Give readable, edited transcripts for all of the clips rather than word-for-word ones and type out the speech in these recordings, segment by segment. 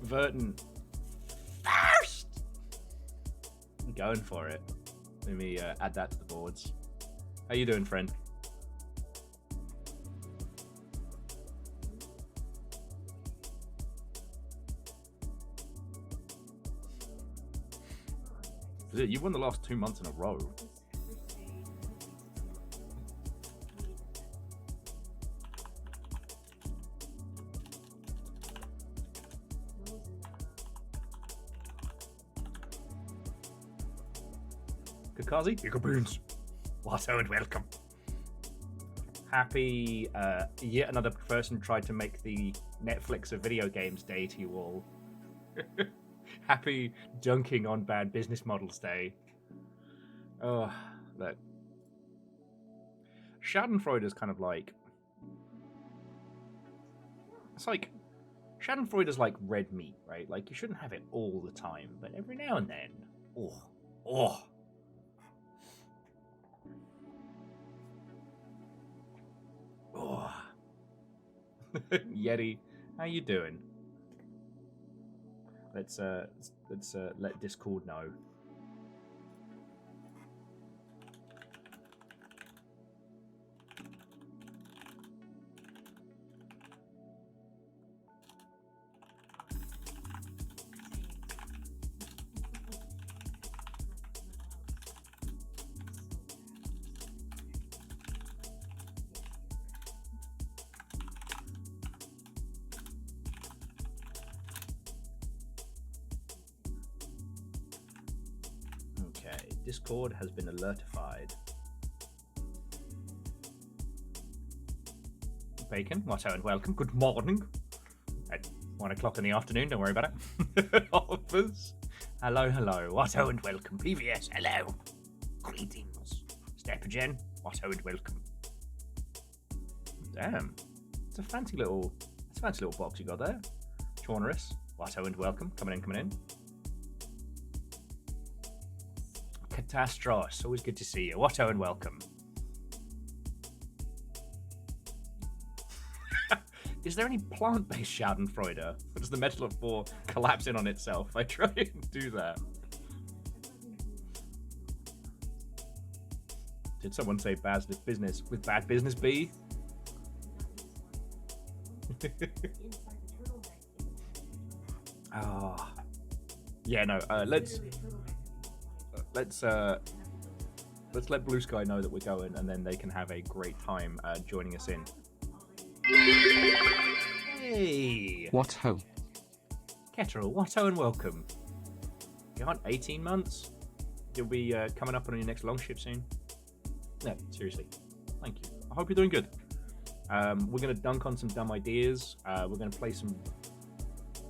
Verton. First! I'm going for it. Let me add that to the boards. How you doing, friend? You've won the last 2 months in a row. Kakazi, Gigaboons. Watto and welcome. Happy yet another person tried to make the Netflix of video games day to you all. Happy dunking on bad business models day. Oh, look. Schadenfreude is kind of like... It's like... Schadenfreude is like red meat, right? Like, you shouldn't have it all the time, but every now and then... Oh. Yeti, how you doing? Let's let Discord know. Discord has been alertified. Bacon, Watto and welcome. Good morning. At 1 o'clock in the afternoon, don't worry about it. Offers. Hello. Watto and welcome. PVS, hello. Greetings. Stepagen, Watto and welcome. Damn. It's a fancy little box you got there. Chaunerus, Watto and welcome. Coming in. Catastros, always good to see you. Watto and welcome. Is there any plant-based Schadenfreude? Or does the Metal of 4 collapse in on itself? I try and do that. Did someone say bad business with bad business be? Oh. Yeah, no, let's let Blue Sky know that we're going, and then they can have a great time joining us in. Hey! What ho? Ketterel, what ho and welcome. You aren't 18 months? You'll be coming up on your next long ship soon. No, seriously. Thank you. I hope you're doing good. We're going to dunk on some dumb ideas. We're going to play some...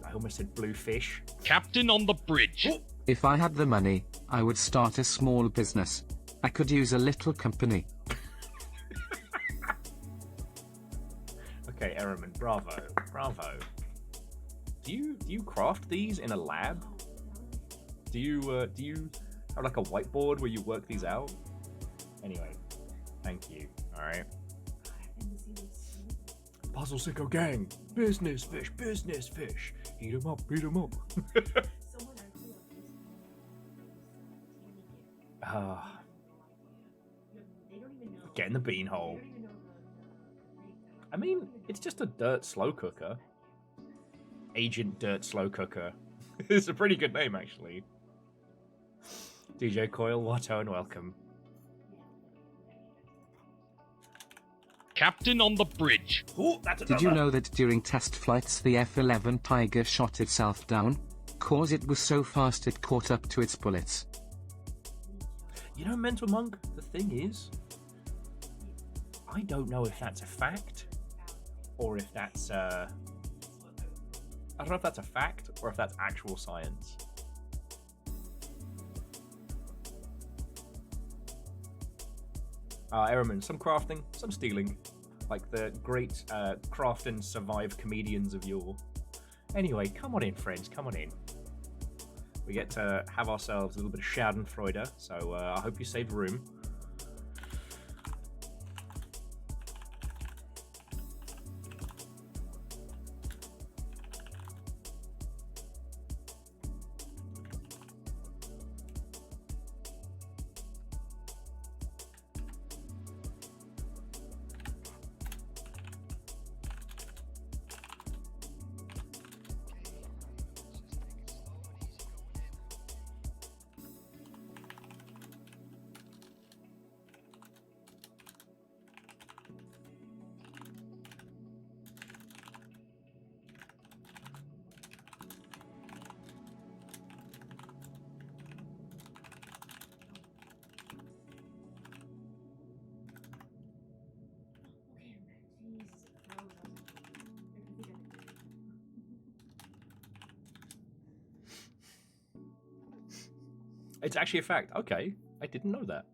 I almost said blue fish. Captain on the bridge. Oh! If I had the money, I would start a small business. I could use a little company. Okay, Ehrman, bravo. Do you craft these in a lab? Do you have like a whiteboard where you work these out? Anyway, thank you. All right. Puzzle Sicko Gang, business fish. Eat 'em up. Get in the beanhole. I mean, it's just a dirt slow cooker. Agent Dirt Slow Cooker. It's a pretty good name, actually. DJ Coil, Watto, and welcome. Captain on the bridge. Ooh, that's Did you know that during test flights the F-11 Tiger shot itself down? Cause it was so fast it caught up to its bullets. You know, Mental Monk, the thing is, I don't know if that's a fact, or if that's, I don't know if that's a fact, or if that's actual science. Ehrman, some crafting, some stealing, like the great craft and survive comedians of yore. Anyway, come on in, friends, come on in. We get to have ourselves a little bit of Schadenfreude, so I hope you save room. It's actually a fact. Okay, I didn't know that.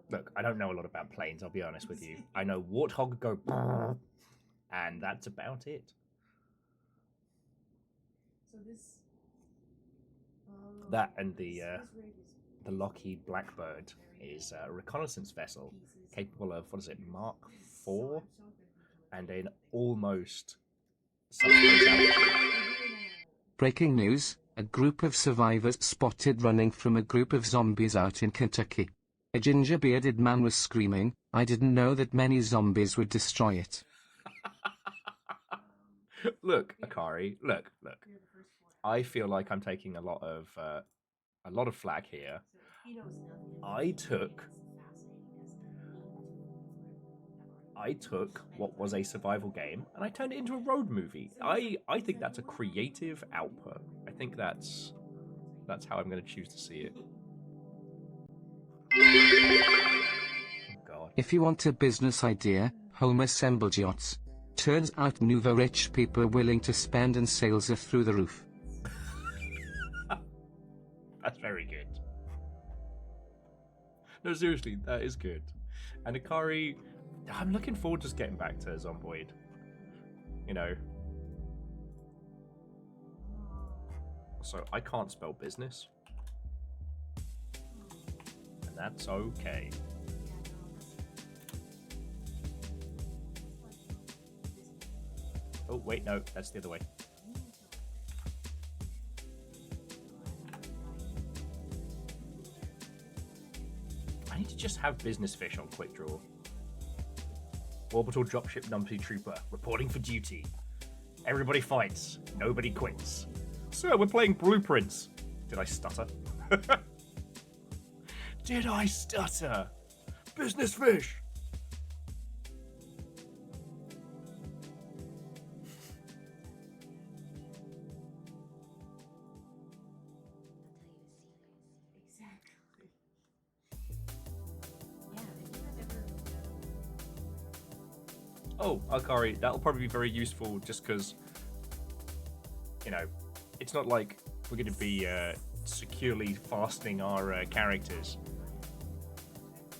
Look, I don't know a lot about planes, I'll be honest with you. I know warthog go and that's about it. That and the Lockheed Blackbird is a reconnaissance vessel capable of, what is it, Mark 4? And in almost subspace altitude. Breaking news, a group of survivors spotted running from a group of zombies out in Kentucky. A ginger-bearded man was screaming, "I didn't know that many zombies would destroy it." Look, Akari, look. I feel like I'm taking a lot of flack here. I took what was a survival game and I turned it into a road movie. I think that's a creative output. I think that's how I'm going to choose to see it. Oh God. If you want a business idea, home assembled yachts. Turns out Nuva rich people are willing to spend and sales are through the roof. That's very good. No, seriously, that is good. And Akari, I'm looking forward to just getting back to Zomboid. You know. So I can't spell business. And that's okay. Oh, wait, no, that's the other way. I need to just have business fish on quick draw. Orbital dropship numpty trooper reporting for duty. Everybody fights, nobody quits. Sir, we're playing blueprints. Did I stutter? Did I stutter? Business fish. Oh, Akari, that'll probably be very useful just because, you know, it's not like we're going to be securely fastening our characters.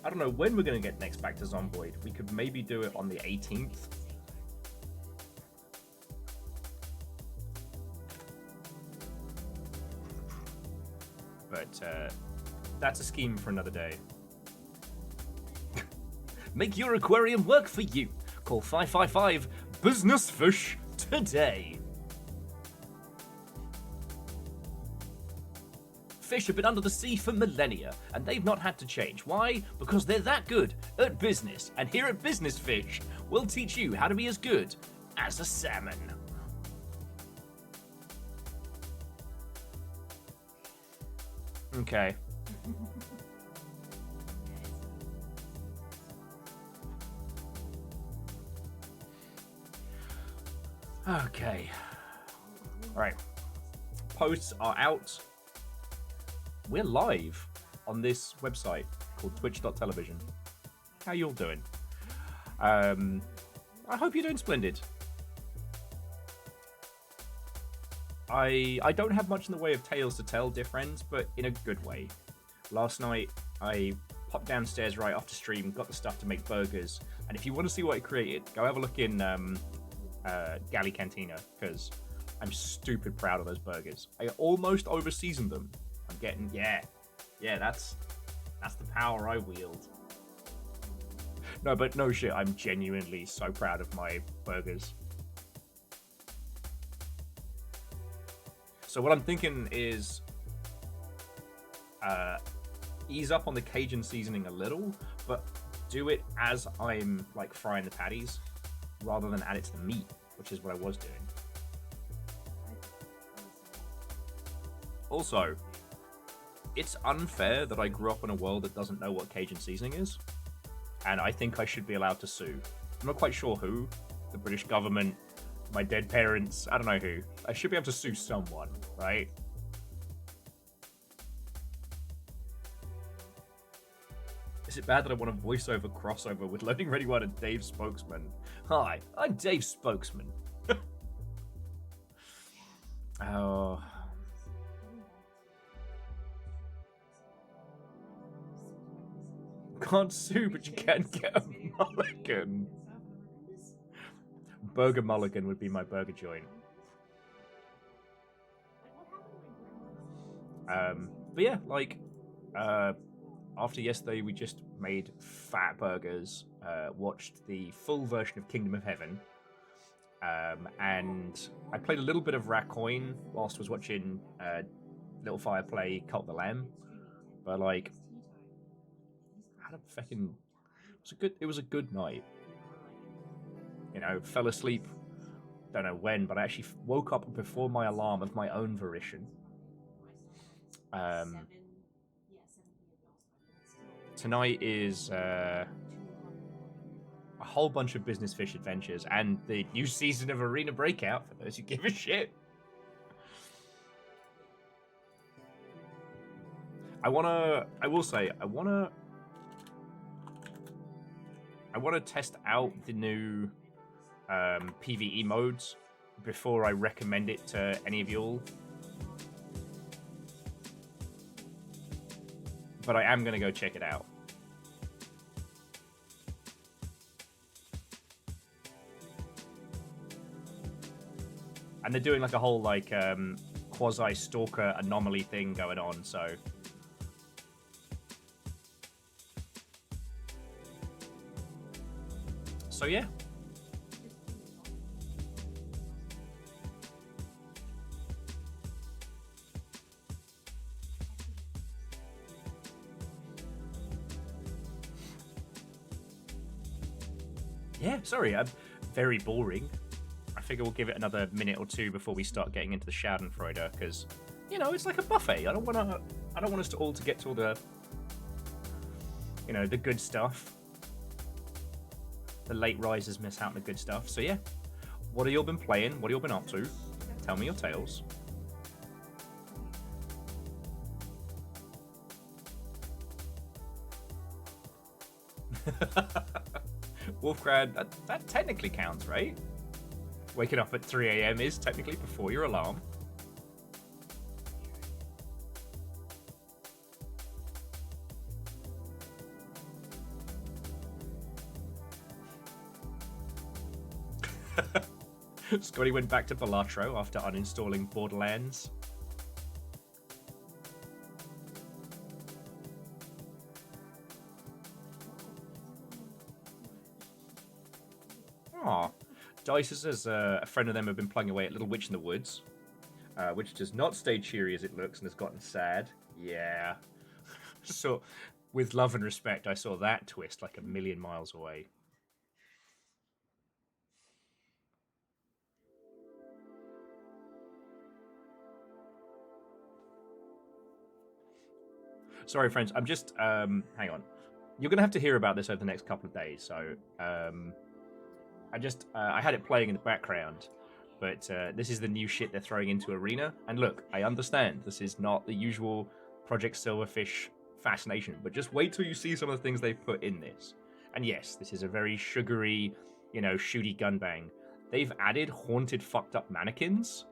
I don't know when we're going to get next back to Zomboid. We could maybe do it on the 18th. But that's a scheme for another day. Make your aquarium work for you. Call 555 Business Fish today. Fish have been under the sea for millennia, and they've not had to change. Why? Because they're that good at business. And here at Business Fish, we'll teach you how to be as good as a salmon. Okay. Okay. Alright. Posts are out. We're live on this website called twitch.television. How you all doing? I hope you're doing splendid. I don't have much in the way of tales to tell, dear friends, but in a good way. Last night, I popped downstairs right after stream, got the stuff to make burgers, and if you want to see what I created, go have a look in Galley Cantina, because I'm stupid proud of those burgers. I almost over-seasoned them. I'm getting, yeah, that's the power I wield. No, but no shit, I'm genuinely so proud of my burgers. So what I'm thinking is ease up on the Cajun seasoning a little, but do it as I'm like frying the patties rather than add it to the meat, which is what I was doing. Also, it's unfair that I grew up in a world that doesn't know what Cajun seasoning is, and I think I should be allowed to sue. I'm not quite sure who, the British government, my dead parents, I don't know who. I should be able to sue someone, right? Is it bad that I want a voiceover crossover with Loading Ready One and Dave Spokesman? Hi, I'm Dave Spokesman. Oh. can't sue, but you can get a mulligan. Burger mulligan would be my burger joint. But yeah, like, after yesterday, we just made fat burgers, watched the full version of Kingdom of Heaven, and I played a little bit of Racoin whilst I was watching Little Fire play Cult of the Lamb. But like, I had a fucking, it was a good night. You know, fell asleep, don't know when, but I actually woke up before my alarm of my own volition. Tonight is a whole bunch of Business Fish adventures and the new season of Arena Breakout for those who give a shit. I will say, I wanna test out the new PvE modes before I recommend it to any of y'all. But I am going to go check it out. And they're doing like a whole like quasi-stalker anomaly thing going on, so... So yeah. Yeah, sorry, I'm very boring. I figure we'll give it another minute or two before we start getting into the Schadenfreude, because, you know, it's like a buffet. I don't want us to all to get to all the, you know, the good stuff. The late risers miss out on the good stuff. So yeah, what have you all been playing? What have you all been up to? Tell me your tales. Wolfgrad, that technically counts, right? Waking up at 3 a.m. is technically before your alarm. Scotty went back to Balatro after uninstalling Borderlands. Aw. Dice says a friend of them have been playing away at Little Witch in the Woods, which does not stay cheery as it looks and has gotten sad. Yeah. So, with love and respect, I saw that twist like a million miles away. Sorry, friends. I'm just hang on. You're gonna have to hear about this over the next couple of days. So I had it playing in the background, but this is the new shit they're throwing into Arena. And look, I understand this is not the usual Project Silverfish fascination, but just wait till you see some of the things they've put in this. And yes, this is a very sugary, you know, shooty gunbang. They've added haunted, fucked up mannequins.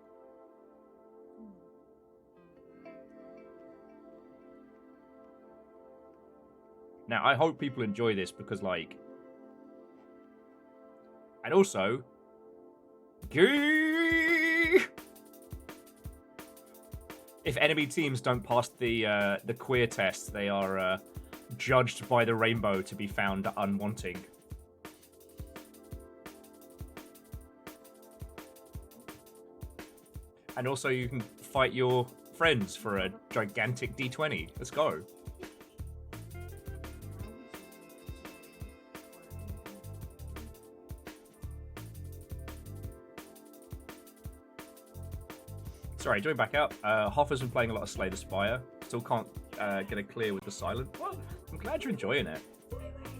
Now, I hope people enjoy this because, like... And also... If enemy teams don't pass the queer test, they are judged by the rainbow to be found unwanting. And also you can fight your friends for a gigantic D20. Let's go. Sorry, join back out. Hoffer's been playing a lot of Slay the Spire. Still can't get a clear with the silent. Well, I'm glad you're enjoying it.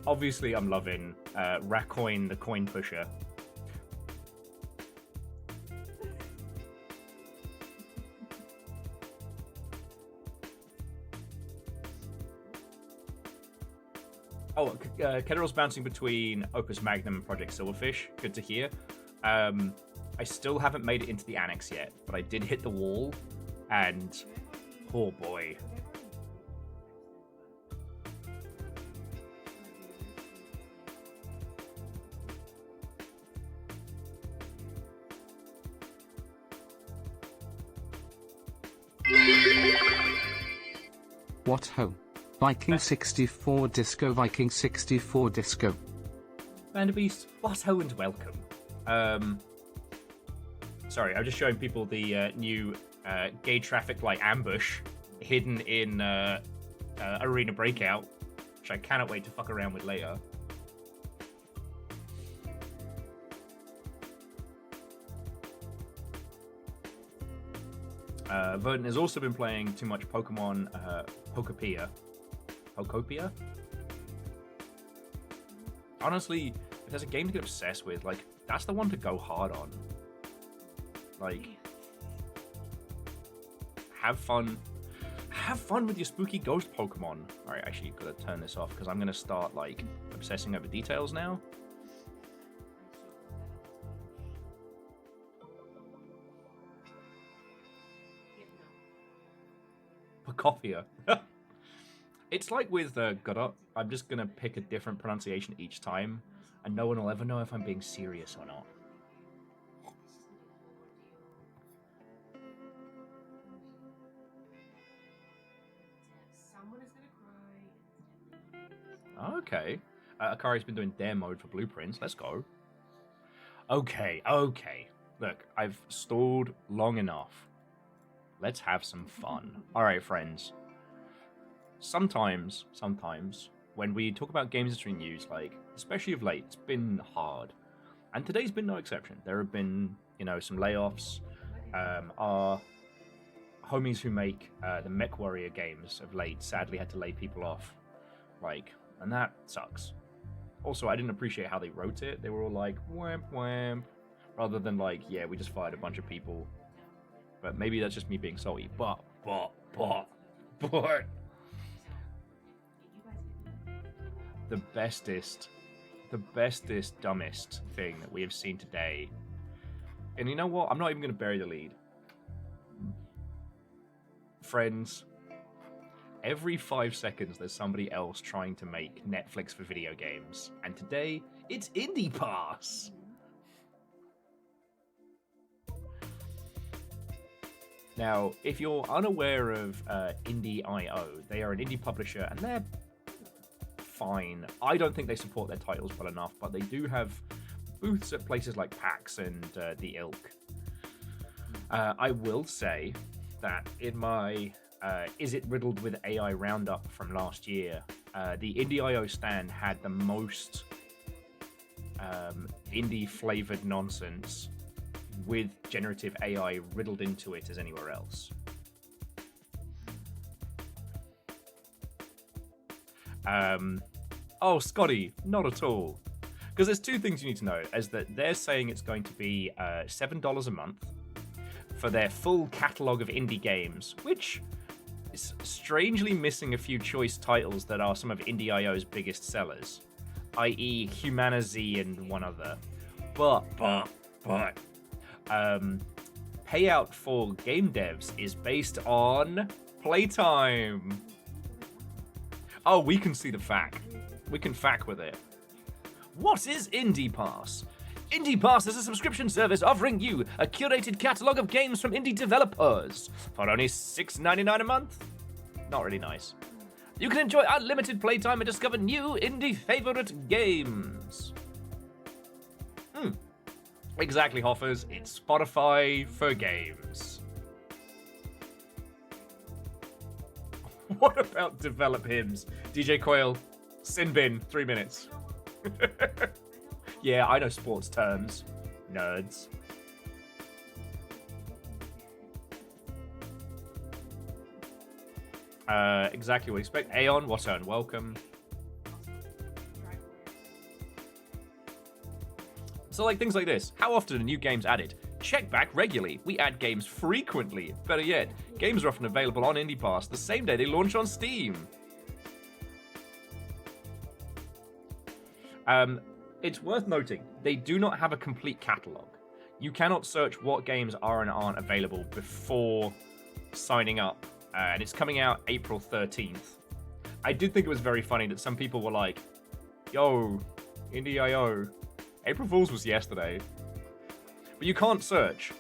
Obviously, I'm loving Racoin the Coin Pusher. Oh, Ketterill's bouncing between Opus Magnum and Project Silverfish. Good to hear. I still haven't made it into the annex yet, but I did hit the wall, and oh boy. What ho? Viking 64 Disco, Viking 64 Disco. Vanderbeast, what ho and welcome. Sorry, I'm just showing people the new gay traffic light ambush hidden in Arena Breakout, which I cannot wait to fuck around with later. Verdant has also been playing too much Pokemon Pokopia. Pokopia? Honestly, if there's a game to get obsessed with, like, that's the one to go hard on. Like, have fun with your spooky ghost Pokemon. Alright, actually, you've got to turn this off because I'm going to start, like, obsessing over details now. Pokopia. It's like with Godot, I'm just going to pick a different pronunciation each time, and no one will ever know if I'm being serious or not. Okay. Akari's been doing dare mode for blueprints. Let's go. Okay. Look, I've stalled long enough. Let's have some fun. Alright, friends. Sometimes, when we talk about game industry news, like, especially of late, it's been hard. And today's been no exception. There have been, some layoffs. Our homies who make the MechWarrior games of late sadly had to lay people off. And that sucks. Also, I didn't appreciate how they wrote it. They were all like, whamp whamp, rather than like, yeah, we just fired a bunch of people. But maybe that's just me being salty. But. The bestest, dumbest thing that we have seen today. And you know what? I'm not even going to bury the lead. Friends, every 5 seconds there's somebody else trying to make Netflix for video games. And today, it's Indie Pass. Now, if you're unaware of Indie.io, they are an indie publisher, and they're fine. I don't think they support their titles well enough, but they do have booths at places like PAX and the Ilk. I will say that in my Is It Riddled with AI roundup from last year, the Indie.io stand had the most indie-flavored nonsense with generative AI riddled into it as anywhere else. Oh, Scotty, not at all. Because there's two things you need to know, is that they're saying it's going to be $7 a month for their full catalogue of indie games, which is strangely missing a few choice titles that are some of Indie.io's biggest sellers, i.e. Humanazy and one other. But payout for game devs is based on playtime. Oh, we can see the fact. We can fact with it. What is Indie Pass? Indie Pass is a subscription service offering you a curated catalogue of games from indie developers for only $6.99 a month. Not really nice. You can enjoy unlimited playtime and discover new indie favorite games. Exactly, Hoffers. It's Spotify for games. What about develop hymns? DJ Coil, Sinbin, 3 minutes. Yeah, I know sports terms. Nerds. Exactly what you expect. Aeon, what's on? Welcome. So, like, things like this. How often are new games added? Check back regularly. We add games frequently. Better yet, games are often available on Indie Pass the same day they launch on Steam. It's worth noting, they do not have a complete catalogue. You cannot search what games are and aren't available before signing up. And it's coming out April 13th. I did think it was very funny that some people were like, yo, Indie.io. April Fool's was yesterday. But you can't search.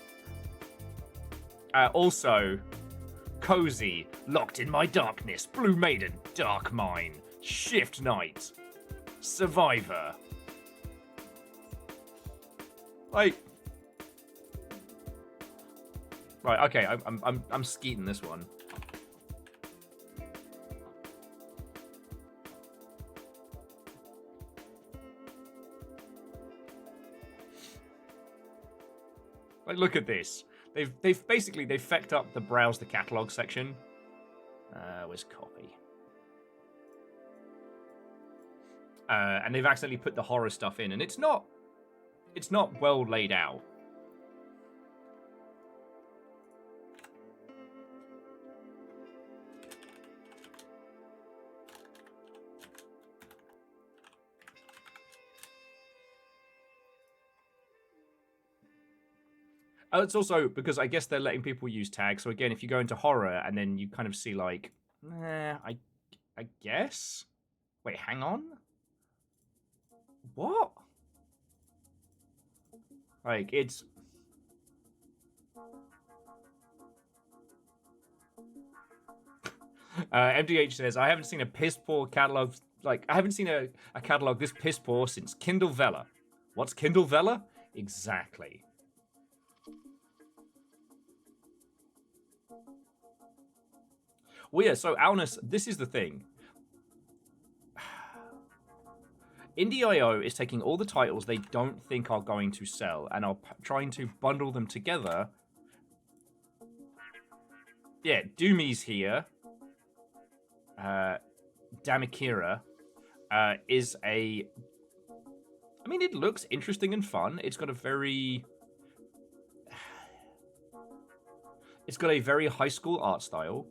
Also, Cozy, Locked in My Darkness, Blue Maiden, Dark Mine, Shift Knight, Survivor. Like, right, okay, I'm skeeting this one. Like, look at this. They've basically fecked up the browse the catalog section. Where's copy? And they've accidentally put the horror stuff in, and it's not well laid out. Oh, it's also because I guess they're letting people use tags. So again, if you go into horror and then you kind of see like, I guess. Wait, hang on. What? Like, it's... MDH says, I haven't seen a piss poor catalog. Like, I haven't seen a catalog this piss poor since Kindle Vella. What's Kindle Vella? Exactly. Well, yeah, so Alnus, this is the thing. Indie.io is taking all the titles they don't think are going to sell and are trying to bundle them together. Yeah, Doomy's here. Damakira is a... I mean, it looks interesting and fun. It's got a very... It's got a very high school art style.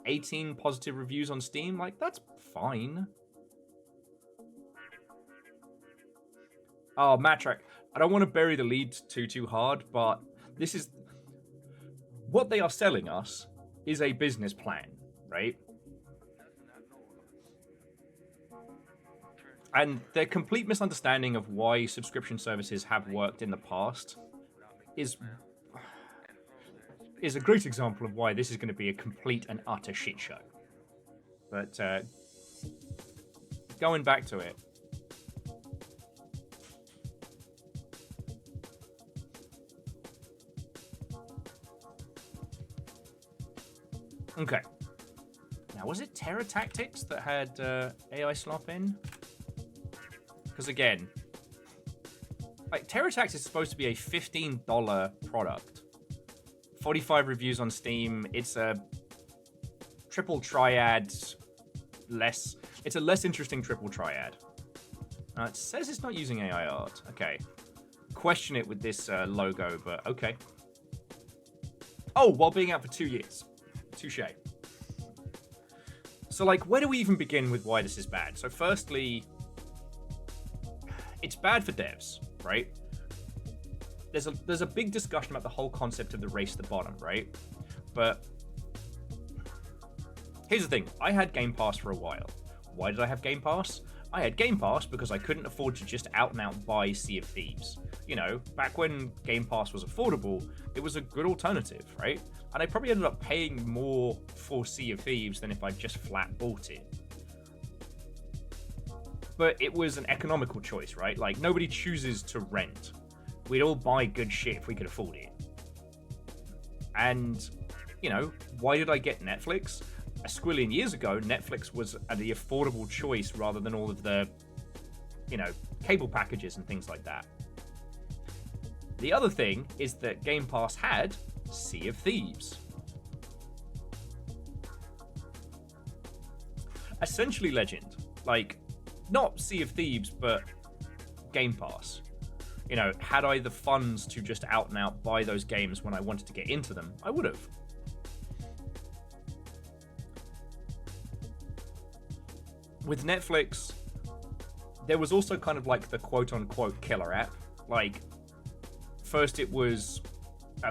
18 positive reviews on Steam. Like, that's fine. Oh, Matrak. I don't want to bury the lead too hard, but this is... What they are selling us is a business plan, right? And their complete misunderstanding of why subscription services have worked in the past is a great example of why this is going to be a complete and utter shit show. But going back to it. Okay. Now, was it Terra Tactics that had AI slop in? Because again, like Terra Tactics is supposed to be a $15 product. 45 reviews on Steam. It's a triple triad, it's a less interesting triple triad. It says it's not using AI art. Okay. Question it with this logo, but okay. Oh, while being out for 2 years. Touche. So, like, where do we even begin with why this is bad? So, firstly, it's bad for devs, right? There's a big discussion about the whole concept of the race to the bottom, right? But here's the thing. I had Game Pass for a while. Why did I have Game Pass? I had Game Pass because I couldn't afford to just out and out buy Sea of Thieves. You know, back when Game Pass was affordable, it was a good alternative, right? And I probably ended up paying more for Sea of Thieves than if I just flat bought it. But it was an economical choice, right? Like, nobody chooses to rent. We'd all buy good shit if we could afford it. And, you know, why did I get Netflix? A squillion years ago, Netflix was the affordable choice rather than all of the, you know, cable packages and things like that. The other thing is that Game Pass had Sea of Thieves. Essentially Legend. Like, not Sea of Thieves, but Game Pass. You know, had I the funds to just out and out buy those games when I wanted to get into them, I would have. With Netflix, there was also kind of like the quote-unquote killer app. Like, first it was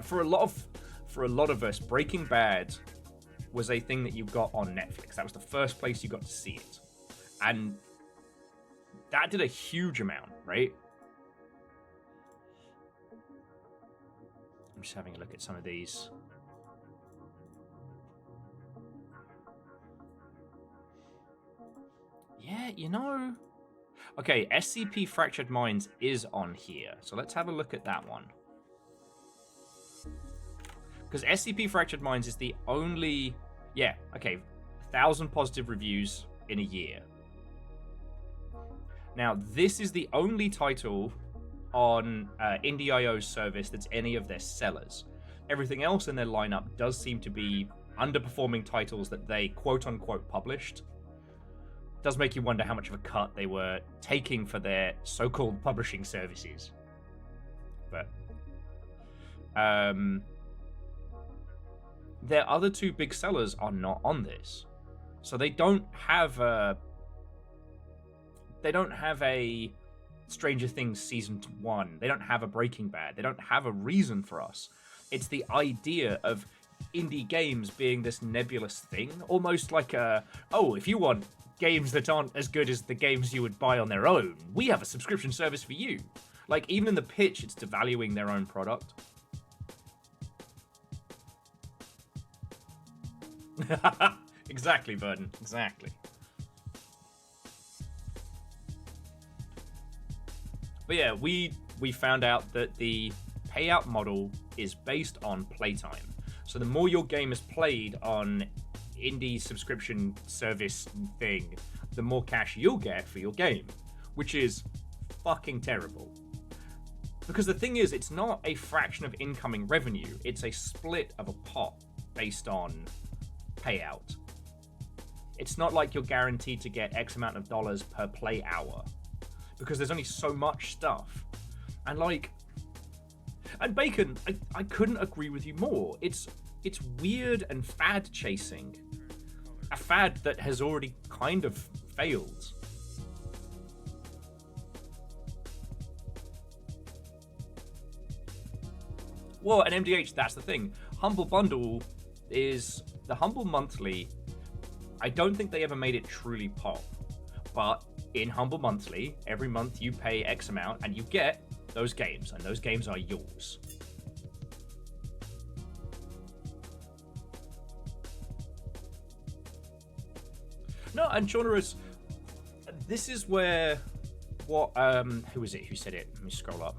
for a lot of us, Breaking Bad was a thing that you got on Netflix. That was the first place you got to see it, and that did a huge amount, right? I'm just having a look at some of these. Yeah, you know. Okay, SCP Fractured Minds is on here, so let's have a look at that one. Because SCP Fractured Minds is the only... Yeah, okay, 1,000 positive reviews in a year. Now, this is the only title on Indie.io's service that's any of their sellers. Everything else in their lineup does seem to be underperforming titles that they quote-unquote published. Does make you wonder how much of a cut they were taking for their so-called publishing services. But their other two big sellers are not on this, so they don't have a Stranger Things season 1. They don't have a Breaking Bad. They don't have a reason for us. It's the idea of indie games being this nebulous thing, almost like if you want games that aren't as good as the games you would buy on their own, we have a subscription service for you. Like, even in the pitch, it's devaluing their own product. Exactly, Burden. Exactly. But yeah, we found out that the payout model is based on playtime. So the more your game is played on indie subscription service thing, the more cash you'll get for your game, which is fucking terrible. Because the thing is, it's not a fraction of incoming revenue, it's a split of a pot based on payout. It's not like you're guaranteed to get X amount of dollars per play hour, because there's only so much stuff. And Bacon, I couldn't agree with you more. It's weird and fad chasing. A fad that has already kind of failed. Well, and MDH, that's the thing. Humble Bundle is... The Humble Monthly, I don't think they ever made it truly pop. But in Humble Monthly, every month you pay X amount and you get those games, and those games are yours. No, and Jonas, this is where who was it who said it? Let me scroll up.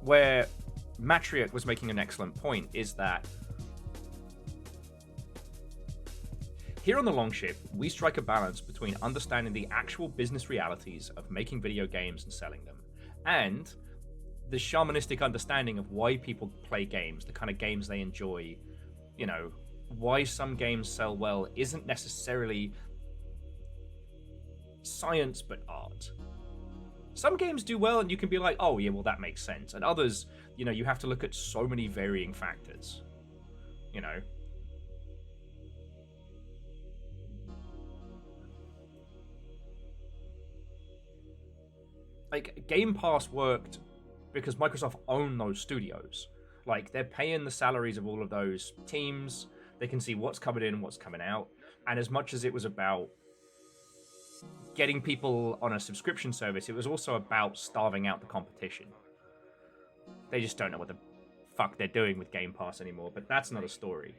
Where Matriot was making an excellent point is that here on the Longship, we strike a balance between understanding the actual business realities of making video games and selling them, and the shamanistic understanding of why people play games, the kind of games they enjoy, you know, why some games sell well isn't necessarily science but art. Some games do well and you can be like, oh yeah, well that makes sense. And others, you know, you have to look at so many varying factors, you know. Like, Game Pass worked because Microsoft owned those studios. Like, they're paying the salaries of all of those teams. They can see what's coming in and what's coming out. And as much as it was about getting people on a subscription service, it was also about starving out the competition. They just don't know what the fuck they're doing with Game Pass anymore, but that's another story.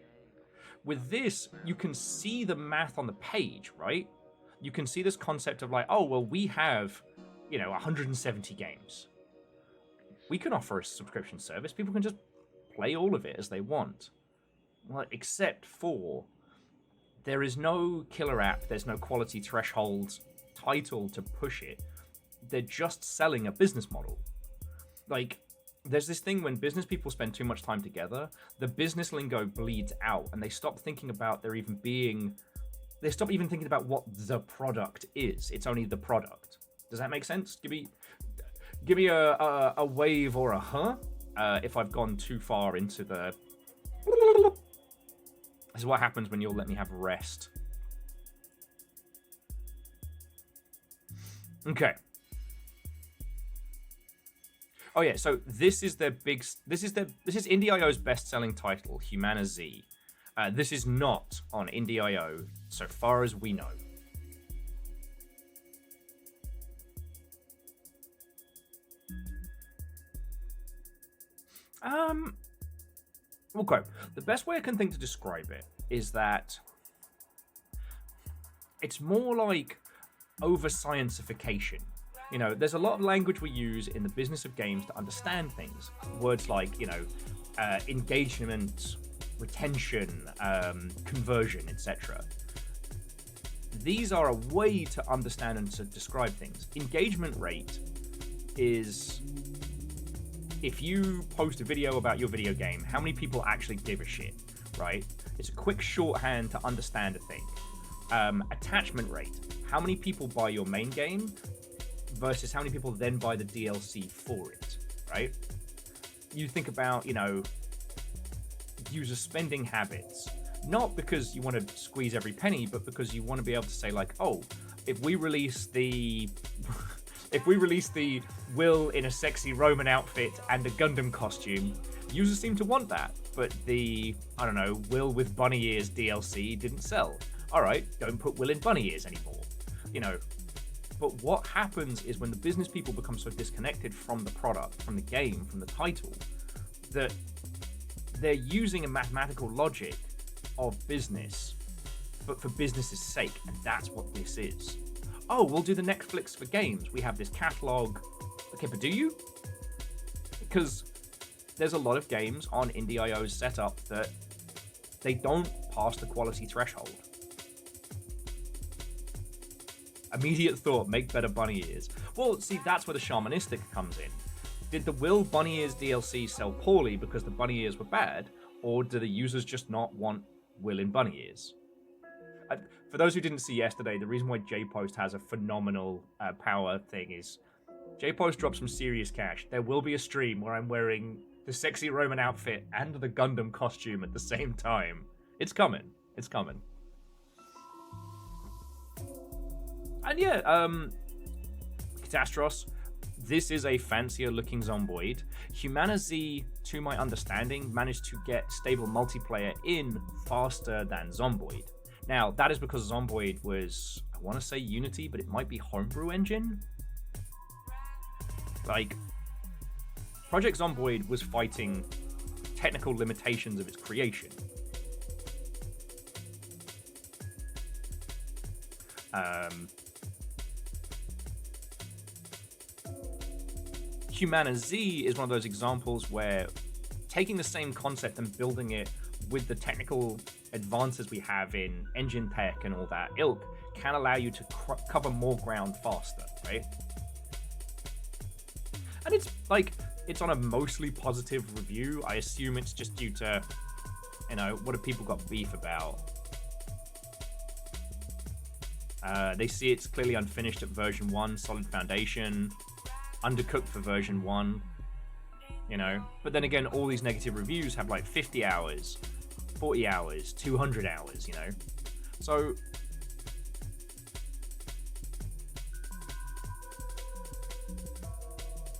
With this, you can see the math on the page, right? You can see this concept of like, oh, well, we have, 170 games. We can offer a subscription service. People can just play all of it as they want. Well, except for there is no killer app, there's no quality threshold title to push it. They're just selling a business model. Like, there's this thing when business people spend too much time together, the business lingo bleeds out and they stop thinking about they stop even thinking about what the product is. It's only the product. Does that make sense? Give me a wave or a huh if I've gone too far into the... This is what happens when you'll let me have rest. Okay. Oh yeah, so this is Indie.io's best-selling title, Humana Z. This is not on Indie.io, so far as we know. Okay. The best way I can think to describe it is that it's more like over scientification. You know, there's a lot of language we use in the business of games to understand things. Words like, you know, engagement, retention, conversion, etc. These are a way to understand and to describe things. Engagement rate is if you post a video about your video game, how many people actually give a shit, right? It's a quick shorthand to understand a thing. Attachment rate, how many people buy your main game versus how many people then buy the DLC for it, right? You think about, you know, user spending habits, not because you want to squeeze every penny, but because you want to be able to say like, oh, if we release the Will in a sexy Roman outfit and a Gundam costume, users seem to want that. But the, I don't know, Will with bunny ears DLC didn't sell. All right, don't put Will in bunny ears anymore. You know, but what happens is when the business people become so disconnected from the product, from the game, from the title, that they're using a mathematical logic of business, but for business's sake, and that's what this is. Oh, we'll do the Netflix for games. We have this catalog. Okay, but do you? Because there's a lot of games on Indie.io's setup that they don't pass the quality threshold. Immediate thought, make better bunny ears. Well, see, that's where the shamanistic comes in. Did the Will Bunny Ears DLC sell poorly because the bunny ears were bad, or do the users just not want Will in bunny ears? For those who didn't see yesterday, the reason why JPost has a phenomenal power thing is JPost dropped some serious cash. There will be a stream where I'm wearing the sexy Roman outfit and the Gundam costume at the same time. It's coming. It's coming. And yeah, Catastros, this is a fancier looking Zomboid. Humana Z, to my understanding, managed to get stable multiplayer in faster than Zomboid. Now, that is because Zomboid was, I want to say Unity, but it might be Homebrew Engine. Like, Project Zomboid was fighting technical limitations of its creation. Humana Z is one of those examples where taking the same concept and building it with the technical advances we have in engine tech and all that ilk can allow you to cover more ground faster, right? And it's like, it's on a mostly positive review. I assume it's just due to, you know, what have people got beef about? They see it's clearly unfinished at version 1, solid foundation, undercooked for version 1, you know? But then again, all these negative reviews have like 50 hours, 40 hours, 200 hours, you know? So,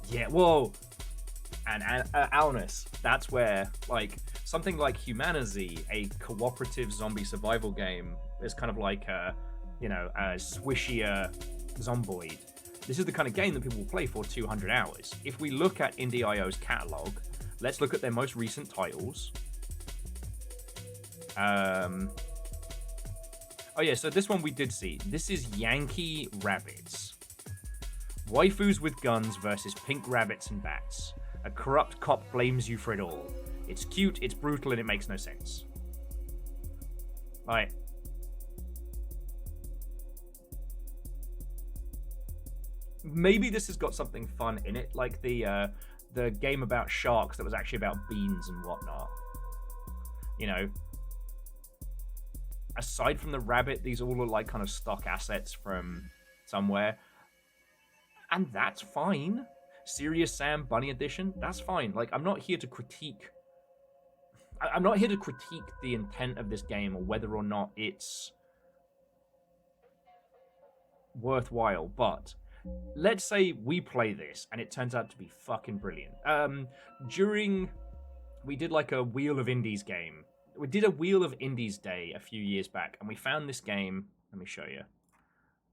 yeah, whoa! And Alnus, that's where, like, something like Humana Z, a cooperative zombie survival game, is kind of like a, you know, a swishier Zomboid. This is the kind of game that people will play for 200 hours. If we look at Indie.io's catalog, let's look at their most recent titles. Oh yeah, so this one we did see. This is Yankee Rabbits. Waifus with guns versus pink rabbits and bats. A corrupt cop blames you for it all. It's cute, it's brutal, and it makes no sense. Like, maybe this has got something fun in it, like the game about sharks that was actually about beans and whatnot. You know, aside from the rabbit, these all look like kind of stock assets from somewhere, and that's fine. Serious Sam Bunny Edition, that's fine. Like, I'm not here to critique the intent of this game or whether or not it's worthwhile, but let's say we play this and it turns out to be fucking brilliant. We did like a Wheel of Indies game. We did a Wheel of Indies day a few years back, and we found this game. Let me show you.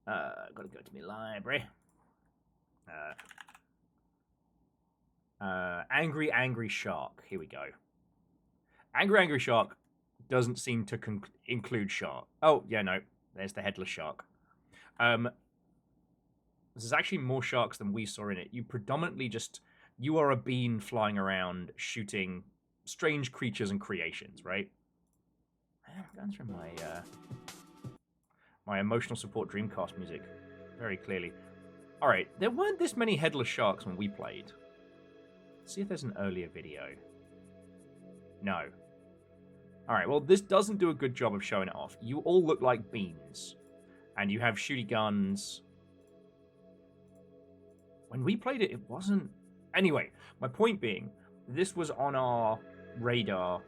Gotta go to my library. Angry Shark. Here we go. Angry Shark doesn't seem to include shark. Oh, yeah, no. There's the headless shark. There's actually more sharks than we saw in it. You are a bean flying around shooting strange creatures and creations, right? I'm going through my emotional support Dreamcast music very clearly. All right, there weren't this many headless sharks when we played. Let's see if there's an earlier video. No. All right, well, this doesn't do a good job of showing it off. You all look like beans, and you have shooty guns. When we played it, it wasn't... Anyway, my point being, this was on our radar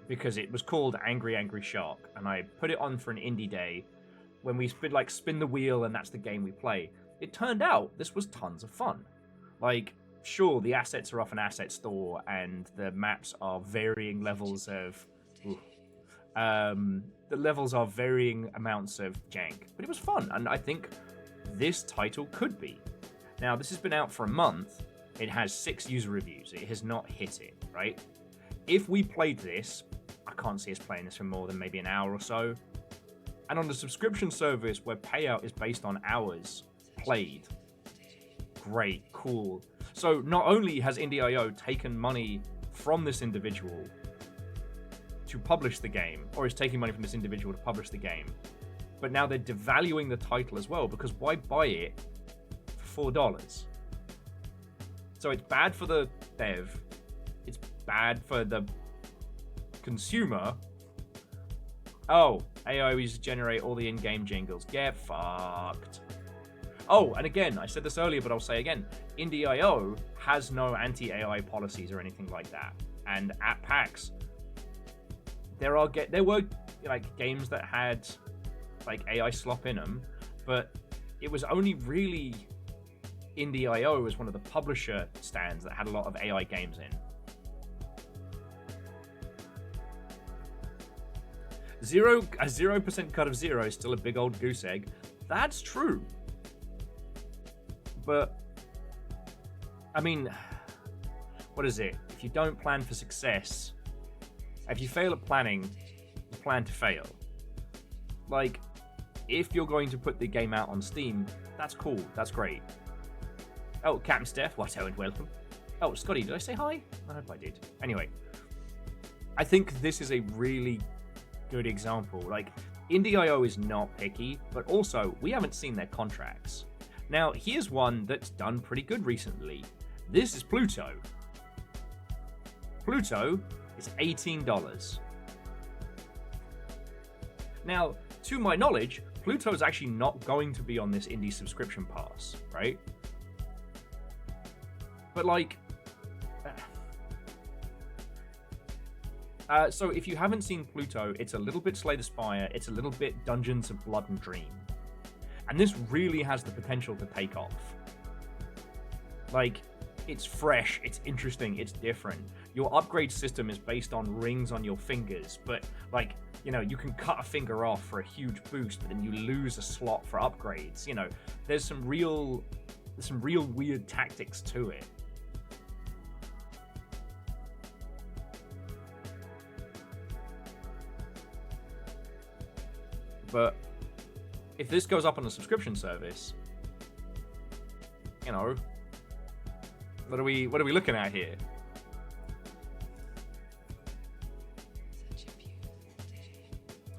because it was called Angry Angry Shark, and I put it on for an indie day when we spin the wheel, and that's the game we play. It turned out this was tons of fun. Like, sure, the assets are off an asset store, and the maps are varying levels of... the levels are varying amounts of jank, but it was fun, and I think this title could be. Now, this has been out for a month. It has 6 user reviews. It has not hit it, right? If we played this, I can't see us playing this for more than maybe an hour or so. And on the subscription service where payout is based on hours played, great, cool. So not only has Indie.io taken money from this individual to publish the game, or is taking money from this individual to publish the game, but now they're devaluing the title as well, because why buy it for $4? So it's bad for the dev, it's bad for the consumer. Oh, AI used to generate all the in-game jingles. Get fucked. Oh, and again, I said this earlier, but I'll say again, Indie.io has no anti-AI policies or anything like that. And at PAX, there were like games that had like AI slop in them, but it was only really Indie.io as one of the publisher stands that had a lot of AI games in. 0% cut of 0 is still a big old goose egg. That's true. But, I mean, what is it? If you don't plan for success, if you fail at planning, you plan to fail. Like, if you're going to put the game out on Steam, that's cool, that's great. Oh, Captain Steph, what and welcome. Oh, Scotty, did I say hi? I hope I did. Anyway, I think this is a really good example. Like, Indie.io is not picky, but also, we haven't seen their contracts. Now, here's one that's done pretty good recently. This is Pluto. Pluto is $18. Now, to my knowledge, Pluto is actually not going to be on this indie subscription pass, right? But like, so if you haven't seen Pluto, it's a little bit Slay the Spire, it's a little bit Dungeons of Blood and Dream. And this really has the potential to take off. Like, it's fresh, it's interesting, it's different. Your upgrade system is based on rings on your fingers, but like, you know, you can cut a finger off for a huge boost, but then you lose a slot for upgrades. You know, there's some real weird tactics to it. But if this goes up on a subscription service, you know, what are we looking at here?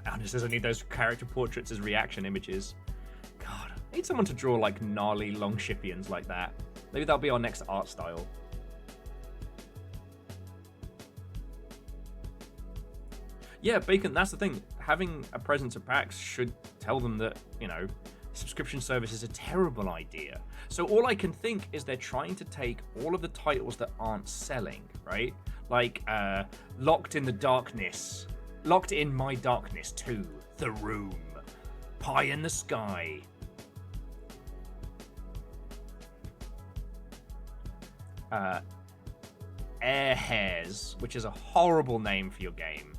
Oh, this doesn't need those character portraits as reaction images. God, I need someone to draw like gnarly Longshipians like that. Maybe that'll be our next art style. Yeah, Bacon, that's the thing. Having a presence at PAX should tell them that, you know, subscription service is a terrible idea. So all I can think is they're trying to take all of the titles that aren't selling, right? Like, Locked in the Darkness, Locked in My Darkness 2, The Room, Pie in the Sky. Airhairs, which is a horrible name for your game.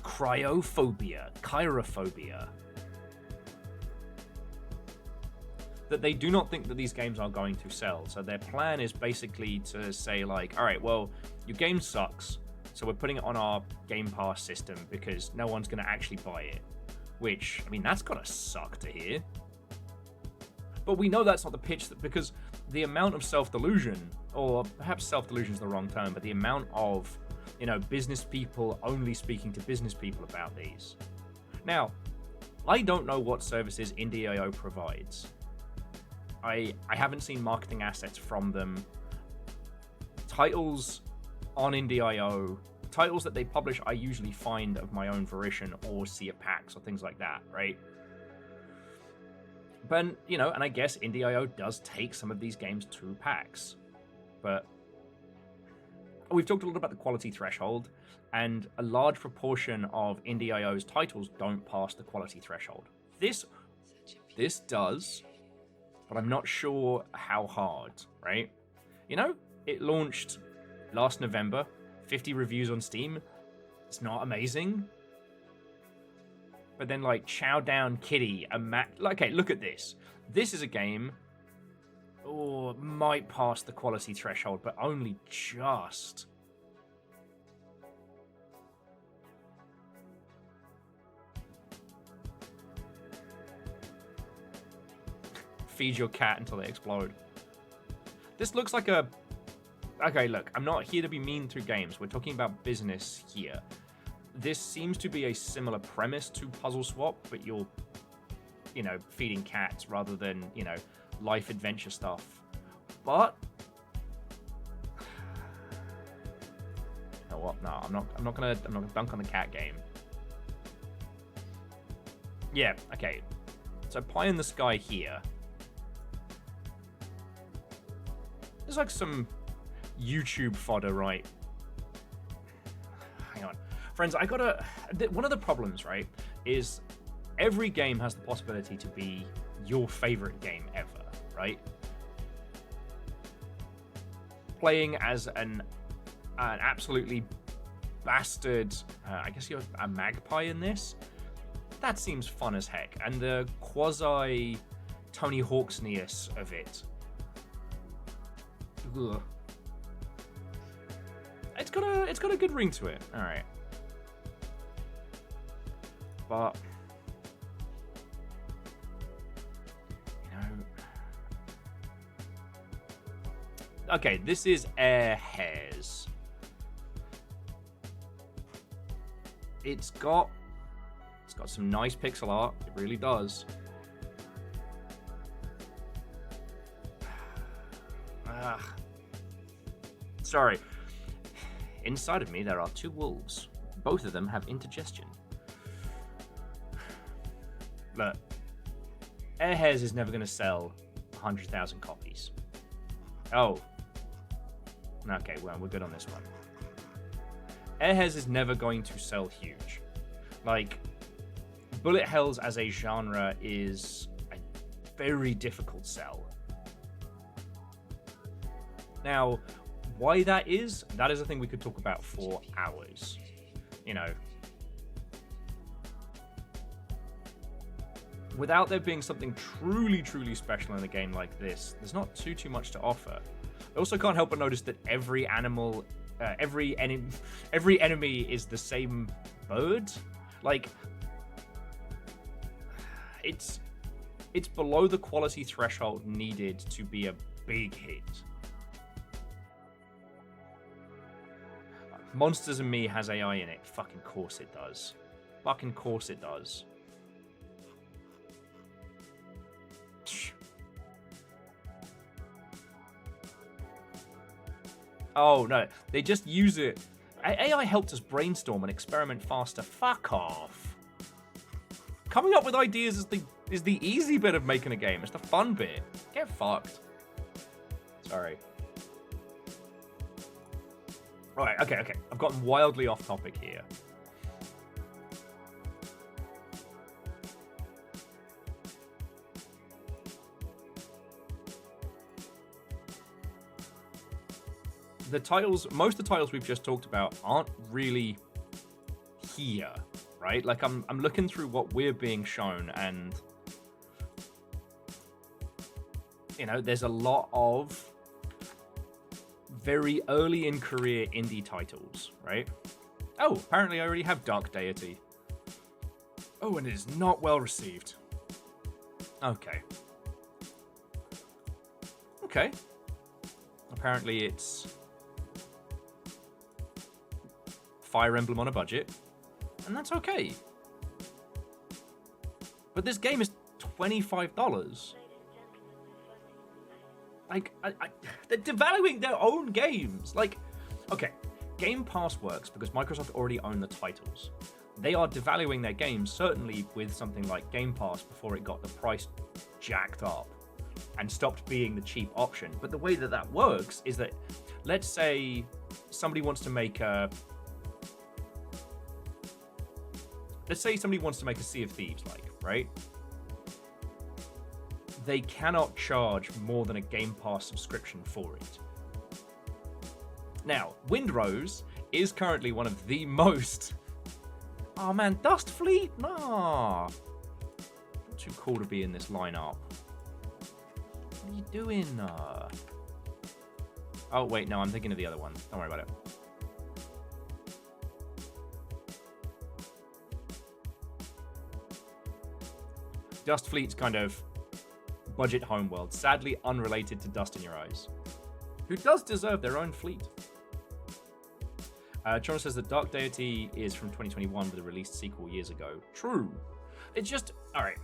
Chirophobia. That they do not think that these games are going to sell. So their plan is basically to say like, all right, well, your game sucks, So we're putting it on our Game Pass system because no one's going to actually buy it. Which, I mean, that's got to suck to hear. But we know that's not the pitch, because the amount of self-delusion, or perhaps self-delusion is the wrong term, but the amount of, business people only speaking to business people about these. Now, I don't know what services Indie.io provides. I haven't seen marketing assets from them. Titles on Indie.io, titles that they publish, I usually find of my own volition or see at PAX or things like that, right? But, and I guess Indie.io does take some of these games to PAX. But we've talked a lot about the quality threshold, and a large proportion of Indie.io's titles don't pass the quality threshold. This does, but I'm not sure how hard, right? It launched last November, 50 reviews on Steam. It's not amazing. But then, Chow Down Kitty, okay, look at this. This is a game, might pass the quality threshold, but only just. Feed your cat until they explode. This looks like a... Okay, look, I'm not here to be mean to games. We're talking about business here. This seems to be a similar premise to Puzzle Swap, but you're, feeding cats rather than, life adventure stuff. But... You know what? No, I'm not gonna dunk on the cat game. Yeah, okay. So Pie in the Sky here. There's like some YouTube fodder, right? Hang on. Friends, one of the problems, right, is every game has the possibility to be your favorite game ever, right? Playing as an absolutely bastard, I guess you're a magpie in this, that seems fun as heck. And the quasi Tony Hawksness of it. Ugh. It's got a good ring to it. All right. But okay, this is Air Hairs. It's got some nice pixel art. It really does. Sorry. Inside of me, there are two wolves. Both of them have indigestion. Look, Air Hairs is never going to sell 100,000 copies. Oh. Okay, well, we're good on this one. Air Hairs is never going to sell huge. Bullet hells as a genre is a very difficult sell. Now, why that is a thing we could talk about for hours. Without there being something truly, truly special in a game like this, there's not too much to offer. I also can't help but notice that every enemy is the same bird. It's below the quality threshold needed to be a big hit. Monsters and Me has AI in it. Fucking course it does. Fucking course it does. Oh, no. They just use it. AI helped us brainstorm and experiment faster. Fuck off. Coming up with ideas is the easy bit of making a game. It's the fun bit. Get fucked. Sorry. Alright, okay. I've gotten wildly off topic here. Most of the titles we've just talked about aren't really here, right? I'm looking through what we're being shown, and there's a lot of very early in career indie titles, right? Oh, apparently I already have Dark Deity. Oh, and it is not well received. Okay. Okay. Apparently it's Fire Emblem on a budget, and that's okay. But this game is $25. Like, they're devaluing their own games. Like, okay, Game Pass works because Microsoft already own the titles. They are devaluing their games, certainly with something like Game Pass before it got the price jacked up and stopped being the cheap option. But the way that that works is that, let's say somebody wants to make a... Let's say somebody wants to make a Sea of Thieves, like, right? They cannot charge more than a Game Pass subscription for it. Now, Windrose is currently one of the most... Oh man, Dust Fleet? Nah. Not too cool to be in this lineup. What are you doing? Oh wait, no, I'm thinking of the other one. Don't worry about it. Dust Fleet's kind of budget homeworld, sadly unrelated to Dust in Your Eyes, who does deserve their own fleet. Chona says that Dark Deity is from 2021 with a released sequel years ago. True. It's just... Alright.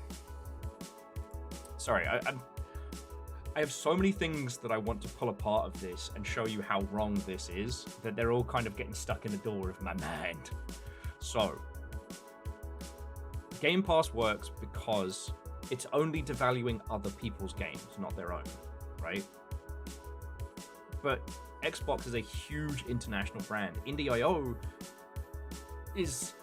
Sorry, I have so many things that I want to pull apart of this and show you how wrong this is, that they're all kind of getting stuck in the door of my mind. So, Game Pass works because it's only devaluing other people's games, not their own, right? But Xbox is a huge international brand. Indie.io is...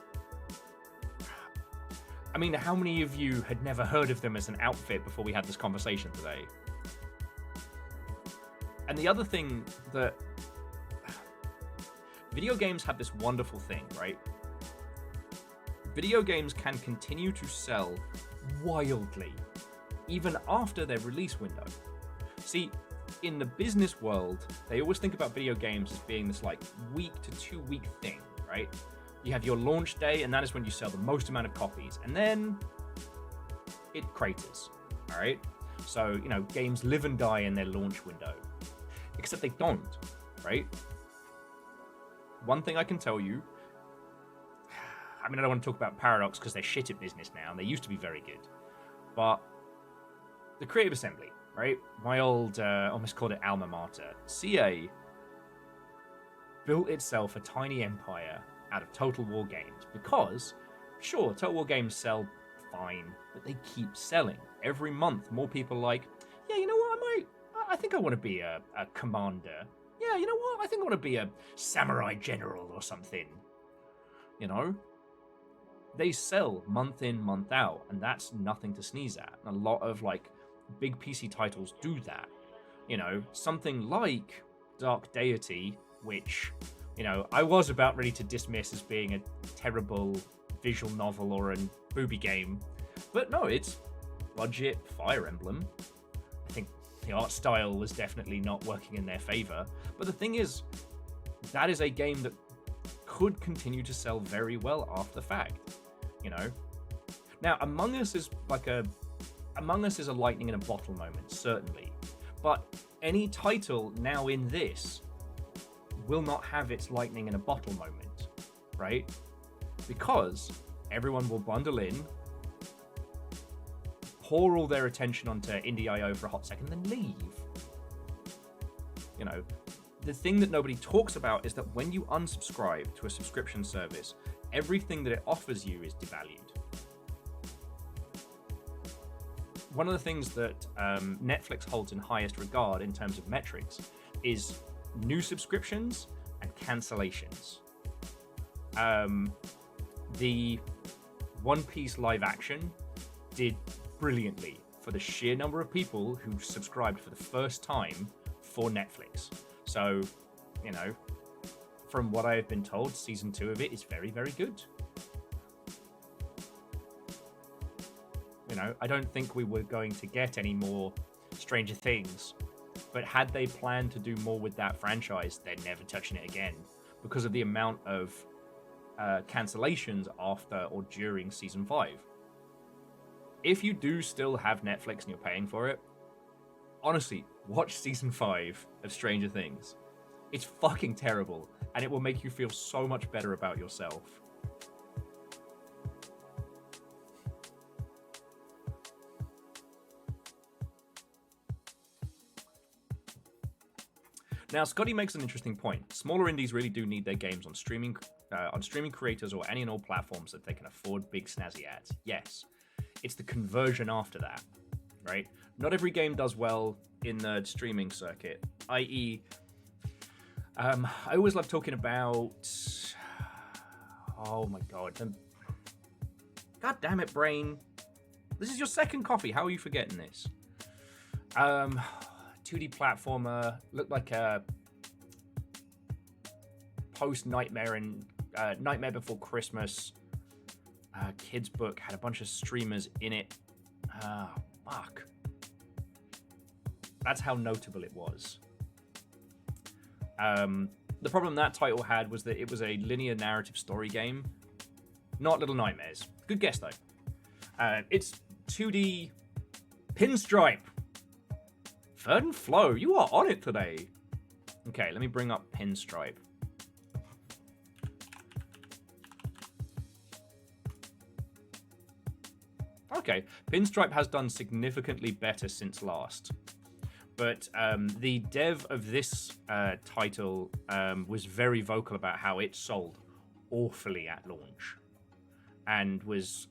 I mean, how many of you had never heard of them as an outfit before we had this conversation today? And the other thing that... Video games have this wonderful thing, right? Video games can continue to sell wildly, even after their release window. See, in the business world, they always think about video games as being this like week to 2 week thing, right? You have your launch day, and that is when you sell the most amount of copies, and then it craters, all right? So, you know, games live and die in their launch window, except they don't, right? One thing I can tell you, I mean, I don't want to talk about Paradox because they're shit at business now, and they used to be very good, but the Creative Assembly, right? My old, almost called it alma mater. CA built itself a tiny empire out of Total War games because, sure, Total War games sell fine, but they keep selling. Every month, more people are like, yeah, you know what, I think I want to be a commander. Yeah, you know what, I think I want to be a samurai general or something. You know? They sell month in, month out, and that's nothing to sneeze at. And a lot of, like, big PC titles do that. You know, something like Dark Deity, which, you know, I was about ready to dismiss as being a terrible visual novel or a booby game. But no, it's budget Fire Emblem. I think the art style was definitely not working in their favor. But the thing is, that is a game that could continue to sell very well after the fact. You know? Now, Among Us is a lightning in a bottle moment, certainly. But any title now in this will not have its lightning in a bottle moment, right? Because everyone will bundle in, pour all their attention onto Indie.io for a hot second, then leave. You know, the thing that nobody talks about is that when you unsubscribe to a subscription service, everything that it offers you is devalued. One of the things that Netflix holds in highest regard in terms of metrics is new subscriptions and cancellations. The One Piece live action did brilliantly for the sheer number of people who subscribed for the first time for Netflix. So, you know, from what I have been told, season 2 of it is very, very good. You know, I don't think we were going to get any more Stranger Things But had they planned to do more with that franchise, they're never touching it again because of the amount of cancellations after or during season 5. If you do still have Netflix and you're paying for it, honestly, watch season 5 of Stranger Things. It's fucking terrible, and it will make you feel so much better about yourself. Now, Scotty makes an interesting point. Smaller indies really do need their games on streaming creators or any and all platforms that they can afford big snazzy ads. Yes, it's the conversion after that, right? Not every game does well in the streaming circuit, i.e., I always love talking about... Oh my god. God damn it, brain. This is your second coffee. How are you forgetting this? 2D platformer, looked like a post-Nightmare and Nightmare Before Christmas kids book, had a bunch of streamers in it. Fuck. That's how notable it was. The problem that title had was that it was a linear narrative story game, not Little Nightmares. Good guess, though. It's 2D Pinstripe. Third and Flow, you are on it today. Okay, let me bring up Pinstripe. Okay, Pinstripe has done significantly better since last. But the dev of this title was very vocal about how it sold awfully at launch and was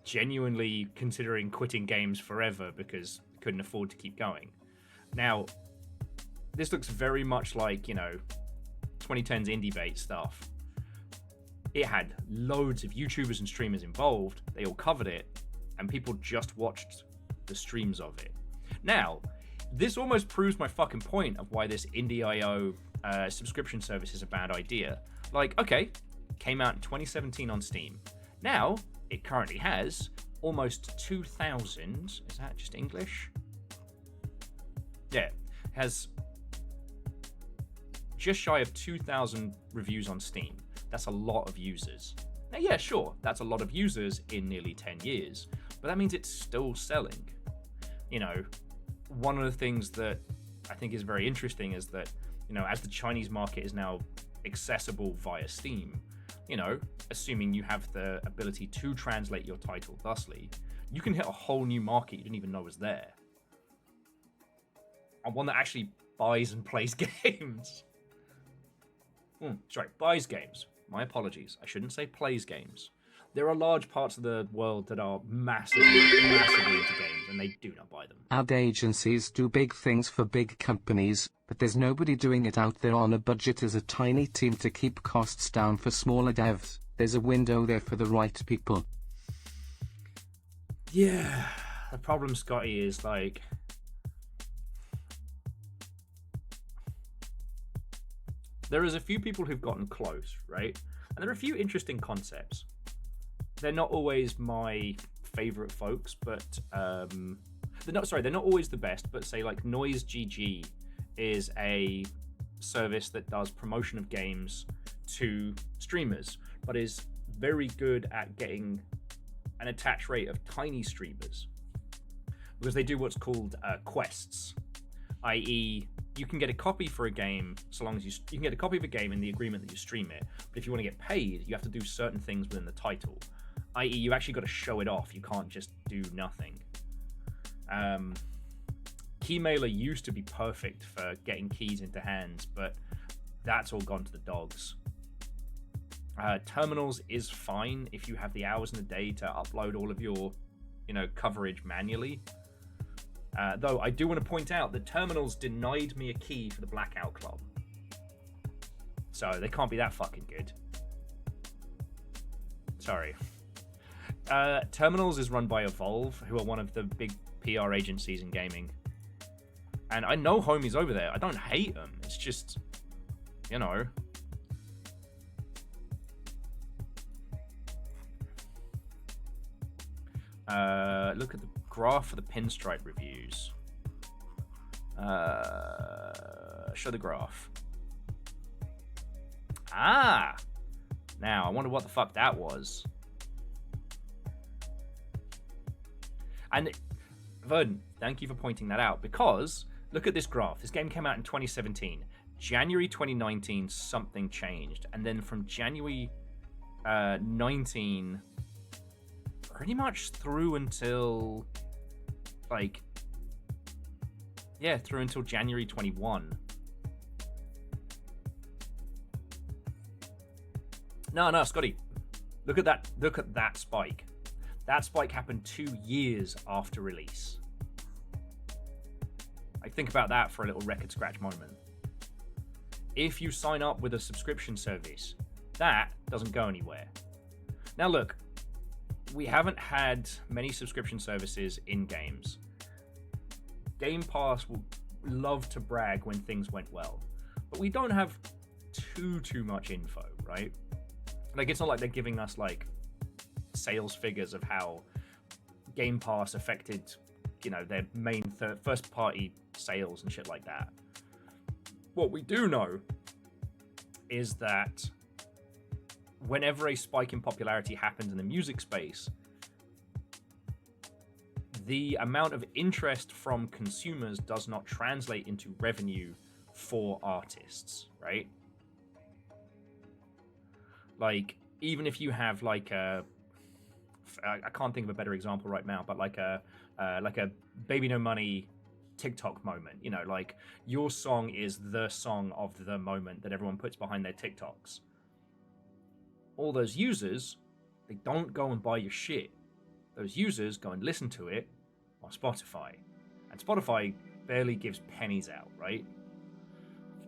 genuinely considering quitting games forever because couldn't afford to keep going. Now, this looks very much like, 2010's indie bait stuff. It had loads of YouTubers and streamers involved. They all covered it, and people just watched the streams of it. Now, this almost proves my fucking point of why this Indie.io subscription service is a bad idea. Like, okay, came out in 2017 on Steam. Now, it currently has almost 2,000. Is that just English? Yeah, has just shy of 2,000 reviews on Steam. That's a lot of users. Now, yeah, sure, that's a lot of users in nearly 10 years, but that means it's still selling. One of the things that I think is very interesting is that, as the Chinese market is now accessible via Steam, assuming you have the ability to translate your title thusly, you can hit a whole new market you didn't even know was there. And one that actually buys and plays games. Buys games. My apologies. I shouldn't say plays games. There are large parts of the world that are massively into games, and they do not buy them. Ad agencies do big things for big companies, but there's nobody doing it out there on a budget as a tiny team to keep costs down for smaller devs. There's a window there for the right people. Yeah, the problem, Scotty, is there is a few people who've gotten close, right? And there are a few interesting concepts. They're not always my favorite folks, but they're not always the best, but say like Noise GG is a service that does promotion of games to streamers, but is very good at getting an attach rate of tiny streamers because they do what's called quests, i.e. you can get a copy for a game so long as you can get a copy of a game in the agreement that you stream it, but if you want to get paid, you have to do certain things within the title, i.e. you actually got to show it off. You can't just do nothing. Keymailer used to be perfect for getting keys into hands, but that's all gone to the dogs. Terminals is fine if you have the hours in the day to upload all of your, coverage manually. Though I do want to point out that Terminals denied me a key for the Blackout Club. So they can't be that fucking good. Sorry. Terminals is run by Evolve, who are one of the big PR agencies in gaming. And I know homies over there. I don't hate them. It's just, Look at the graph for the Pinstripe reviews. Show the graph. Ah! Now, I wonder what the fuck that was. And, Verden, thank you for pointing that out, because look at this graph. This game came out in 2017. January 2019, something changed. And then from January 19, pretty much through until, like, yeah, through until January 21. No, Scotty. Look at that spike. That spike happened 2 years after release. Like, think about that for a little record scratch moment. If you sign up with a subscription service, that doesn't go anywhere. Now look, we haven't had many subscription services in games. Game Pass will love to brag when things went well, but we don't have too much info, right? Like, it's not like they're giving us like sales figures of how Game Pass affected, you know, their main first party sales and shit like that. What we do know is that whenever a spike in popularity happens in the music space, the amount of interest from consumers does not translate into revenue for artists, right? Like, even if you have like a, I can't think of a better example right now, but like a Baby No Money TikTok moment, you know, like your song is the song of the moment that everyone puts behind their TikToks. All those users, they don't go and buy your shit. Those users go and listen to it on Spotify. And Spotify barely gives pennies out, right?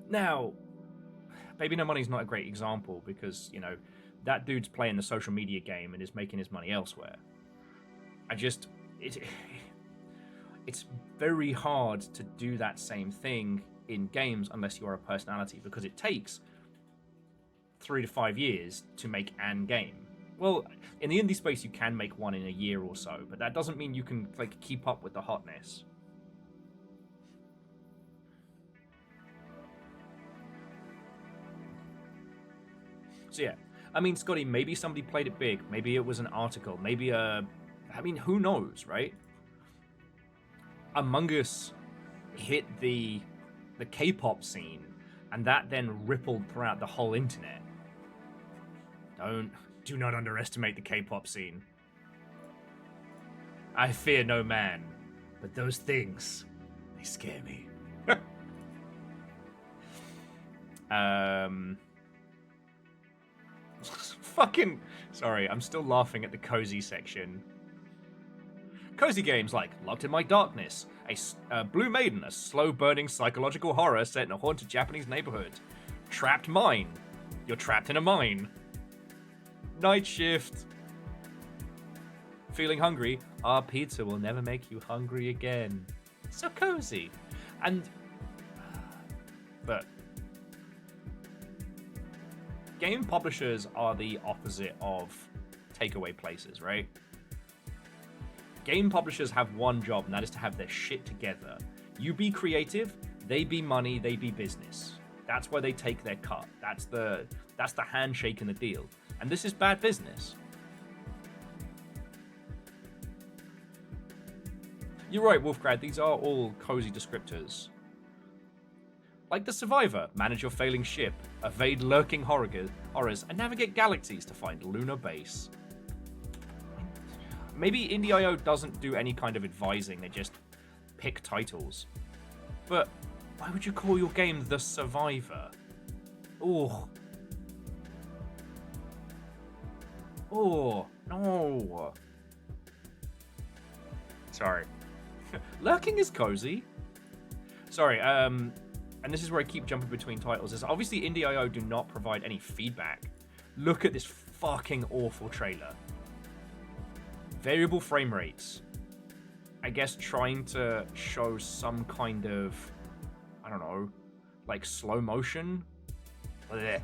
Now, Baby No Money's not a great example because, you know, that dude's playing the social media game and is making his money elsewhere. It's very hard to do that same thing in games unless you are a personality, because it takes 3 to 5 years to make an game. Well, in the indie space, you can make one in a year or so, but that doesn't mean you can like keep up with the hotness. So yeah, I mean, Scotty, maybe somebody played it big. Maybe it was an article. Maybe I mean, who knows, right? Among Us hit the K-pop scene, and that then rippled throughout the whole internet. Do not underestimate the K-pop scene. I fear no man, but those things, they scare me. Fucking sorry, I'm still laughing at the cozy section. Cozy games like Locked in My Darkness, a Blue Maiden, a slow-burning psychological horror set in a haunted Japanese neighborhood. Trapped Mine, you're trapped in a mine. Night Shift. Feeling hungry? Our pizza will never make you hungry again. So cozy. But game publishers are the opposite of takeaway places, right? Game publishers have one job, and that is to have their shit together. You be creative, they be money, they be business. That's where they take their cut. That's the handshake in the deal. And this is bad business. You're right, Wolfgrad, these are all cozy descriptors. Like The Survivor, manage your failing ship, evade lurking horrors, and navigate galaxies to find lunar base. Maybe Indie.io doesn't do any kind of advising, they just pick titles. But why would you call your game The Survivor? Oh, no. Sorry. Lurking is cozy. Sorry, and this is where I keep jumping between titles, is obviously Indie.io do not provide any feedback. Look at this fucking awful trailer. Variable frame rates. I guess trying to show some kind of, I don't know, like slow motion. Blech.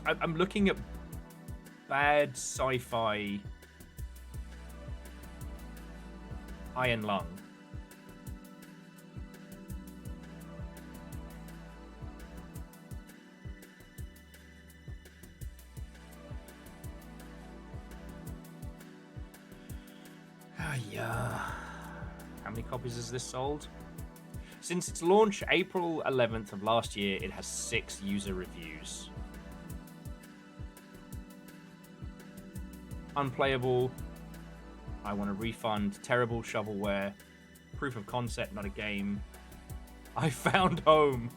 I'm looking at bad sci-fi Iron Lung. Yeah. How many copies has this sold? Since its launch April 11th of last year, it has 6 user reviews. Unplayable. I want a refund. Terrible shovelware. Proof of concept, not a game. I found home.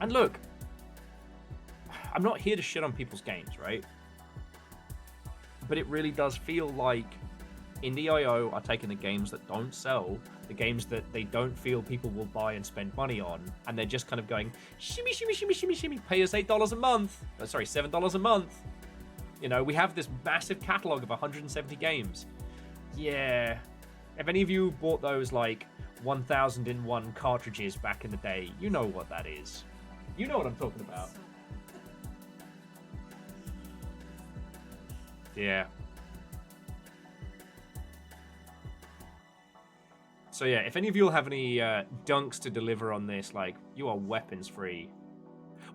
And look, I'm not here to shit on people's games, right? But it really does feel like Indie.io are taking the games that don't sell, the games that they don't feel people will buy and spend money on, and they're just kind of going, shimmy, shimmy, shimmy, shimmy, shimmy, pay us $8 a month. Sorry, $7 a month. You know, we have this massive catalog of 170 games. Yeah. If any of you bought those, like, 1001 cartridges back in the day, you know what that is. You know what I'm talking about. Yeah. So yeah, if any of you will have any dunks to deliver on this, like, you are weapons free.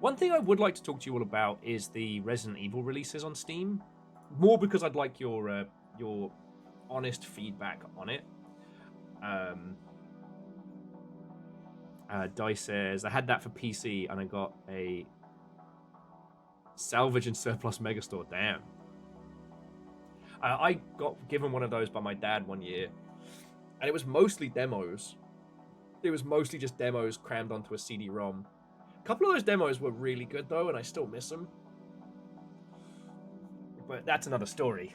One thing I would like to talk to you all about is the Resident Evil releases on Steam. More because I'd like your honest feedback on it. Dice says, I had that for PC and I got a salvage and surplus megastore. Damn. I got given one of those by my dad one year, and it was mostly demos. It was mostly just demos crammed onto a CD-ROM. A couple of those demos were really good, though, and I still miss them. But that's another story.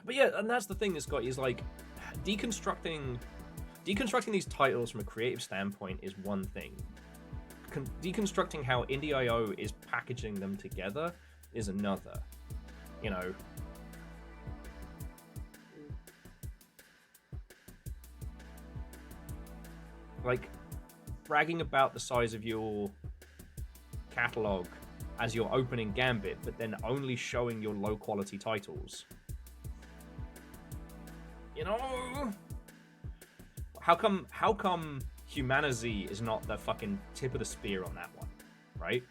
But yeah, and that's the thing, Scott, is like, deconstructing these titles from a creative standpoint is one thing. Deconstructing how Indie.io is packaging them together is another. You know, like, bragging about the size of your catalog as your opening gambit, but then only showing your low quality titles. You know, how come Humanity is not the fucking tip of the spear on that one, right?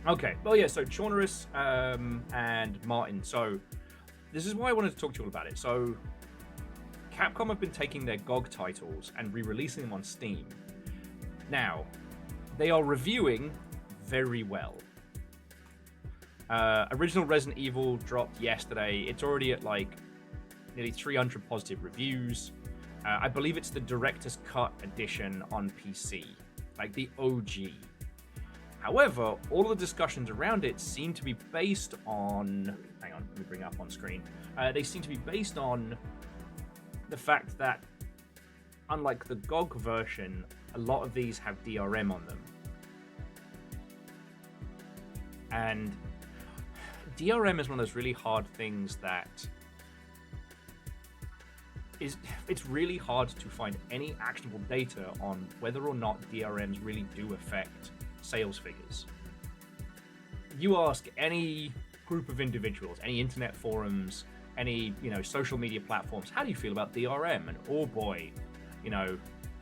Okay, well, yeah, so Chaunerus and Martin. So this is why I wanted to talk to you all about it. So Capcom have been taking their GOG titles and re-releasing them on Steam. Now, they are reviewing very well. Original Resident Evil dropped yesterday. It's already at like nearly 300 positive reviews. I believe it's the Director's Cut edition on PC, like the OG. However, all of the discussions around it seem to be based on... Hang on, let me bring it up on screen. They seem to be based on the fact that, unlike the GOG version, a lot of these have DRM on them. And DRM is one of those really hard things that it's really hard to find any actionable data on whether or not DRMs really do affect sales figures. You ask any group of individuals, any internet forums, any, you know, social media platforms, how do you feel about DRM? And oh boy, you know,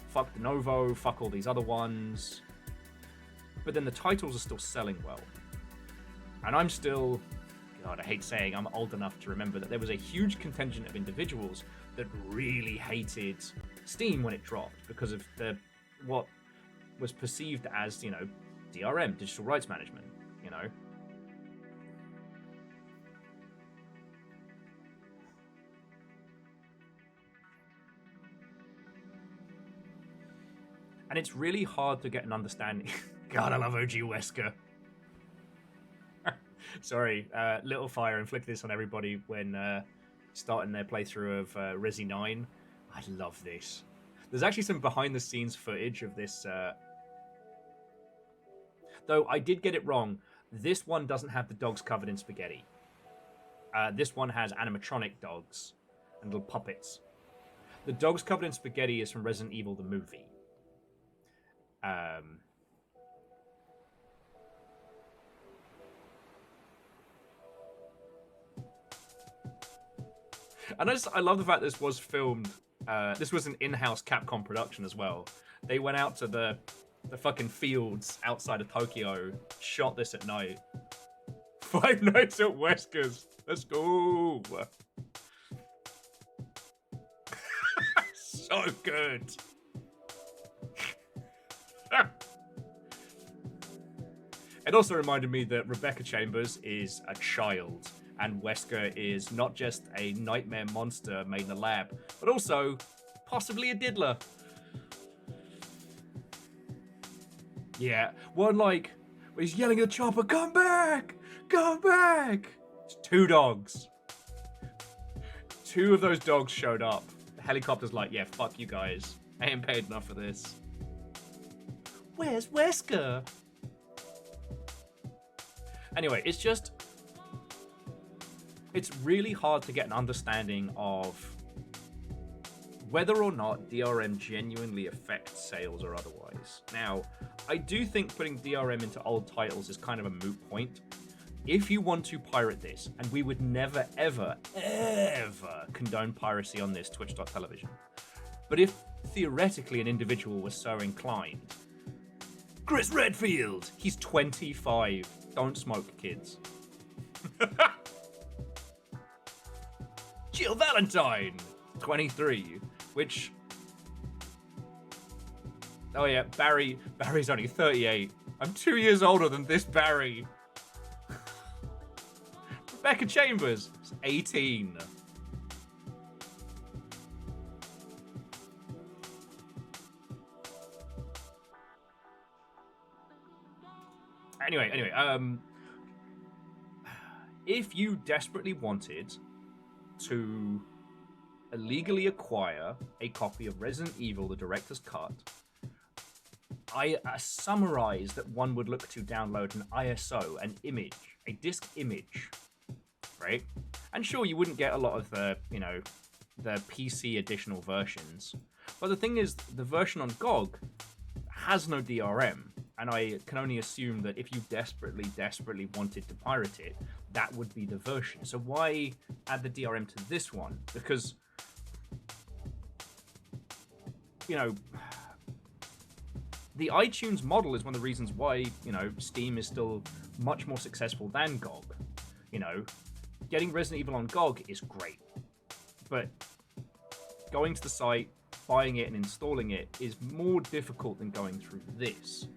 fuck the Novo, fuck all these other ones. But then the titles are still selling well. And I'm still, God, I hate saying I'm old enough to remember that there was a huge contingent of individuals that really hated Steam when it dropped because of what was perceived as, you know, DRM, digital rights management, you know. And it's really hard to get an understanding. God, I love OG Wesker. Sorry, Little Fire inflicted this on everybody when starting their playthrough of Resi 9. I love this. There's actually some behind-the-scenes footage of this. Though I did get it wrong. This one doesn't have the dogs covered in spaghetti. This one has animatronic dogs and little puppets. The dogs covered in spaghetti is from Resident Evil the movie. And I love the fact this was filmed. This was an in-house Capcom production as well. They went out to the fucking fields outside of Tokyo, shot this at night. Five Nights at Wesker's. Let's go. So good. It also reminded me that Rebecca Chambers is a child, and Wesker is not just a nightmare monster made in a lab, but also possibly a diddler. Yeah, one like, he's yelling at the chopper, come back! Come back! It's two dogs. Two of those dogs showed up. The helicopter's like, yeah, fuck you guys. I ain't paid enough for this. Where's Wesker? Anyway, it's really hard to get an understanding of whether or not DRM genuinely affects sales or otherwise. Now, I do think putting DRM into old titles is kind of a moot point. If you want to pirate this, and we would never, ever, ever condone piracy on this Twitch.television, but if theoretically an individual was so inclined, Chris Redfield, he's 25. Don't smoke, kids. Jill Valentine, 23, which... Oh yeah, Barry's only 38. I'm 2 years older than this Barry. Rebecca Chambers is 18. Anyway, if you desperately wanted to illegally acquire a copy of Resident Evil, the director's cut, I summarize that one would look to download an ISO, an image, a disk image, right? And sure, you wouldn't get a lot of the, the PC additional versions. But the thing is, the version on GOG has no DRM. And I can only assume that if you desperately wanted to pirate it, that would be the version. So why add the DRM to this one? Because, the iTunes model is one of the reasons why, Steam is still much more successful than GOG. Getting Resident Evil on GOG is great. But going to the site, buying it and installing it is more difficult than going through this.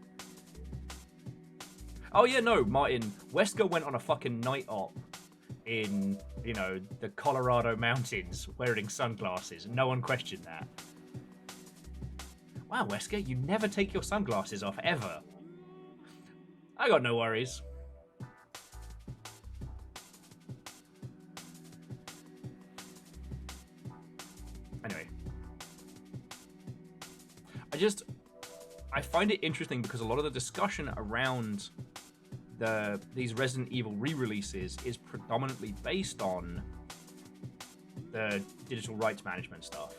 Oh yeah, no, Martin, Wesker went on a fucking night op in, the Colorado mountains wearing sunglasses. No one questioned that. Wow, Wesker, you never take your sunglasses off, ever. I got no worries. Anyway. I find it interesting because a lot of the discussion around these Resident Evil re-releases is predominantly based on the digital rights management stuff.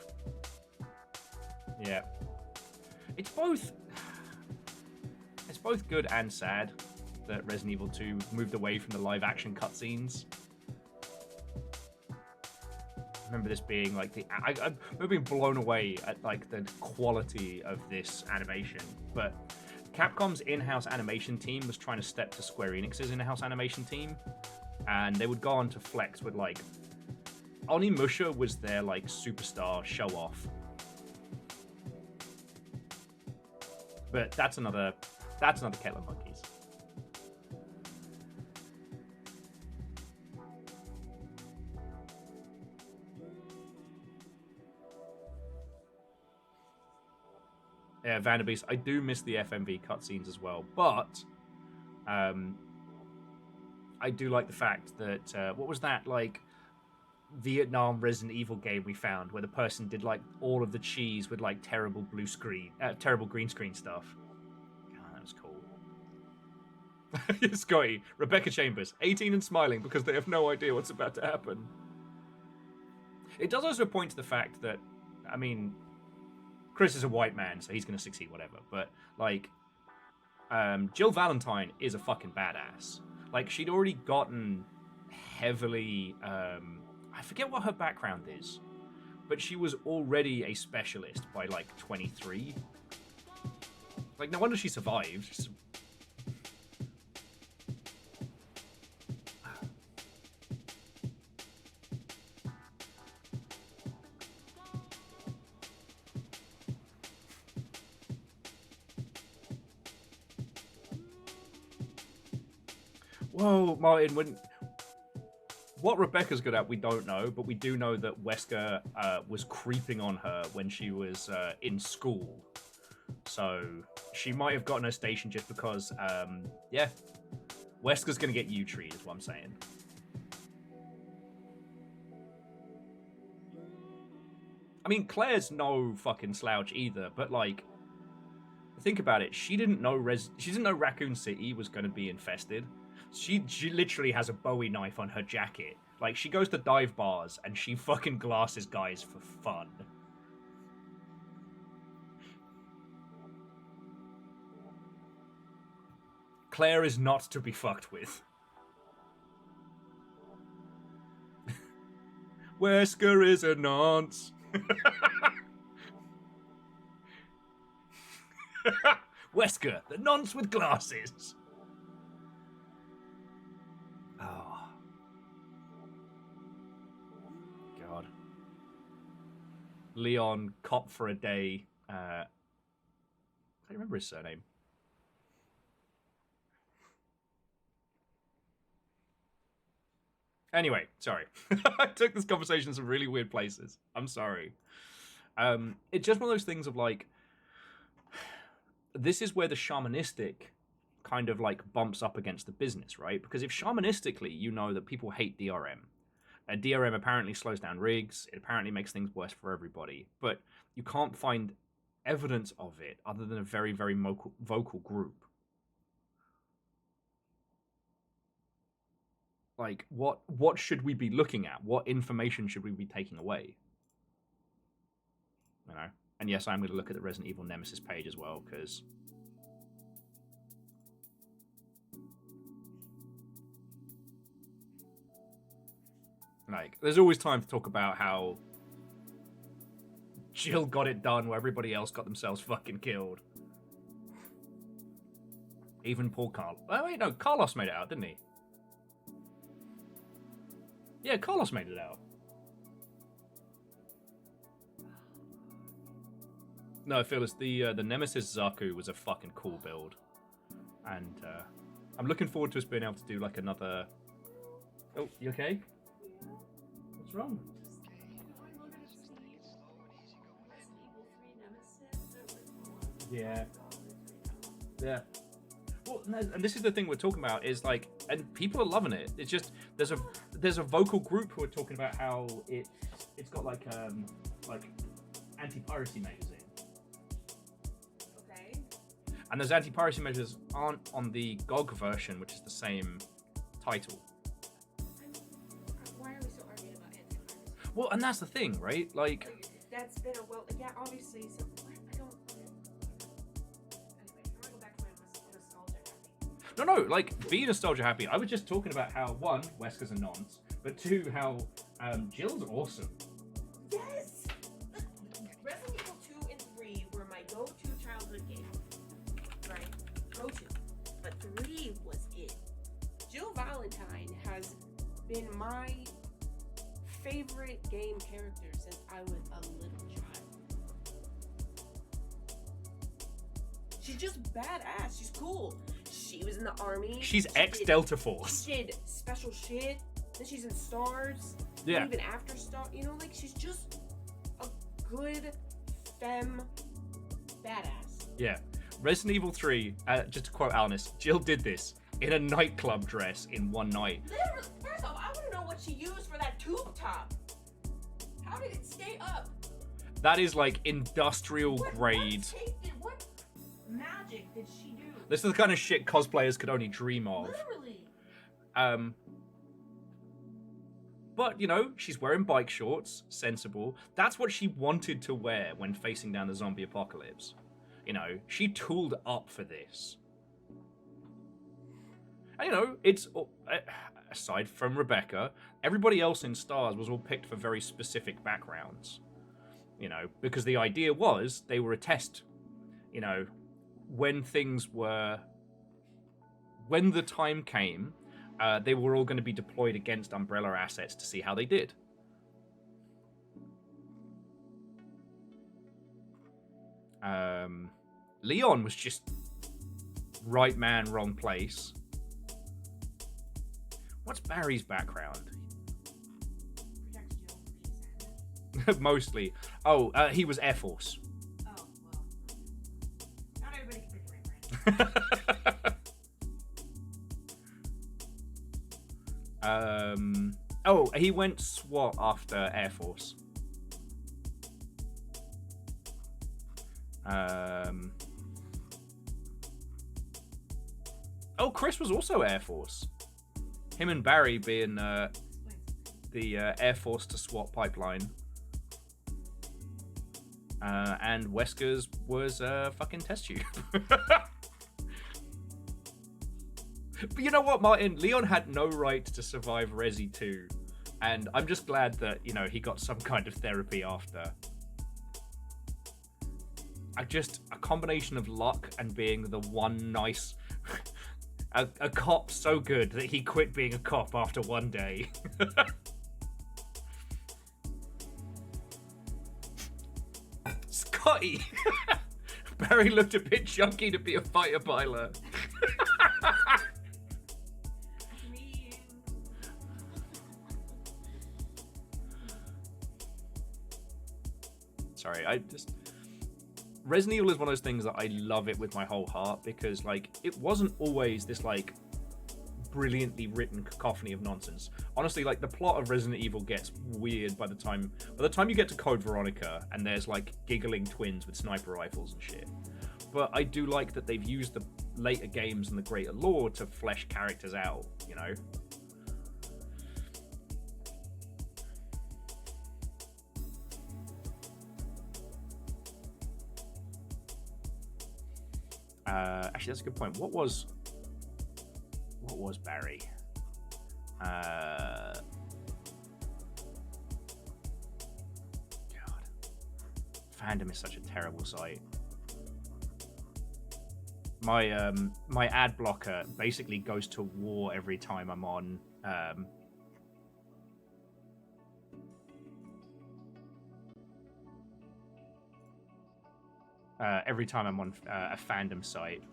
Yeah. It's both good and sad that Resident Evil 2 moved away from the live action cutscenes. I remember this being like I remember being blown away at like the quality of this animation, but Capcom's in-house animation team was trying to step to Square Enix's in-house animation team, and they would go on to flex with like Onimusha was their like superstar show-off. But that's another kettle of monkeys. Yeah, Vanderbeest, I do miss the FMV cutscenes as well, but I do like the fact that what was that like Vietnam Resident Evil game we found where the person did like all of the cheese with like terrible green screen stuff. God, that was cool. Scotty, Rebecca Chambers, 18 and smiling because they have no idea what's about to happen. It does also point to the fact that, I mean, Chris is a white man, so he's going to succeed, whatever. But, like, Jill Valentine is a fucking badass. Like, she'd already gotten heavily, I forget what her background is, but she was already a specialist by, like, 23. Like, no wonder she survived. Whoa, Martin, what Rebecca's good at, we don't know, but we do know that Wesker was creeping on her when she was in school. So she might have gotten her station just because, yeah, Wesker's going to get you treated, is what I'm saying. I mean, Claire's no fucking slouch either, but, like, think about it. She didn't know Raccoon City was going to be infested. She literally has a Bowie knife on her jacket. Like, she goes to dive bars and she fucking glasses guys for fun. Claire is not to be fucked with. Wesker is a nonce. Wesker, the nonce with glasses. Oh. God. Leon, cop for a day. I can't remember his surname. Anyway, sorry. I took this conversation to some really weird places. I'm sorry. It's just one of those things of, like, this is where the shamanistic kind of, like, bumps up against the business, right? Because if shamanistically you know that people hate DRM, and DRM apparently slows down rigs, it apparently makes things worse for everybody, but you can't find evidence of it other than a very, very vocal group. Like, what should we be looking at? What information should we be taking away? You know? And yes, I'm going to look at the Resident Evil Nemesis page as well, because... like, there's always time to talk about how Jill got it done where everybody else got themselves fucking killed. Even poor Carl. Oh, wait, no, Carlos made it out, didn't he? Yeah, Carlos made it out. No, Phyllis, the Nemesis Zaku was a fucking cool build. And I'm looking forward to us being able to do, like, another... Oh, you okay? What's wrong? Yeah. Yeah. Well, and this is the thing we're talking about is, like, and people are loving it. It's just there's a vocal group who are talking about how it's got like anti-piracy measures in. Okay. And those anti-piracy measures aren't on the GOG version, which is the same title. Why are we so arguing about anti-piracy? Well, and that's the thing, right? Like that's been yeah, obviously. So what? I don't. Anyway, I want to go back to my nostalgia happy. No, like, be nostalgia happy. I was just talking about how, one, Wesker's a nonce, but two, how Jill's awesome. Yes! Resident Evil 2 and 3 were my go-to childhood games. Right? Go-to. But 3 was it. Jill Valentine has been my favorite game character since I was a little child. She's just badass. She's cool. She was in the army. She's ex-Delta Force. She did special shit. Then she's in Stars. Yeah. Even after Stars. You know, like, she's just a good femme badass. Yeah. Resident Evil 3, just to quote Alanis, Jill did this in a nightclub dress in one night. Literally, first off, I want to know what she used for that tube top. How did it stay up? That is, like, industrial grade. What magic did she do? This is the kind of shit cosplayers could only dream of. Literally. But, you know, she's wearing bike shorts, sensible. That's what she wanted to wear when facing down the zombie apocalypse. You know, she tooled up for this. And, you know, it's... aside from Rebecca, everybody else in Stars was all picked for very specific backgrounds. You know, because the idea was they were a test. You know, when the time came... they were all going to be deployed against Umbrella assets to see how they did. Leon was just right man, wrong place. What's Barry's background? Protects Jill from she's Mostly. Oh, he was Air Force. Oh, well. Not everybody can pick the right brand. Oh, he went SWAT after Air Force. Oh, Chris was also Air Force. Him and Barry being the Air Force to SWAT pipeline. And Wesker's was fucking test tube. But you know what, Martin? Leon had no right to survive Resi 2. And I'm just glad that, you know, he got some kind of therapy after. A combination of luck and being the one nice... a cop so good that he quit being a cop after one day. Scotty! Barry looked a bit chunky to be a fighter pilot. Sorry, Resident Evil is one of those things that I love it with my whole heart because, like, it wasn't always this, like, brilliantly written cacophony of nonsense. Honestly, like, the plot of Resident Evil gets weird by the time you get to Code Veronica and there's, like, giggling twins with sniper rifles and shit. But I do like that they've used the later games and the greater lore to flesh characters out, you know? Actually, that's a good point. What was Barry? God, fandom is such a terrible site. My my ad blocker basically goes to war every time I'm on. Every time I'm on a fandom site.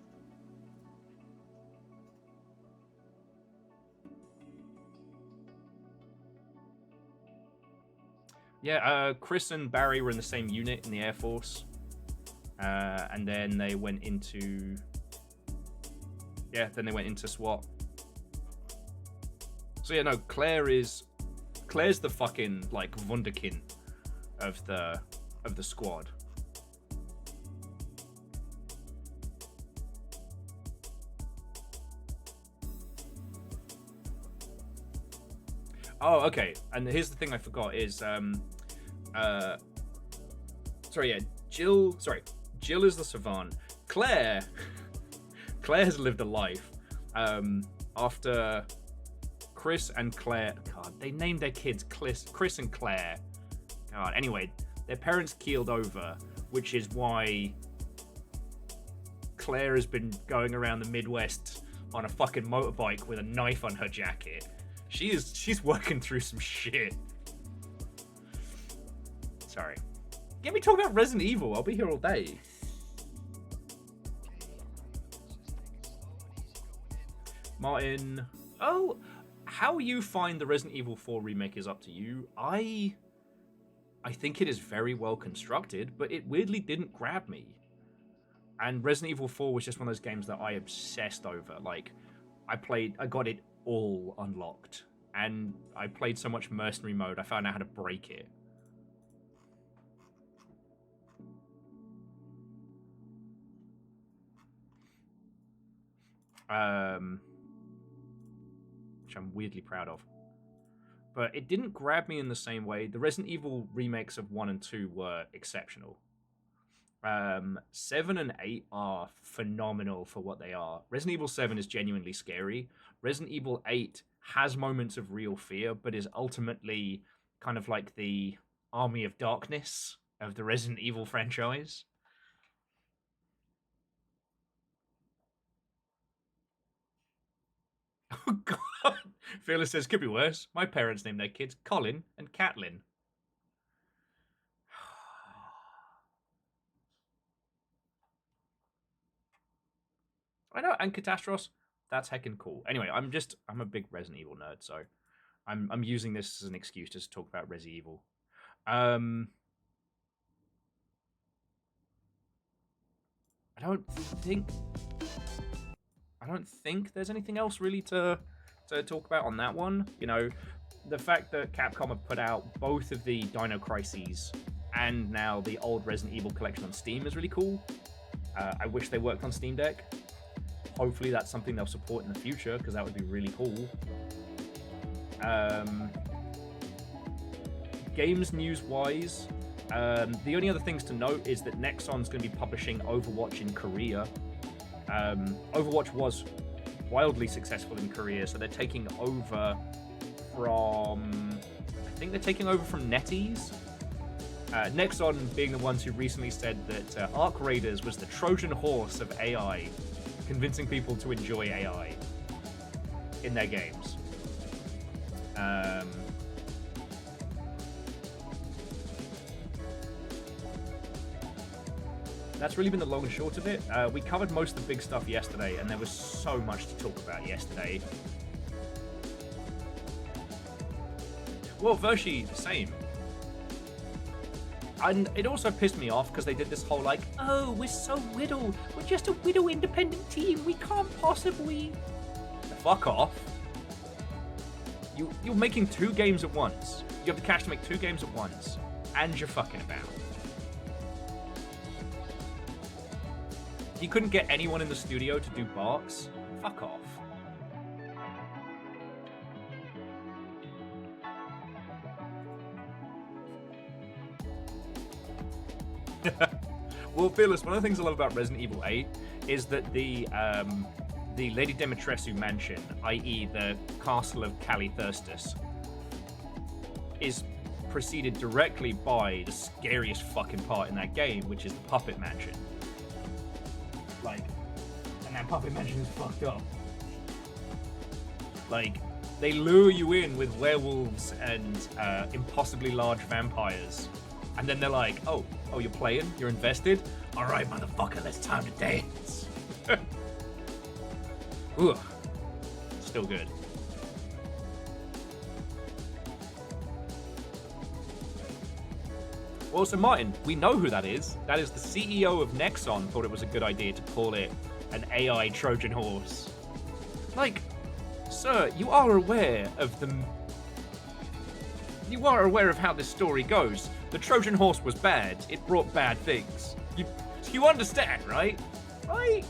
Yeah, Chris and Barry were in the same unit in the Air Force. And then they went into... Yeah, then they went into SWAT. So yeah, no, Claire's the fucking, like, wunderkind of the squad. Oh, okay. And here's the thing I forgot is, Jill is the savant. Claire has lived a life. After Chris and Claire, God, they named their kids Chris and Claire. God, anyway, their parents keeled over, which is why Claire has been going around the Midwest on a fucking motorbike with a knife on her jacket. She's working through some shit. Sorry. Get me talking about Resident Evil. I'll be here all day. Martin. Oh, how you find the Resident Evil 4 remake is up to you. I think it is very well constructed, but it weirdly didn't grab me. And Resident Evil 4 was just one of those games that I obsessed over. Like, I got it all unlocked, and I played so much mercenary mode I found out how to break it. which I'm weirdly proud of. But it didn't grab me in the same way. The Resident Evil remakes of 1 and 2 were exceptional. 7 and 8 are phenomenal for what they are. Resident Evil 7 is genuinely scary. Resident Evil 8 has moments of real fear, but is ultimately kind of like the Army of Darkness of the Resident Evil franchise. Oh, God. Fearless says, could be worse. My parents named their kids Colin and Catelyn. I know, and Catastros, that's heckin' cool. Anyway, I'm a big Resident Evil nerd, so I'm using this as an excuse to talk about Resi Evil. I don't think there's anything else really to talk about on that one. You know, the fact that Capcom have put out both of the Dino Crises and now the old Resident Evil collection on Steam is really cool. I wish they worked on Steam Deck. Hopefully that's something they'll support in the future, because that would be really cool. Games news-wise, the only other things to note is that Nexon's going to be publishing Overwatch in Korea. Overwatch was wildly successful in Korea, so they're taking over from... I think they're taking over from NetEase. Nexon being the ones who recently said that Arc Raiders was the Trojan horse of AI, convincing people to enjoy AI in their games. That's really been the long and short of it. We covered most of the big stuff yesterday, and there was so much to talk about yesterday. Well, Vershi, same. And it also pissed me off because they did this whole like, oh, we're so Whittle. We're just a Whittle independent team. We can't possibly... Fuck off. You're making 2 games at once. You have the cash to make 2 games at once. And you're fucking about. You couldn't get anyone in the studio to do Barks? Fuck off. Well, Fearless, one of the things I love about Resident Evil 8 is that the Lady Dimitrescu mansion, i.e. the castle of Cali Thurstus, is preceded directly by the scariest fucking part in that game, which is the puppet mansion. Like, and that puppet mansion is fucked up. Like, they lure you in with werewolves and impossibly large vampires. And then they're like, oh, you're playing? You're invested? All right, motherfucker, it's time to dance. Ooh, still good. Well, so Martin, we know who that is. That is the CEO of Nexon thought it was a good idea to call it an AI Trojan horse. Like, sir, you are aware of the... You are aware of how this story goes. The Trojan horse was bad. It brought bad things. You understand, right? Right?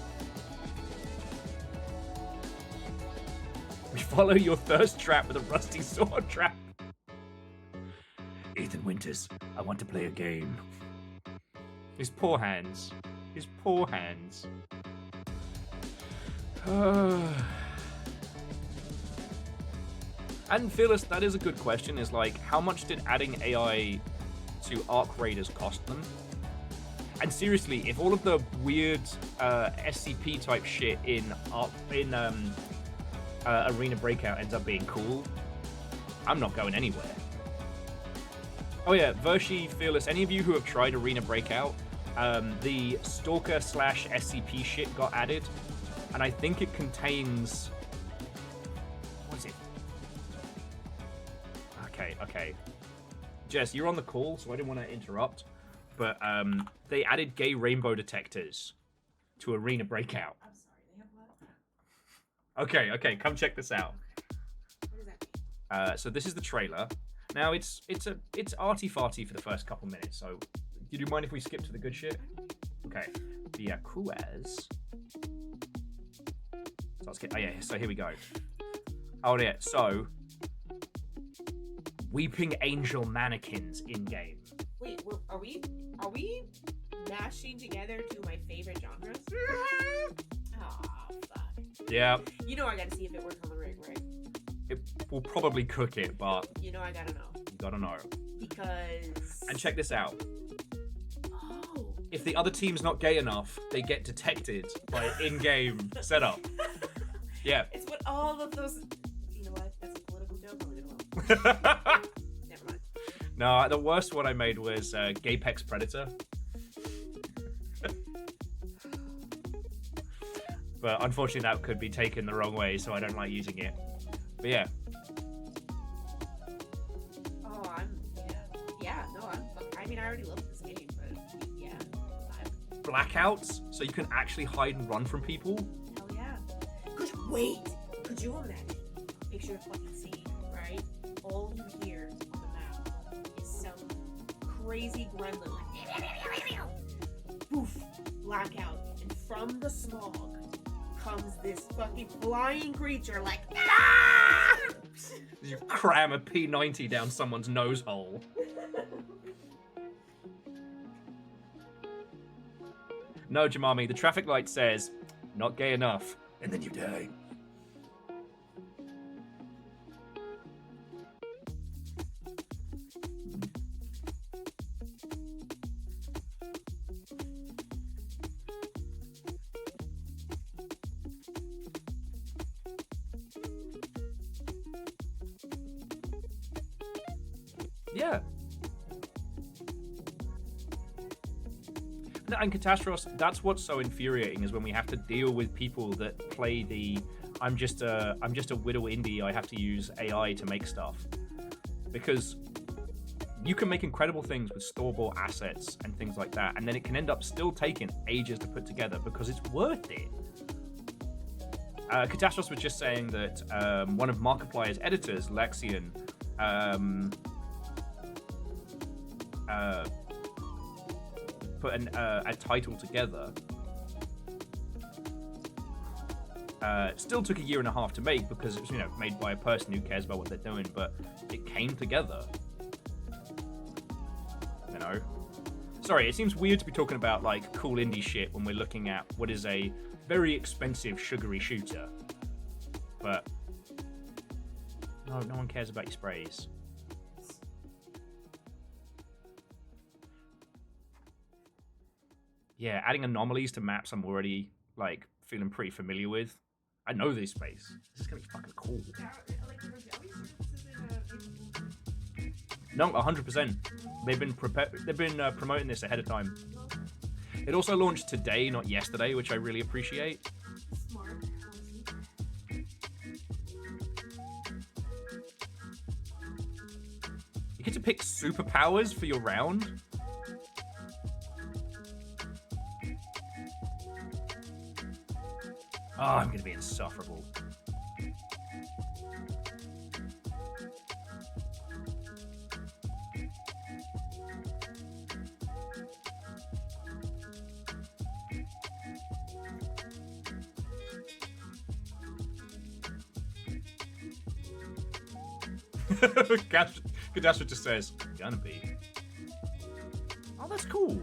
We follow your thirst trap with a rusty sword trap. Ethan Winters, I want to play a game. His poor hands. His poor hands. And Phyllis, that is a good question, is like, how much did adding AI to Arc Raiders cost them? And seriously, if all of the weird SCP type shit in Arena Breakout ends up being cool, I'm not going anywhere. Oh yeah, Vershi, Fearless, any of you who have tried Arena Breakout, the Stalker / SCP shit got added, and I think it contains... What is it? Okay. Jess, you're on the call, so I didn't want to interrupt, but they added gay rainbow detectors to Arena Breakout. I'm sorry, they have what? Okay, come check this out. What does that mean? So this is the trailer. Now it's arty-farty for the first couple minutes, so do you mind if we skip to the good shit? Okay. The Yakuas. Oh yeah, so here we go. Oh yeah, so Weeping Angel mannequins in game. Wait, are we mashing together two of my favorite genres? Oh fuck. Yeah. You know I gotta see if it works on the rig, right? It will probably cook it, but You know I gotta know. you gotta know. Because And check this out. Oh. If the other team's not gay enough, they get detected by in-game setup. Yeah. It's what all of those. You know what? That's a political joke. I'll leave it alone. Never mind. No, the worst one I made was Gapex Predator. But unfortunately, that could be taken the wrong way, so I don't like using it. But yeah. Oh, I mean, I already love this game, but yeah. Blackouts, so you can actually hide and run from people. Hell yeah. Could you imagine? Picture a fucking scene, right? All you hear on the map is some crazy gremlin like poof, blackout, and from the smog comes this fucking flying creature like ah! You cram a P90 down someone's nose hole. No, Jamami, the traffic light says, not gay enough, and then you die. Yeah. No, and Catastros, that's what's so infuriating is when we have to deal with people that play the I'm just a widow indie, I have to use AI to make stuff. Because you can make incredible things with store-bought assets and things like that, and then it can end up still taking ages to put together because it's worth it. Catastros was just saying that one of Markiplier's editors, Lexian, put a title together. Still took a year and a half to make because it was, made by a person who cares about what they're doing, but it came together. Sorry, it seems weird to be talking about like cool indie shit when we're looking at what is a very expensive sugary shooter. But no one cares about your sprays. Yeah, adding anomalies to maps I'm already like feeling pretty familiar with. I know this space. This is gonna be fucking cool. No, 100%. They've been promoting this ahead of time. It also launched today, not yesterday, which I really appreciate. Smart. You get to pick superpowers for your round. Oh, I'm gonna be insufferable. Gadastra just says, gonna be. Oh, that's cool.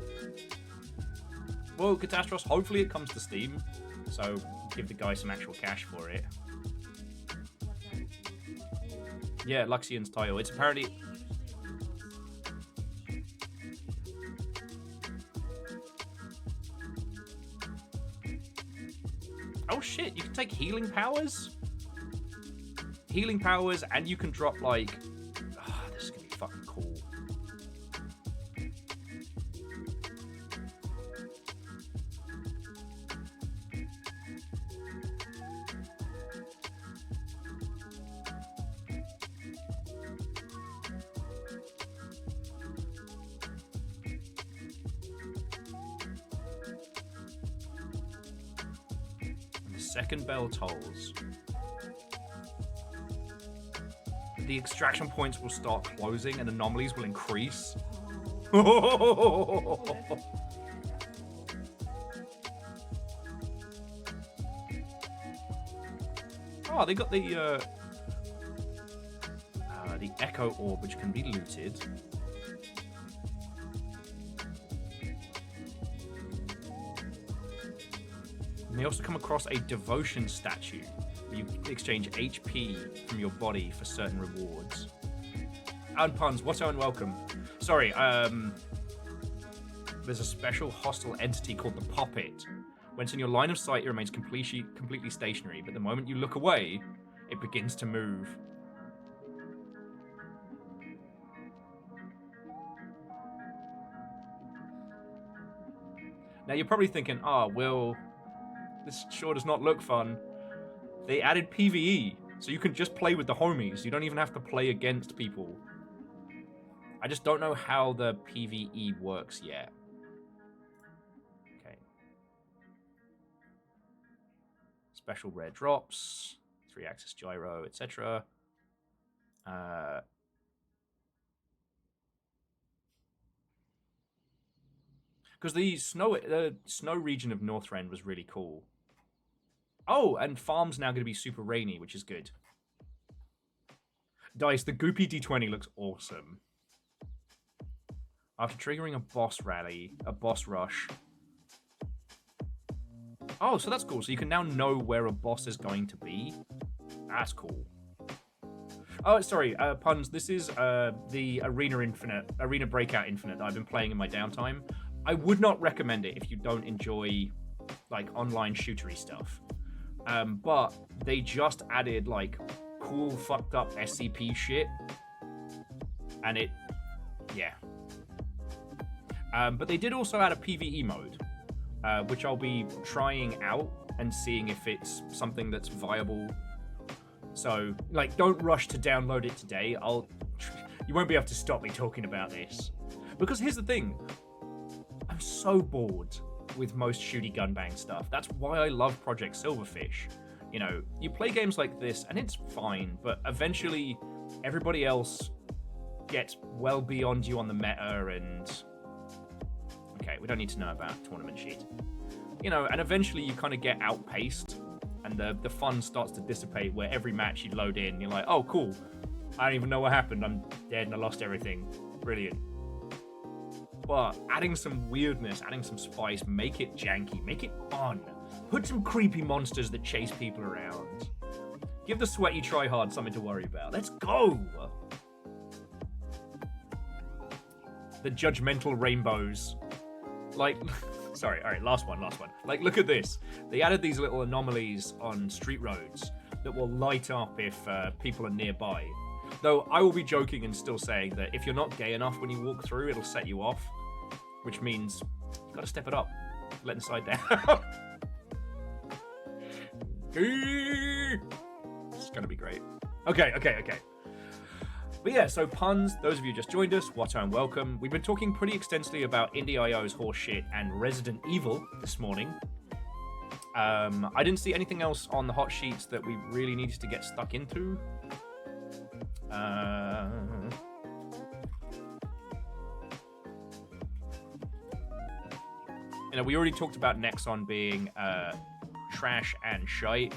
Well, Catastros, hopefully it comes to Steam, so give the guy some actual cash for it. Yeah, Luxian's title. It's apparently... Oh shit, you can take healing powers? Healing powers, and you can drop like... Oh, this is gonna be fucking cool. Second bell tolls. The extraction points will start closing and anomalies will increase. Oh, they got the Echo Orb, which can be looted. And they also come across a Devotion statue. You exchange HP from your body for certain rewards. And puns, Watto and welcome. Sorry, there's a special hostile entity called the Puppet. When it's in your line of sight, it remains completely stationary, but the moment you look away, it begins to move. Now you're probably thinking, Will, this sure does not look fun. They added PvE, so you can just play with the homies. You don't even have to play against people. I just don't know how the PvE works yet. Okay. Special rare drops, 3-axis gyro, etc. Because the snow region of Northrend was really cool. Oh, and farm's now going to be super rainy, which is good. Dice, the Goopy D20 looks awesome. After triggering a boss rush. Oh, so that's cool. So you can now know where a boss is going to be. That's cool. Oh, sorry, puns. This is the Arena Breakout Infinite that I've been playing in my downtime. I would not recommend it if you don't enjoy like online shootery stuff. But they just added like cool fucked up SCP shit. And yeah. But they did also add a PvE mode, which I'll be trying out and seeing if it's something that's viable. So, like, don't rush to download it today. You won't be able to stop me talking about this. Because here's the thing. I'm so bored with most shooty gunbang stuff. That's why I love Project Silverfish. You know, you play games like this and it's fine, but eventually everybody else gets well beyond you on the meta and... Okay, we don't need to know about tournament sheet. You know, and eventually you kind of get outpaced and the fun starts to dissipate where every match you load in, you're like, oh, cool. I don't even know what happened. I'm dead and I lost everything. Brilliant. But adding some weirdness, adding some spice, make it janky, make it fun. Put some creepy monsters that chase people around. Give the sweaty tryhard something to worry about. Let's go! The judgmental rainbows. Like, sorry, alright, last one. Like, look at this. They added these little anomalies on street roads that will light up if people are nearby. Though I will be joking and still saying that if you're not gay enough when you walk through, it'll set you off. Which means you've got to step it up. Let the side down. It's going to be great. Okay. But yeah, so puns, those of you who just joined us, Watto and welcome. We've been talking pretty extensively about Indie.io's horseshit and Resident Evil this morning. I didn't see anything else on the hot sheets that we really needed to get stuck into. You know, we already talked about Nexon being trash and shite.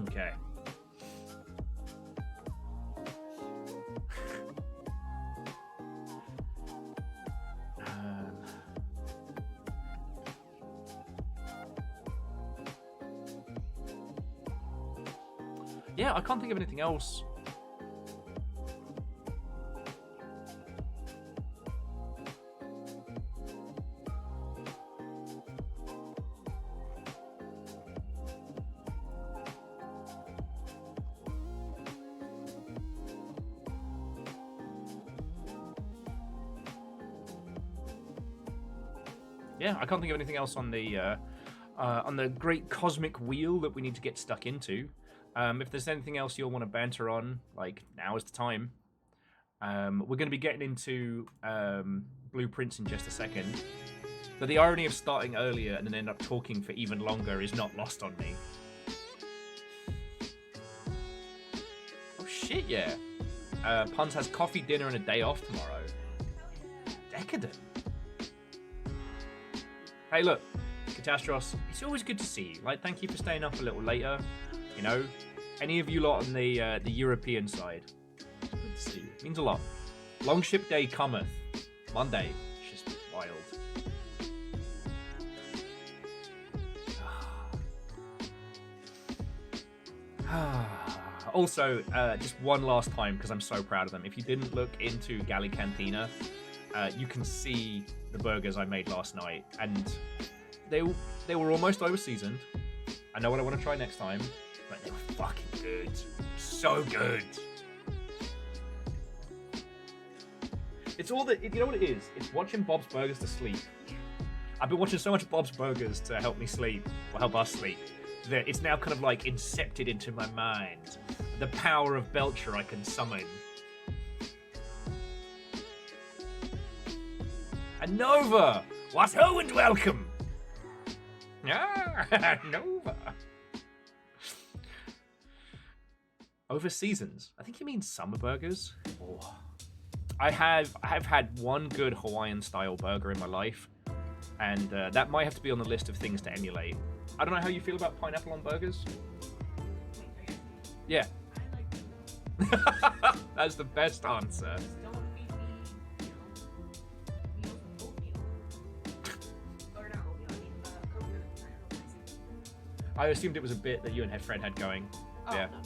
Okay. Yeah, I can't think of anything else. Yeah, I can't think of anything else on the great cosmic wheel that we need to get stuck into. If there's anything else you'll want to banter on, like, now is the time. We're going to be getting into blueprints in just a second. But the irony of starting earlier and then end up talking for even longer is not lost on me. Oh shit, yeah. Puns has coffee, dinner, and a day off tomorrow. Decadent. Hey, look, Catastros, it's always good to see you. Like, thank you for staying up a little later. You know, any of you lot on the European side, it's good to see you. It means a lot. Longship day cometh. Monday. It's just wild. Also, just one last time, because I'm so proud of them. If you didn't look into Galley Cantina, you can see the burgers I made last night, and they were almost over seasoned. I know what I want to try next time, but they were fucking good. So good. It's all that, you know what it is? It's watching Bob's Burgers to sleep. I've been watching so much Bob's Burgers to help me sleep, or help us sleep, that it's now kind of like incepted into my mind. The power of Belcher I can summon. And Nova! What ho and welcome! Ah, Nova! Over seasons. I think you mean summer burgers. Oh. I have had one good Hawaiian style burger in my life, and that might have to be on the list of things to emulate. I don't know how you feel about pineapple on burgers. Yeah. That's the best answer. I assumed it was a bit that you and Fred had going. Oh, yeah. no.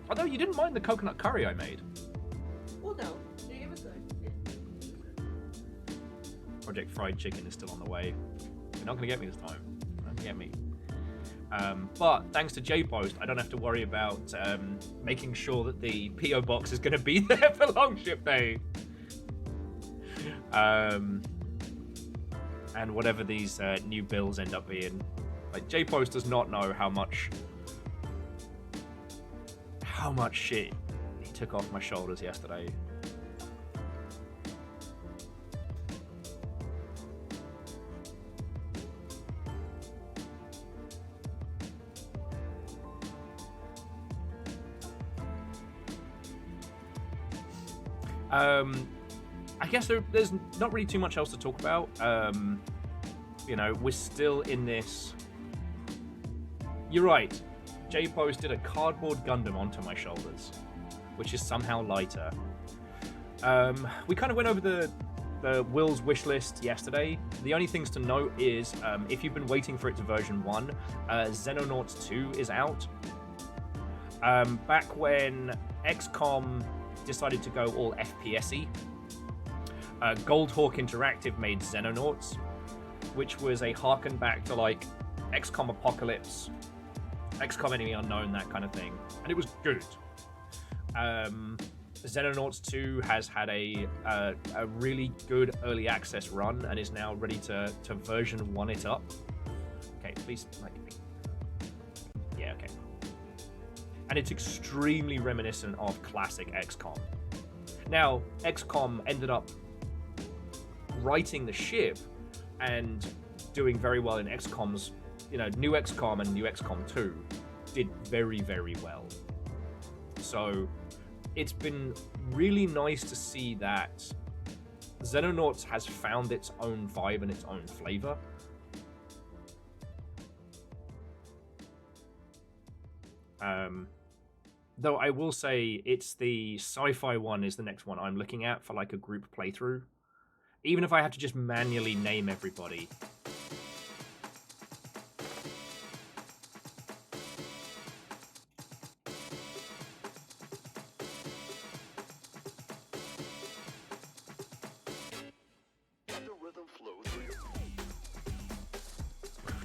Although you didn't mind the coconut curry I made. Well, no. It was good. Project Fried Chicken is still on the way. You're not going to get me this time. You're not going to get me. But thanks to JPost, I don't have to worry about making sure that the PO box is going to be there for Longship Day. And whatever these new bills end up being. Like, JPost does not know how much shit he took off my shoulders yesterday. I guess there's not really too much else to talk about. You know, we're still in this. You're right. J-Post did a cardboard Gundam onto my shoulders, which is somehow lighter. We kind of went over the Will's wish list yesterday. The only things to note is, if you've been waiting for it to version 1, Xenonauts 2 is out. Back when XCOM decided to go all FPS-y, Goldhawk Interactive made Xenonauts, which was a harken back to like XCOM Apocalypse, XCOM Enemy Unknown, that kind of thing, and it was good. Xenonauts 2 has had a really good early access run and is now ready to version 1 it up. Okay, please, like, yeah, okay. And it's extremely reminiscent of classic XCOM. Now, XCOM ended up righting the ship and doing very well in XCOM's, you know, New XCOM and New XCOM 2 did very, very well. So it's been really nice to see that Xenonauts has found its own vibe and its own flavor. Though I will say it's the sci-fi one is the next one I'm looking at for like a group playthrough. Even if I have to just manually name everybody.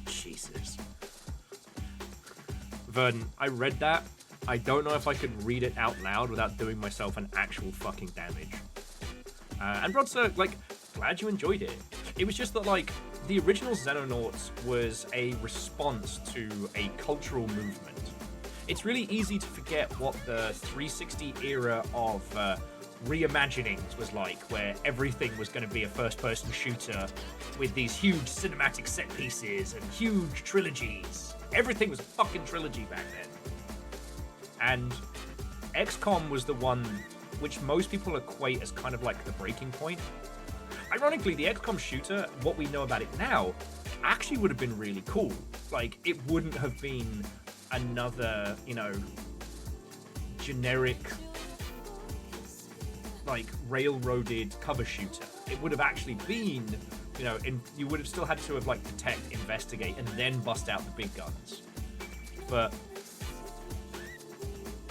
Jesus. Verdon, I read that. I don't know if I could read it out loud without doing myself an actual fucking damage. And Rodser, like, glad you enjoyed it. It was just that, like, the original Xenonauts was a response to a cultural movement. it's really easy to forget what the 360 era of reimaginings was like, where everything was going to be a first-person shooter with these huge cinematic set pieces and huge trilogies. Everything was a fucking trilogy back then. And XCOM was the one which most people equate as kind of like the breaking point. Ironically, the XCOM shooter, what we know about it now, actually would have been really cool. Like, it wouldn't have been another, you know, generic, like, railroaded cover shooter. It would have actually been, you know, you would have still had to have, like, detect, investigate, and then bust out the big guns. But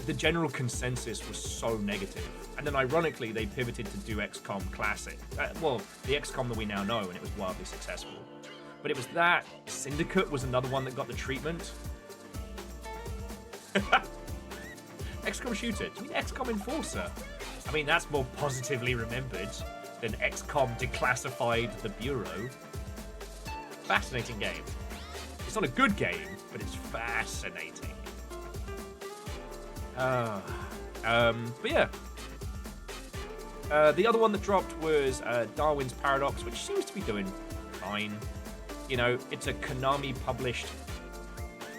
the general consensus was so negative. And then ironically, they pivoted to do XCOM Classic. Well, the XCOM that we now know, and it was wildly successful. But it was that. Syndicate was another one that got the treatment. XCOM Shooter. Do you mean XCOM Enforcer? I mean, that's more positively remembered than XCOM Declassified the Bureau. Fascinating game. It's not a good game, but it's fascinating. But yeah. The other one that dropped was Darwin's Paradox, which seems to be doing fine. You know, it's a Konami-published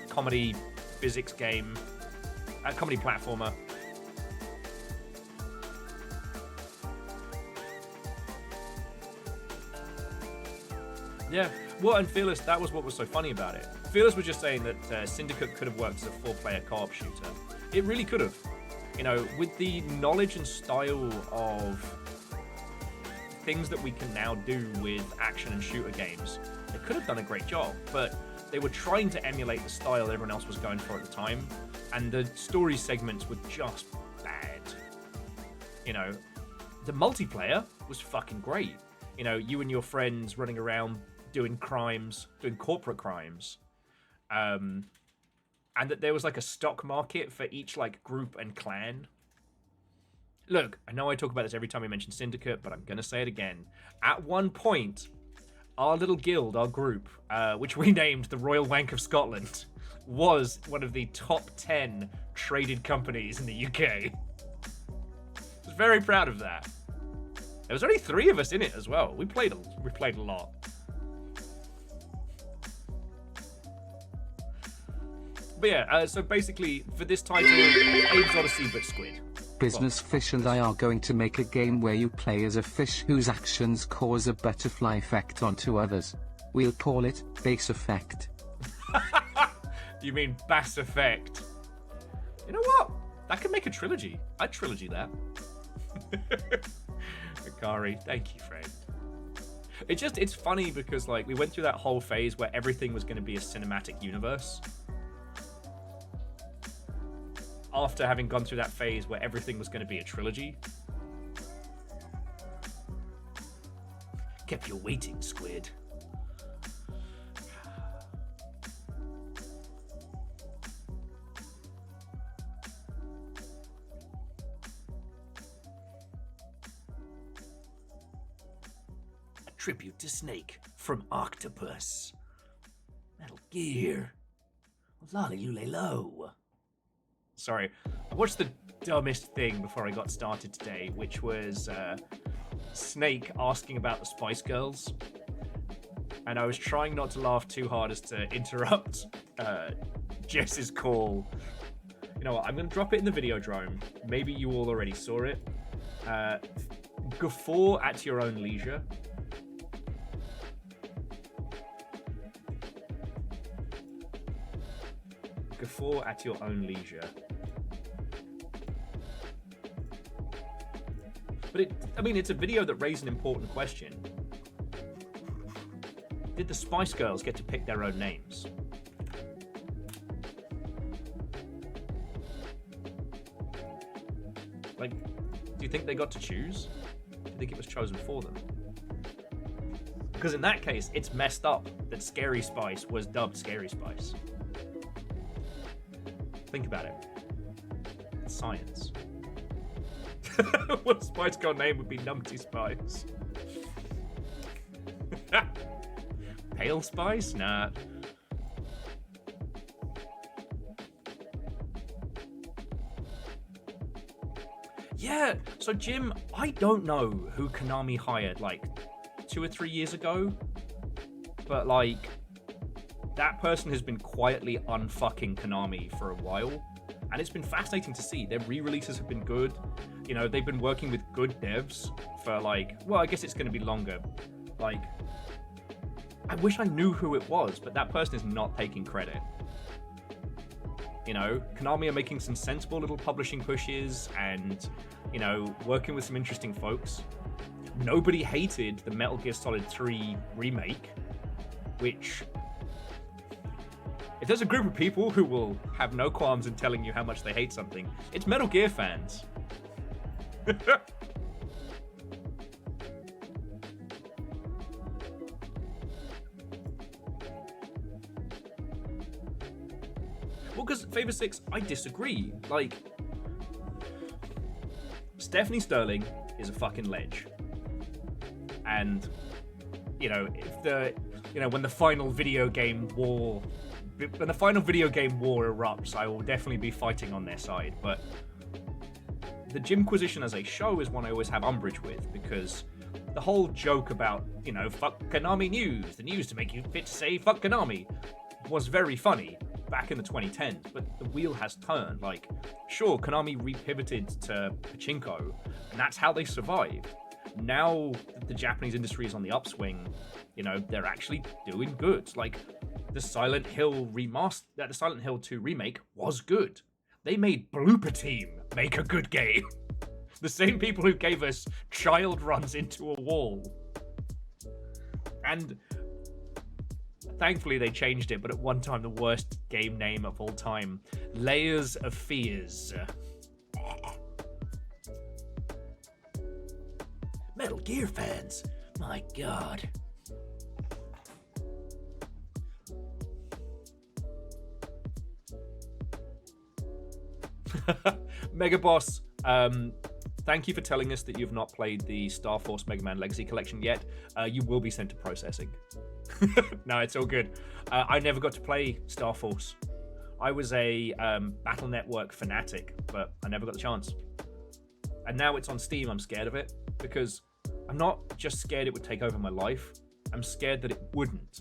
comedy physics game, comedy platformer. Yeah, well, and Fearless, that was what was so funny about it. Fearless was just saying that Syndicate could have worked as a 4-player co-op shooter. It really could have. You know, with the knowledge and style of things that we can now do with action and shooter games, they could have done a great job, but they were trying to emulate the style everyone else was going for at the time, and the story segments were just bad. You know, the multiplayer was fucking great. You know, you and your friends running around doing crimes, doing corporate crimes, and that there was like a stock market for each like group and clan. Look, I know I talk about this every time we mention Syndicate, but I'm gonna say it again. At one point, our little guild, our group, which we named the Royal Wank of Scotland, was one of the top 10 traded companies in the UK. I was very proud of that. There was only 3 of us in it as well. We played a lot. But yeah, so basically, for this title, Abe's Odyssey but Squid. Business Fish and I are going to make a game where you play as a fish whose actions cause a butterfly effect onto others. We'll call it Bass Effect. You mean Bass Effect? You know what? That could make a trilogy. I'd trilogy that. Akari, thank you, friend. It's funny because like we went through that whole phase where everything was going to be a cinematic universe. After having gone through that phase where everything was going to be a trilogy. Kept you waiting, Squid. A tribute to Snake from Octopus. Metal Gear. Lolly Lule Low. Sorry, I watched the dumbest thing before I got started today, which was Snake asking about the Spice Girls. And I was trying not to laugh too hard as to interrupt Jess's call. You know what, I'm going to drop it in the Videodrome. Maybe you all already saw it. Guffaw at your own leisure. Guffaw at your own leisure. But it's a video that raised an important question. Did the Spice Girls get to pick their own names? Like, do you think they got to choose? Do you think it was chosen for them? Because in that case, it's messed up that Scary Spice was dubbed Scary Spice. Think about it. It's science. What Spice Girl name would be Numpty Spice? Pale Spice? Nah. Yeah, so Jim, I don't know who Konami hired like 2 or 3 years ago, but like that person has been quietly unfucking Konami for a while, and it's been fascinating to see. Their re-releases have been good. You know, they've been working with good devs for like, well, I guess it's going to be longer. Like, I wish I knew who it was, but that person is not taking credit. You know, Konami are making some sensible little publishing pushes and, you know, working with some interesting folks. Nobody hated the Metal Gear Solid 3 remake, which, if there's a group of people who will have no qualms in telling you how much they hate something, it's Metal Gear fans. Well, because Favor 6, I disagree. Like, Stephanie Sterling is a fucking ledge. And, you know, when the final video game war erupts, I will definitely be fighting on their side. But the Jimquisition as a show is one I always have umbrage with, because the whole joke about, you know, fuck Konami news, the news to make you fit to say fuck Konami, was very funny back in the 2010s, but the wheel has turned. Like, sure, Konami repivoted to pachinko, and that's how they survived. Now that the Japanese industry is on the upswing, you know, they're actually doing good. Like, the Silent Hill 2 remake was good. They made Blooper Team make a good game. The same people who gave us Child Runs Into a Wall. And thankfully they changed it, but at one time the worst game name of all time. Layers of Fears. Metal Gear fans, my god. Mega Boss, thank you for telling us that you've not played the Star Force Mega Man Legacy Collection yet. You will be sent to processing. No, it's all good. I never got to play Star Force. I was a Battle Network fanatic, but I never got the chance. And now it's on Steam. I'm scared of it, because I'm not just scared it would take over my life. I'm scared that it wouldn't.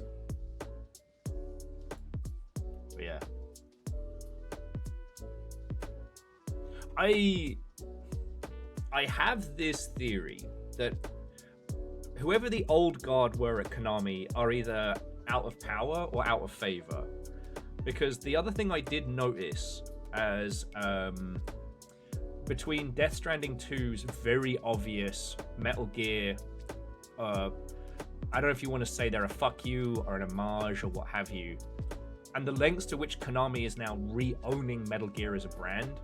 But yeah. I have this theory that whoever the old guard were at Konami are either out of power or out of favor. Because the other thing I did notice as between Death Stranding 2's very obvious Metal Gear, I don't know if you want to say they're a fuck you or an homage or what have you, and the lengths to which Konami is now re-owning Metal Gear as a brand,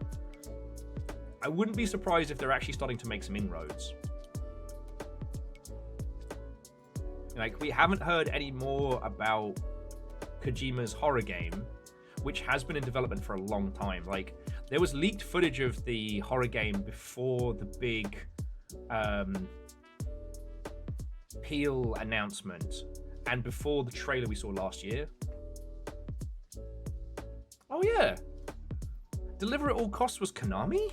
I wouldn't be surprised if they're actually starting to make some inroads. Like, we haven't heard any more about Kojima's horror game, which has been in development for a long time. Like, there was leaked footage of the horror game before the big Peel announcement and before the trailer we saw last year. Oh yeah, Deliver at All Costs was Konami?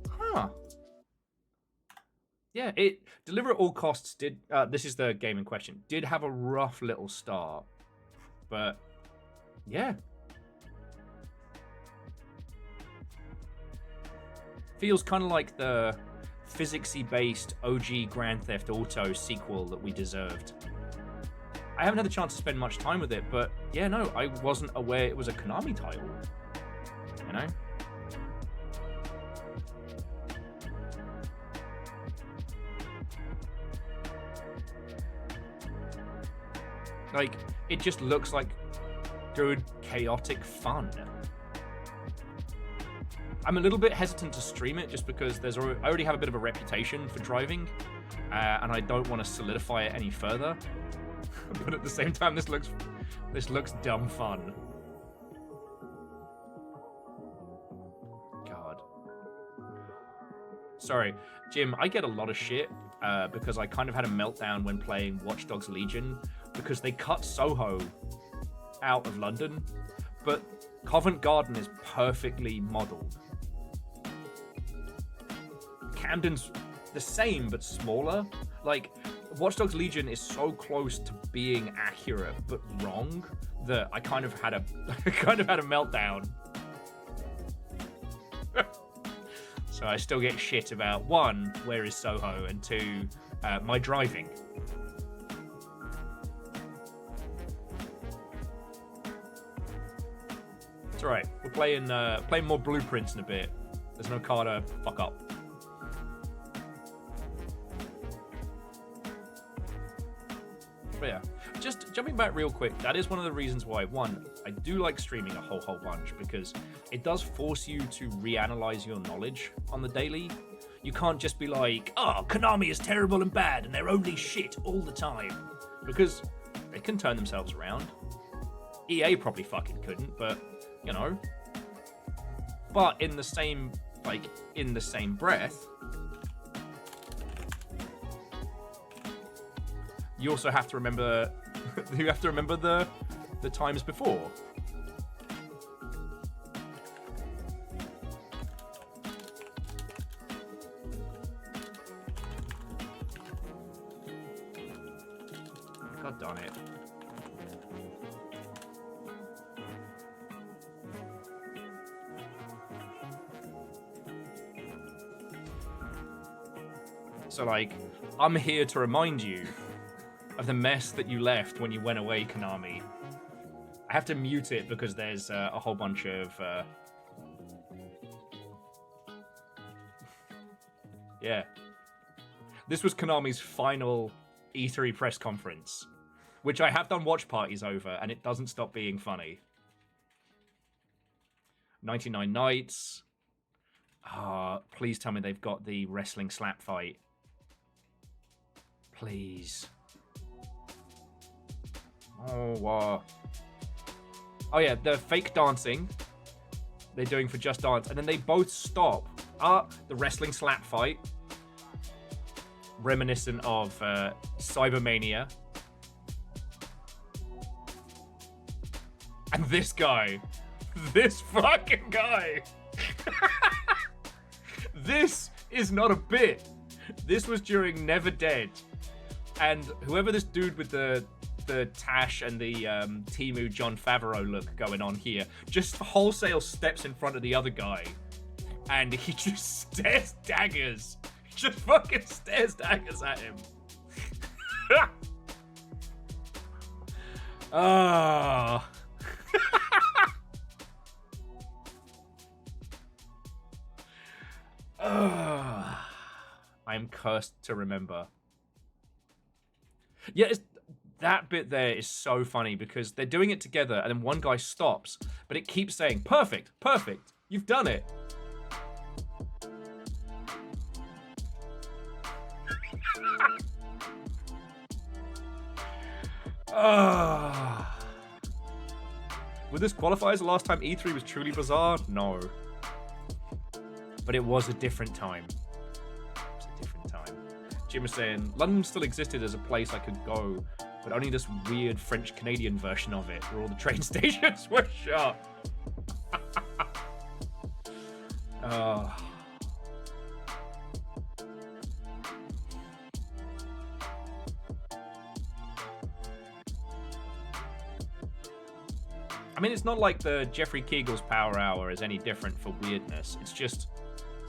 Huh. Yeah, Deliver at All Costs did, this is the game in question, did have a rough little start, but yeah. Feels kind of like the physicsy based OG Grand Theft Auto sequel that we deserved. I haven't had the chance to spend much time with it, but yeah, no, I wasn't aware it was a Konami title. You know? Like, it just looks like good, chaotic fun. I'm a little bit hesitant to stream it just because I already have a bit of a reputation for driving, and I don't want to solidify it any further. But at the same time, this looks dumb fun. God. Sorry, Jim, I get a lot of shit because I kind of had a meltdown when playing Watch Dogs Legion because they cut Soho out of London, but Covent Garden is perfectly modeled. Camden's the same but smaller. Like, Watch Dogs Legion is so close to being accurate but wrong that I kind of had a meltdown. So I still get shit about, one, where is Soho, and two, my driving. It's alright. We're playing more Blueprints in a bit. There's no car to fuck up. But yeah, just jumping back real quick, that is one of the reasons why, one, I do like streaming a whole bunch, because it does force you to reanalyze your knowledge on the daily. You can't just be like, oh, Konami is terrible and bad and they're only shit all the time. Because they can turn themselves around. EA probably fucking couldn't, but, you know. But in the same breath, you also have to remember the times before. God darn it. So, like, I'm here to remind you of the mess that you left when you went away, Konami. I have to mute it because there's a whole bunch of... Yeah. This was Konami's final E3 press conference, which I have done watch parties over, and it doesn't stop being funny. 99 Nights. Please tell me they've got the wrestling slap fight. Please. Oh yeah, the fake dancing they're doing for Just Dance, and then they both stop. The wrestling slap fight, reminiscent of Cybermania. And this guy, this fucking guy. This is not a bit. This was during Never Dead, and whoever this dude with the Tash and the Temu John Favreau look going on here just wholesale steps in front of the other guy, and he just stares daggers. He just fucking stares daggers at him. Ah. I am cursed to remember. Yeah, that bit there is so funny because they're doing it together and then one guy stops, but it keeps saying, perfect, perfect, you've done it. Would this qualify as the last time E3 was truly bizarre? No. But it was a different time. Jim was saying, London still existed as a place I could go, but only this weird French-Canadian version of it, where all the train stations were shut. I mean, it's not like the Jeffrey Kegel's Power Hour is any different for weirdness. It's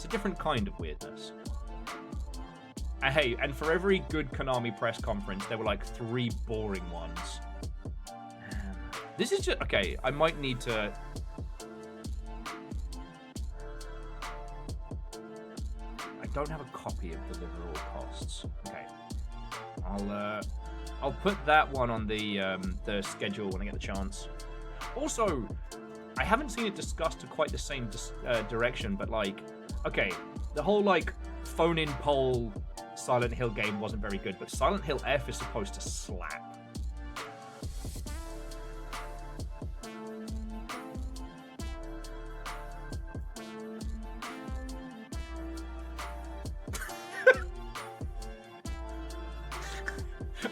a different kind of weirdness. Hey, and for every good Konami press conference, there were like 3 boring ones. This is just... Okay, I might need to... I don't have a copy of Deliver All Costs. Okay. I'll put that one on the schedule when I get the chance. Also, I haven't seen it discussed to quite the same direction, but like... Okay, the whole like phone-in poll Silent Hill game wasn't very good, but Silent Hill F is supposed to slap.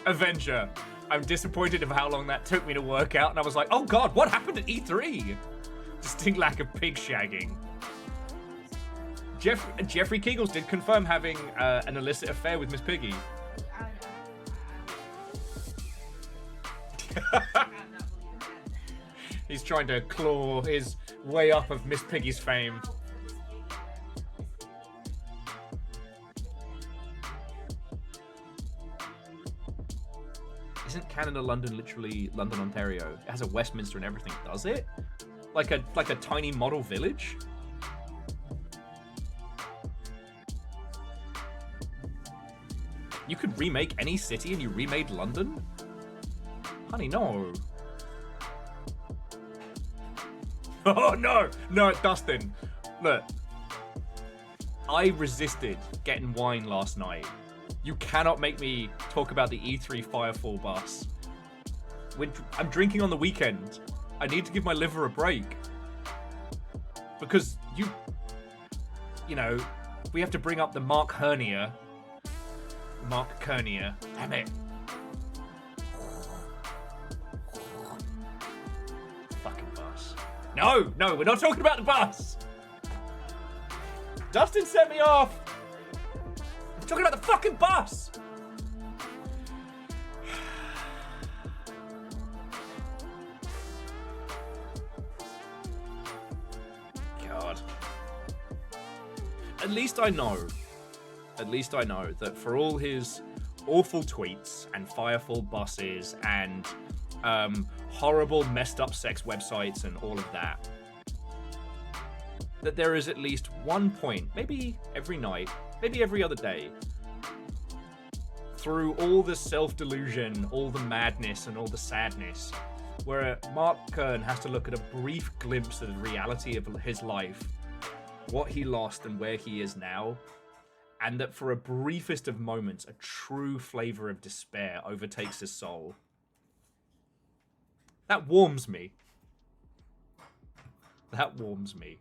Avenger. I'm disappointed of how long that took me to work out, and I was like, oh god, what happened at E3? Distinct lack of pig shagging. Jeffrey Kegels did confirm having an illicit affair with Miss Piggy. He's trying to claw his way up of Miss Piggy's fame. Isn't Canada, London literally London, Ontario? It has a Westminster and everything, does it? Like a tiny model village? You could remake any city and you remade London? Honey, no. Oh, no! No, Dustin. Look. I resisted getting wine last night. You cannot make me talk about the E3 Firefall bus. I'm drinking on the weekend. I need to give my liver a break. Because you know, we have to bring up the Mark Hernia. Mark Kernia. Damn it. Fucking bus. No, we're not talking about the bus. Dustin set me off. I'm talking about the fucking bus. God. At least I know that for all his awful tweets and Firefall buses and horrible messed up sex websites and all of that, that there is at least one point, maybe every night, maybe every other day, through all the self-delusion, all the madness and all the sadness, where Mark Kern has to look at a brief glimpse of the reality of his life, what he lost and where he is now, and that for a briefest of moments, a true flavor of despair overtakes his soul. That warms me. That warms me.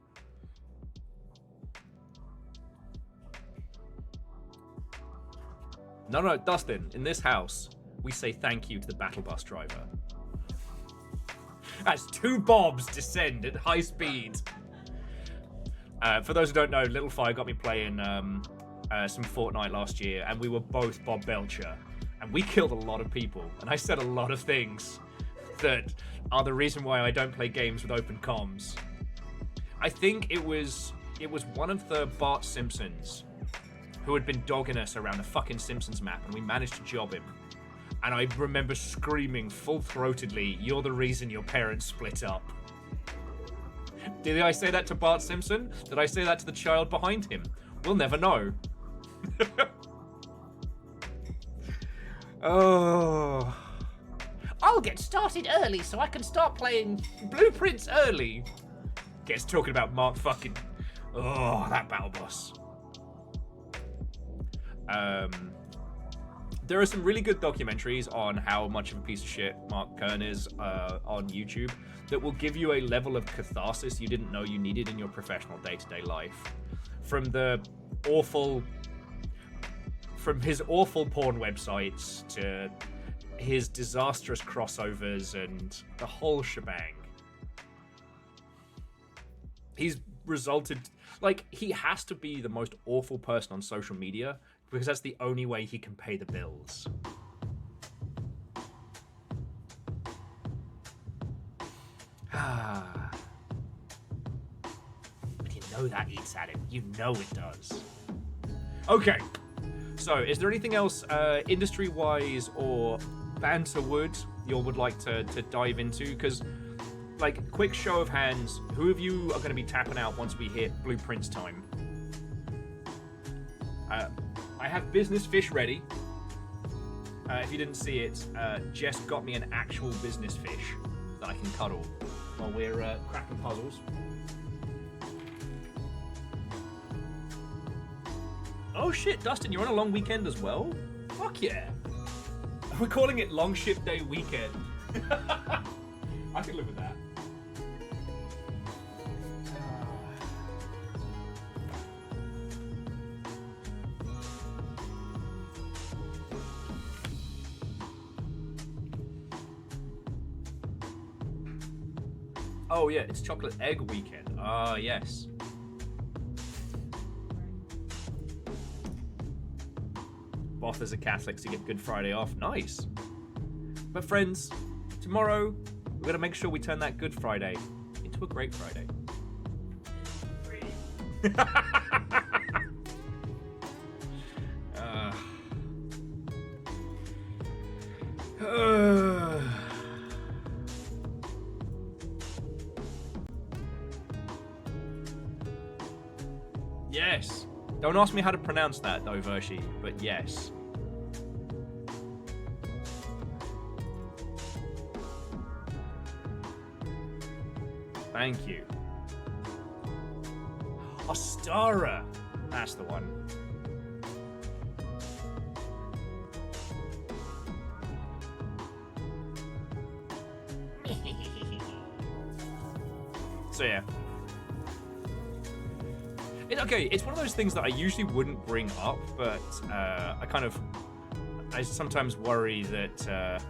No, Dustin, in this house, we say thank you to the battle bus driver. As two bobs descend at high speed. For those who don't know, Little Fire got me playing some Fortnite last year, and we were both Bob Belcher, and we killed a lot of people, and I said a lot of things that are the reason why I don't play games with open comms. I think it was one of the Bart Simpsons who had been dogging us around the fucking Simpsons map, and we managed to job him. And I remember screaming full-throatedly, "You're the reason your parents split up." Did I say that to Bart Simpson? Did I say that to the child behind him? We'll never know. Oh. I'll get started early so I can start playing Blueprints early. Gets talking about Mark fucking... Oh, that battle boss. There are some really good documentaries on how much of a piece of shit Mark Kern is on YouTube that will give you a level of catharsis you didn't know you needed in your professional day-to-day life. From his awful porn websites to his disastrous crossovers and the whole shebang. He's resulted... Like, he has to be the most awful person on social media because that's the only way he can pay the bills. But you know that eats at him. You know it does. Okay. So, is there anything else industry-wise or banter-wood you would like to dive into? Because, like, quick show of hands, who of you are going to be tapping out once we hit Blueprints time? I have business fish ready. If you didn't see it, Jess got me an actual business fish that I can cuddle while we're cracking puzzles. Oh shit, Dustin, you're on a long weekend as well? Fuck yeah. We're calling it Long Ship Day Weekend. I can live with that. Oh yeah, it's chocolate egg weekend. Ah, yes. Both as a Catholic to get Good Friday off. Nice. But friends, tomorrow we're gonna make sure we turn that Good Friday into a great Friday. Yes. Don't ask me how to pronounce that though, Vershi, but yes. Thank you. Ostara. That's the one. So yeah. It's one of those things that I usually wouldn't bring up, but I sometimes worry that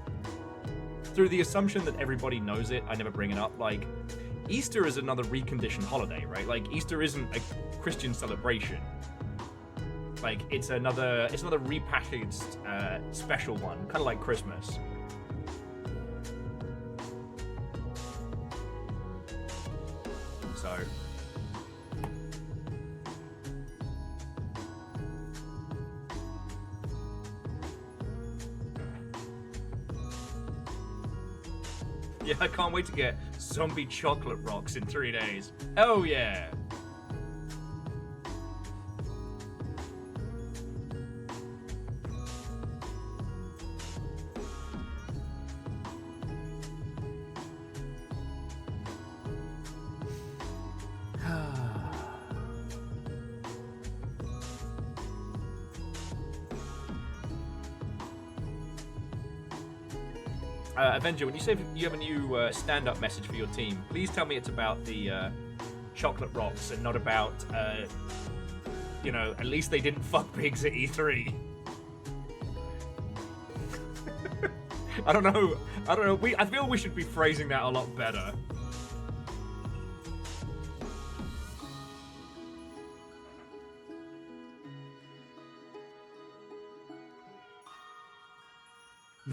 through the assumption that everybody knows it, I never bring it up. Like, Easter is another reconditioned holiday, right? Like, Easter isn't a Christian celebration. Like, it's another repackaged special one, kind of like Christmas. So. Yeah, I can't wait to get zombie chocolate rocks in 3 days. Oh yeah! Avenger, when you say you have a new stand-up message for your team, please tell me it's about the chocolate rocks and not about, at least they didn't fuck pigs at E3. I don't know. I feel we should be phrasing that a lot better.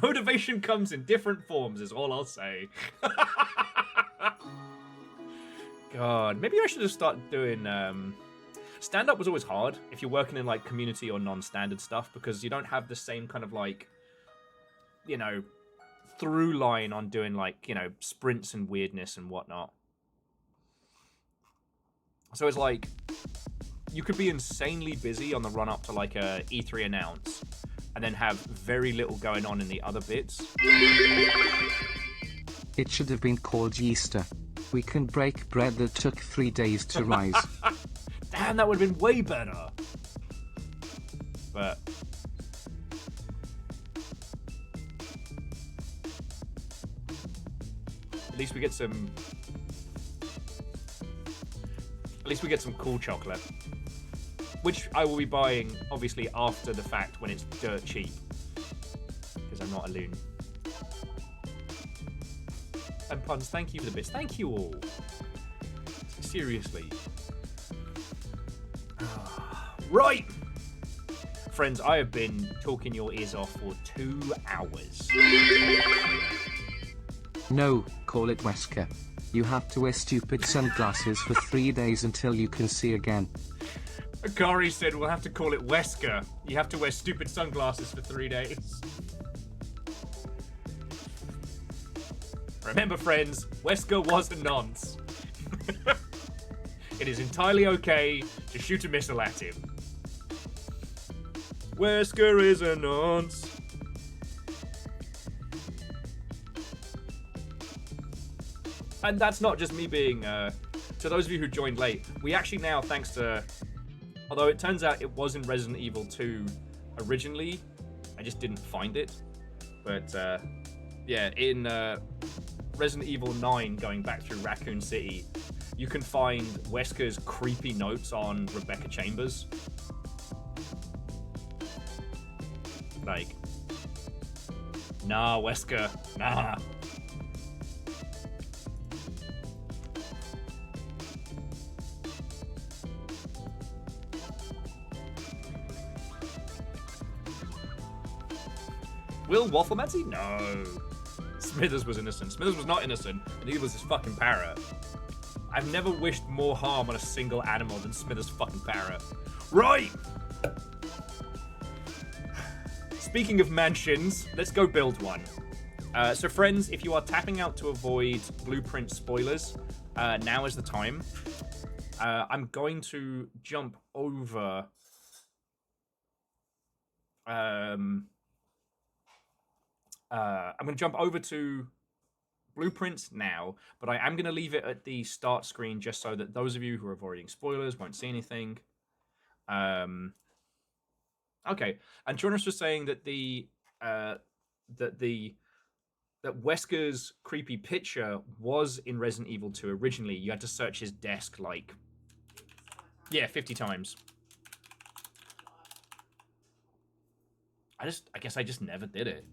Motivation comes in different forms, is all I'll say. God, maybe I should have started doing... Stand-up was always hard if you're working in, like, community or non-standard stuff, because you don't have the same kind of, like, through line on doing, like, sprints and weirdness and whatnot. So it's like, you could be insanely busy on the run-up to, like, a E3 announce, and then have very little going on in the other bits. It should have been called Easter. We can break bread that took 3 days to rise. Damn, that would have been way better. But... At least we get some cool chocolate. Which I will be buying, obviously, after the fact when it's dirt cheap. Because I'm not a loon. And Puns, thank you for the bits. Thank you all. Seriously. Right! Friends, I have been talking your ears off for 2 hours. No, call it Wesker. You have to wear stupid sunglasses for 3 days until you can see again. Akari said we'll have to call it Wesker. You have to wear stupid sunglasses for 3 days. Remember, friends, Wesker was a nonce. It is entirely okay to shoot a missile at him. Wesker is a nonce. And that's not just me being, to those of you who joined late, we actually now, thanks to, although it turns out it was in Resident Evil 2 originally, I just didn't find it. But, yeah, in Resident Evil 9, going back through Raccoon City, you can find Wesker's creepy notes on Rebecca Chambers. Like, nah, Wesker, nah. Will Wafflemancy? No. Smithers was innocent. Smithers was not innocent, and neither was his fucking parrot. I've never wished more harm on a single animal than Smithers' fucking parrot. Right! Speaking of mansions, let's go build one. So friends, if you are tapping out to avoid blueprint spoilers, now is the time. I'm going to jump over... I'm going to jump over to blueprints now, but I am going to leave it at the start screen just so that those of you who are avoiding spoilers won't see anything. Okay, and Jonas was saying that that Wesker's creepy picture was in Resident Evil 2 originally. You had to search his desk like 50 times. I guess I just never did it,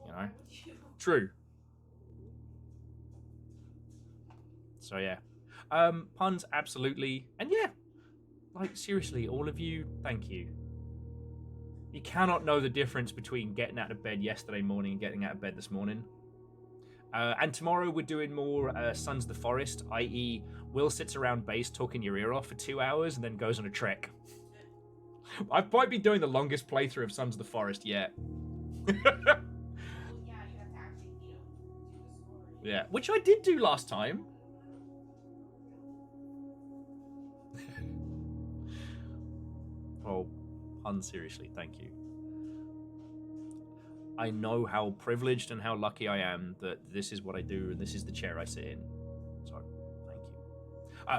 you know. True. So yeah, puns absolutely, and yeah, like seriously, all of you, thank you. You cannot know the difference between getting out of bed yesterday morning and getting out of bed this morning. And tomorrow we're doing more Sons of the Forest, i.e. Will sits around base talking your ear off for 2 hours and then goes on a trek. I might be doing the longest playthrough of Sons of the Forest yet. Yeah, which I did do last time. Oh, pun seriously, thank you. I know how privileged and how lucky I am that this is what I do and this is the chair I sit in. So, thank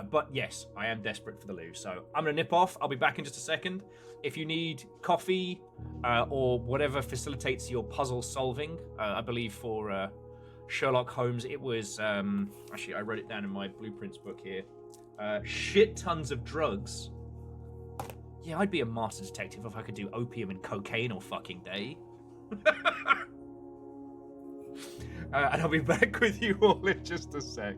you. But yes, I am desperate for the loo, so I'm going to nip off. I'll be back in just a second. If you need coffee or whatever facilitates your puzzle solving, I believe for Sherlock Holmes, it was... actually, I wrote it down in my blueprints book here. Shit tons of drugs. Yeah, I'd be a master detective if I could do opium and cocaine all fucking day. And I'll be back with you all in just a sec.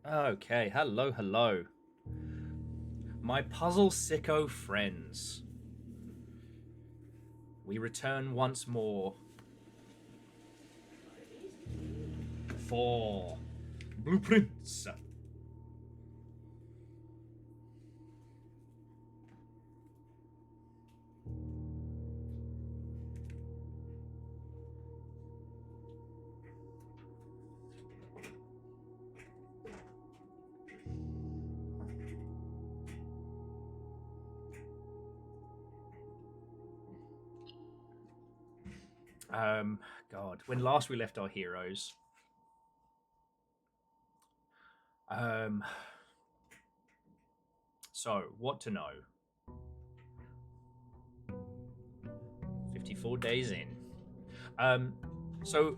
Okay, hello, hello. My puzzle sicko friends. We return once more for blueprints. God, when last we left our heroes, so what to know? 54 days in. So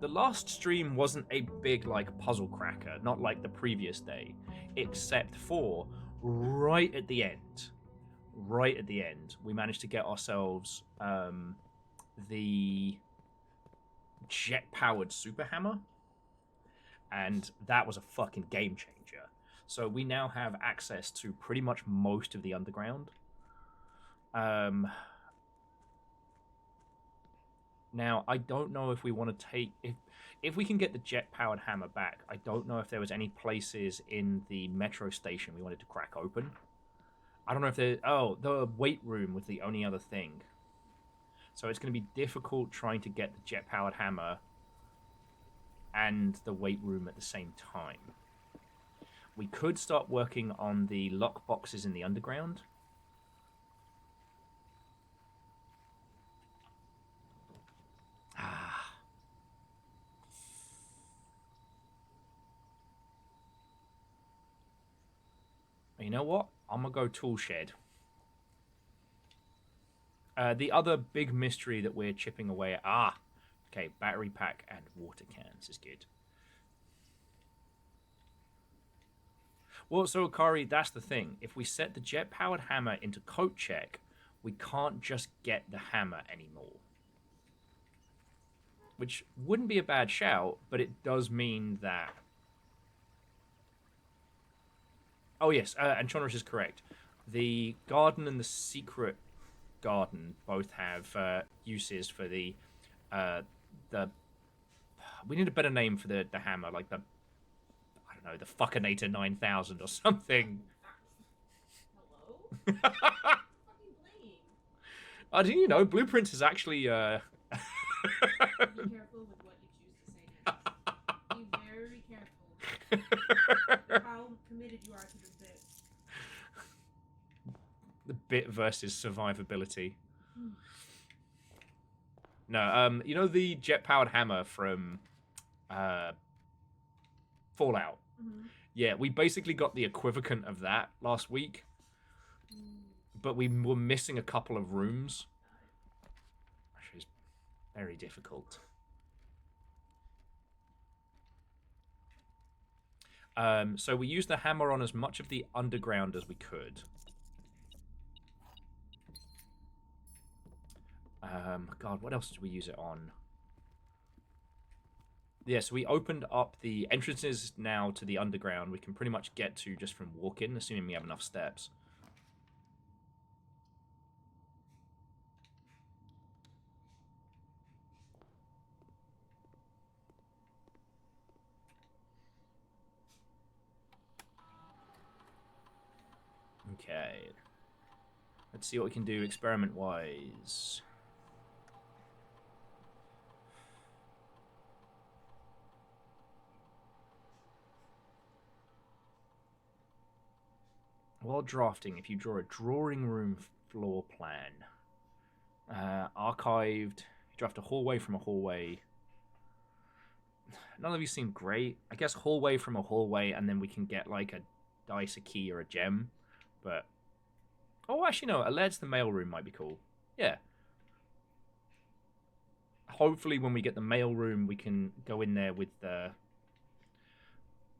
the last stream wasn't a big like puzzle cracker, not like the previous day, except for right at the end, we managed to get ourselves the jet-powered super hammer, and that was a fucking game changer. So we now have access to pretty much most of the underground. Now I don't know if we want to take if we can get the jet-powered hammer back. I don't know if there was any places in the metro station we wanted to crack open. I don't know if there. Oh, the weight room was the only other thing. So it's going to be difficult trying to get the jet-powered hammer and the weight room at the same time. We could start working on the lock boxes in the underground. You know what? I'm going to go tool shed. The other big mystery that we're chipping away at... okay, battery pack and water cans is good. Well, so Akari, that's the thing. If we set the jet-powered hammer into coat check, we can't just get the hammer anymore. Which wouldn't be a bad shout, but it does mean that... oh, yes, and Chonrish is correct. The garden and the secret garden both have uses for the... we need a better name for the hammer, like the... I don't know, the Fuckinator 9000 or something. Hello? Fucking blame. Oh, do you know, Blueprints is actually... Be careful with what you choose to say next. Be very careful. How committed you are to the bit. The bit versus survivability. No, you know the jet-powered hammer from Fallout? Mm-hmm. Yeah, we basically got the equivalent of that last week. But we were missing a couple of rooms. Which is very difficult. So we used the hammer on as much of the underground as we could. God, what else did we use it on? Yeah, so we opened up the entrances now to the underground. We can pretty much get to just from walking, assuming we have enough steps. Okay. Let's see what we can do experiment-wise. While drafting, if you draw a drawing room floor plan, archived, draft a hallway from a hallway. None of these seem great. I guess hallway from a hallway, and then we can get like a dice, a key, or a gem. But oh, actually no, a ledge the mailroom might be cool. Yeah. Hopefully, when we get the mailroom, we can go in there with the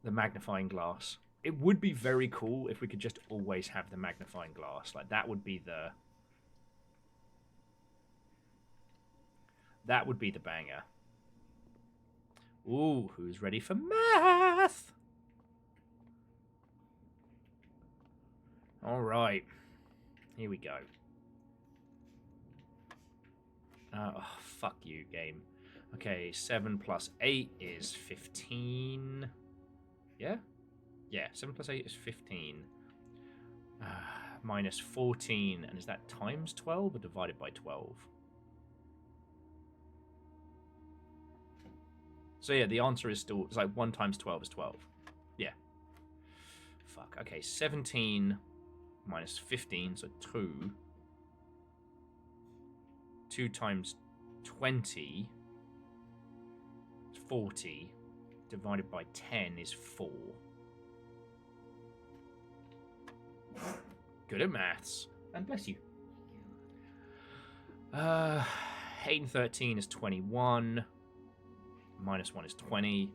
magnifying glass. It would be very cool if we could just always have the magnifying glass. Like, that would be the... that would be the banger. Ooh, who's ready for math? right. Here we go. Oh, fuck you, game. Okay, 7 plus 8 is 15. Yeah? Yeah, 7 plus 8 is 15. Minus 14. And is that times 12 or divided by 12? So yeah, the answer is still... It's like 1 times 12 is 12. Yeah. Fuck. Okay, 17 minus 15, so 2. 2 times 20 is 40. Divided by 10 is 4. Good at maths. And bless you. 8 and 13 is 21. Minus 1 is 20.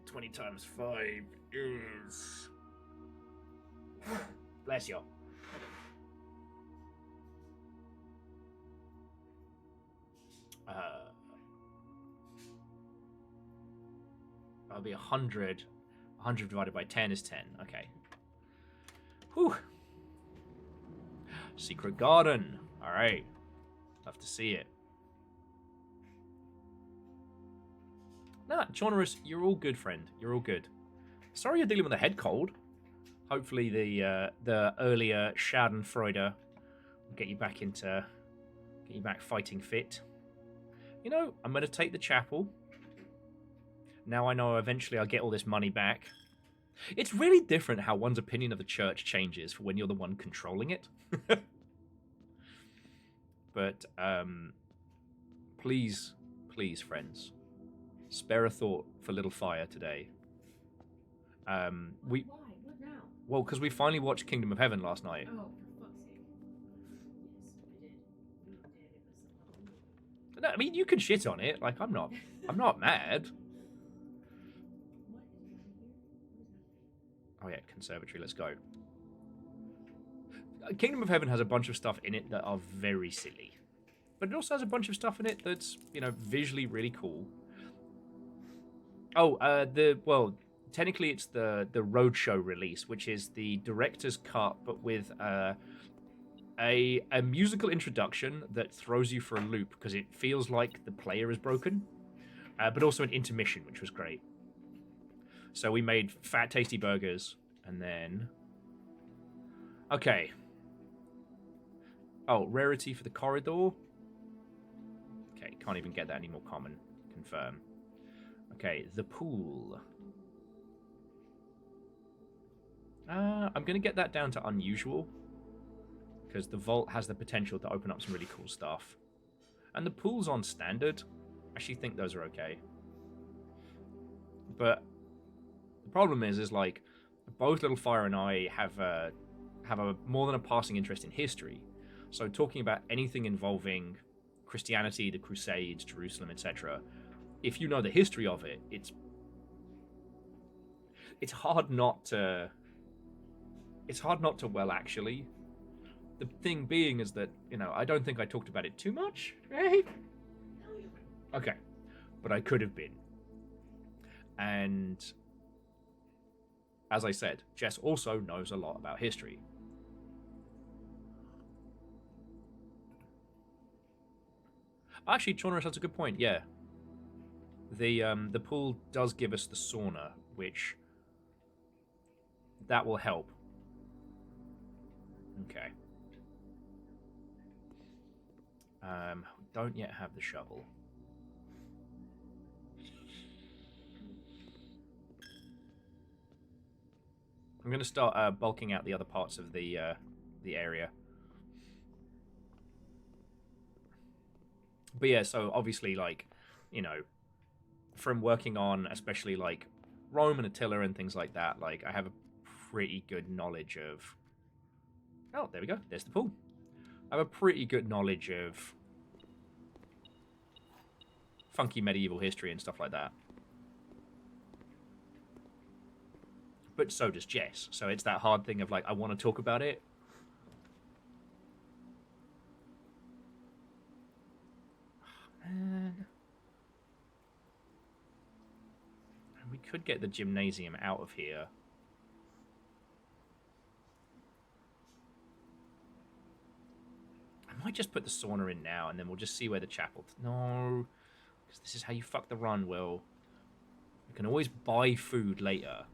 20 times 5 is... Bless you. That'll be 100. 100 divided by 10 is 10. Okay. Whew. Secret garden. Alright. Love to see it. Nah, Jonorous, you're all good, friend. You're all good. Sorry you're dealing with a head cold. Hopefully the earlier Schadenfreude will get you back fighting fit. You know, I'm gonna take the chapel. Now I know eventually I'll get all this money back. It's really different how one's opinion of the church changes for when you're the one controlling it. But please, friends, spare a thought for little fire today. Why? What now? Well, because we finally watched Kingdom of Heaven last night. Oh, for fuck's sake. Yes, I did. You did. It was a lovely movie. No, I mean, you can shit on it. Like, I'm not mad. What is happening here? Oh yeah, conservatory. Let's go. Kingdom of Heaven has a bunch of stuff in it that are very silly, but it also has a bunch of stuff in it that's, you know, visually really cool. Oh, technically it's the Roadshow release, which is the director's cut, but with a musical introduction that throws you for a loop because it feels like the player is broken, but also an intermission, which was great. So we made fat, tasty burgers, and then... Okay. Oh, rarity for the corridor. Okay, can't even get that any more common. Confirm. Okay, the pool. I'm going to get that down to unusual, because the vault has the potential to open up some really cool stuff. And the pool's on standard. I actually think those are okay. But the problem is like, both Little Fire and I have a more than a passing interest in history. So talking about anything involving Christianity, the Crusades, Jerusalem, etc., if you know the history of it, it's hard not to... It's hard not to, well, actually. The thing being is that, you know, I don't think I talked about it too much, right? Okay. But I could have been. And as I said, Jess also knows a lot about history. Actually, Jonorous, that's a good point, yeah. The pool does give us the sauna, which... that will help. Okay. We don't yet have the shovel. I'm going to start bulking out the other parts of the area. But yeah, so obviously, like, you know, from working on especially like Rome and Attila and things like that, like I have a pretty good knowledge of... Oh, there we go. There's the pool. I have a pretty good knowledge of funky medieval history and stuff like that. But so does Jess. So it's that hard thing of like, I want to talk about it. Oh, man. We could get the gymnasium out of here. might just put the sauna in now, and then we'll just see where the chapel... No, because this is how you fuck the run, Will. You can always buy food later.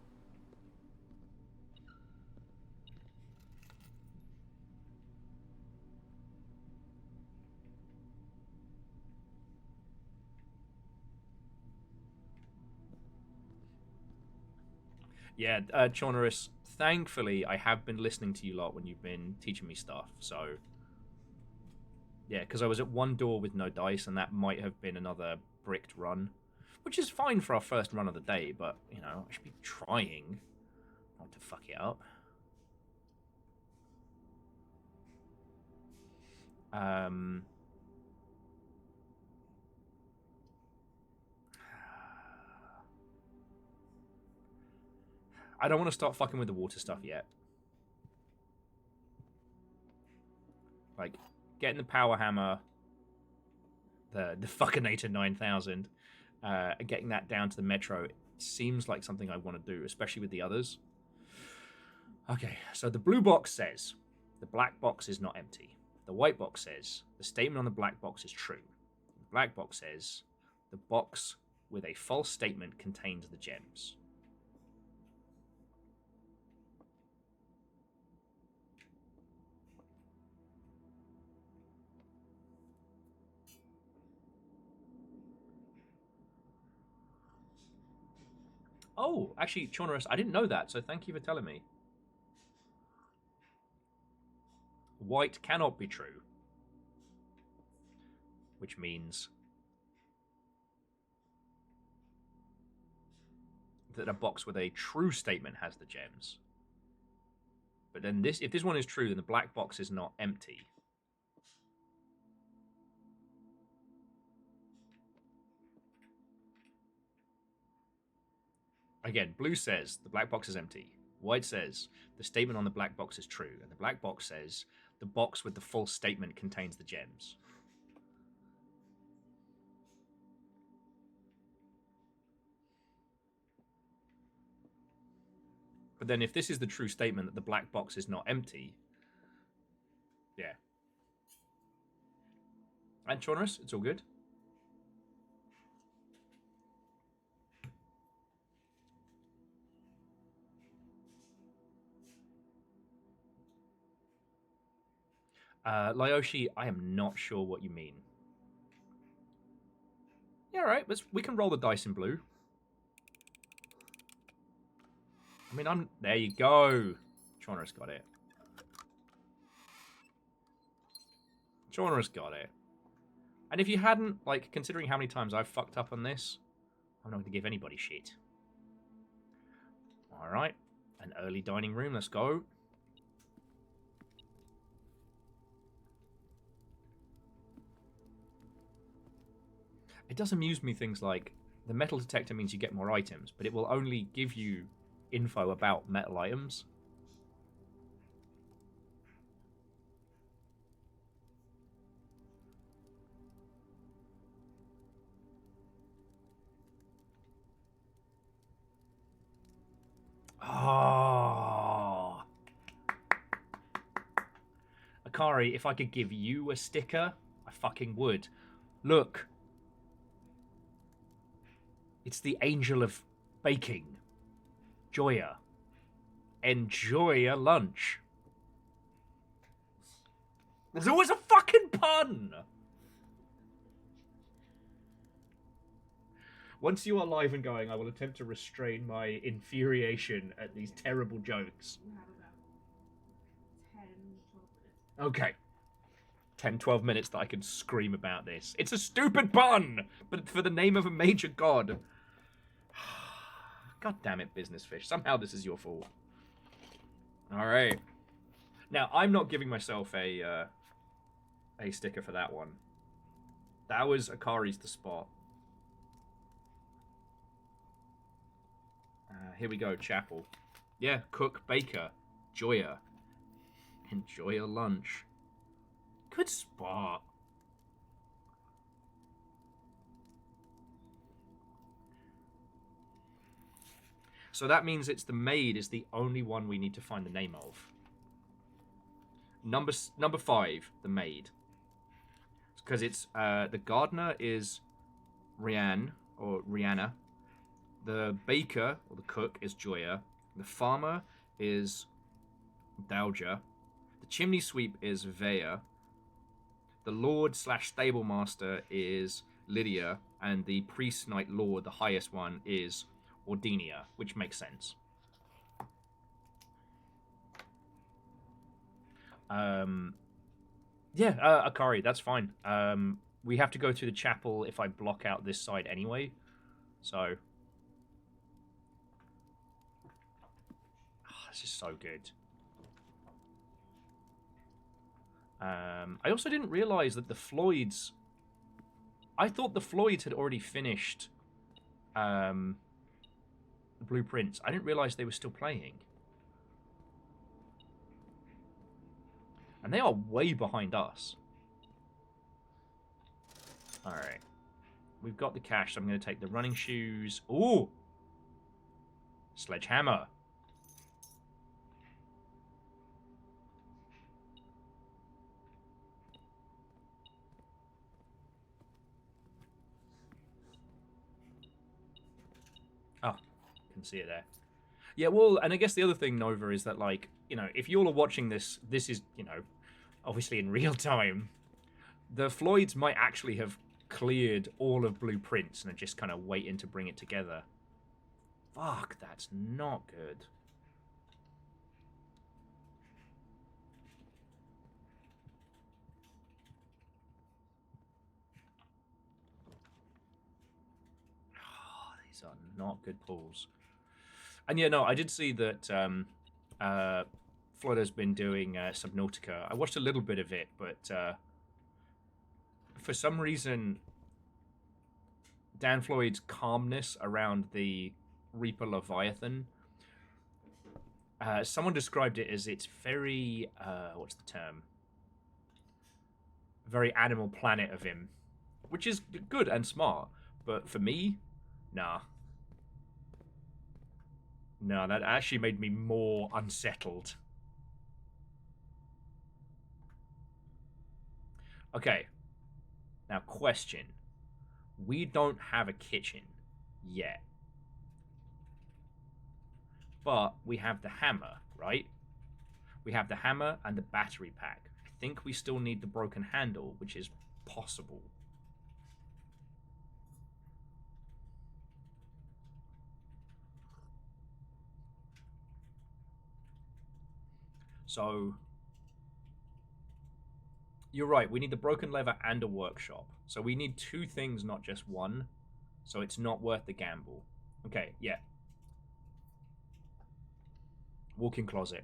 Yeah, Chonorus, thankfully, I have been listening to you lot when you've been teaching me stuff, so... Yeah, because I was at one door with no dice, and that might have been another bricked run. Which is fine for our first run of the day, but, you know, I should be trying not to fuck it up. I don't want to start fucking with the water stuff yet. Like, getting the power hammer, the Fuckinator 9000, and getting that down to the metro seems like something I want to do, especially with the others. Okay, so the blue box says the black box is not empty. The white box says the statement on the black box is true. The black box says the box with a false statement contains the gems. Oh, actually, Chonorus, I didn't know that, so thank you for telling me. White cannot be true. Which means that a box with a true statement has the gems. But then if this one is true, then the black box is not empty. Again, blue says the black box is empty. White says the statement on the black box is true. And the black box says the box with the false statement contains the gems. But then if this is the true statement that the black box is not empty... Yeah. And Chonorus, it's all good. Lyoshi, I am not sure what you mean. Yeah, all right. We can roll the dice in blue. I mean, there you go. Chonorus got it. Chonorus got it. And if you hadn't, like, considering how many times I've fucked up on this, I'm not going to give anybody shit. All right. An early dining room. Let's go. It does amuse me things like the metal detector means you get more items, but it will only give you info about metal items. Oh. Akari, if I could give you a sticker, I fucking would. Look. It's the angel of baking. Joya. Enjoy your lunch. There's always a fucking pun! Once you are live and going, I will attempt to restrain my infuriation at these terrible jokes. You have about 10, 12 minutes. Okay. 10, 12 minutes that I can scream about this. It's a stupid pun! But for the name of a major god. God damn it, Business Fish. Somehow this is your fault. Alright. Now, I'm not giving myself a sticker for that one. That was Akari's the spot. Here we go, chapel. Yeah, cook, baker, Joya. Enjoy your lunch. Good spot. So that means it's the maid is the only one we need to find the name of. Number 5, the maid. Because it's the gardener is Rianne or Rihanna. The baker or the cook is Joya. The farmer is Dalja. The chimney sweep is Vea. The lord / stable master is Lydia, and the priest knight lord, the highest one, is Ordinia, which makes sense. Akari, that's fine. We have to go through the chapel if I block out this side anyway, so this is so good. I also didn't realize that the Floyds. I thought the Floyds had already finished the blueprints. I didn't realize they were still playing. And they are way behind us. Alright. We've got the cash, so I'm going to take the running shoes. Ooh! Sledgehammer. Oh, can see it there. Yeah, well, and I guess the other thing, Nova, is that, like, you know, if you all are watching this, this is, you know, obviously in real time. The Floyds might actually have cleared all of blueprints and are just kind of waiting to bring it together. Fuck, that's not good. Oh, these are not good pulls. And yeah, no, I did see that Florida's been doing Subnautica. I watched a little bit of it, but for some reason, Dan Floyd's calmness around the Reaper Leviathan, someone described it as it's very, what's the term? Very Animal Planet of him, which is good and smart, but for me, nah. No, that actually made me more unsettled. Okay. Now, question. We don't have a kitchen yet. But we have the hammer, right? We have the hammer and the battery pack. I think we still need the broken handle, which is possible. So, you're right, we need the broken lever and a workshop. So we need two things, not just one. So it's not worth the gamble. Okay, yeah. Walk-in closet.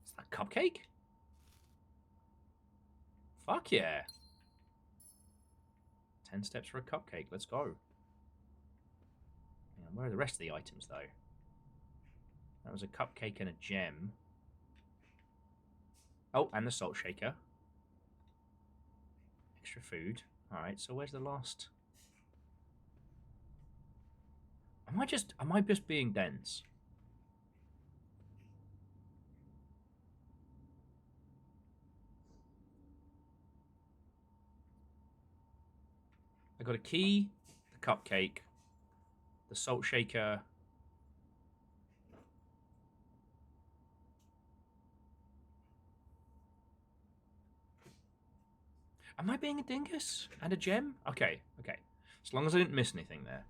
Is that a cupcake? Fuck yeah. 10 steps for a cupcake, let's go. Where are the rest of the items, though? That was a cupcake and a gem. Oh, and the salt shaker. Extra food. Alright, so where's the last? Am I just being dense? I got a key, the cupcake, the salt shaker. Am I being a dingus? And a gem? Okay, okay. As long as I didn't miss anything there.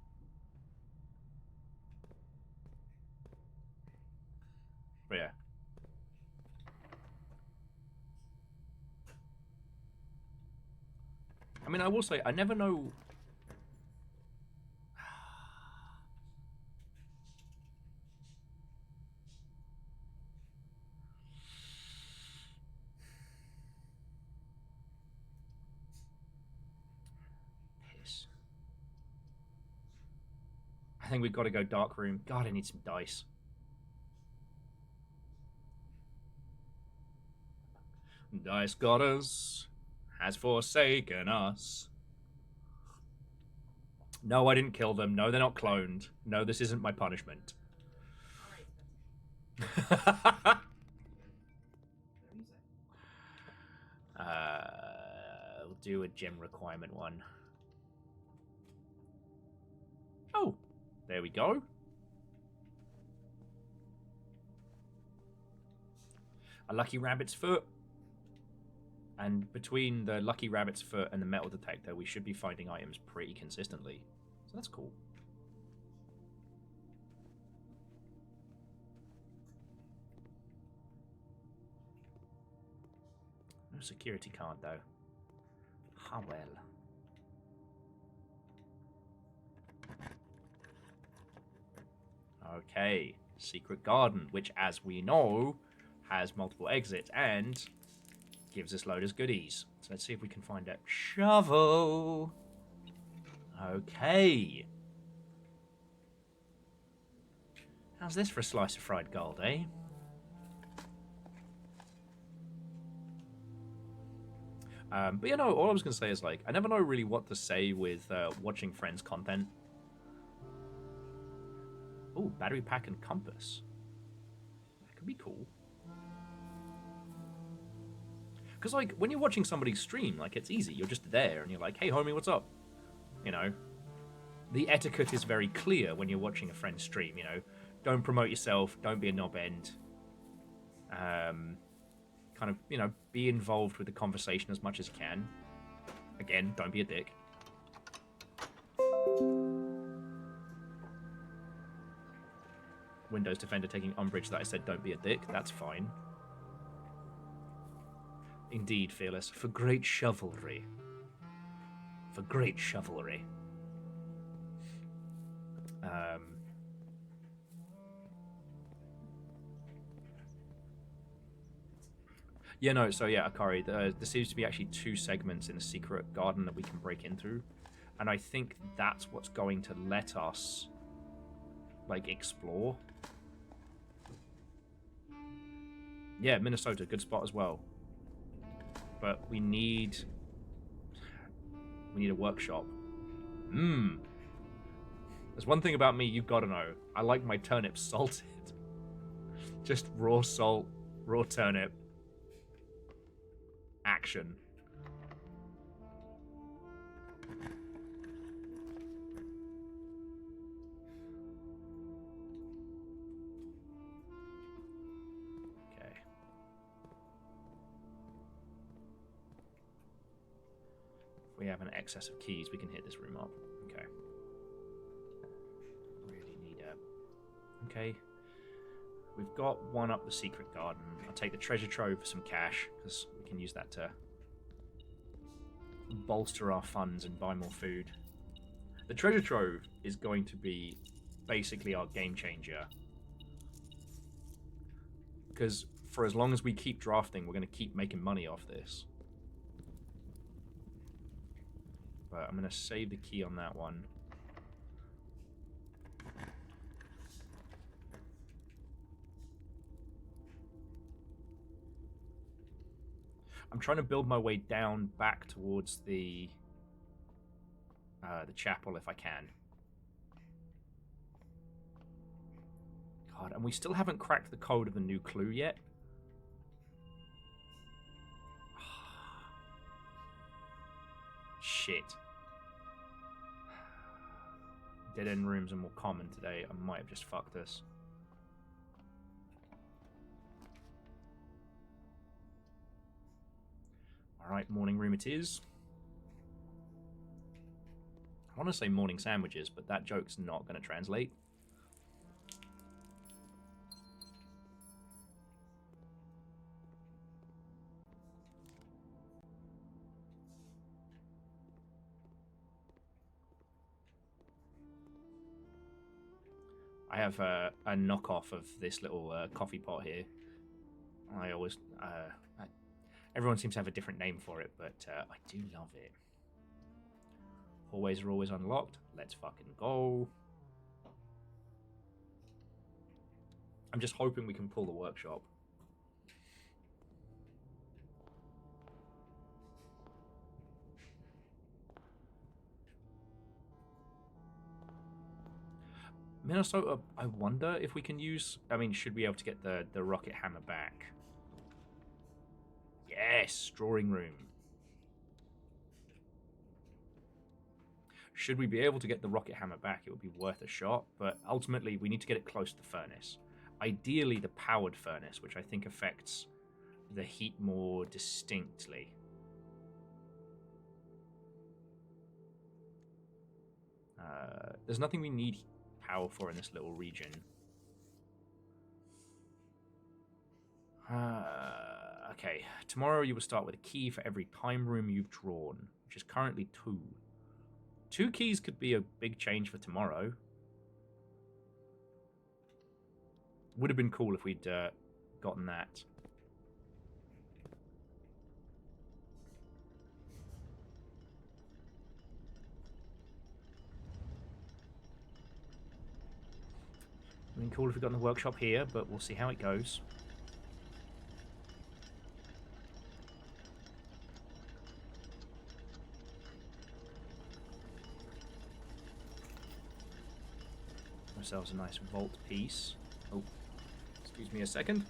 But yeah. I mean, I will say, I never know... Piss. I think we've got to go dark room. God, I need some dice. Dice goddess has forsaken us. No, I didn't kill them. No, they're not cloned. No, this isn't my punishment. We'll do a gem requirement one. Oh, there we go. A lucky rabbit's foot. And between the lucky rabbit's foot and the metal detector, we should be finding items pretty consistently. So that's cool. No security card, though. Ah, well. Okay. Secret garden, which, as we know, has multiple exits and gives us load of goodies. So let's see if we can find a shovel. Okay. How's this for a slice of fried gold, eh? But you know, all I was going to say is, like, I never know really what to say with watching friends' content. Oh, battery pack and compass. That could be cool. Because, like, when you're watching somebody stream, like, it's easy. You're just there, and you're like, hey, homie, what's up? You know? The etiquette is very clear when you're watching a friend stream, you know? Don't promote yourself. Don't be a knob end. Kind of, you know, be involved with the conversation as much as you can. Again, don't be a dick. Windows Defender taking umbrage that I said don't be a dick. That's fine. Indeed, Fearless. For great chivalry. For great chivalry. Yeah, no, so yeah, Akari, there seems to be actually 2 segments in the secret garden that we can break into. And I think that's what's going to let us, like, explore. Yeah, Minnesota, good spot as well. But we need a workshop. There's one thing about me you've got to know. I like my turnips salted. Just raw salt, raw turnip. Action. Okay. If we have an excess of keys, we can hit this room up. Okay. Really need a... Okay. We've got one up the secret garden. I'll take the treasure trove for some cash, because we can use that to bolster our funds and buy more food. The treasure trove is going to be basically our game changer. Because for as long as we keep drafting, we're going to keep making money off this. But I'm going to save the key on that one. I'm trying to build my way down back towards the chapel if I can. God, and we still haven't cracked the code of the new clue yet. Shit. Dead end rooms are more common today. I might have just fucked us. Alright, morning room it is. I want to say morning sandwiches, but that joke's not going to translate. I have a knockoff of this little coffee pot here. I always... everyone seems to have a different name for it, but I do love it. Hallways are always unlocked. Let's fucking go. I'm just hoping we can pull the workshop. Minnesota, I wonder if we can use... I mean, should we be able to get the rocket hammer back? Yes, drawing room. Should we be able to get the rocket hammer back, it would be worth a shot, but ultimately we need to get it close to the furnace. Ideally the powered furnace, which I think affects the heat more distinctly. There's nothing we need power for in this little region. Okay, tomorrow you will start with a key for every time room you've drawn, which is currently 2. 2 keys could be a big change for tomorrow. Would have been cool if we'd gotten that. Would have been cool if we'd gotten the workshop here, but we'll see how it goes. Ourselves a nice vault piece. Oh, excuse me a second.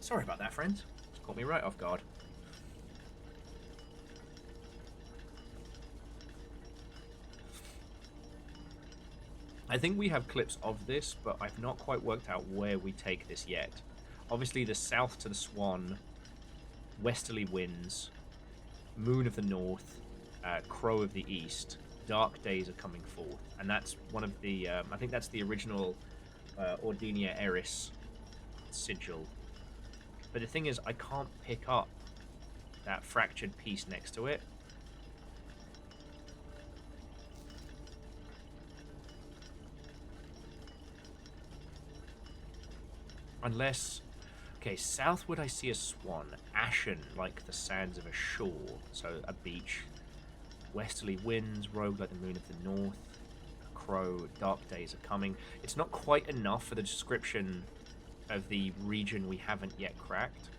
Sorry about that, friends. It's caught me right off guard. I think we have clips of this, but I've not quite worked out where we take this yet. Obviously, the south to the Swan, westerly winds, moon of the north, crow of the east, dark days are coming forth. And that's one of the, I think that's the original Ordinia Eris sigil. But the thing is, I can't pick up that fractured piece next to it. Unless... Okay, southward I see a swan, ashen like the sands of a shore, so a beach. Westerly winds, rogue like the moon of the north, a crow, dark days are coming. It's not quite enough for the description of the region we haven't yet cracked.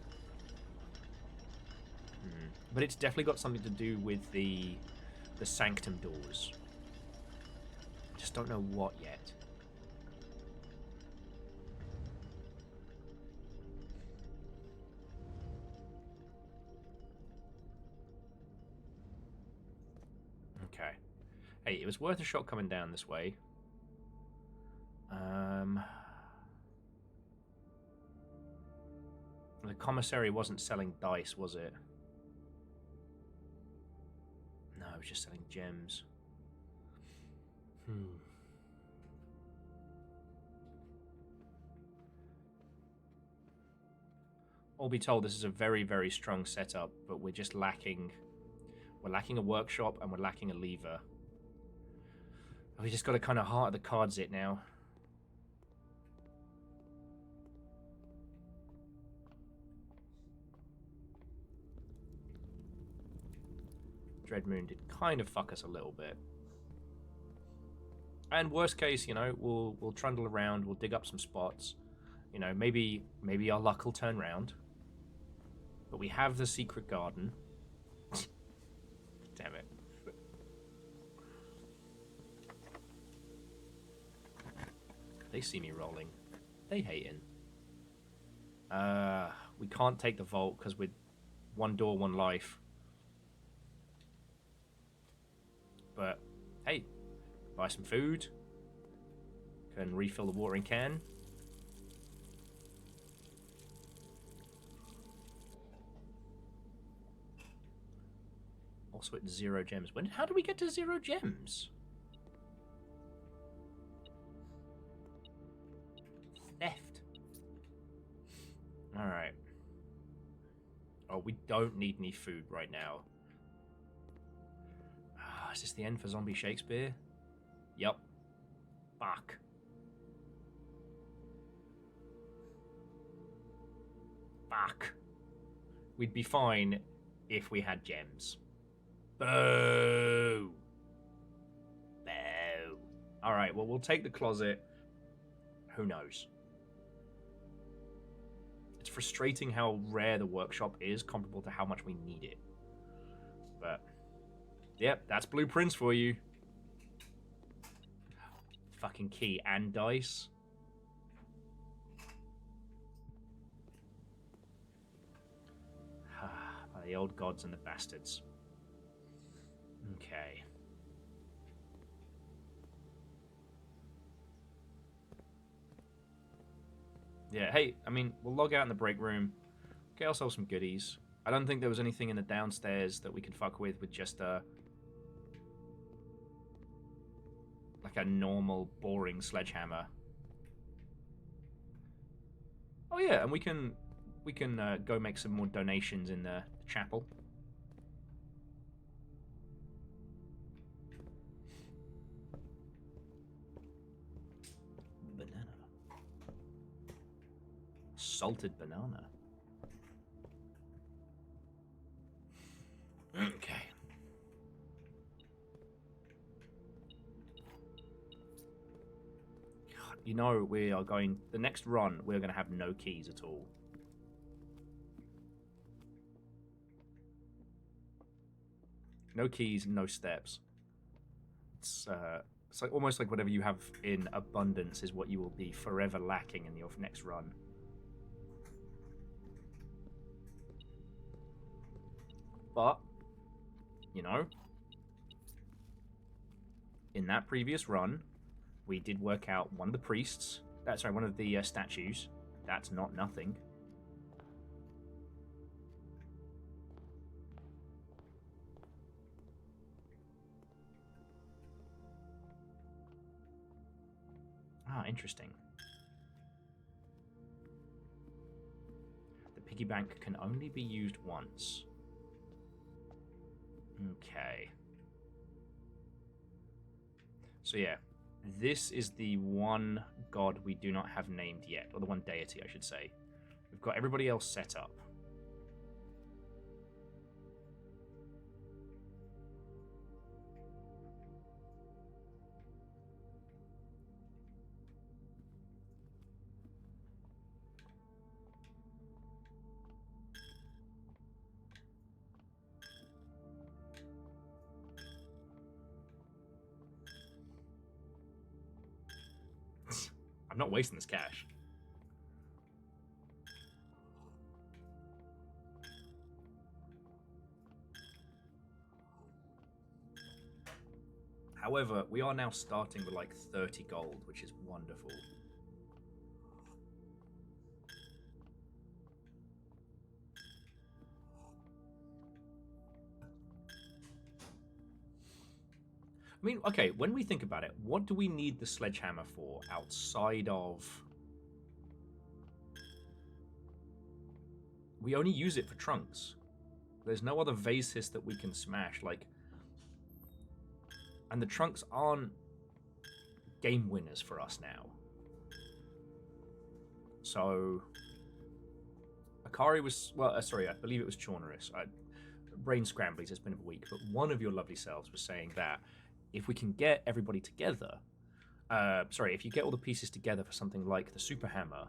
But it's definitely got something to do with the sanctum doors. Just don't know what yet. Okay. Hey, it was worth a shot coming down this way. The commissary wasn't selling dice, was it? No, it was just selling gems. All be told, this is a very, very strong setup, but we're just lacking... We're lacking a workshop, and we're lacking a lever. We just got to kind of heart of the cards it now. Dreadmoon did kind of fuck us a little bit. And worst case, you know, we'll trundle around, we'll dig up some spots. You know, maybe our luck will turn round. But we have the secret garden. Damn it. They see me rolling. They hating. We can't take the vault because we're 1 door, 1 life. But, hey, buy some food. Can refill the watering can. Also at 0 gems. How do we get to 0 gems? Theft. Alright. Oh, we don't need any food right now. Is this the end for Zombie Shakespeare? Yup. Fuck. Fuck. We'd be fine if we had gems. Boo! Boo. Alright, well, we'll take the closet. Who knows? It's frustrating how rare the workshop is comparable to how much we need it. But, yep, that's blueprints for you. Fucking key and dice. By the old gods and the bastards. Okay. Yeah, hey, I mean, we'll log out in the break room, get ourselves some goodies. I don't think there was anything in the downstairs that we could fuck with just a... like a normal, boring sledgehammer. Oh yeah, and we can go make some more donations in the chapel. Banana. Salted banana. Okay. You know, we are going... the next run, we're going to have no keys at all. No keys, no steps. It's like almost like whatever you have in abundance is what you will be forever lacking in your next run. But, you know, in that previous run, we did work out one of the priests. Sorry, one of the statues. That's not nothing. Ah, interesting. The piggy bank can only be used once. Okay. So yeah, this is the one god we do not have named yet, or the one deity, I should say. We've got everybody else set up. I'm not wasting this cash. However, we are now starting with like 30 gold, which is wonderful. I mean, okay, when we think about it, what do we need the sledgehammer for outside of... We only use it for trunks. There's no other vases that we can smash, like... And the trunks aren't game winners for us now. So... Akari was... Well, sorry, I believe it was Chornerus. Brain scramblies, it's been a week, but one of your lovely selves was saying that if we can get everybody together, if you get all the pieces together for something like the super hammer,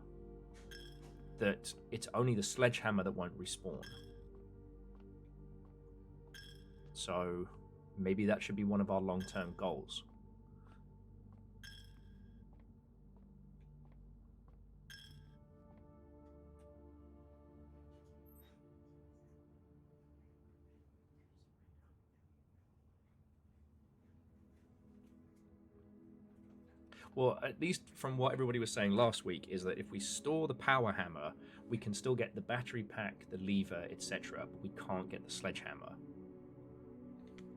that it's only the sledgehammer that won't respawn. So maybe that should be one of our long-term goals. Well, at least from what everybody was saying last week, is that if we store the power hammer, we can still get the battery pack, the lever, etc., but we can't get the sledgehammer.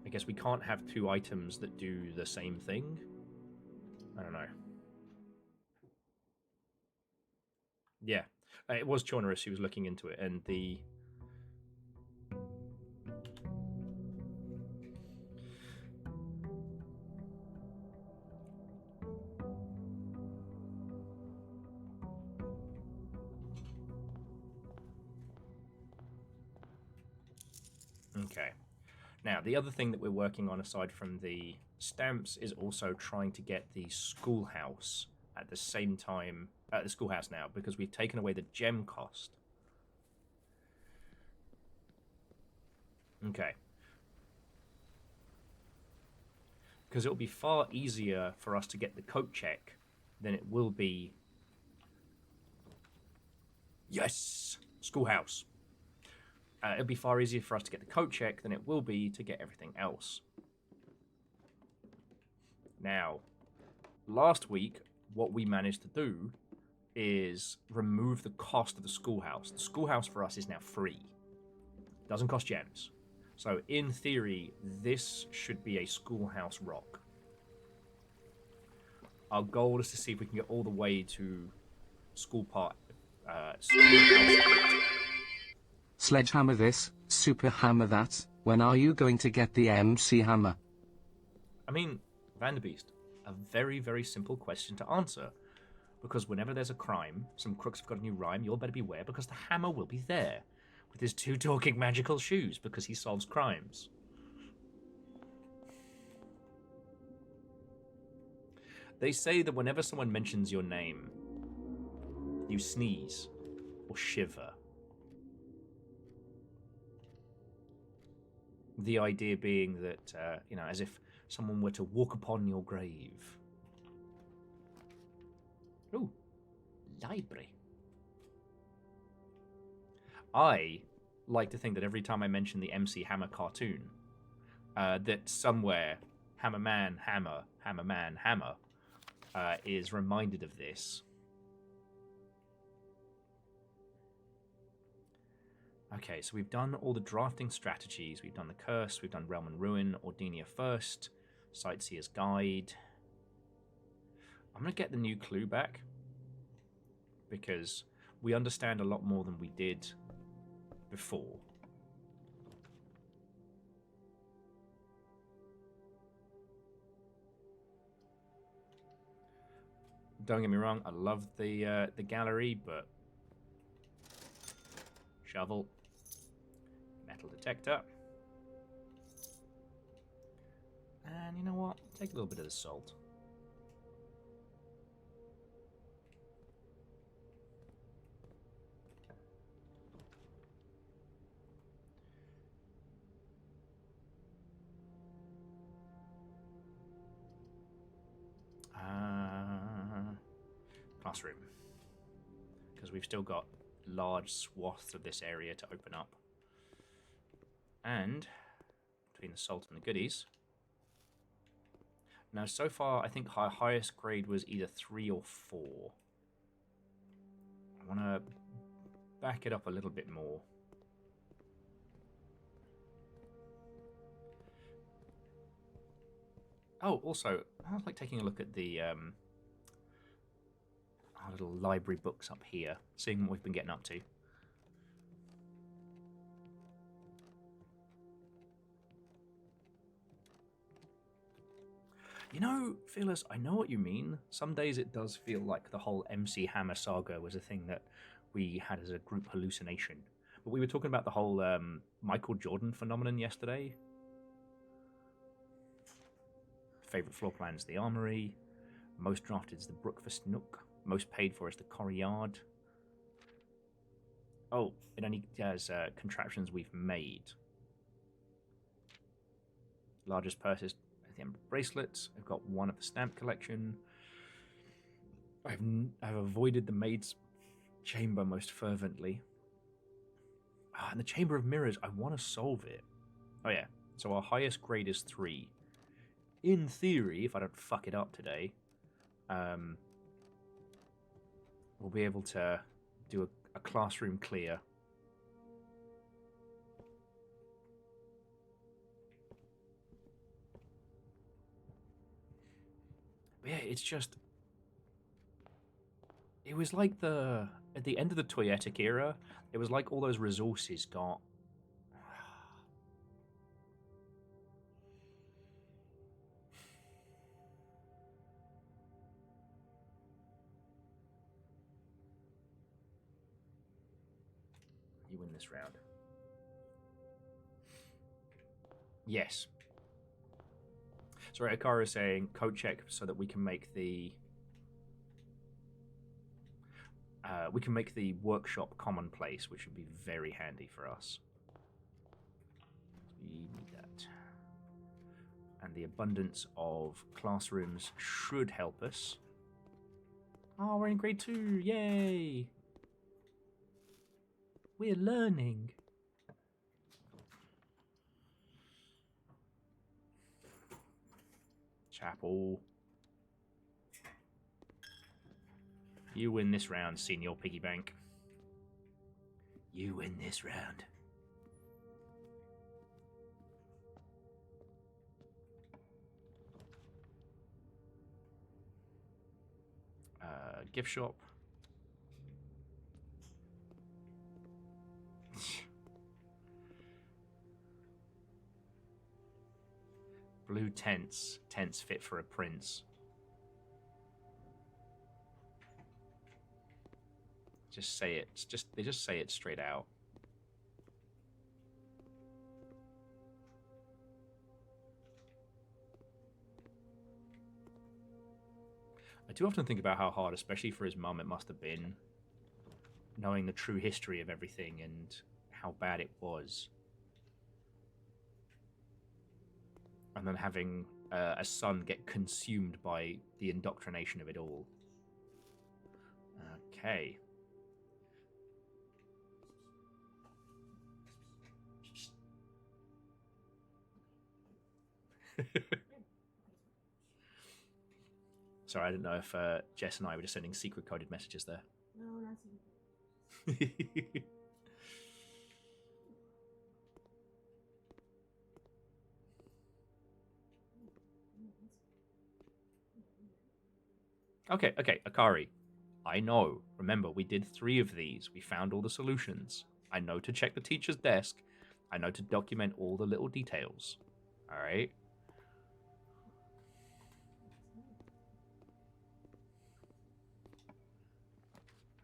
I guess we can't have two items that do the same thing? I don't know. Yeah, it was Chornerus who was looking into it, and the... Okay. Now, the other thing that we're working on aside from the stamps is also trying to get the schoolhouse at the same time at the schoolhouse now because we've taken away the gem cost. Okay. Because it'll be far easier for us to get the coat check than it will be... Yes! Schoolhouse. It'll be far easier for us to get the coat check than it will be to get everything else. Now, last week, what we managed to do is remove the cost of the schoolhouse. The schoolhouse for us is now free. Doesn't cost gems. So, in theory, this should be a schoolhouse rock. Our goal is to see if we can get all the way to schoolhouse. Sledgehammer this, super hammer that. When are you going to get the MC hammer? I mean, Vanderbeest, a very, very simple question to answer. Because whenever there's a crime, some crooks have got a new rhyme, you'll better beware because the hammer will be there. With his 2 talking magical shoes because he solves crimes. They say that whenever someone mentions your name, you sneeze or shiver. The idea being that, as if someone were to walk upon your grave. Ooh, library. I like to think that every time I mention the MC Hammer cartoon, that somewhere Hammerman, Hammer, Hammerman, Hammer is reminded of this. Okay, so we've done all the drafting strategies. We've done the Curse, we've done Realm and Ruin, Ordinia first, Sightseer's Guide. I'm going to get the new clue back because we understand a lot more than we did before. Don't get me wrong, I love the gallery, but shovel, metal detector, and you know what? Take a little bit of the salt. Classroom, because we've still got large swaths of this area to open up. And between the salt and the goodies. Now, so far, I think our highest grade was either 3 or 4. I want to back it up a little bit more. Oh, also, I was like taking a look at the our little library books up here, seeing what we've been getting up to. You know, Phyllis, I know what you mean. Some days it does feel like the whole MC Hammer saga was a thing that we had as a group hallucination. But we were talking about the whole Michael Jordan phenomenon yesterday. Favorite floor plan is the Armory. Most drafted is the Brookfast Nook. Most paid for is the Corryard. Oh, it only has contraptions we've made. Largest purses, the Ember bracelets. I've got one of the stamp collection. I've avoided the maid's chamber most fervently. And the Chamber of Mirrors, I want to solve it. Oh yeah, so our highest grade is 3. In theory, if I don't fuck it up today, we'll be able to do a classroom clear. But yeah, it's just... It was like at the end of the toyetic era, it was like all those resources got... You win this round. Yes. Sorry, Akara is saying code check so that we can make the We can make the workshop commonplace, which would be very handy for us. We need that. And the abundance of classrooms should help us. Oh, we're in grade 2. Yay! We're learning. Chapel. You win this round, Senior Piggy Bank. You win this round. Gift shop. Blue tents. Tents fit for a prince. Just say it. They just say it straight out. I do often think about how hard, especially for his mum, it must have been, knowing the true history of everything and how bad it was. And then having a son get consumed by the indoctrination of it all. Okay. Sorry, I didn't know if Jess and I were just sending secret coded messages there. No, not secret. Okay, Akari. I know. Remember, we did 3 of these. We found all the solutions. I know to check the teacher's desk. I know to document all the little details. Alright?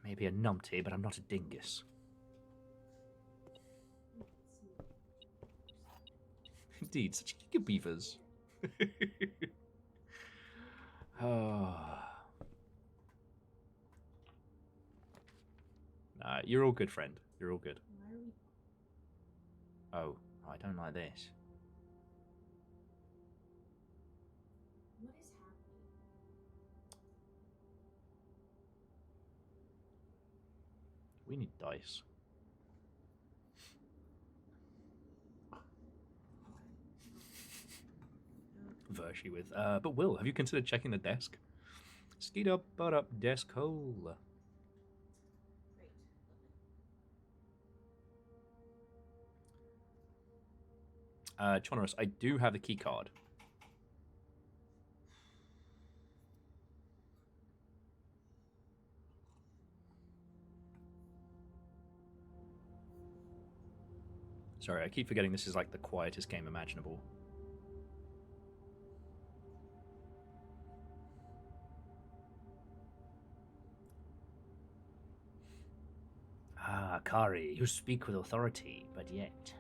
Maybe a numpty, but I'm not a dingus. Indeed, such giga beavers. Nah, you're all good, friend. You're all good. Oh, I don't like this. What is happening? We need dice. Vershi with, but Will, have you considered checking the desk? Skeet up, butt up, desk hole. Great. Chonorus, I do have the key card. Sorry, I keep forgetting this is like the quietest game imaginable. Ah, Kari, you speak with authority, but yet.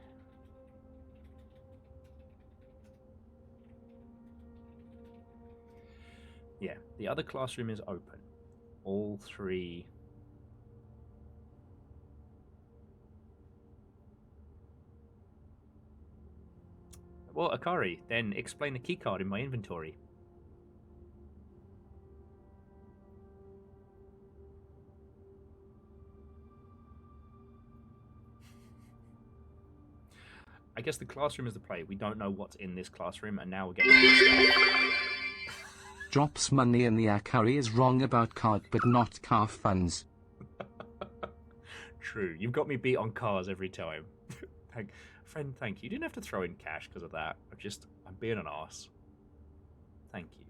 Yeah, the other classroom is open. All 3. Well, Akari, then explain the keycard in my inventory. I guess the classroom is the play. We don't know what's in this classroom, and now we're getting stuff. Drops money in the Akari is wrong about card but not car funds. True. You've got me beat on cars every time. Friend, thank you. You didn't have to throw in cash because of that. I'm being an arse. Thank you.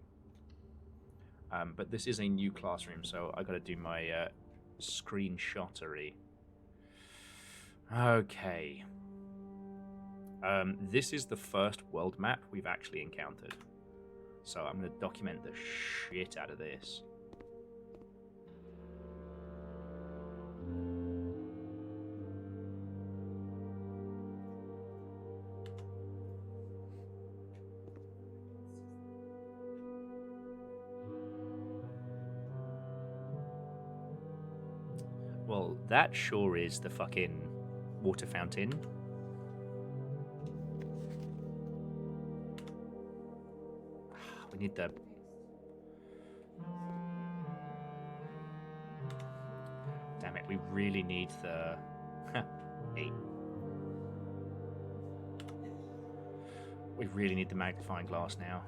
But this is a new classroom, so I got to do my screenshottery. Okay. This is the first world map we've actually encountered. So I'm going to document the shit out of this. Well, that sure is the fucking water fountain. We need the... Damn it, we really need the... 8. We really need the magnifying glass now.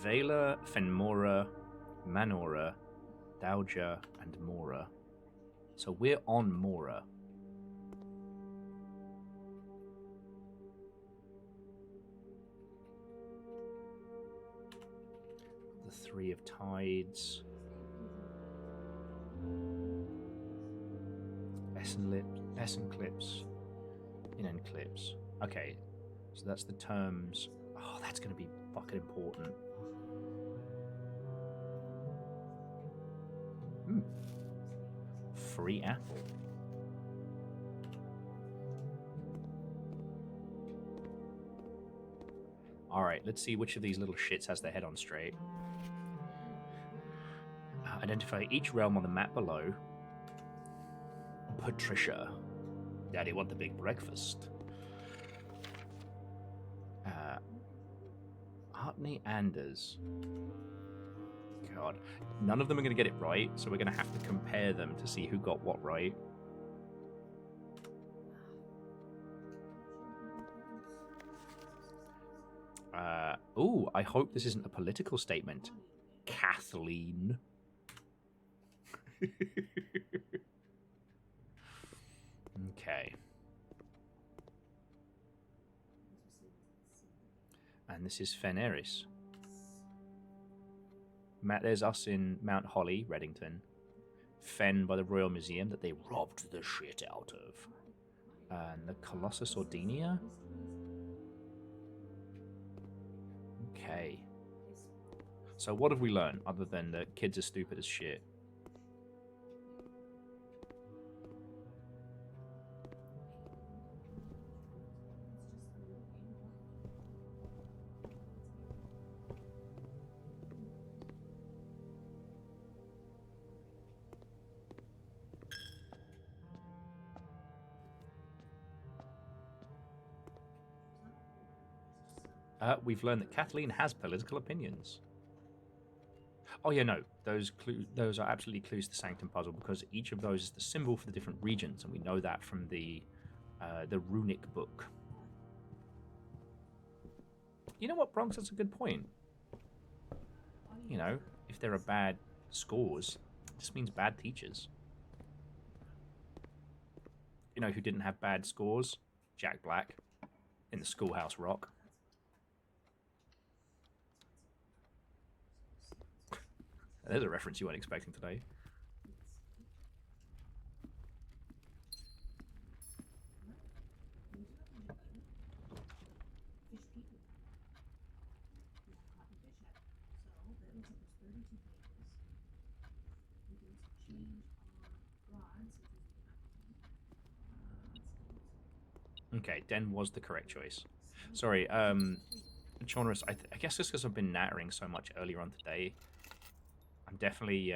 Vela, Fenmora, Manora, Dowager, and Mora. So we're on Mora. The Three of Tides. Essen Clips. In Clips. Okay, so that's the terms. Oh, that's going to be fucking important. Free apple. Alright, let's see which of these little shits has their head on straight. Identify each realm on the map below. Patricia. Daddy want the big breakfast. Hartney Anders. God, none of them are going to get it right, so we're going to have to compare them to see who got what right. Ooh, I hope this isn't a political statement. Kathleen. Okay. And this is Feneris. There's us in Mount Holly, Reddington. Fen by the Royal Museum that they robbed the shit out of. And the Colossus Ordinia? Okay. So what have we learned other than that kids are stupid as shit? We've learned that Kathleen has political opinions. Oh yeah, no, those are absolutely clues to the Sanctum puzzle because each of those is the symbol for the different regions, and we know that from the runic book. You know what, Bronx? That's a good point. You know, if there are bad scores, it just means bad teachers. You know who didn't have bad scores? Jack Black in the Schoolhouse Rock. There's a reference you weren't expecting today. Okay, Den was the correct choice. Sorry, Chaunerus, I guess just because I've been nattering so much earlier on today, I'm definitely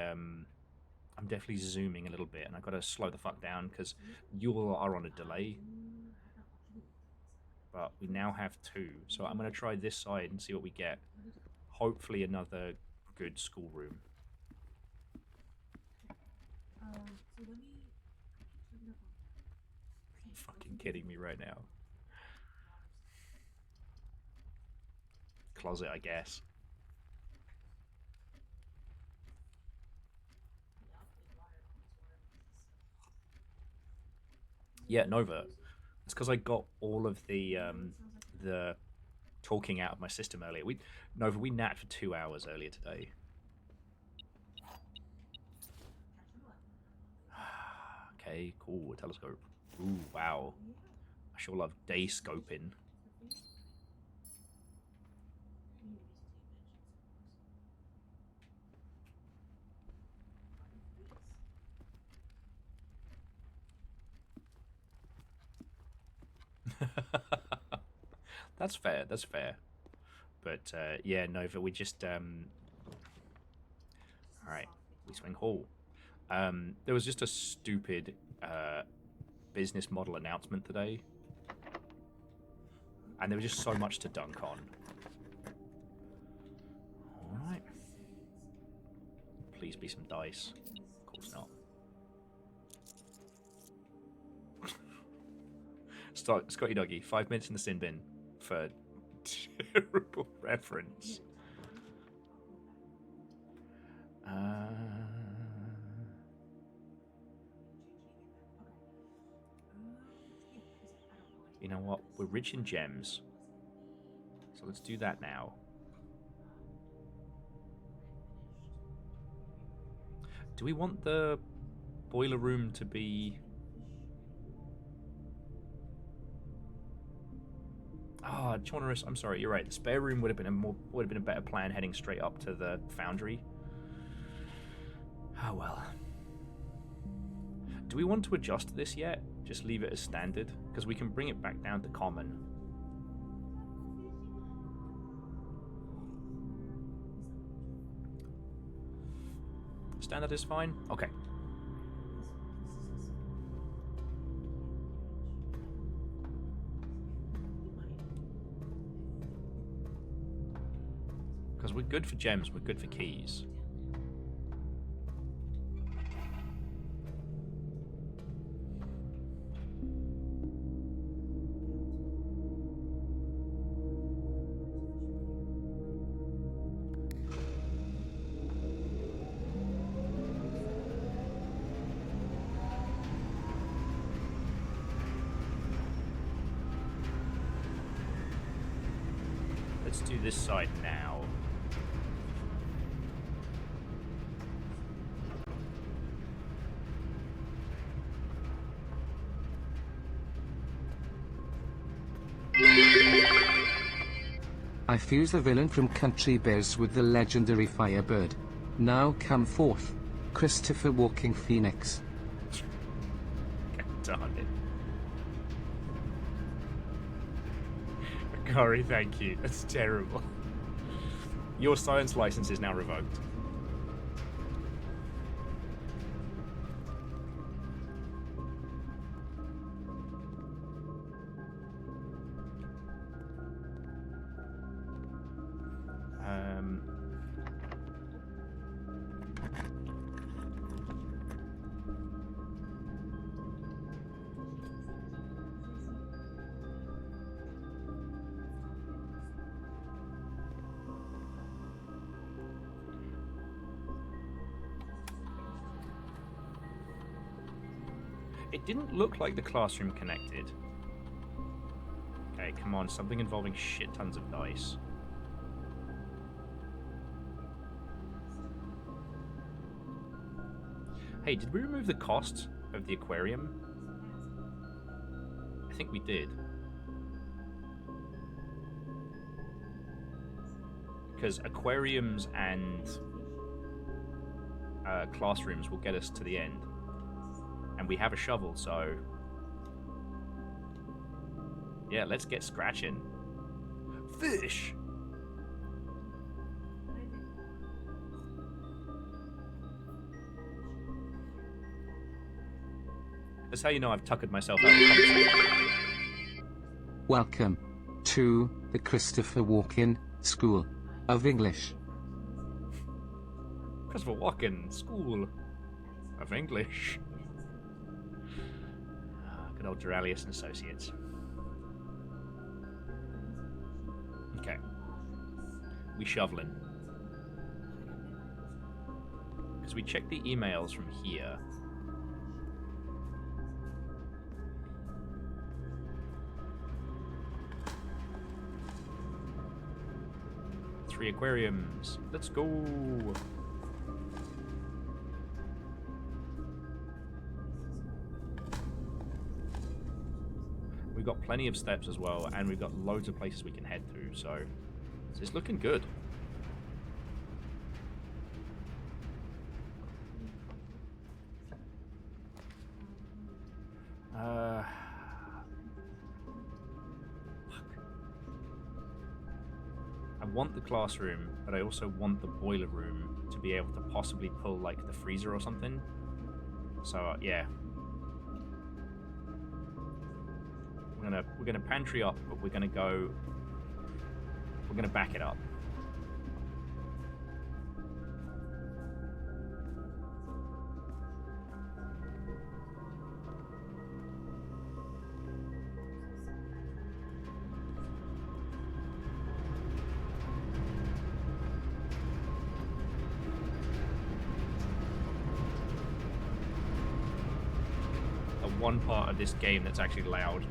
zooming a little bit, and I've got to slow the fuck down because you all are on a delay. But we now have 2, so I'm going to try this side and see what we get. Hopefully another good schoolroom. Are you fucking kidding me right now? Closet, I guess. Yeah, Nova. It's because I got all of the talking out of my system earlier. Nova, we napped for 2 hours earlier today. Okay, cool. A telescope. Ooh, wow. I sure love day scoping. That's fair. That's fair. But yeah, Nova, we just all right. We swing hall. There was just a stupid business model announcement today, and there was just so much to dunk on. All right. Please be some dice. Of course not. Scotty Doggy, 5 minutes in the sin bin for terrible reference. You know what? We're rich in gems. So let's do that now. Do we want the boiler room to be... Ah, Chonorus, I'm sorry, you're right. The spare room would have been a better plan heading straight up to the foundry. Oh well. Do we want to adjust this yet? Just leave it as standard? Because we can bring it back down to common. Standard is fine? Okay. Because we're good for gems, we're good for keys. Let's do this side now. I fuse the villain from Country Bears with the legendary Firebird. Now come forth, Christopher Walking Phoenix. Darn it. Corey, thank you. That's terrible. Your science license is now revoked. It didn't look like the classroom connected. Okay, come on, something involving shit tons of dice. Hey, did we remove the cost of the aquarium? I think we did. Because aquariums and classrooms will get us to the end. And we have a shovel, so... yeah, let's get scratching. Fish! That's how you know I've tuckered myself out of the conversation. Welcome to the Christopher Walken School of English. Christopher Walken School of English. Good old Duralius and Associates. Okay. We shoveling. Because we checked the emails from here. Three aquariums. Let's go. We've got plenty of steps as well, and we've got loads of places we can head to, so it's looking good. I want the classroom, but I also want the boiler room to be able to possibly pull like the freezer or something. So yeah, we're gonna pantry up, but we're gonna back it up. One part of this game that's actually loud.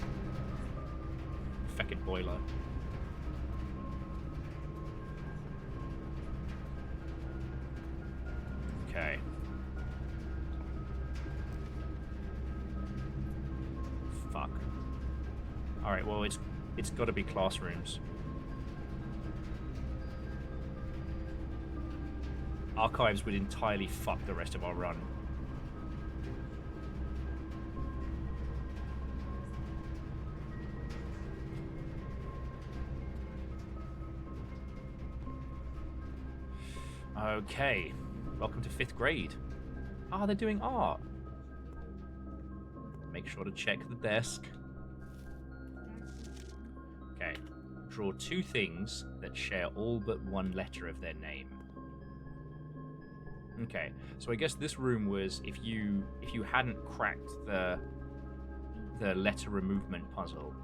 Feckin' boiler. Okay. Fuck. Alright, well it's gotta be classrooms. Archives would entirely fuck the rest of our run. Okay, welcome to 5th grade. Ah, they're doing art. Make sure to check the desk. Okay, draw 2 things that share all but one letter of their name. Okay, so I guess this room was if you hadn't cracked the letter removement puzzle.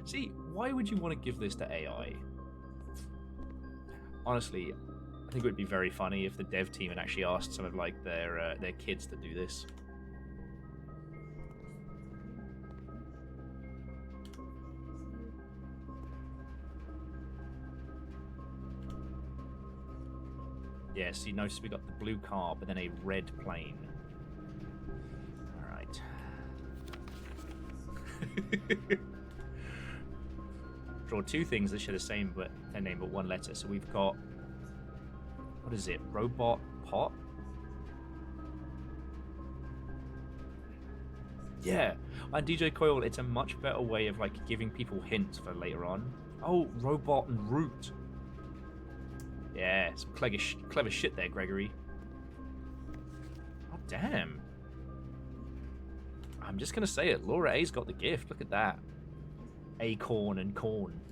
See, why would you want to give this to AI? Honestly, I think it would be very funny if the dev team had actually asked some of like their kids to do this. Yeah, so you notice we got the blue car, but then a red plane. All right. Draw 2 things that share the same but their name but one letter. So we've got, what is it? Robot pot? Yeah. And DJ Coil, it's a much better way of like giving people hints for later on. Oh, robot and root. Yeah, some clever shit there, Gregory. Oh, damn. I'm just gonna say it. Laura A's got the gift. Look at that. Acorn and corn.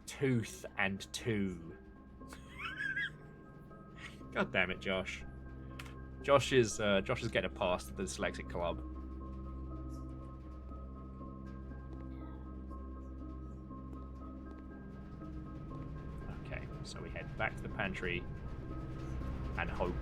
Tooth and two. God damn it, Josh. Josh is getting a pass to the dyslexic club. Okay, so we head back to the pantry and hope.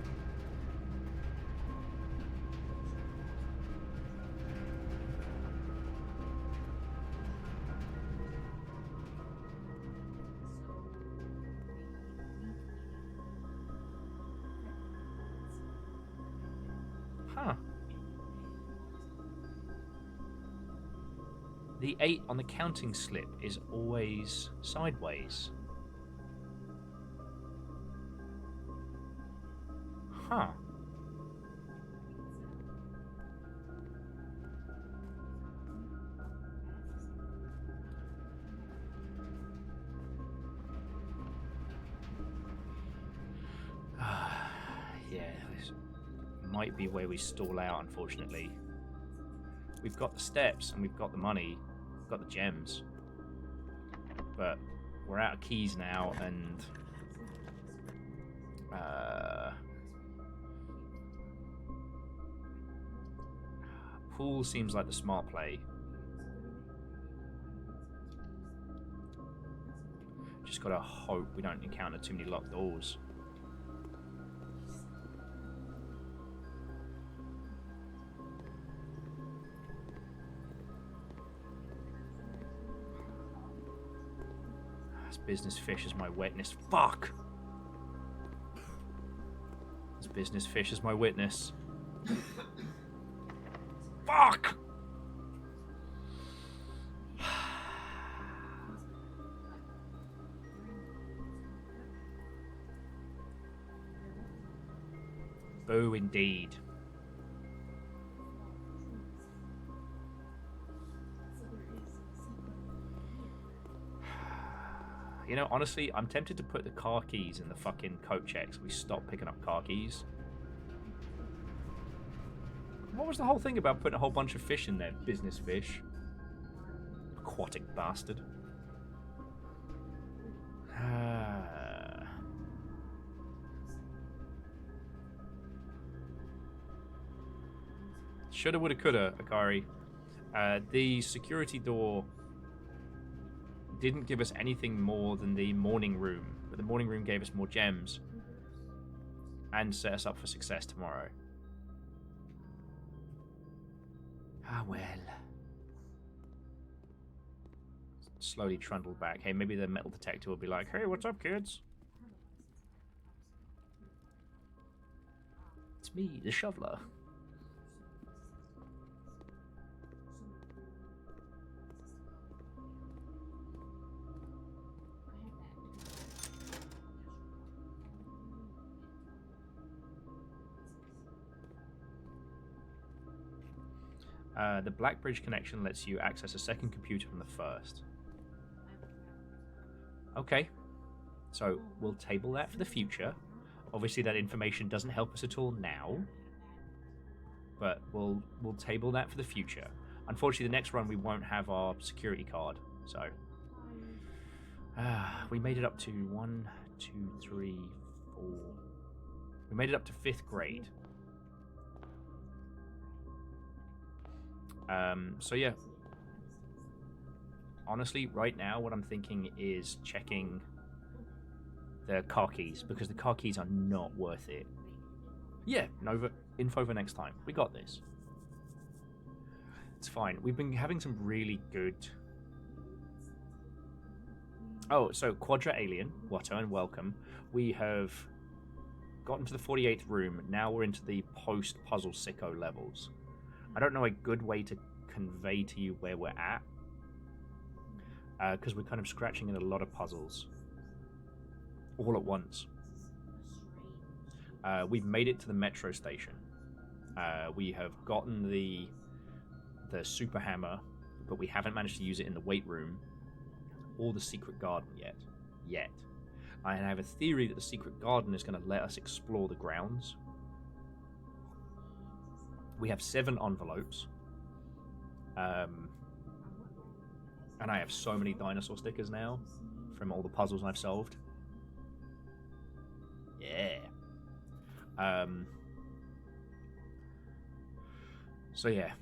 Huh. The 8 on the counting slip is always sideways. Huh. Yeah, this might be where we stall out, unfortunately. We've got the steps and we've got the money, we've got the gems. But we're out of keys now, and pool seems like the smart play. Just gotta hope we don't encounter too many locked doors. This business fish is my witness. Fuck! This business fish is my witness. Fuck! Boo, indeed. You know, honestly, I'm tempted to put the car keys in the fucking coat check so we stop picking up car keys. What was the whole thing about putting a whole bunch of fish in there? Business fish. Aquatic bastard. Shoulda, woulda, coulda, Akari. The security door didn't give us anything more than the morning room, but the morning room gave us more gems and set us up for success tomorrow. Ah, well. Slowly trundle back. Hey, maybe the metal detector will be like, hey, what's up, kids? It's me, the shoveler. The Black Bridge connection lets you access a second computer from the first. Okay, so we'll table that for the future. Obviously, that information doesn't help us at all now, but we'll table that for the future. Unfortunately, the next run we won't have our security card, so we made it up to 1, 2, 3, 4. We made it up to 5th grade. So yeah. Honestly, right now, what I'm thinking is checking the car keys, because the car keys are not worth it. Yeah, Nova, info for next time. We got this. It's fine. We've been having some really good... Oh, so Quadra Alien, Watto and welcome. We have gotten to the 48th room. Now we're into the post-puzzle sicko levels. I don't know a good way to convey to you where we're at, because we're kind of scratching in a lot of puzzles all at once. We've made it to the metro station. We have gotten the super hammer, but we haven't managed to use it in the weight room or the secret garden yet. I have a theory that the secret garden is going to let us explore the grounds. We have 7 envelopes. And I have so many dinosaur stickers now from all the puzzles I've solved. Yeah. So yeah.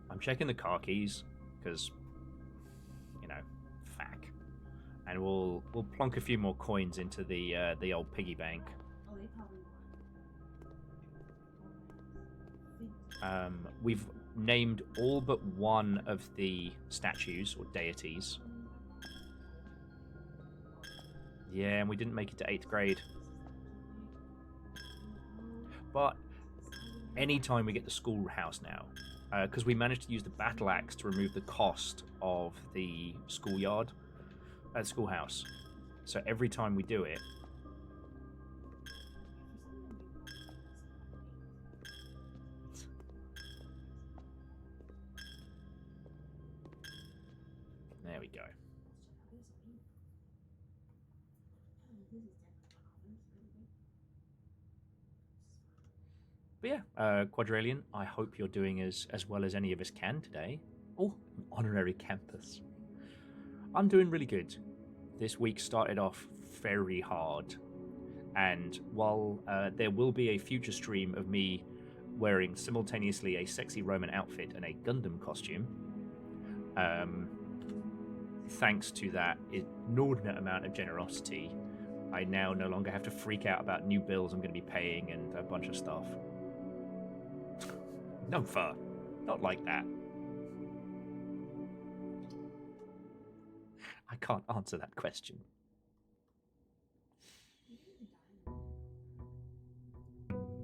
I'm checking the car keys because, you know, fack. And we'll plonk a few more coins into the old piggy bank. We've named all but one of the statues or deities. Yeah, and we didn't make it to 8th grade. But anytime we get the schoolhouse now, because we managed to use the battle axe to remove the cost of the schoolyard, schoolhouse. So every time we do it, there we go. But yeah, Quadralian, I hope you're doing as well as any of us can today. Oh, an honorary campus. I'm doing really good. This week started off very hard. And while there will be a future stream of me wearing simultaneously a sexy Roman outfit and a Gundam costume, thanks to that inordinate amount of generosity, I now no longer have to freak out about new bills I'm going to be paying and a bunch of stuff. No, Fur. Not like that. I can't answer that question.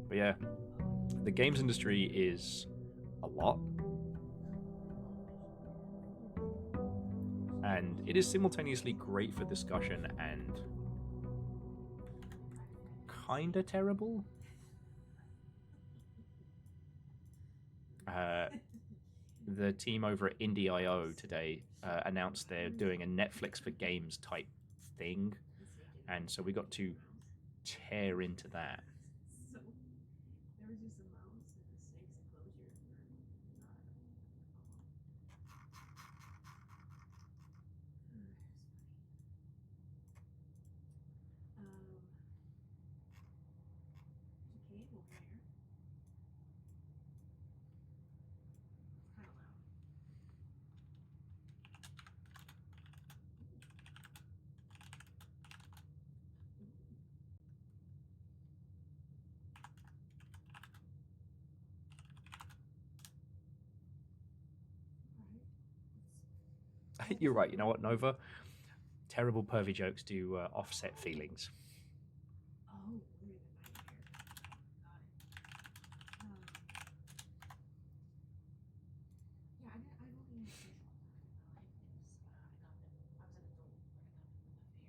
But yeah, the games industry is a lot. And it is simultaneously great for discussion and kinda terrible. The team over at Indie.io today announced they're doing a Netflix for games type thing, and so we got to tear into that. So there was just a mouse and a snake's enclosure there's a cave over there. It's kind of loud. You're right. You know what, Nova? Terrible pervy jokes do offset feelings. Oh, we're in a nightmare. Got it. Yeah, I've only had fish one time in my life. It was I was an adult, but I got them from the fair because I bought some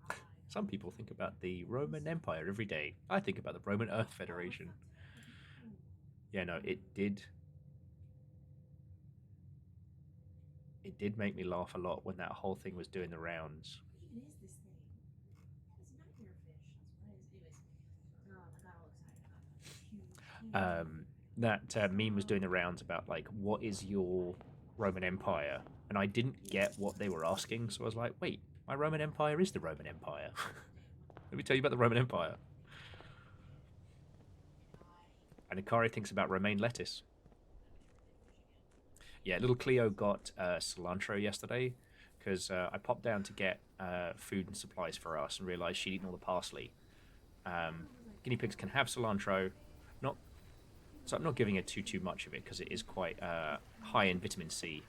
prizes. Some people think about the Roman Empire every day. I think about the Roman Earth Federation. Yeah, no, it did make me laugh a lot when that whole thing was doing the rounds. What even is this thing? It's a nightmare fish. That's what it is. Anyways, I got all excited. I got this huge. That meme was doing the rounds about like, what is your Roman Empire? And I didn't get what they were asking, so I was like, wait, my Roman Empire is the Roman Empire. Let me tell you about the Roman Empire. And Akari thinks about romaine lettuce. Yeah, little Cleo got cilantro yesterday because I popped down to get food and supplies for us and realised she'd eaten all the parsley. Guinea pigs can have cilantro, so I'm not giving her too much of it because it is quite high in vitamin C.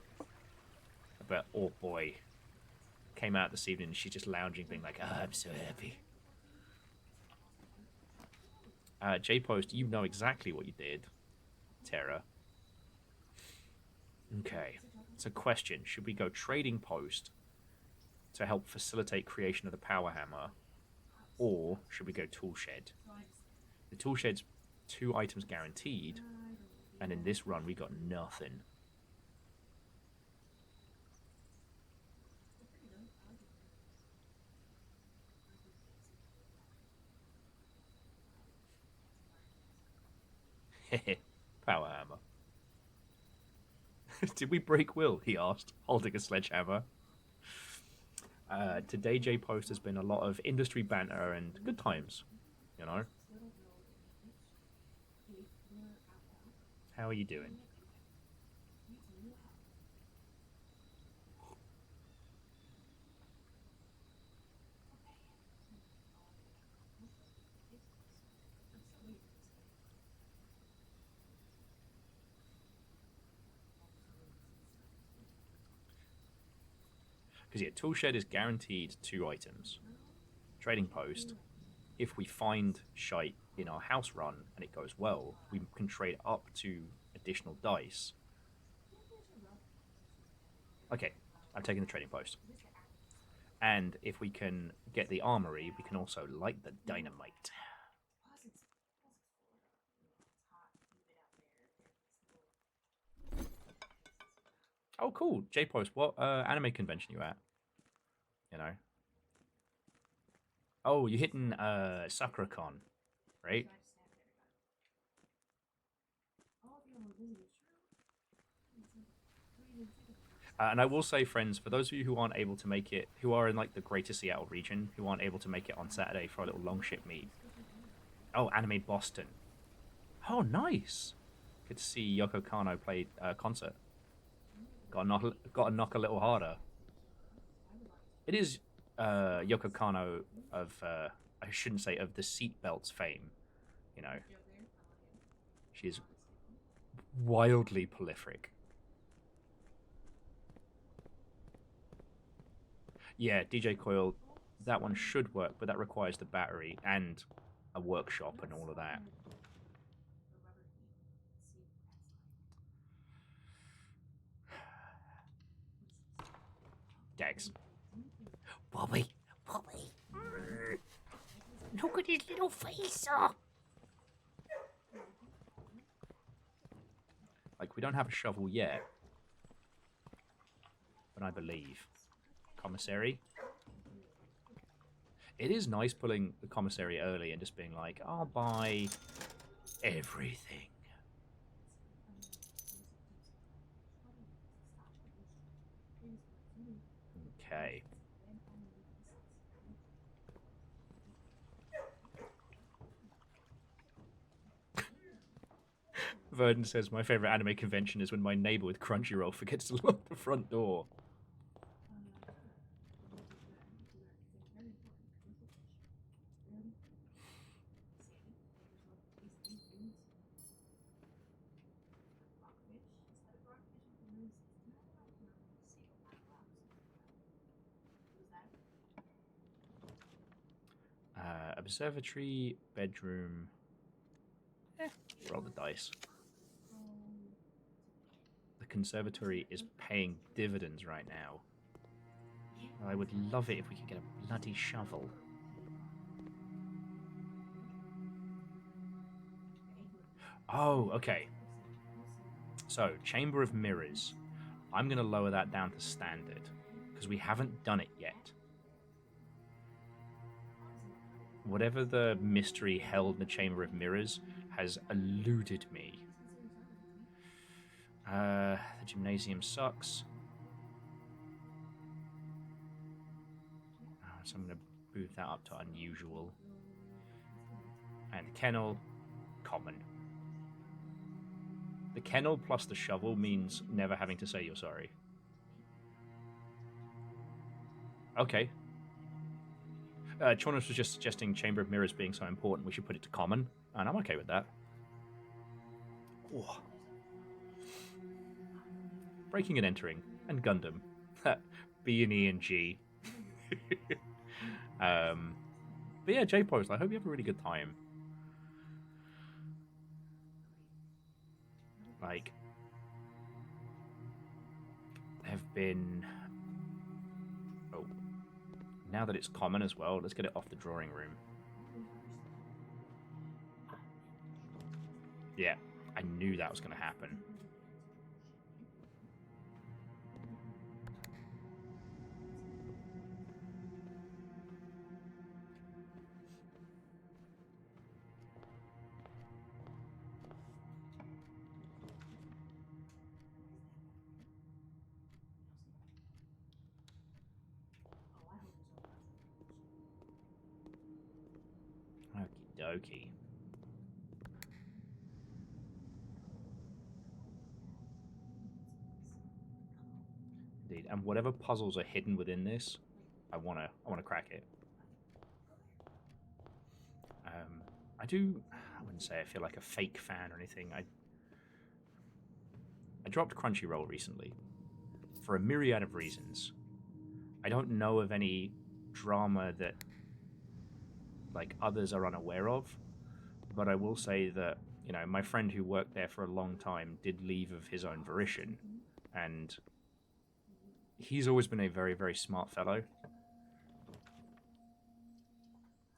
But oh boy, came out this evening and she's just lounging, being like, "Oh, I'm so happy." J-Post, you know exactly what you did, Tara. Okay, so question, should we go trading post to help facilitate creation of the power hammer, or should we go tool shed? The tool shed's 2 items guaranteed, and in this run we got nothing. Power hammer. Did we break Will? He asked, holding a sledgehammer. Today, J-Post has been a lot of industry banter and good times, you know? How are you doing? Because yeah, tool shed is guaranteed 2 items. Trading post, if we find shite in our house run and it goes well, we can trade up to additional dice. Okay, I'm taking the trading post. And if we can get the armory, we can also light the dynamite. Oh, cool. J-Post, what anime convention you at? You know? Oh, you're hitting SakuraCon, right? And I will say, friends, for those of you who aren't able to make it, who are in like the Greater Seattle region, who aren't able to make it on Saturday for a little long ship meet. Oh, Anime Boston. Oh, nice. Good to see Yoko Kano play concert. Got to knock a little harder. It is Yoko Kano of, I shouldn't say of the seatbelts fame, you know. She's wildly prolific. Yeah, DJ Coil, that one should work, but that requires the battery and a workshop and all of that. Dex. Bobby. Look at his little face. Oh. Like, we don't have a shovel yet. But I believe. Commissary. It is nice pulling the commissary early and just being like, I'll buy everything. Okay. Verdon says, my favorite anime convention is when my neighbor with Crunchyroll forgets to lock the front door. Observatory, bedroom. Roll the dice. The conservatory is paying dividends right now. I would love it if we could get a bloody shovel. Oh, okay. So, Chamber of Mirrors. I'm going to lower that down to standard, because we haven't done it yet. Whatever the mystery held in the Chamber of Mirrors has eluded me. The gymnasium sucks. So I'm going to move that up to unusual. And the kennel, common. The kennel plus the shovel means never having to say you're sorry. Okay. Chonos was just suggesting Chamber of Mirrors being so important, we should put it to common, and I'm okay with that. Oh. Breaking and Entering, and Gundam. B and E and G. But yeah, J-Post, I hope you have a really good time. Like, there have been... Oh. Now that it's common as well, let's get it off the drawing room. Yeah, I knew that was going to happen. Okie dokie. Indeed, and whatever puzzles are hidden within this, I wanna crack it. I wouldn't say I feel like a fake fan or anything. I dropped Crunchyroll recently for a myriad of reasons. I don't know of any drama that like others are unaware of, but I will say that, you know, my friend who worked there for a long time did leave of his own volition, and he's always been a very, very smart fellow.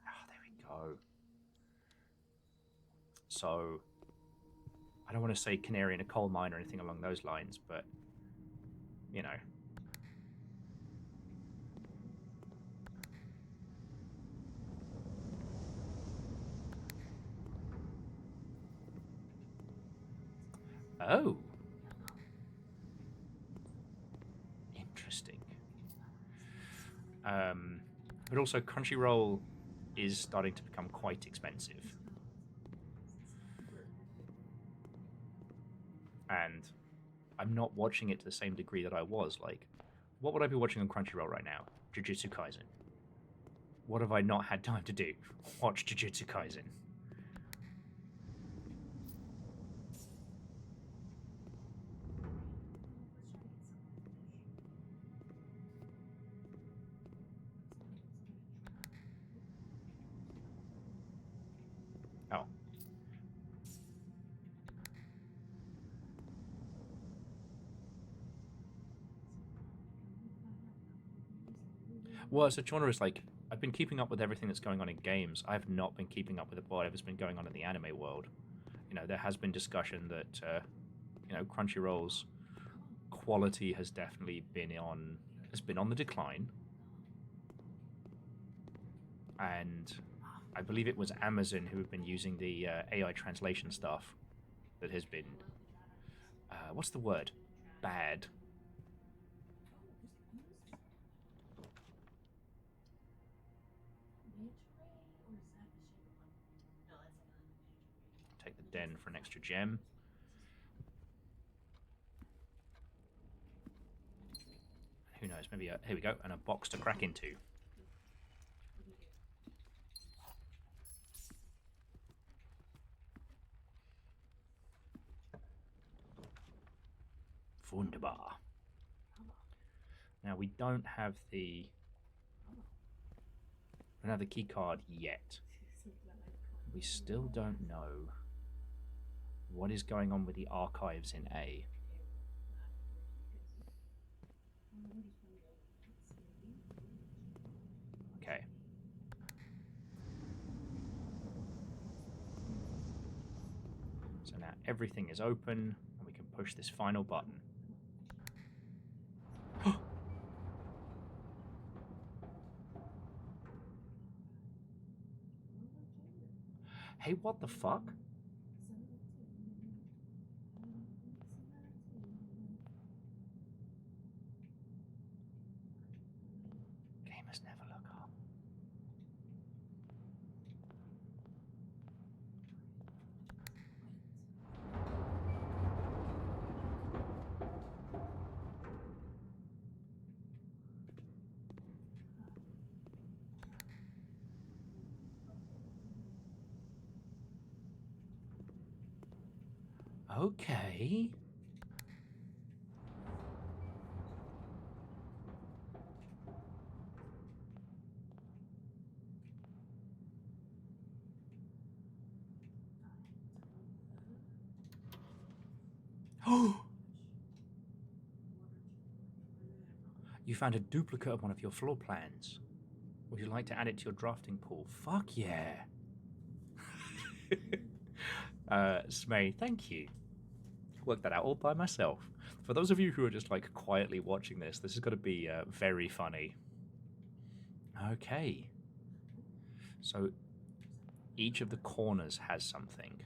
Ah, there we go. So, I don't want to say canary in a coal mine or anything along those lines, but, you know. Oh. Interesting. But also, Crunchyroll is starting to become quite expensive. And I'm not watching it to the same degree that I was. Like, what would I be watching on Crunchyroll right now? Jujutsu Kaisen. What have I not had time to do? Watch Jujutsu Kaisen. Oh. Well, as a genre is like, I've been keeping up with everything that's going on in games. I have not been keeping up with whatever's been going on in the anime world. You know, there has been discussion that, Crunchyroll's quality has definitely been on the decline. And I believe it was Amazon who have been using the AI translation stuff that has been, what's the word? Bad. Take the den for an extra gem. Who knows? Maybe here we go, and a box to crack into. Wunderbar. Now we don't have the key card yet. We still don't know what is going on with the archives in A. Okay. So now everything is open, and we can push this final button. Hey, what the fuck? Gamers never look up. Okay. Oh! You found a duplicate of one of your floor plans. Would you like to add it to your drafting pool? Fuck yeah. Smay, thank you. Worked that out all by myself. For those of you who are just like quietly watching this has got to be very funny. Okay. So each of the corners has something.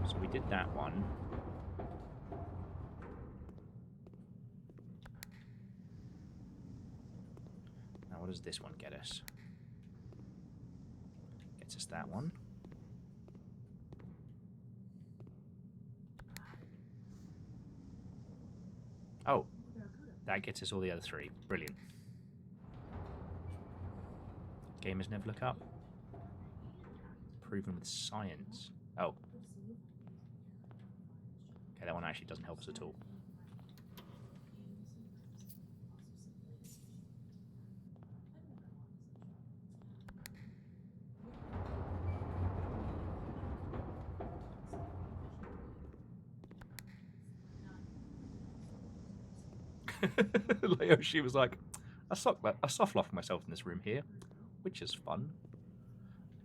So we did that one. Now what does this one get us? Gets us that one. Oh, that gets us all the other three. Brilliant. Gamers never look up. Proven with science. Oh. Okay, that one actually doesn't help us at all. Leoshi was like, I soft lock myself in this room here, which is fun.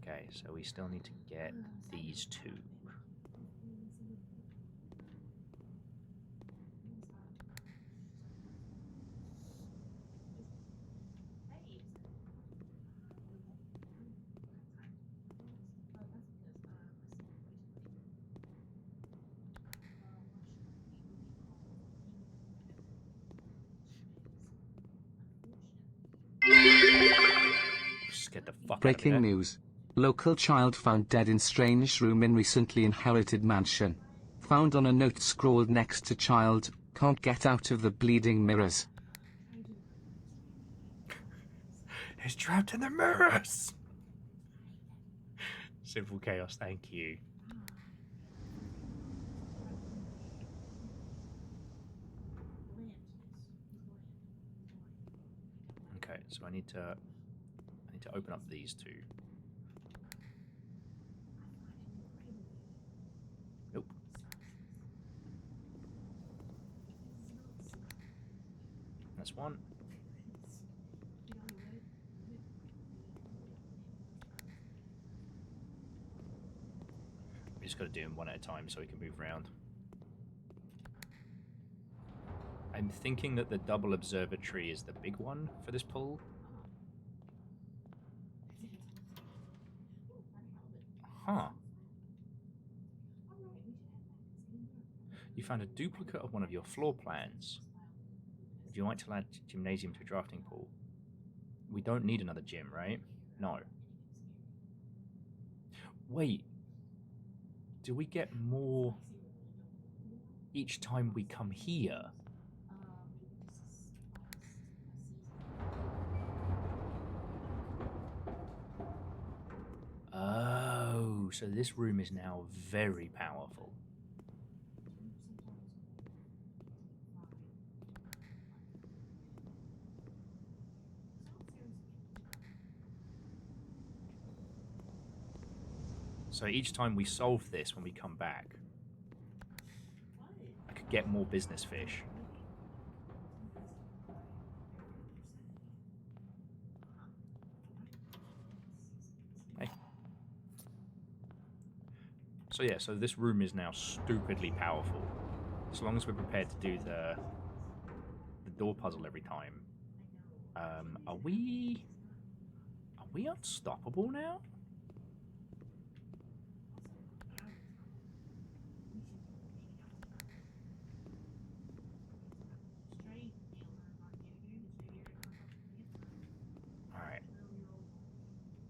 Okay, so we still need to get these two. Scared the fuck Breaking out of me there. news. Local child found dead in strange room in recently inherited mansion. Found on a note scrawled next to child, can't get out of the bleeding mirrors. He's trapped in the mirrors! Simple chaos, thank you. Okay, so I need to open up these two. Nope. That's one. just got to do them one at a time so we can move around. I'm thinking that the double observatory is the big one for this pull. Huh. You found a duplicate of one of your floor plans. Would you like to add gymnasium to a drafting pool? We don't need another gym, right? No. Wait. Do we get more each time we come here? Oh, so this room is now very powerful. So each time we solve this when we come back, I could get more business fish. Hey. So yeah, so this room is now stupidly powerful. As long as we're prepared to do the door puzzle every time. Are we unstoppable now? Alright.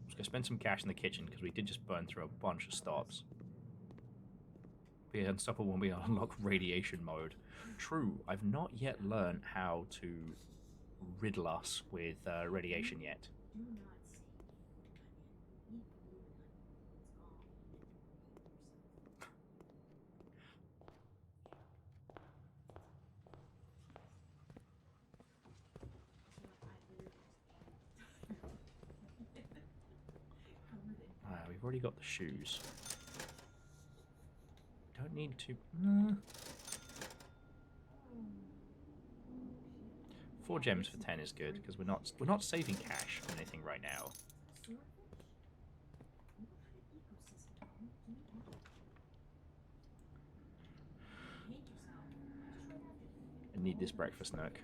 Just gonna spend some cash in the kitchen because we did just burn through a bunch of stops. Be unstoppable when we unlock radiation mode. True, I've not yet learned how to riddle us with radiation yet. We've already got the shoes. Don't need to. 4 gems for 10 is good because we're not saving cash on anything right now. I need this breakfast nook.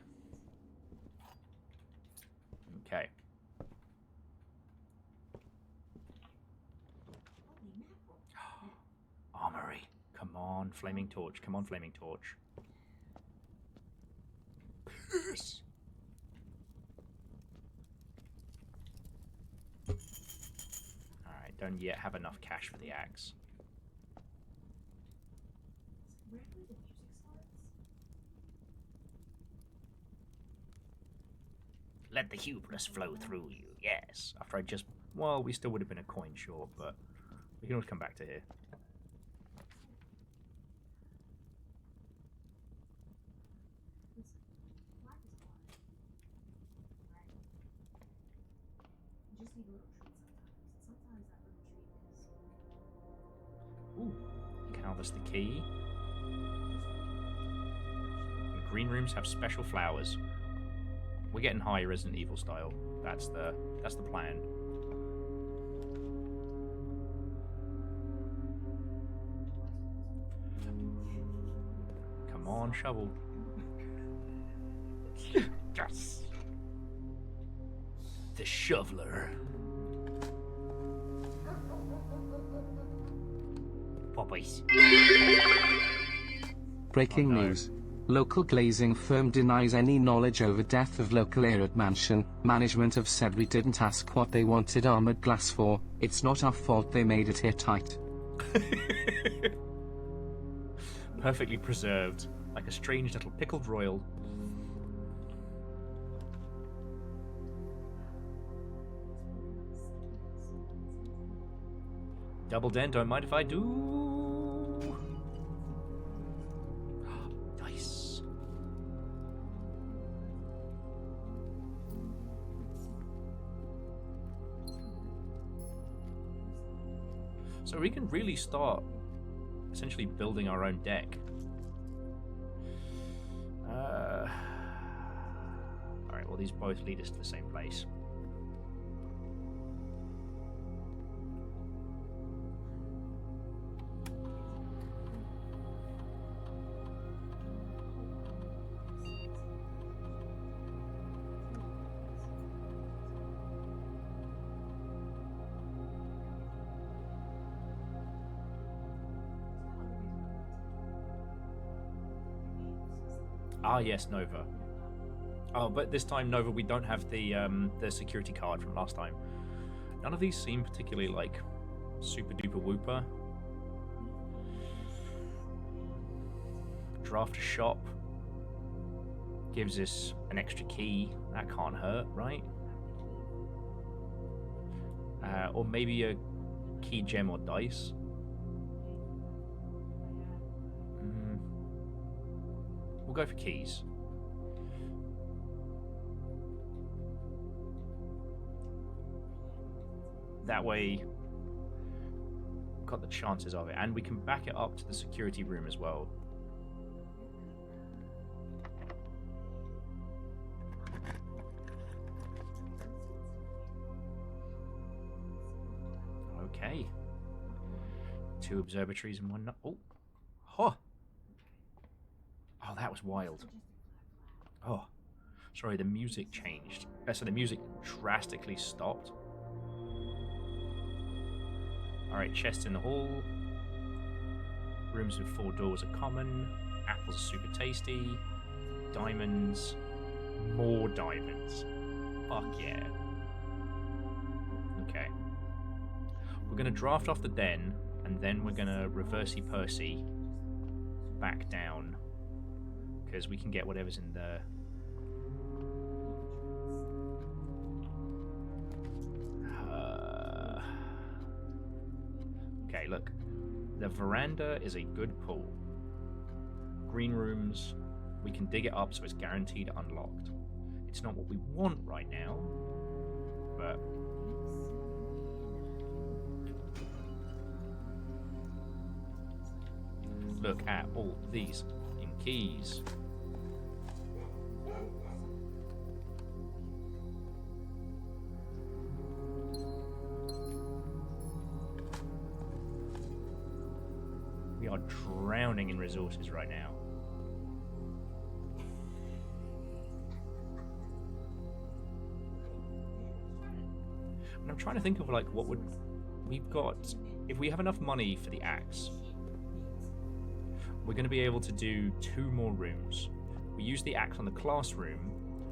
Okay. Armory. Come on, flaming torch. Come on, flaming torch. Yes. Alright, don't yet have enough cash for the axe. Let the hubris flow through you, yes. After I just... Well, we still would have been a coin short, but we can always come back to here. Ooh, canvas the key. And green rooms have special flowers. We're getting high Resident Evil style. That's the plan. Come on, shovel. Yes. The shoveler. Poppies. Breaking news. Local glazing firm denies any knowledge over death of local heir at mansion. Management have said we didn't ask what they wanted armored glass for. It's not our fault they made it airtight. Perfectly preserved, like a strange little pickled royal. Double den, don't mind if I do. Nice. So we can really start essentially building our own deck. Alright, well these both lead us to the same place. Ah, yes, Nova. Oh, but this time, Nova, we don't have the security card from last time. None of these seem particularly, like, super duper whooper. Draft a shop. Gives us an extra key. That can't hurt, right? Or maybe a key gem or dice. We'll go for keys. That way, got the chances of it, and we can back it up to the security room as well. Okay. 2 observatories and 1... Oh. Huh. Oh, that was wild. Oh. Sorry, the music changed. So the music drastically stopped. Alright, chests in the hall. Rooms with 4 doors are common. Apples are super tasty. Diamonds. More diamonds. Fuck yeah. Okay. We're going to draft off the den, and then we're going to reversey Percy back down. Because we can get whatever's in there. Okay, look. The veranda is a good pull. Green rooms, we can dig it up so it's guaranteed unlocked. It's not what we want right now, but... Look at all these in keys. We are drowning in resources right now. And I'm trying to think of, like, what would... We've got... If we have enough money for the axe, we're going to be able to do 2 more rooms. We use the axe on the classroom,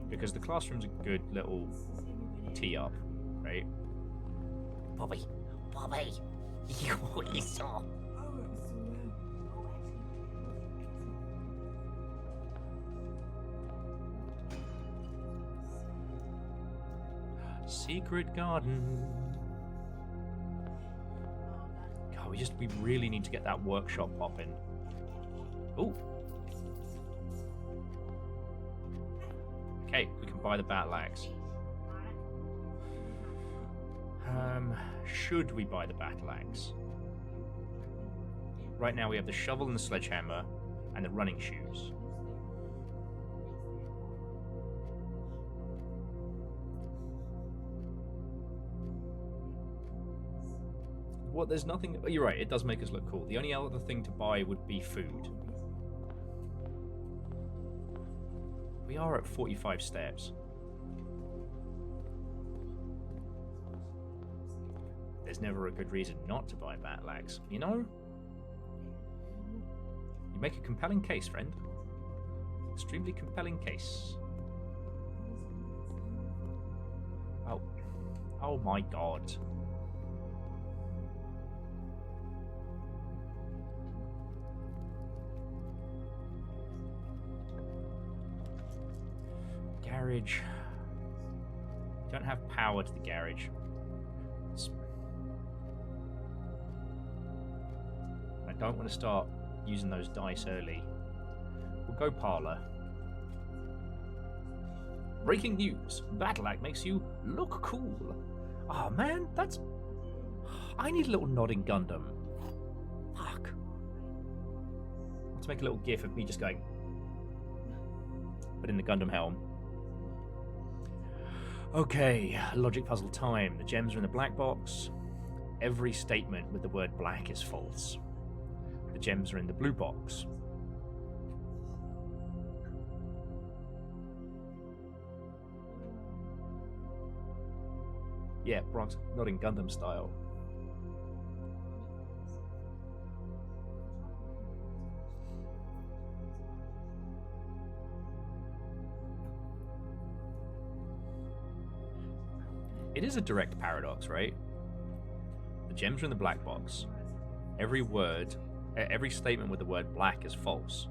because the classroom's a good little tee-up, right? Bobby! Bobby! You saw... Secret garden. God, we really need to get that workshop popping. Ooh. Okay, we can buy the battle axe. Should we buy the battle axe? Right now we have the shovel and the sledgehammer and the running shoes. What? There's nothing... Oh, you're right, it does make us look cool. The only other thing to buy would be food. We are at 45 steps. There's never a good reason not to buy a battle axe, you know? You make a compelling case, friend. Extremely compelling case. Oh. Oh my god. Garage. Don't have power to the garage. I don't want to start using those dice early. We'll go parlor. Breaking news. Battle Axe makes you look cool. Oh man, that's... I need a little nodding Gundam. Fuck. Let's make a little gif of me just going... but in the Gundam helm. Okay, logic puzzle time. The gems are in the black box. Every statement with the word black is false. The gems are in the blue box. Yeah, Bronx, not in Gundam style. It is a direct paradox, right? The gems are in the black box. Every word, every statement with the word black is false.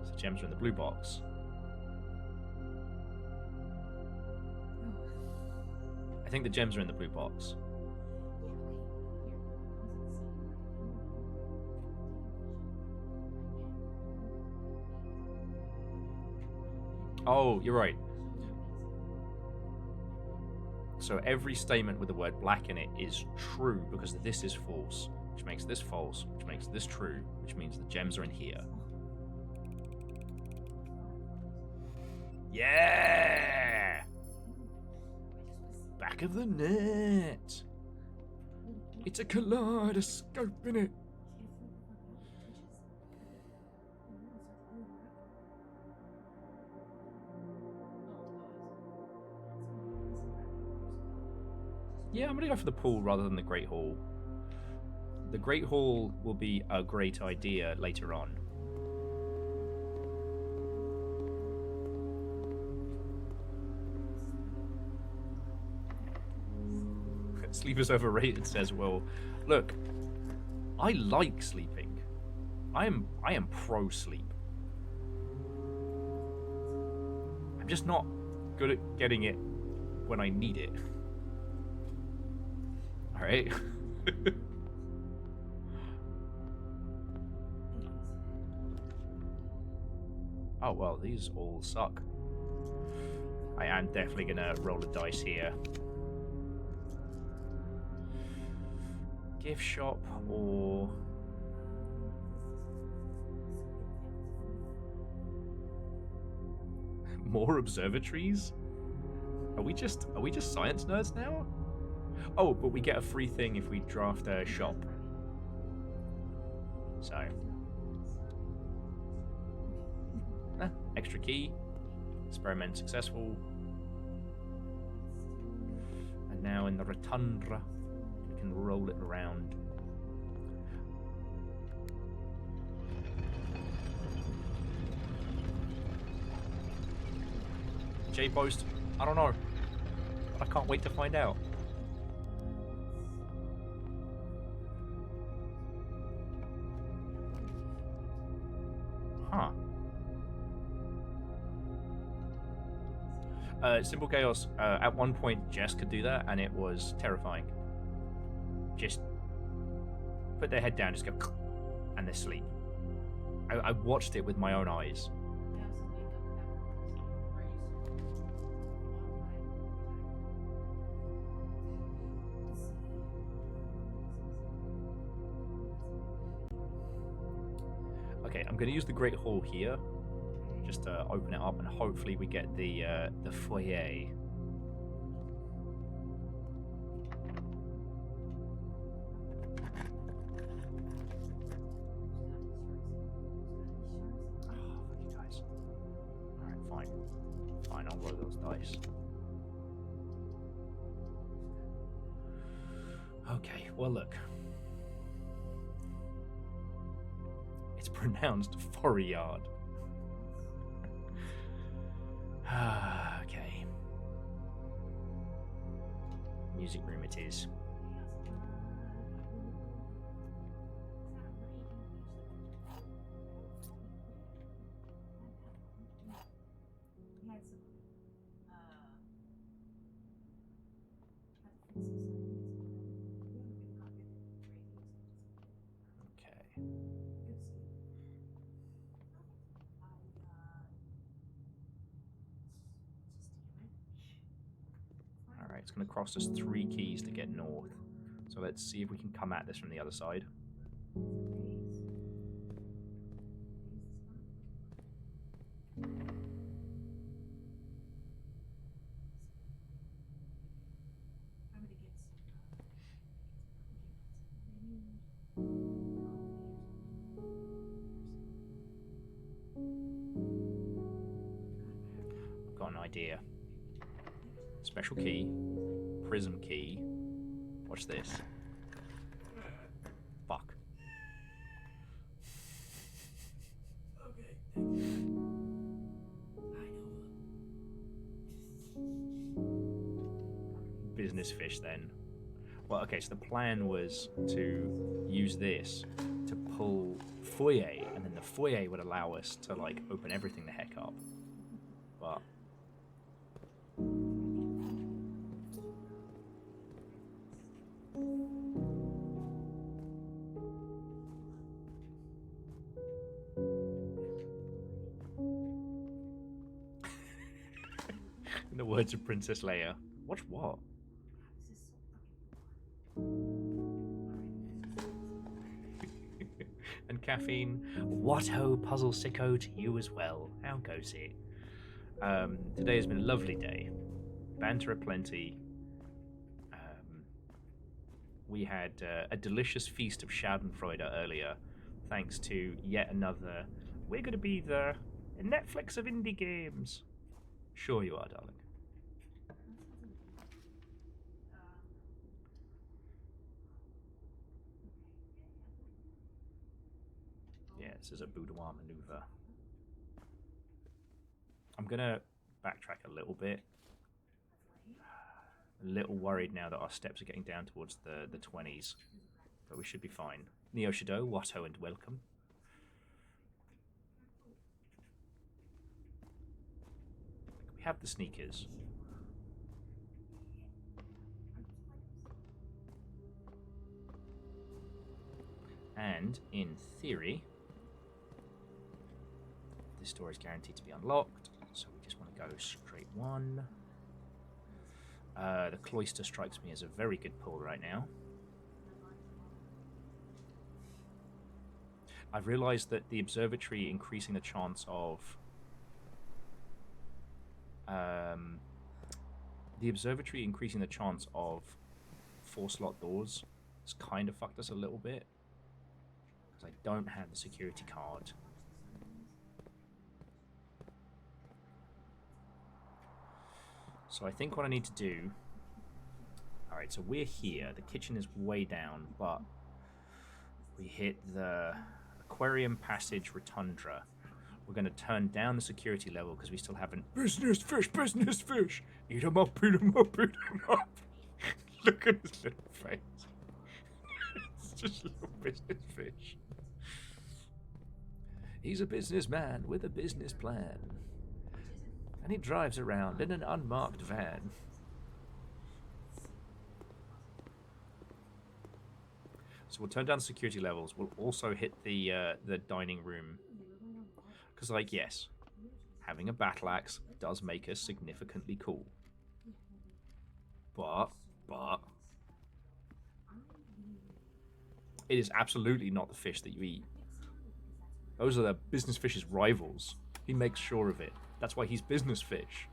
So gems are in the blue box. I think the gems are in the blue box. Oh, you're right. So every statement with the word black in it is true because this is false, which makes this false, which makes this true, which means the gems are in here. Yeah! Back of the net. It's a kaleidoscope in it. Yeah, I'm gonna go for the pool rather than the Great Hall. The Great Hall will be a great idea later on. Sleep is overrated, says Will. Look, I like sleeping. I am pro sleep. I'm just not good at getting it when I need it. Alright. Oh well, these all suck. I am definitely gonna roll a dice here. Gift shop or more observatories? Are we just science nerds now? Oh, but we get a free thing if we draft a shop. So extra key. Experiment successful. And now in the rotunda we can roll it around. J-Post, I don't know. But I can't wait to find out. Huh. Simple Chaos, at one point Jess could do that and it was terrifying. Just put their head down, just go and they sleep. I watched it with my own eyes. Okay, I'm going to use the Great Hall here, just to open it up, and hopefully we get the foyer. Oh, fuck you guys. Alright, fine. Fine, I'll roll those dice. Okay, well look. It's pronounced Foreyard. Okay. Music room it is. It's going to cost us 3 keys to get north. So let's see if we can come at this from the other side. I've got an idea. Special key, prism key. Watch this. Fuck. Okay, thank you. business fish then. Well, okay, so the plan was to use this to pull foyer, and then the foyer would allow us to, like, open everything the heck up. But... in the words of Princess Leia, watch what? And Caffeine, what ho, puzzle sicko to you as well. How goes it? Today has been a lovely day. Banter aplenty. We had a delicious feast of Schadenfreude earlier, thanks to yet another. We're going to be the Netflix of indie games. Sure you are, darling. Yeah, this is a boudoir maneuver. I'm going to backtrack a little bit. A little worried now that our steps are getting down towards the 20s. But we should be fine. Neo Shadow, Watto, and welcome. We have the sneakers. And, in theory, this door is guaranteed to be unlocked, so we just want to go straight one. The cloister strikes me as a very good pull right now. I've realised that the observatory increasing the chance of... four-slot doors has kind of fucked us a little bit. Because I don't have the security card. So I think what I need to do... Alright, so we're here. The kitchen is way down, but we hit the aquarium passage rotunda. We're going to turn down the security level because we still haven't... Business fish, business fish! Eat 'em up, eat 'em up, eat 'em up! Look at his little face. It's just a little business fish. He's a businessman with a business plan. And he drives around in an unmarked van. So we'll turn down the security levels. We'll also hit the dining room. Because, like, yes, having a battle axe does make us significantly cool. But, it is absolutely not the fish that you eat. Those are the business fish's rivals. He makes sure of it. That's why he's business fish.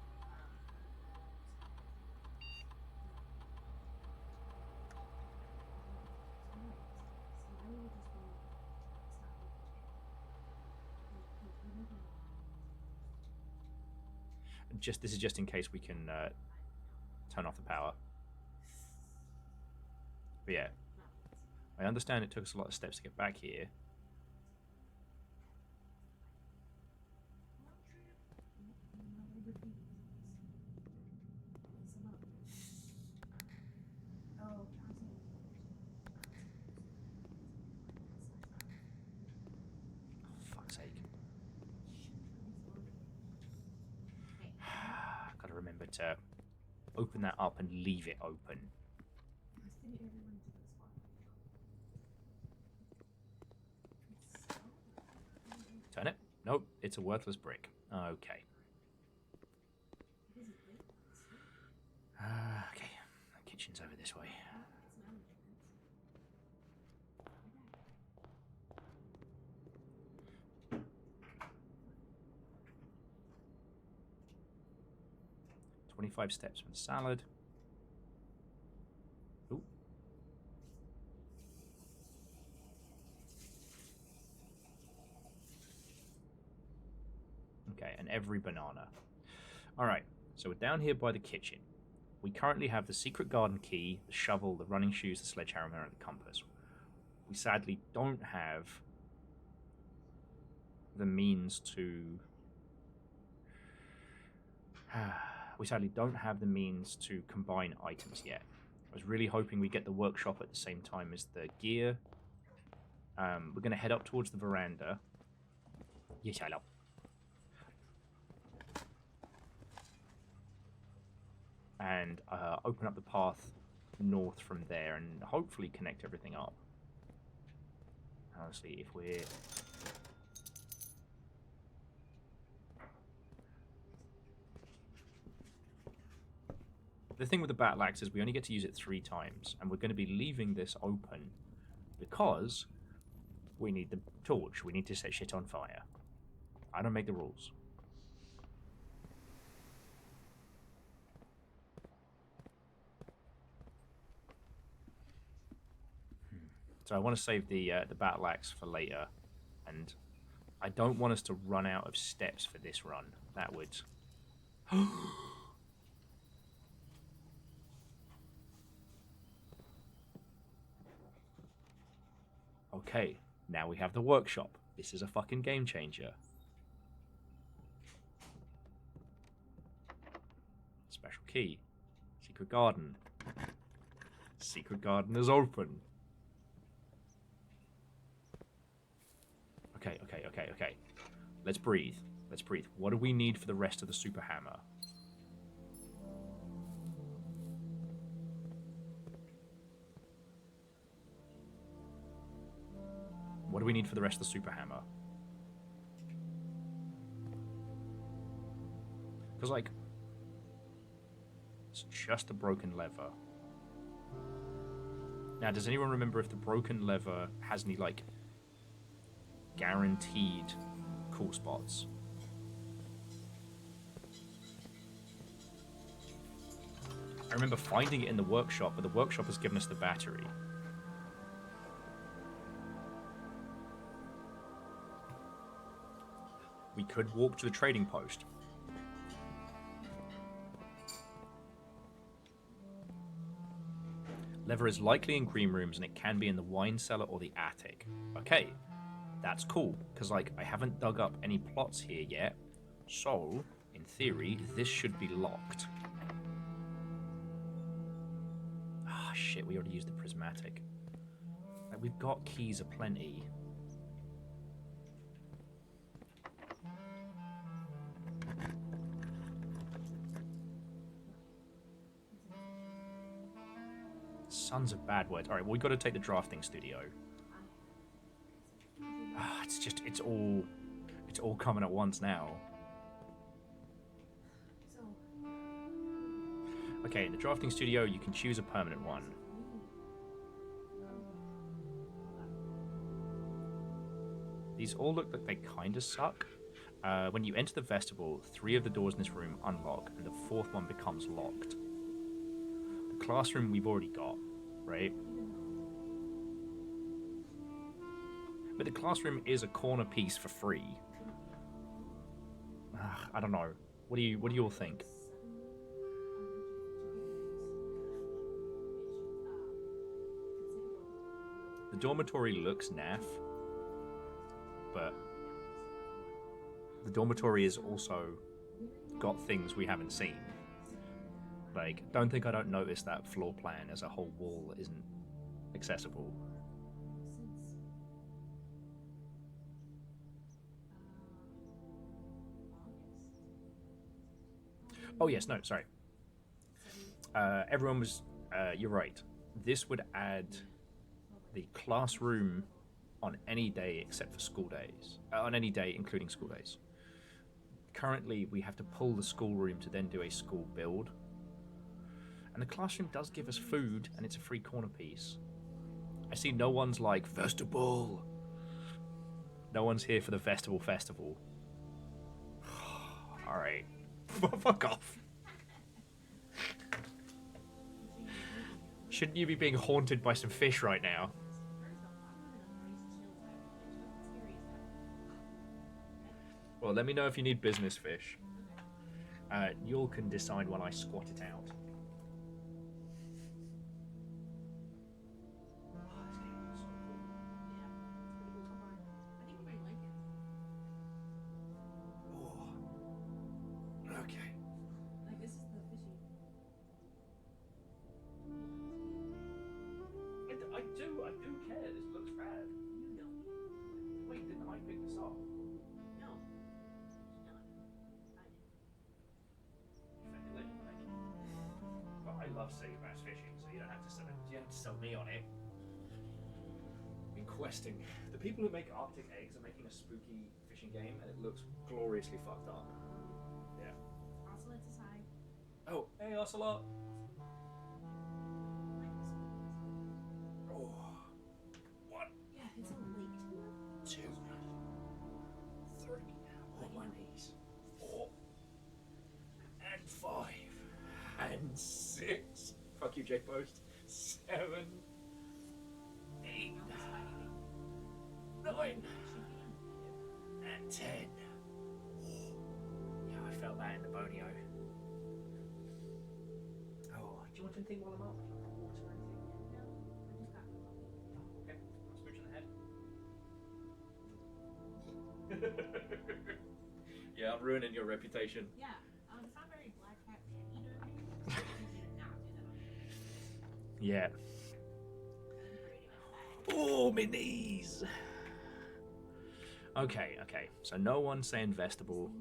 This is just in case we can turn off the power. But yeah, I understand it took us a lot of steps to get back here. Fuck's sake. Gotta remember to open that up and leave it open. Turn it? Nope, it's a worthless brick. Okay. Okay, the kitchen's over this way. "25 steps from the salad." Ooh. Okay, and every banana. Alright, so we're down here by the kitchen. We currently have the secret garden key, the shovel, the running shoes, the sledgehammer, and the compass. We sadly don't have the means to... we sadly don't have the means to combine items yet. I was really hoping we get the workshop at the same time as the gear. We're going to head up towards the veranda. Yes, hello. And open up the path north from there and hopefully connect everything up. Honestly, if we're... The thing with the battle axe is we only get to use it 3 times, and we're going to be leaving this open because we need the torch. We need to set shit on fire. I don't make the rules. So I want to save the battle axe for later, and I don't want us to run out of steps for this run. That would... Okay, now we have the workshop. This is a fucking game changer. Special key. Secret garden. Secret garden is open. Okay. Let's breathe. What do we need for the rest of the super hammer? What do we need for the rest of the super hammer? Because, like, it's just a broken lever. Now, does anyone remember if the broken lever has any, like, guaranteed cool spots? I remember finding it in the workshop, but the workshop has given us the battery. We could walk to the trading post. Lever is likely in green rooms, and it can be in the wine cellar or the attic. Okay, that's cool, because, like, I haven't dug up any plots here yet, so, in theory, this should be locked. Ah, shit, we already used the prismatic. Like, we've got keys aplenty. Sons of bad words. Alright, well, we've got to take the drafting studio. It's all coming at once now. Okay, in the drafting studio, you can choose a permanent one. These all look like they kind of suck. When you enter the vestibule, 3 of the doors in this room unlock, and the 4th one becomes locked. The classroom we've already got, right? But the classroom is a corner piece for free. I don't know. What do you all think? The dormitory looks naff, but the dormitory is also got things we haven't seen. Like, don't think I don't notice that floor plan as a whole wall isn't accessible. Oh yes, no, sorry. Everyone was, you're right. This would add the classroom on any day except for school days. On any day, including school days. Currently, we have to pull the schoolroom to then do a school build. And the classroom does give us food, and it's a free corner piece. I see no one's like, Festival! No one's here for the festival. Alright. Fuck off. Shouldn't you be being haunted by some fish right now? Well, let me know if you need business fish. You can decide when I squat it out. Okay. care. This looks rad. You know. Wait, didn't I pick this up? No. No. I didn't. But I love sea bass fishing, so you don't have to sell it. You don't have to sell me on it. Been questing. The people who make Arctic eggs are making a spooky fishing game, and it looks gloriously fucked up. Yeah. Ocelots aside. Oh, hey, Ocelot. Oh. 1, Yeah, it's a lake. 2, 3. On my knees. 4. And 5. And 6. Fuck you, Jake Post. 7. 8. 9. And 10. Yeah, I felt that in the bonio. Oh, do you want anything while I'm up? Do you want water or anything? Okay, I'll smooch on the head. Yeah, I'm ruining your reputation. Yeah, it's not very black cat man eater. You do not do that on me. Yeah. Oh, my knees. Okay, so no one's saying vegetable.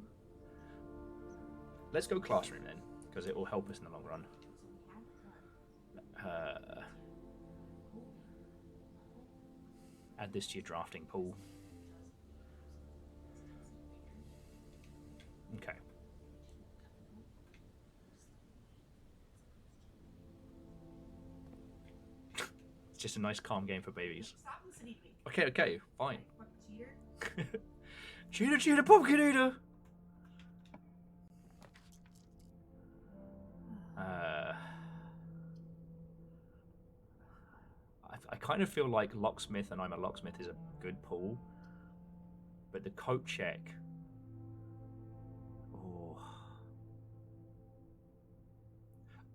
Let's go classroom then, because it will help us in the long run. Add this to your drafting pool. Okay. It's just a nice calm game for babies. Stop listening to me. Okay, fine. Fuck cheater. Cheater, pumpkin eater! I kind of feel like Locksmith and I'm a Locksmith is a good pull, but the coat check. Oh,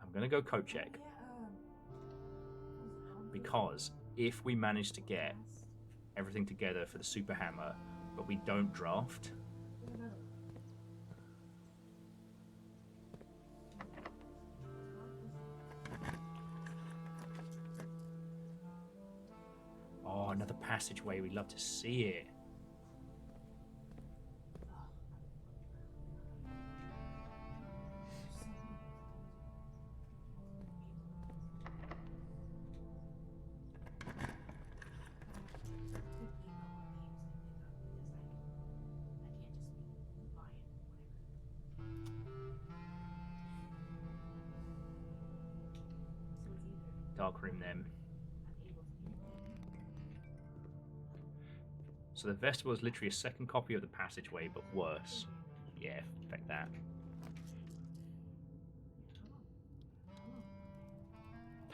I'm gonna go coat check because if we manage to get everything together for the super hammer, but we don't draft. Oh, another passageway. We'd love to see it. Dark room then. So the vestibule is literally a second copy of the passageway, but worse. Yeah, like that.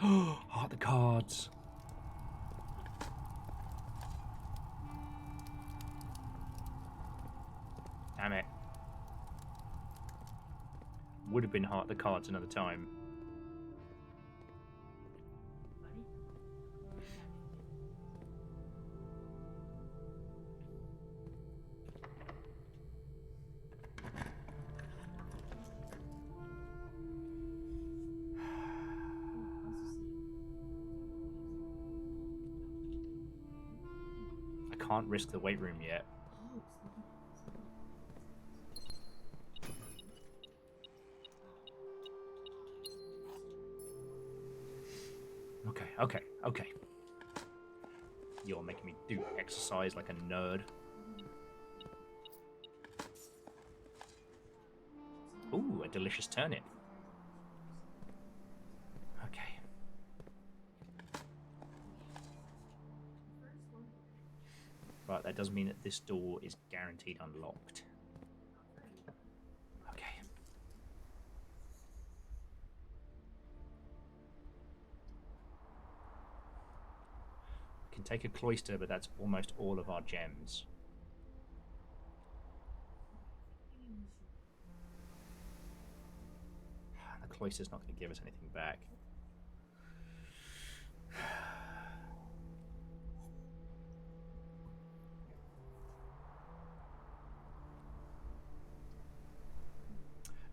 Oh, heart the cards. Damn it. Would have been heart the cards another time. Can't risk the weight room yet. Okay. You're making me do exercise like a nerd. Ooh, a delicious turnip. Okay. But that does mean that this door is guaranteed unlocked. Okay. We can take a cloister, but that's almost all of our gems. The cloister's not going to give us anything back.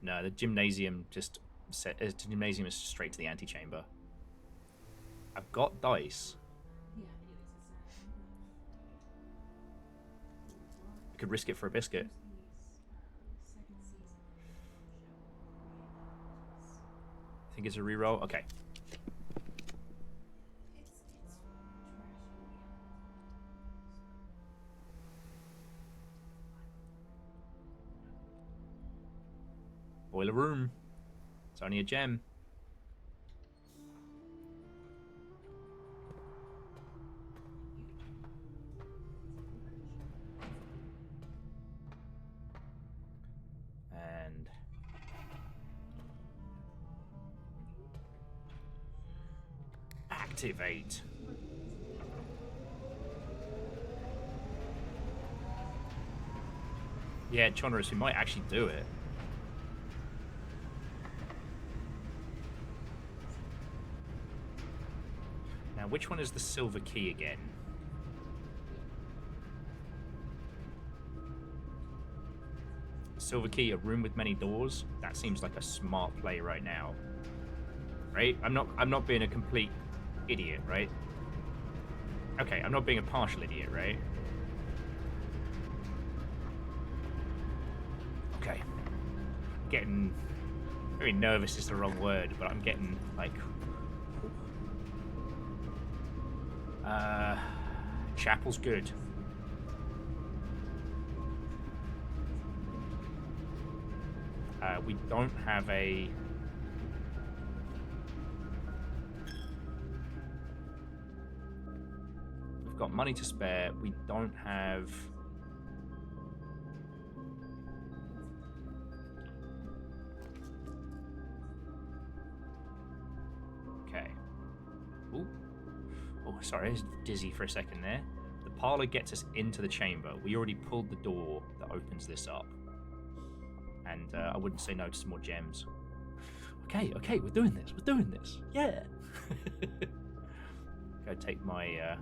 No, the gymnasium gymnasium is straight to the antechamber. I've got dice. Yeah, anyways, Could risk it for a biscuit. Think it's a reroll? Okay. Boiler room. It's only a gem. And activate. Yeah, Chonrus, we might actually do it. Now, which one is the silver key again? Silver key, a room with many doors. That seems like a smart play right now. Right? I'm not being a complete idiot, right? Okay, I'm not being a partial idiot, right? Okay. Getting very nervous is the wrong word, but I'm getting like chapel's good. We don't have a... We've got money to spare. We don't have... Okay. Ooh. Oh, sorry, I was dizzy for a second there. The parlor gets us into the chamber. We already pulled the door that opens this up. And I wouldn't say no to some more gems. Okay, we're doing this. We're doing this. Yeah. Go take my...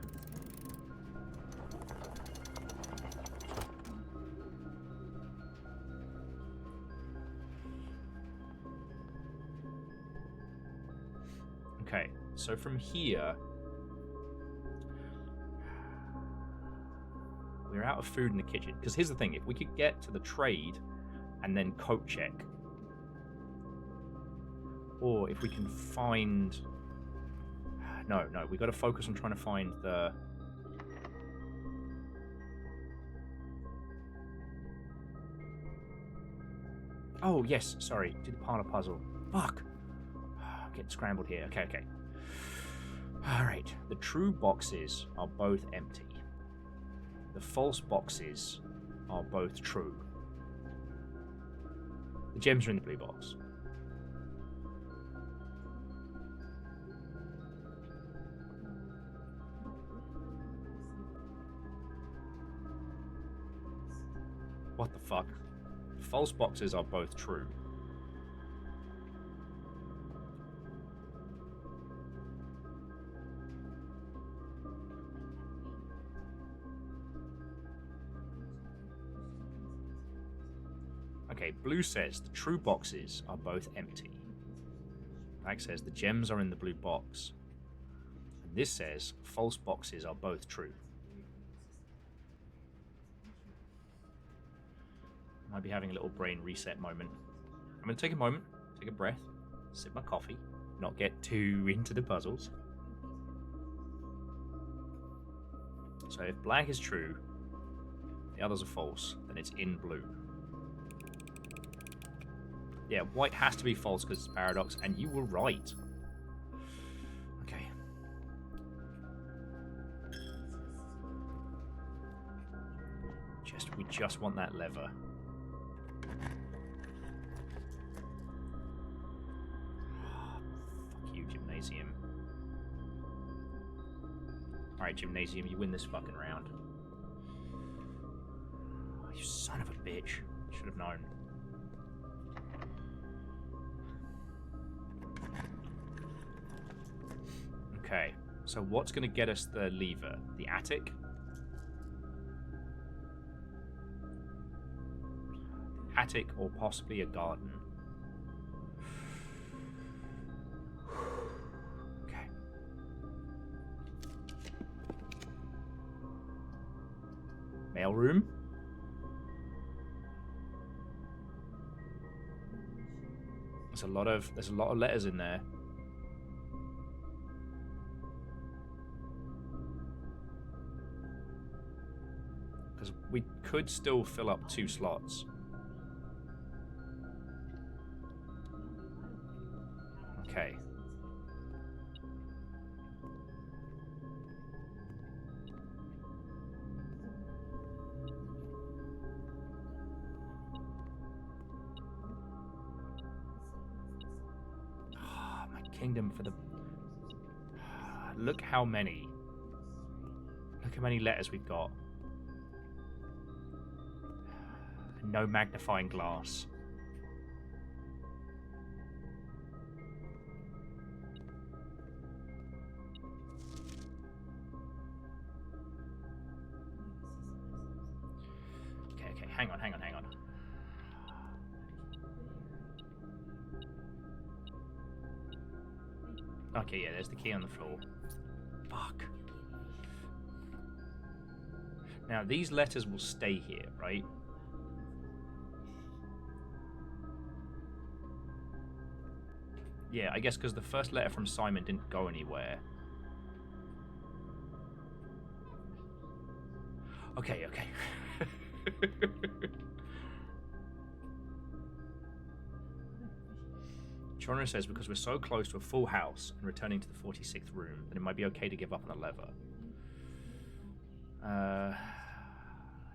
Okay, so from here... We're out of food in the kitchen. Because here's the thing. If we could get to the trade... and then coat check. Or if we can find... No, we got to focus on trying to find the... Oh, yes, sorry. Do the parlor puzzle. Fuck! I'm getting scrambled here. Okay. Alright. The true boxes are both empty. The false boxes are both true. The gems are in the blue box. What the fuck? The false boxes are both true. Okay, blue says the true boxes are both empty. Black says the gems are in the blue box. And this says false boxes are both true. Might be having a little brain reset moment. I'm going to take a moment, take a breath, sip my coffee, not get too into the puzzles. So if black is true, the others are false, then it's in blue. Yeah, white has to be false because it's paradox, and you were right. Okay. We just want that lever. Fuck you, Gymnasium. Alright, Gymnasium, you win this fucking round. Oh, you son of a bitch. Should have known. Okay, so what's going to get us the lever? The attic? Attic or possibly a garden. Okay. Mailroom? There's a lot of letters in there. Because we could still fill up 2 slots. Okay. My kingdom for the... Look how many. Look how many letters we've got. No magnifying glass. Okay, hang on. Okay, yeah, there's the key on the floor. Fuck. Now, these letters will stay here, right? Yeah, I guess because the first letter from Simon didn't go anywhere. Okay. Chorner says because we're so close to a full house and returning to the 46th room, that it might be okay to give up on the lever. I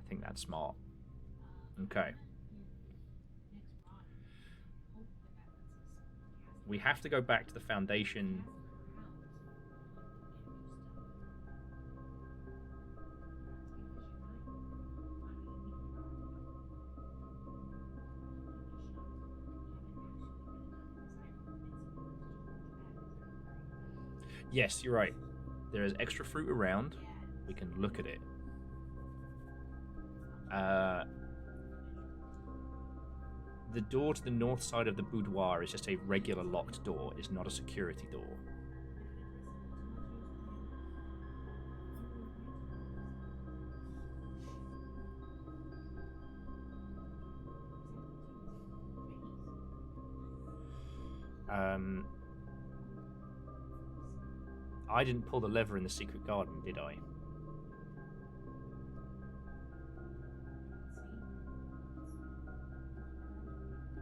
think that's smart. Okay. We have to go back to the foundation. Yes, you're right. There is extra fruit around. We can look at it. The door to the north side of the boudoir is just a regular locked door. It's not a security door. I didn't pull the lever in the secret garden, did I?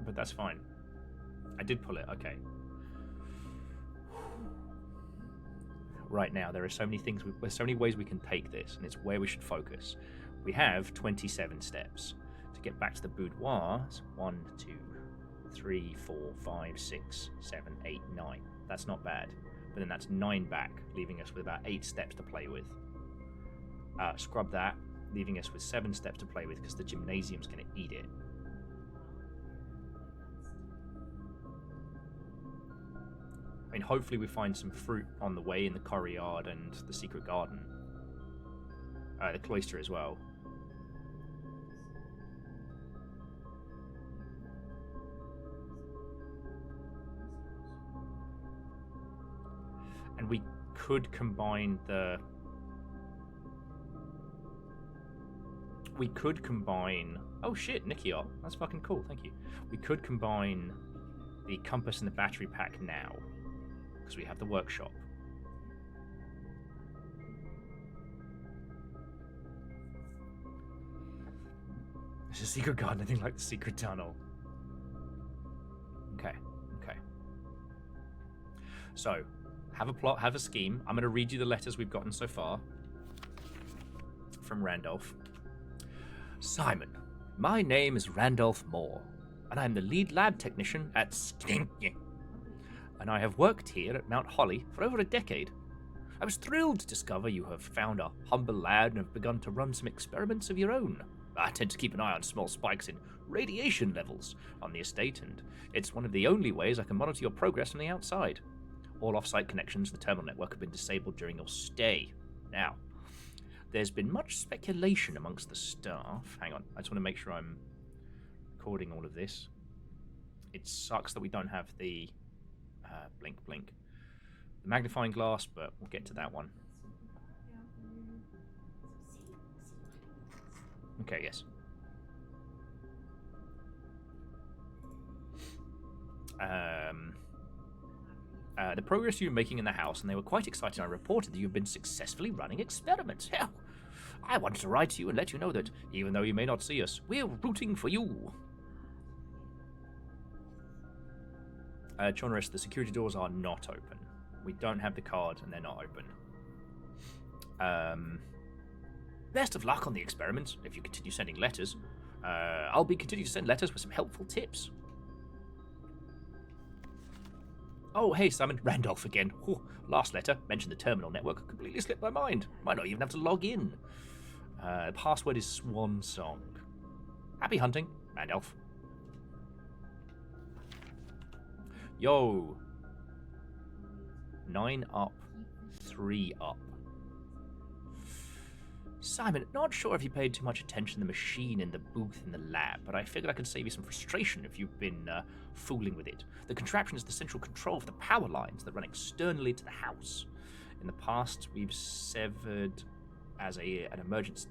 But that's fine. I did pull it, okay. Right now, there are so many things, there's so many ways we can take this, and it's where we should focus. We have 27 steps. To get back to the boudoir, 1, 2, 3, 4, 5, 6, 7, 8, 9. That's not bad. But then that's 9 back, leaving us with about 8 steps to play with. Scrub that, leaving us with 7 steps to play with because the gymnasium's going to eat it. I mean, hopefully we find some fruit on the way in the courtyard and the secret garden. The cloister as well. And we could combine the... We could combine... Oh shit, Nikiot. That's fucking cool, thank you. We could combine the compass and the battery pack now. Because we have the workshop. It's a secret garden, I think, like the secret tunnel. Okay. So, have a plot, have a scheme. I'm going to read you the letters we've gotten so far. From Randolph. Simon, my name is Randolph Moore, and I'm the lead lab technician at Stinky. And I have worked here at Mount Holly for over a decade. I was thrilled to discover you have found a humble lab and have begun to run some experiments of your own. I tend to keep an eye on small spikes in radiation levels on the estate, and it's one of the only ways I can monitor your progress from the outside. All off-site connections to the terminal network have been disabled during your stay. Now, there's been much speculation amongst the staff. Hang on, I just want to make sure I'm recording all of this. It sucks that we don't have the... blink. The magnifying glass, but we'll get to that one. Okay, yes. The progress you were making in the house, and they were quite excited. I reported that you've been successfully running experiments. Hell, I wanted to write to you and let you know that, even though you may not see us, we're rooting for you. Chonris, the security doors are not open. We don't have the card, and they're not open. Best of luck on the experiments, if you continue sending letters. I'll be continuing to send letters with some helpful tips. Oh, hey, Simon. Randolph again. Oh, last letter mentioned the terminal network. Completely slipped my mind. Might not even have to log in. The password is Swan Song. Happy hunting, Randolph. Yo. 9 up, 3 up. Simon, not sure if you paid too much attention to the machine in the booth in the lab, but I figured I could save you some frustration if you've been fooling with it. The contraption is the central control for the power lines that run externally to the house. In the past, we've served as an emergency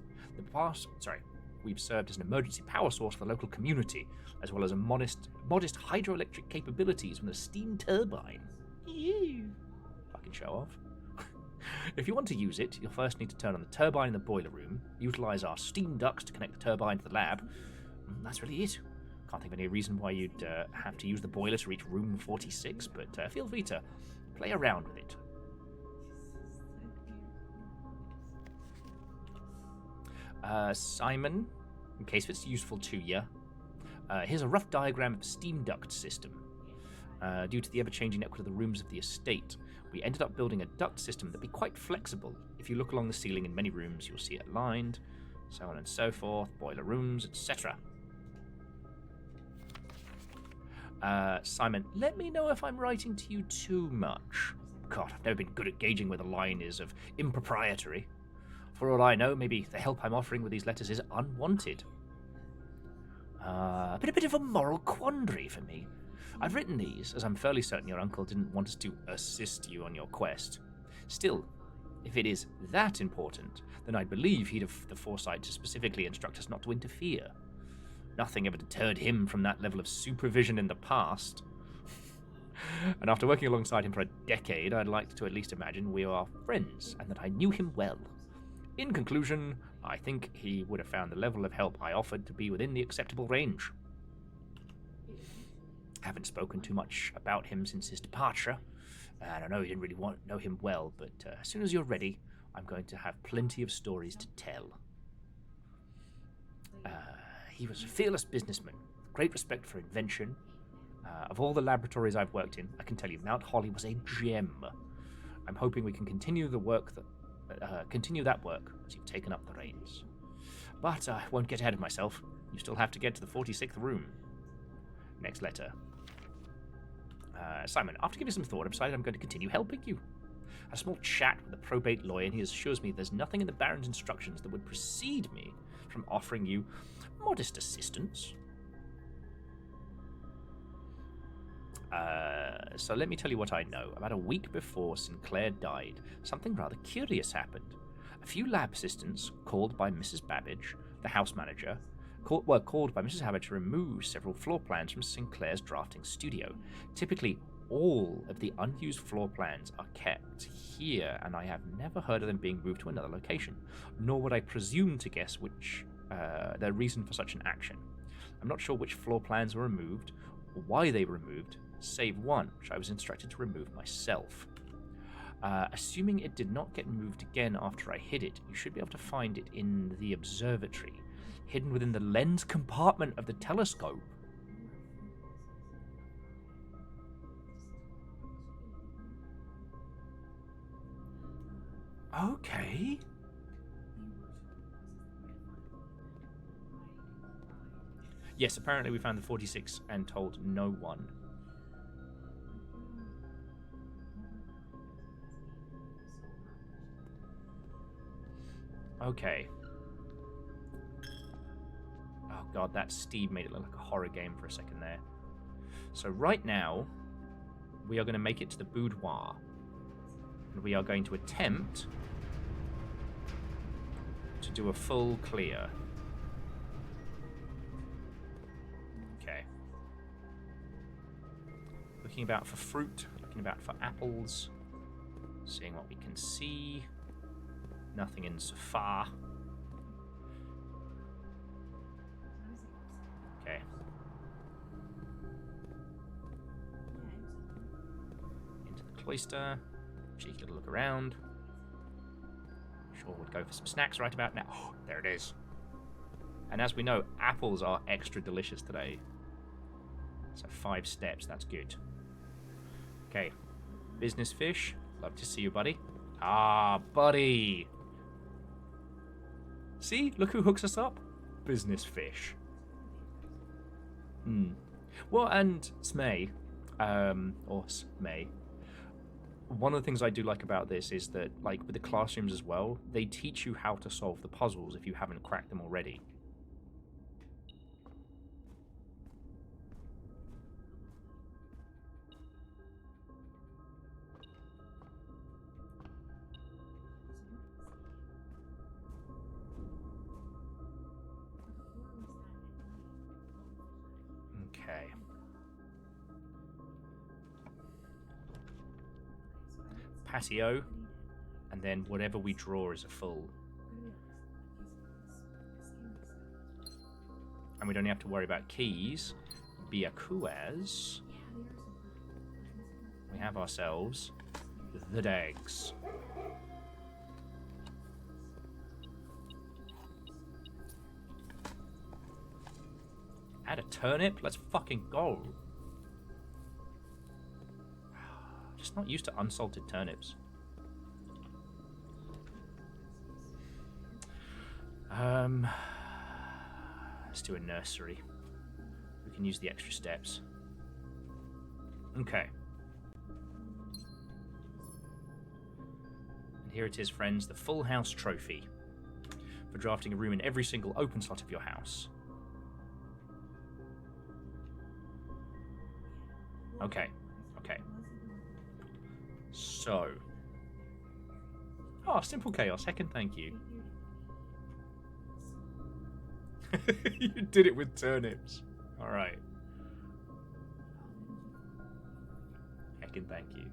power source for the local community, as well as a modest hydroelectric capabilities from the steam turbine. Ew. Fucking show off. If you want to use it, you'll first need to turn on the turbine in the boiler room, utilize our steam ducts to connect the turbine to the lab. That's really it. Can't think of any reason why you'd have to use the boiler to reach room 46, but feel free to play around with it. Simon, in case it's useful to you, here's a rough diagram of the steam duct system. Due to the ever-changing network of the rooms of the estate, we ended up building a duct system that'd be quite flexible. If you look along the ceiling in many rooms, you'll see it lined, so on and so forth, boiler rooms, etc. Simon, let me know if I'm writing to you too much. God, I've never been good at gauging where the line is of improprietary. For all I know, maybe the help I'm offering with these letters is unwanted. But a bit of a moral quandary for me. I've written these, as I'm fairly certain your uncle didn't want us to assist you on your quest. Still, if it is that important, then I believe he'd have the foresight to specifically instruct us not to interfere. Nothing ever deterred him from that level of supervision in the past. And after working alongside him for a decade, I'd like to at least imagine we are friends, and that I knew him well. In conclusion, I think he would have found the level of help I offered to be within the acceptable range. Haven't spoken too much about him since his departure, and I know you didn't really know him well, but as soon as you're ready, I'm going to have plenty of stories to tell. He was a fearless businessman, with great respect for invention. Of all the laboratories I've worked in, I can tell you Mount Holly was a gem. I'm hoping we can continue that work as you've taken up the reins. But I won't get ahead of myself. You still have to get to the 46th room. Next letter. Simon, after giving some thought, I've decided I'm going to continue helping you. A small chat with a probate lawyer, and he assures me there's nothing in the Baron's instructions that would precede me from offering you modest assistance. So let me tell you what I know. About a week before Sinclair died, something rather curious happened. A few lab assistants, called by Mrs. Babbage, the house manager, were called by Mrs. Babbage to remove several floor plans from Sinclair's drafting studio. Typically, all of the unused floor plans are kept here, and I have never heard of them being moved to another location, nor would I presume to guess which their reason for such an action. I'm not sure which floor plans were removed, or why they were removed, save one, which I was instructed to remove myself. Assuming it did not get moved again after I hid it, you should be able to find it in the observatory, hidden within the lens compartment of the telescope. Okay. Yes, apparently we found the 46 and told no one. Okay. Oh god, that Steve made it look like a horror game for a second there. So right now, we are going to make it to the boudoir. And we are going to attempt to do a full clear. Okay. Looking about for fruit, looking about for apples, seeing what we can see. Nothing in so far. Okay. Into the cloister. Cheeky little look around. Sure, we'll go for some snacks right about now. Oh, there it is. And as we know, apples are extra delicious today. So 5 steps, that's good. Okay. Business fish. Love to see you, buddy. Ah, buddy. See? Look who hooks us up. Business fish. Well, and Smay, or Smay, one of the things I do like about this is that, like, with the classrooms as well, they teach you how to solve the puzzles if you haven't cracked them already. Okay. Patio, and then whatever we draw is a full. And we don't have to worry about keys. Biakuas. We have ourselves the eggs. Add a turnip? Let's fucking go. Just not used to unsalted turnips. Let's do a nursery. We can use the extra steps. Okay. And here it is, friends, the Full House Trophy for drafting a room in every single open slot of your house. Okay. Okay. So. Oh, Simple Chaos. Heckin' thank you. You did it with turnips. Alright. Heckin' thank you.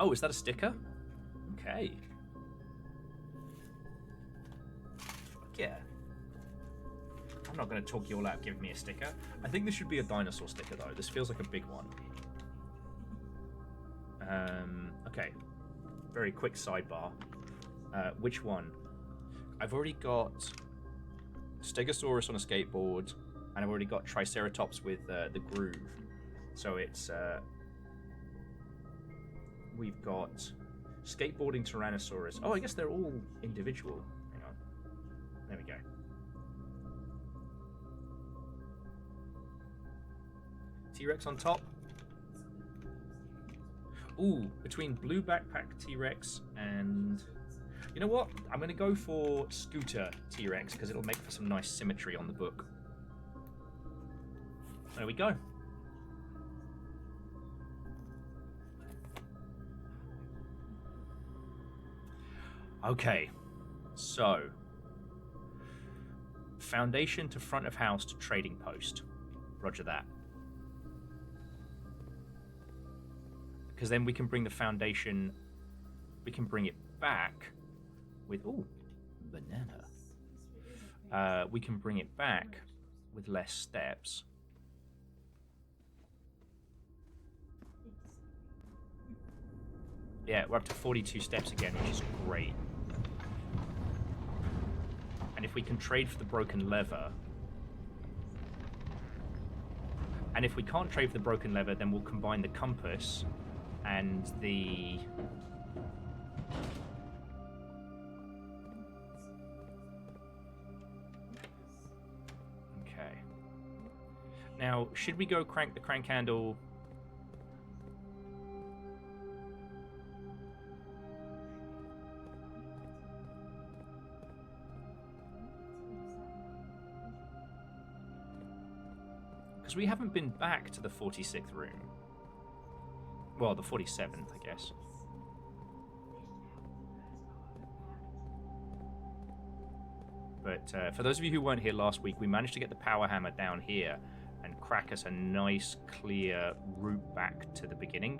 Oh, is that a sticker? Okay. Fuck yeah. I'm not going to talk you all out giving me a sticker. I think this should be a dinosaur sticker, though. This feels like a big one. Okay. Very quick sidebar. Which one? I've already got Stegosaurus on a skateboard, and I've already got Triceratops with the groove. So it's... we've got skateboarding Tyrannosaurus. Oh, I guess they're all individual. Hang on. There we go. T-Rex on top. Ooh, between blue backpack T-Rex and... You know what? I'm going to go for Scooter T-Rex because it'll make for some nice symmetry on the book. There we go. Okay, so... Foundation to front of house to trading post. Roger that. Because then we can bring the foundation... We can bring it back... with banana. We can bring it back with less steps. Yeah, we're up to 42 steps again, which is great. And if we can trade for the broken lever, and if we can't trade for the broken lever, then we'll combine the compass and the... Now, should we go crank the crank handle? Because we haven't been back to the 46th room. Well, the 47th, I guess. But for those of you who weren't here last week, we managed to get the power hammer down here and crack us a nice, clear route back to the beginning,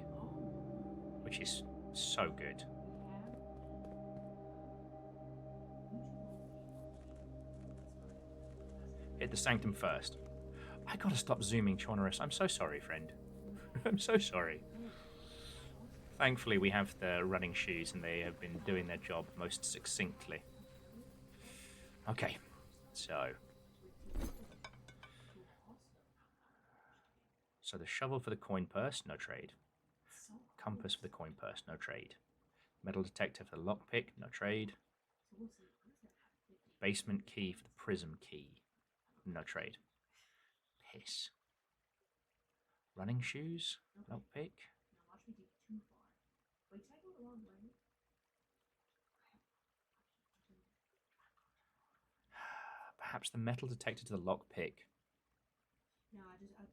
which is so good. Hit the sanctum first. I gotta stop zooming, Chonorus. I'm so sorry, friend. I'm so sorry. Thankfully, we have the running shoes, and they have been doing their job most succinctly. Okay, so the shovel for the coin purse, no trade. Compass for the coin purse, no trade. Metal detector for the lockpick, no trade. Basement key for the prism key, no trade. Piss. Running shoes, lockpick. Perhaps the metal detector to the lockpick.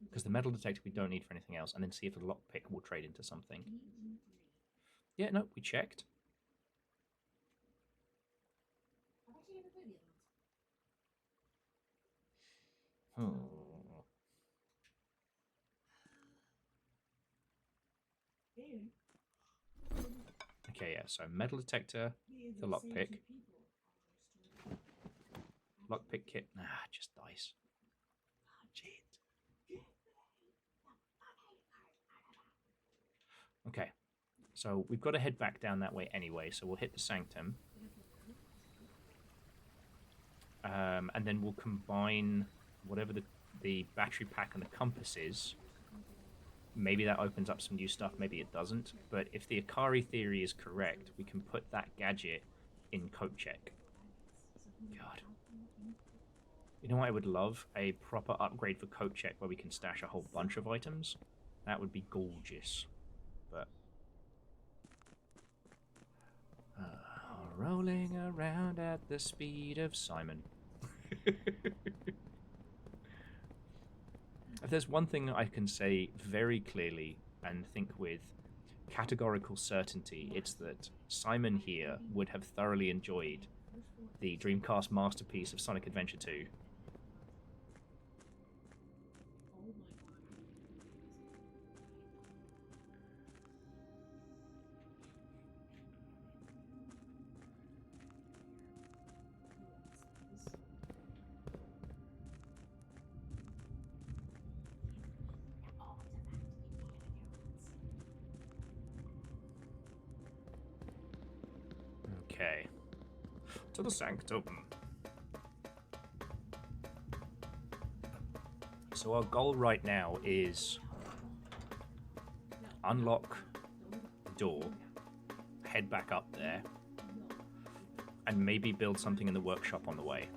Because the metal detector we don't need for anything else, and then see if the lockpick will trade into something. Yeah, no, we checked. Okay, yeah, so metal detector, the lockpick. Lockpick kit, just dice. Shit. Okay, so we've got to head back down that way anyway, so we'll hit the sanctum. And then we'll combine whatever the battery pack and the compass is. Maybe that opens up some new stuff, maybe it doesn't. But if the Akari theory is correct, we can put that gadget in coat check. God. You know what I would love? A proper upgrade for coat check where we can stash a whole bunch of items. That would be gorgeous. But rolling around at the speed of Simon. If there's one thing I can say very clearly and think with categorical certainty, it's that Simon here would have thoroughly enjoyed the Dreamcast masterpiece of Sonic Adventure 2. Okay. To the sanctum. So our goal right now is unlock the door, head back up there, and maybe build something in the workshop on the way.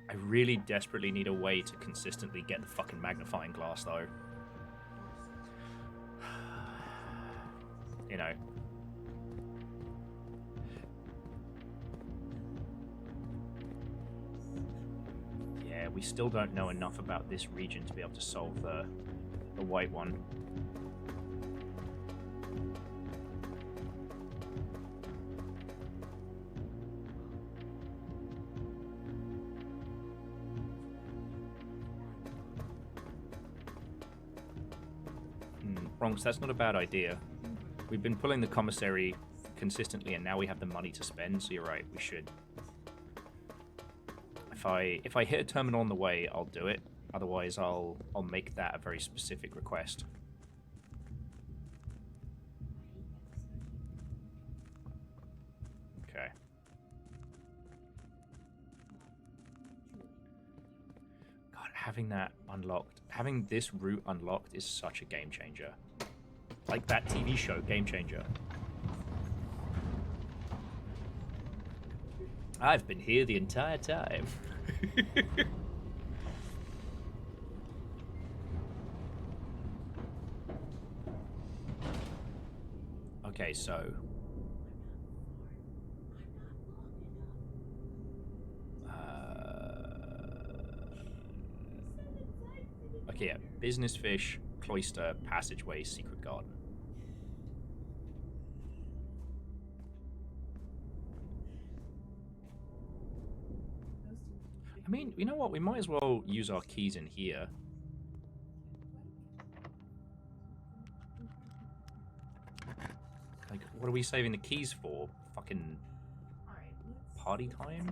I really desperately need a way to consistently get the fucking magnifying glass, though. You know. Yeah, we still don't know enough about this region to be able to solve the white one. Bronx, that's not a bad idea. We've been pulling the commissary consistently, and now we have the money to spend, so you're right, we should. If I hit a terminal on the way, I'll do it. Otherwise, I'll make that a very specific request. Okay. God, having that unlocked, having this route unlocked is such a game changer. Like that TV show, Game Changer. I've been here the entire time. Okay, so... okay, yeah. Business fish, cloister, passageway, secret garden. I mean, you know what? We might as well use our keys in here. Like, what are we saving the keys for? Fucking party time?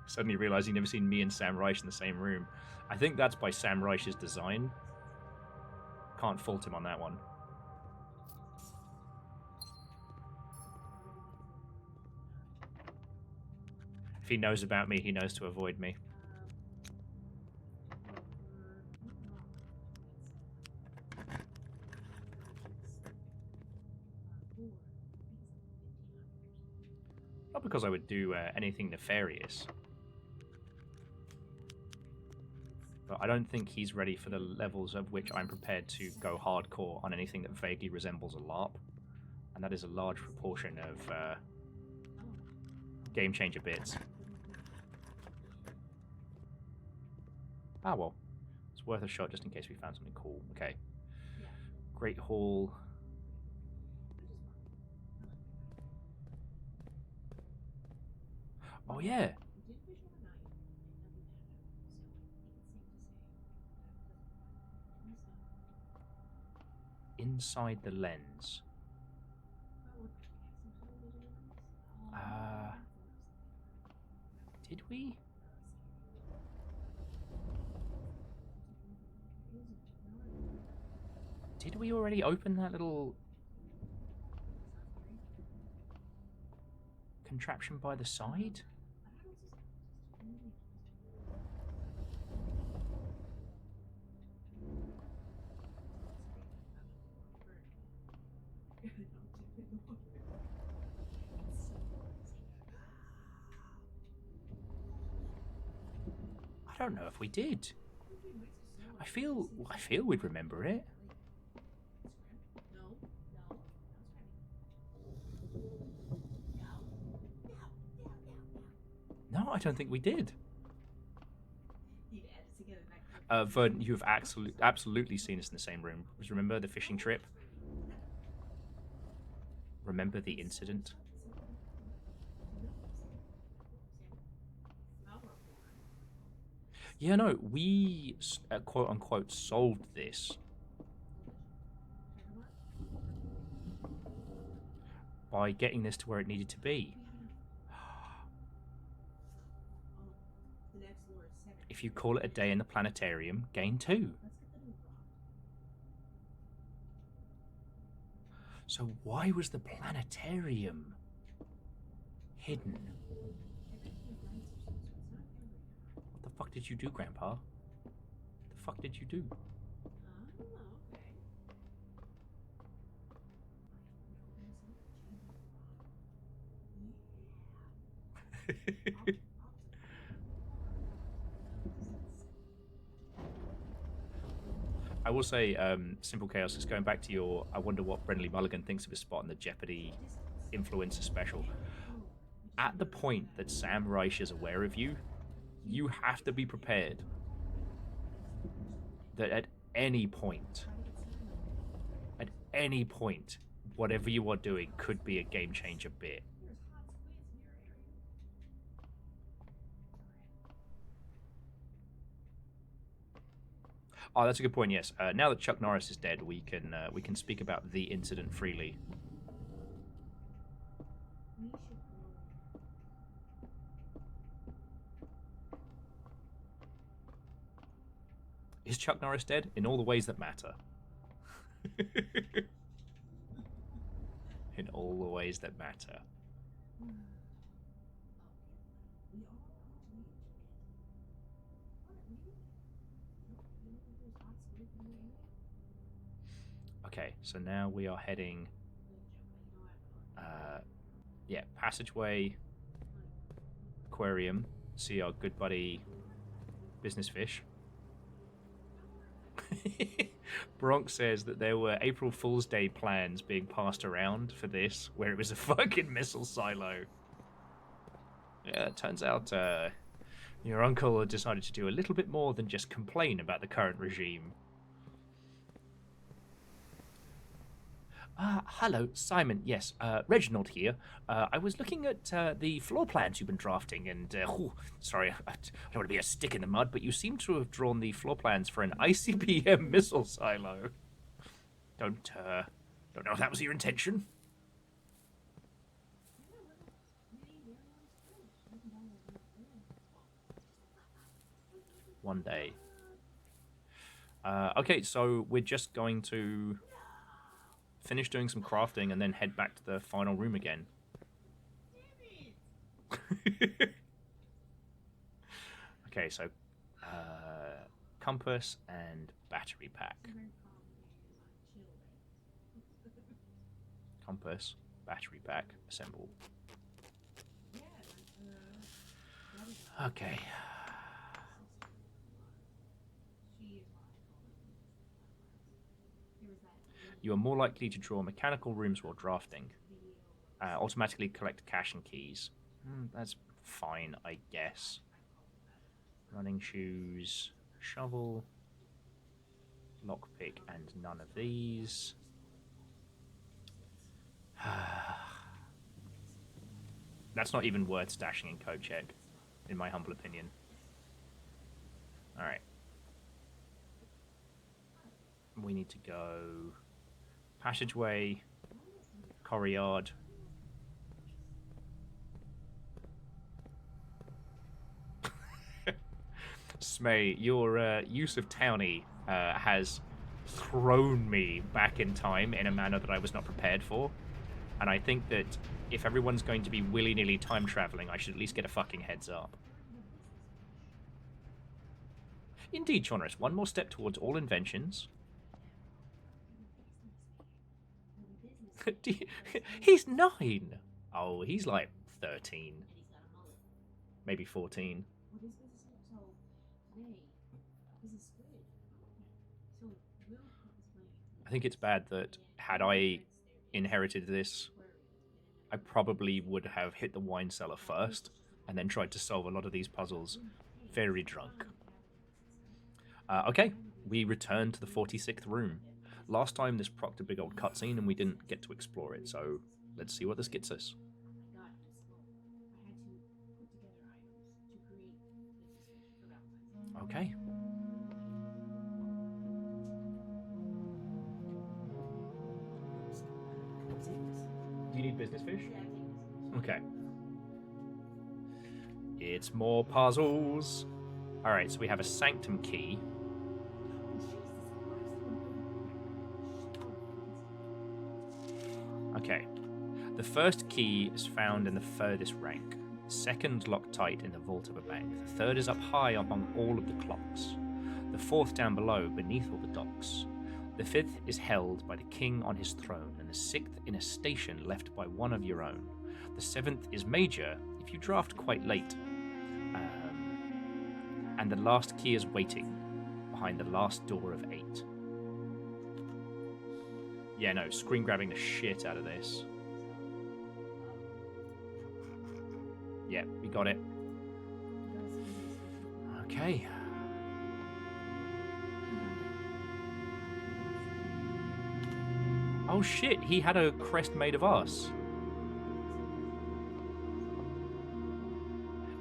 Suddenly realizing you've never seen me and Sam Reich in the same room. I think that's by Sam Reich's design. Can't fault him on that one. If he knows about me, he knows to avoid me. Not because I would do anything nefarious. But I don't think he's ready for the levels of which I'm prepared to go hardcore on anything that vaguely resembles a LARP. And that is a large proportion of game changer bits. Ah, well. It's worth a shot just in case we found something cool. Okay. Great Hall. Oh, yeah. Inside the lens. Did we? Did we already open that little contraption by the side? I don't know if we did. I feel we'd remember it. No, I don't think we did. Vern, you have absolutely seen us in the same room. Remember the fishing trip? Remember the incident? Yeah, no, we quote-unquote solved this by getting this to where it needed to be. If you call it a day in the planetarium, gain 2. So why was the planetarium hidden? What the fuck did you do, Grandpa? What the fuck did you do? I will say, Simple Chaos, is going back to your I wonder what Brendan Mulligan thinks of his spot in the Jeopardy influencer special. At the point that Sam Reich is aware of you, you have to be prepared that at any point, whatever you are doing could be a game changer bit. Oh, that's a good point. Yes. Now that Chuck Norris is dead, we can speak about the incident freely. Is Chuck Norris dead? In all the ways that matter. In all the ways that matter. Okay, so now we are heading... yeah, passageway, aquarium, see our good buddy Business Fish. Bronx says that there were April Fool's Day plans being passed around for this, where it was a fucking missile silo. Yeah, it turns out your uncle decided to do a little bit more than just complain about the current regime. Hello, Simon. Yes, Reginald here. I was looking at the floor plans you've been drafting, and sorry, I don't want to be a stick in the mud, but you seem to have drawn the floor plans for an ICBM missile silo. Don't know if that was your intention. One day. Okay, so we're just going to finish doing some crafting and then head back to the final room again. Okay, so compass and battery pack. Compass, battery pack, assemble. Okay. You are more likely to draw mechanical rooms while drafting. Automatically collect cash and keys. That's fine, I guess. Running shoes, shovel, lockpick, and none of these. That's not even worth stashing in code check, in my humble opinion. Alright. We need to go passageway, corridor. Smay, your use of townie has thrown me back in time in a manner that I was not prepared for. And I think that if everyone's going to be willy-nilly time traveling, I should at least get a fucking heads up. Indeed, Chonris, one more step towards all inventions. He's 9! Oh, he's like 13. Maybe 14. I think it's bad that had I inherited this, I probably would have hit the wine cellar first and then tried to solve a lot of these puzzles very drunk. Okay, we return to the 46th room. Last time this procced a big old cutscene and we didn't get to explore it, so let's see what this gets us. Okay. Do you need business fish? Okay. It's more puzzles. Alright, so we have a sanctum key. Okay. The first key is found in the furthest rank. The second locked tight in the vault of a bank. The third is up high among all of the clocks. The fourth down below, beneath all the docks. The fifth is held by the king on his throne, and the sixth in a station left by one of your own. The seventh is major if you draft quite late. And the last key is waiting behind the last door of 8. Yeah, no, screen grabbing the shit out of this. Yeah, we got it. Okay. Oh shit, he had a crest made of us.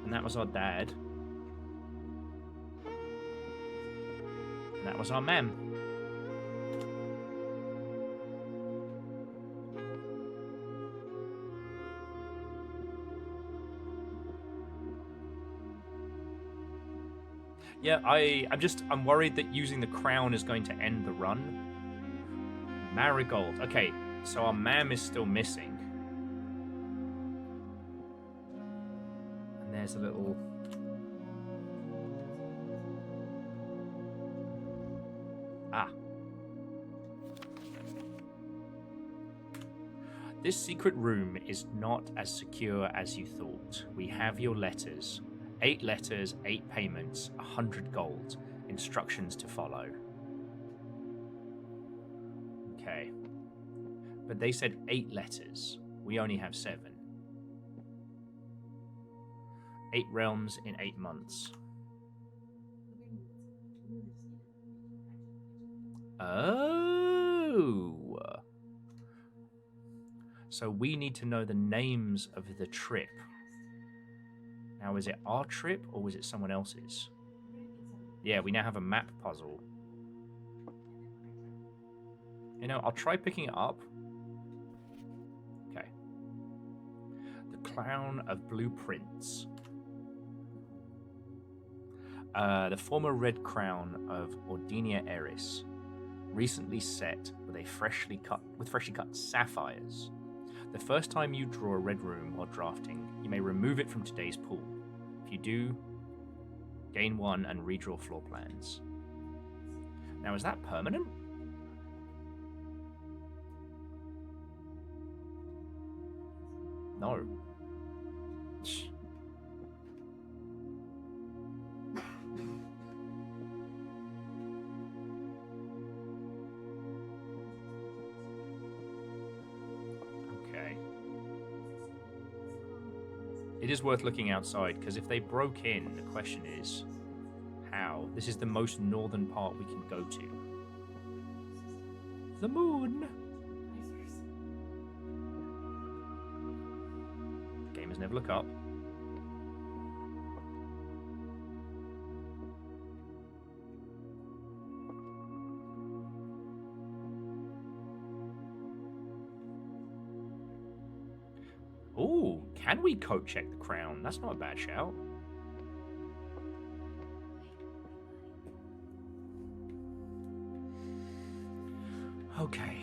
And that was our dad. And that was our mem. Yeah, I'm worried that using the crown is going to end the run. Marigold. Okay, so our mam is still missing. And there's a little... Ah. This secret room is not as secure as you thought. We have your letters. 8 letters, 8 payments, 100 gold. Instructions to follow. Okay. But they said 8 letters. We only have 7. 8 realms in 8 months. Oh. So we need to know the names of the trip. Now, is it our trip or was it someone else's? Yeah, we now have a map puzzle. You know, I'll try picking it up. Okay. The Crown of Blueprints. The former red crown of Ordinia Eris, recently set with freshly cut sapphires. The first time you draw a red room or drafting, you may remove it from today's pool. If you do, gain 1 and redraw floor plans. Now, is that permanent? No. Okay. It is worth looking outside, because if they broke in, the question is, how? This is the most northern part we can go to. The moon! Gamers never look up. Ooh, can we code check the crown? That's not a bad shout. Okay.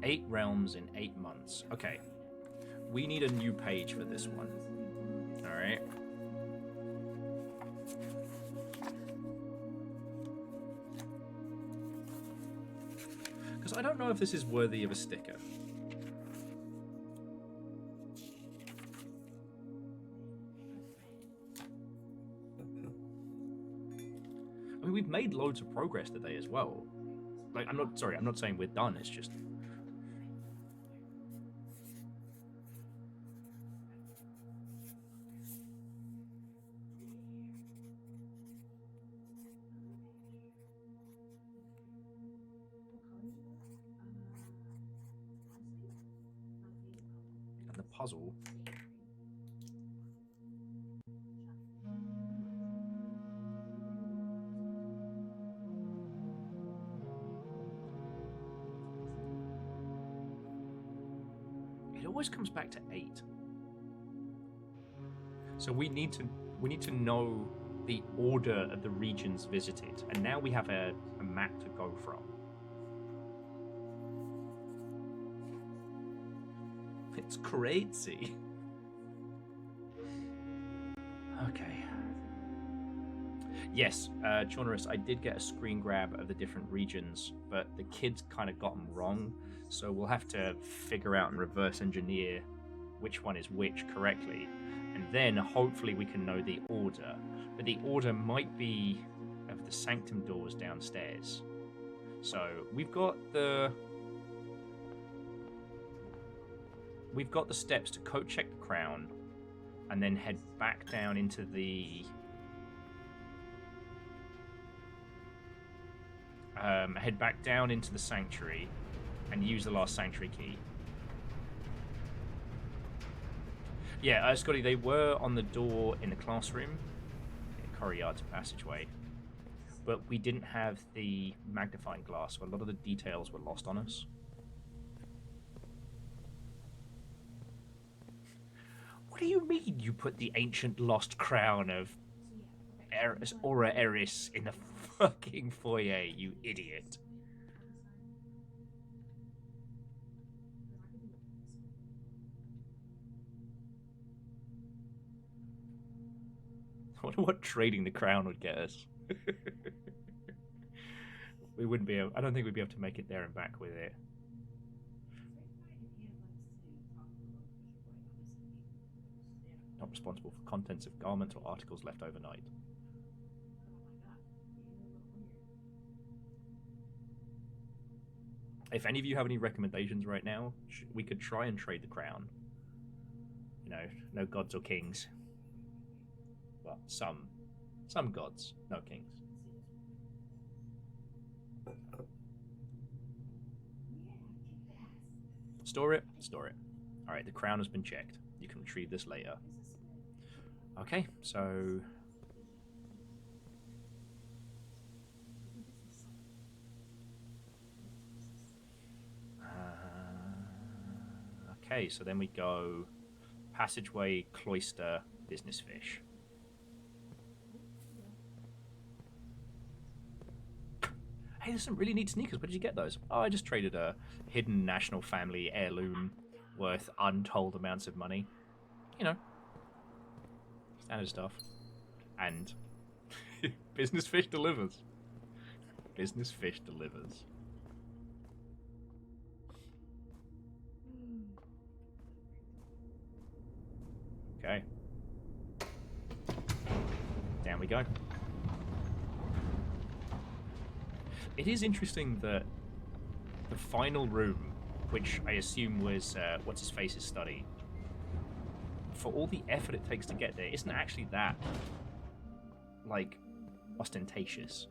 8 realms in 8 months. Okay. We need a new page for this one. Alright. Because I don't know if this is worthy of a sticker. I mean, we've made loads of progress today as well. Like, I'm not saying we're done, it's just... And the puzzle... It always comes back to 8. So we need to know the order of the regions visited, and now we have a map to go from. It's crazy. Okay. Yes, Chonorus, I did get a screen grab of the different regions, but the kids kind of got them wrong, so we'll have to figure out and reverse engineer which one is which correctly, and then hopefully we can know the order. But the order might be of the sanctum doors downstairs. So we've got the steps to coat check the crown, and then head back down into the sanctuary and use the last sanctuary key. Yeah, Scotty, they were on the door in the classroom, in the corridor passageway, but we didn't have the magnifying glass, so a lot of the details were lost on us. What do you mean you put the ancient lost crown of Aura Eris in the fucking foyer, you idiot? I wonder what trading the crown would get us. We wouldn't be able, I don't think we'd be able to make it there and back with it. Not responsible for contents of garments or articles left overnight. If any of you have any recommendations right now, we could try and trade the crown. You know, no gods or kings. Well, some gods, no kings. Store it. Store it. All right, the crown has been checked. You can retrieve this later. Okay, so... okay, so then we go passageway, cloister, business fish. Hey, there's some really neat sneakers. Where did you get those? Oh, I just traded a hidden national family heirloom worth untold amounts of money. You know, standard stuff. And business fish delivers. Business fish delivers. Okay. Down we go. It is interesting that the final room, which I assume was what's-his-face's study, for all the effort it takes to get there, isn't actually that, like, ostentatious.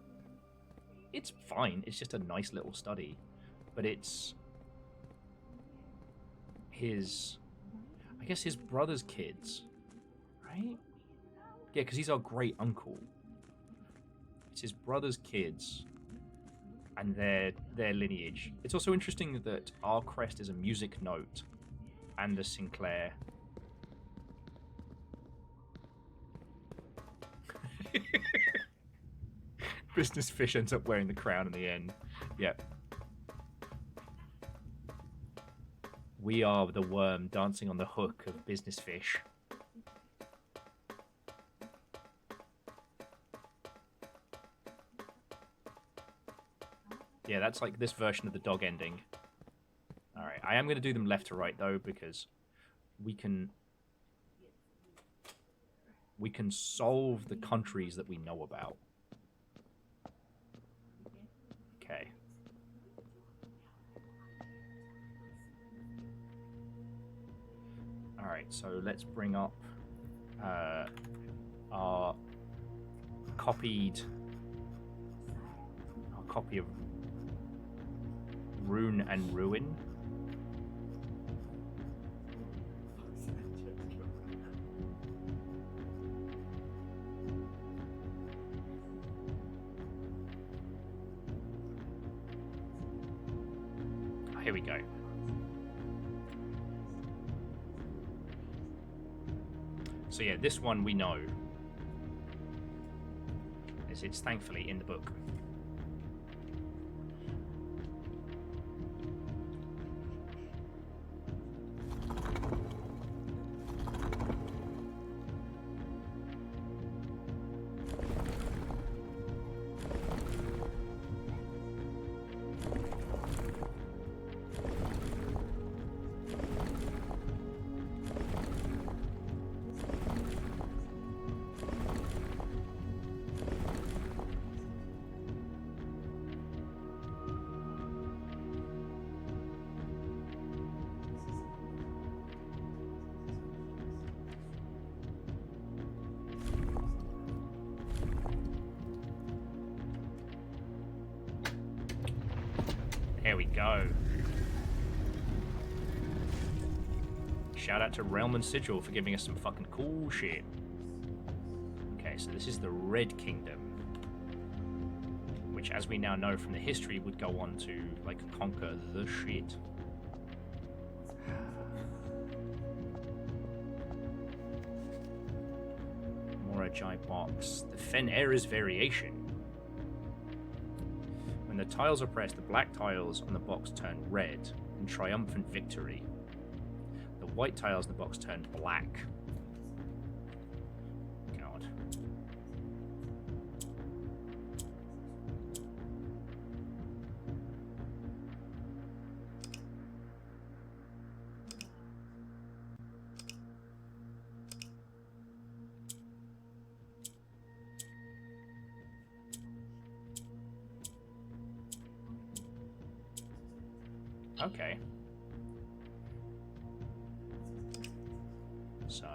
It's fine. It's just a nice little study. But it's his... I guess his brother's kids, right? Yeah, because he's our great uncle. It's his brother's kids and their lineage. It's also interesting that our crest is a music note and a Sinclair. Business fish ends up wearing the crown in the end. Yep. We are the worm dancing on the hook of business fish. Yeah, that's like this version of the dog ending. Alright, I am going to do them left to right, though, because we can solve the countries that we know about. Okay. Alright, so let's bring up our copy of Rune and Ruin. Here we go. So yeah, this one we know. It's thankfully in the book. There we go. Shout out to Realm and Sigil for giving us some fucking cool shit. Okay, so this is the Red Kingdom, which, as we now know from the history, would go on to, like, conquer the shit. Morajai box. The Fen Era's variation. When the tiles are pressed, the black tiles on the box turn red in triumphant victory. The white tiles in the box turn black. God. Okay. So.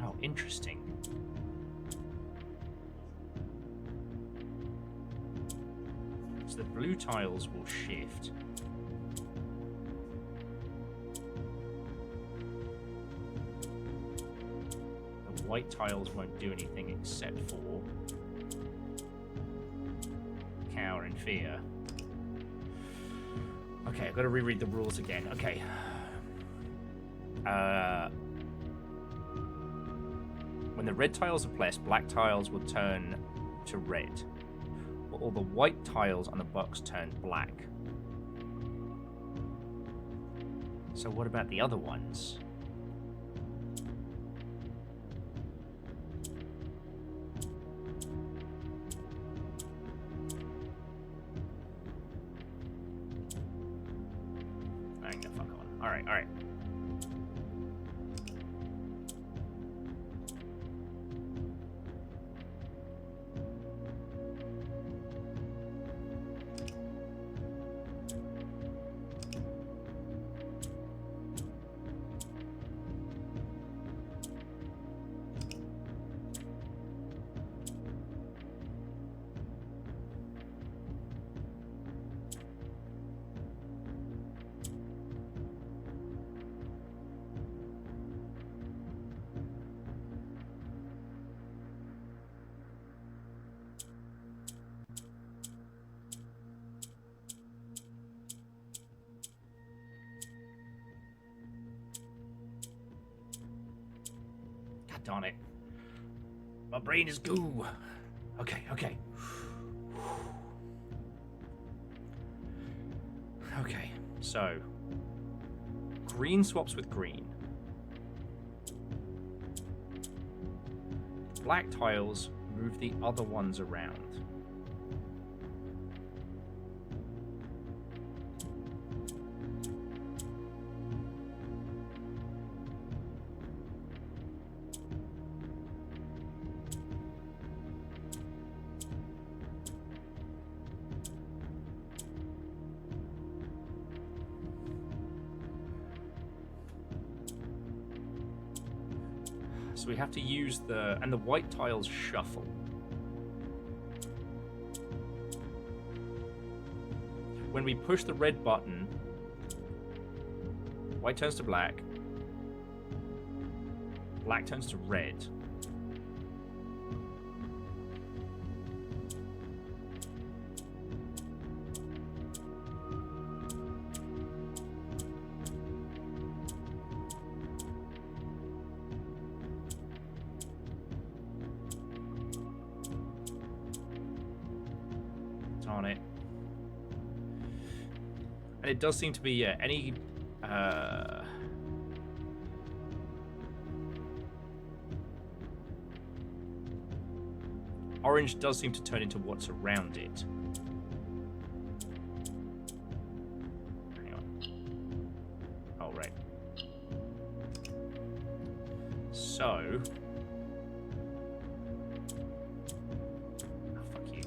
Oh, interesting. So the blue tiles will shift. The white tiles won't do anything except for cower and fear. Okay, I've got to reread the rules again. Okay. When the red tiles are pressed, black tiles will turn to red. But all the white tiles on the box turn black. So what about the other ones? Hang the fuck on. Alright, alright. God darn it. My brain is goo. Okay, okay. Okay, so green swaps with green. Black tiles move the other ones around. So we have to use and the white tiles shuffle. When we push the red button, white turns to black, black turns to red. On it, and it does seem to be any orange does seem to turn into what's around it. Hang on. Oh, right. So fuck you.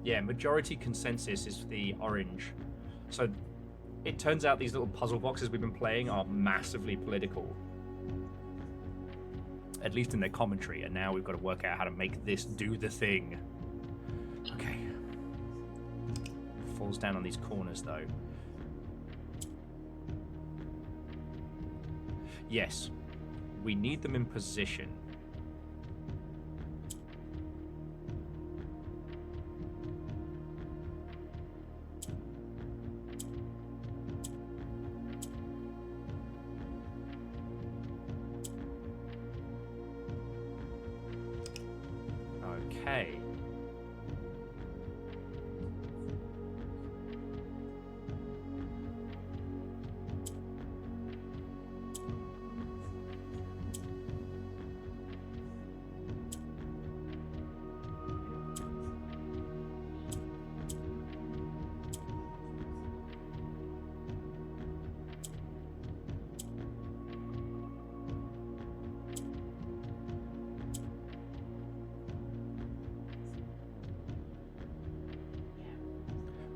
Yeah, majority consensus is the orange. So it turns out these little puzzle boxes we've been playing are massively political. At least in their commentary, and now we've got to work out how to make this do the thing. Okay. Falls down on these corners, though. Yes, we need them in position. Okay.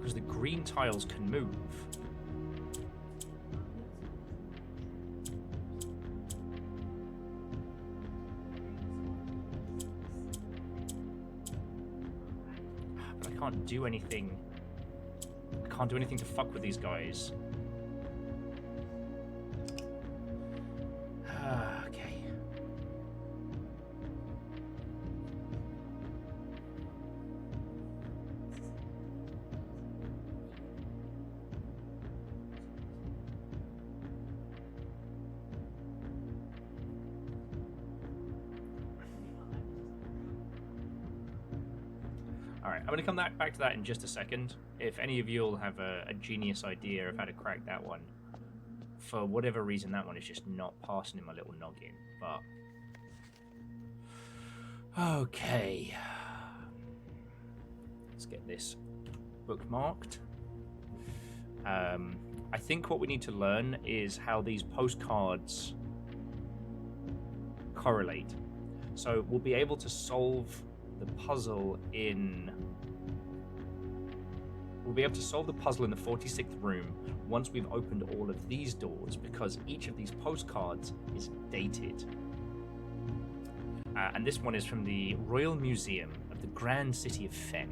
Because the green tiles can move. But I can't do anything. I can't do anything to fuck with these guys. Okay. Alright, I'm going to come back to that in just a second. If any of you will have a genius idea of how to crack that one. For whatever reason, that one is just not passing in my little noggin. But... okay. Let's get this bookmarked. I think what we need to learn is how these postcards correlate. So we'll be able to solve the puzzle in... We'll be able to solve the puzzle in the 46th room once we've opened all of these doors, because each of these postcards is dated. And this one is from the Royal Museum of the Grand City of Fen.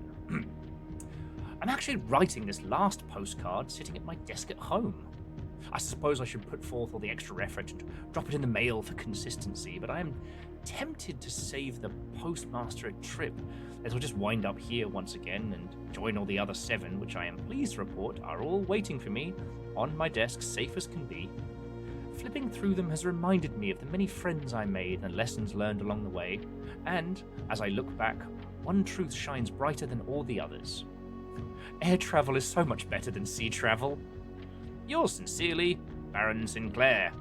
I'm actually writing this last postcard sitting at my desk at home. I suppose I should put forth all the extra effort and drop it in the mail for consistency, but I am tempted to save the postmaster a trip, as I'll just wind up here once again and join all the other 7, which I am pleased to report are all waiting for me on my desk, safe as can be. Flipping through them has reminded me of the many friends I made and lessons learned along the way, and, as I look back, one truth shines brighter than all the others. Air travel is so much better than sea travel. Yours sincerely, Baron Sinclair,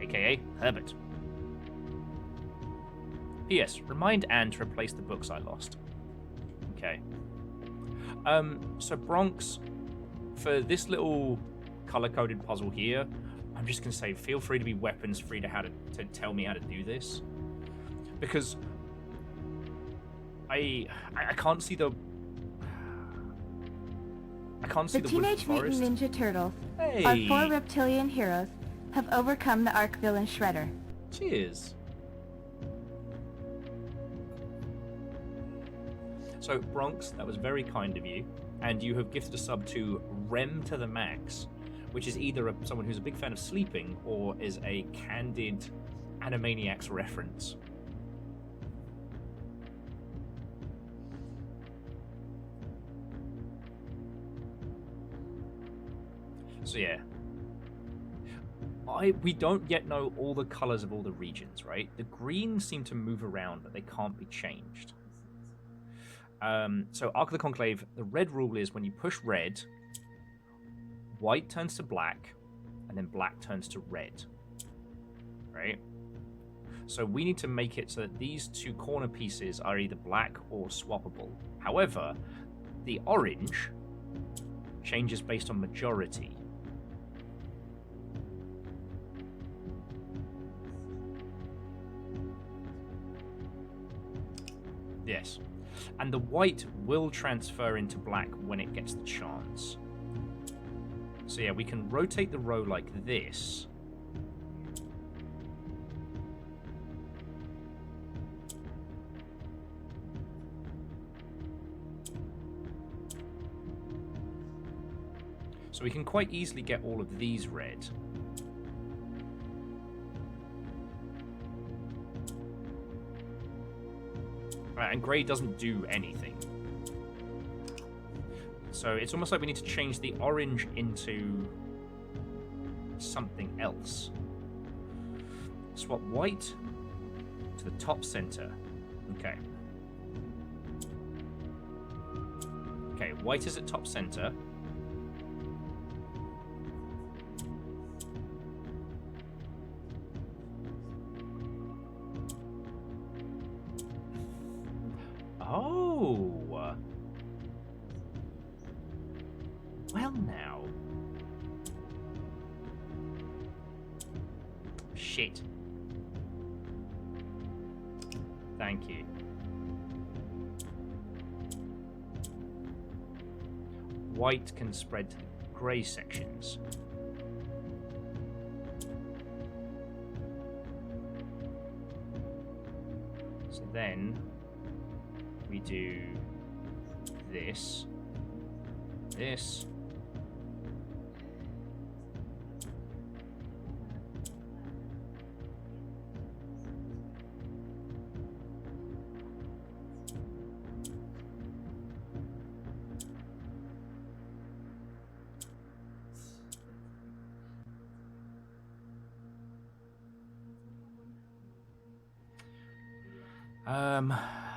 aka Herbert. P.S. Remind Anne to replace the books I lost. Okay. So Bronx, for this little color-coded puzzle here, I'm just going to say feel free to be weapons free to tell me how to do this. Because I can't see the... I can't see the Teenage Forest. Mutant Ninja Turtles, Hey! our 4 reptilian heroes, have overcome the Ark villain Shredder. Cheers. So, Bronx, that was very kind of you, and you have gifted a sub to Rem to the Max, which is either someone who's a big fan of sleeping or is a candid Animaniacs reference. So yeah, we don't yet know all the colors of all the regions, right? The greens seem to move around, but they can't be changed. So Ark of the Conclave, the red rule is when you push red, white turns to black, and then black turns to red, right? So we need to make it so that these 2 corner pieces are either black or swappable. However, the orange changes based on majority. Yes. And the white will transfer into black when it gets the chance. So yeah, we can rotate the row like this. So we can quite easily get all of these red. And grey doesn't do anything. So it's almost like we need to change the orange into something else. Swap white to the top center. Okay. Okay, white is at top center. Oh. Well now. Shit. Thank you. White can spread to the grey sections. So then we do this, this,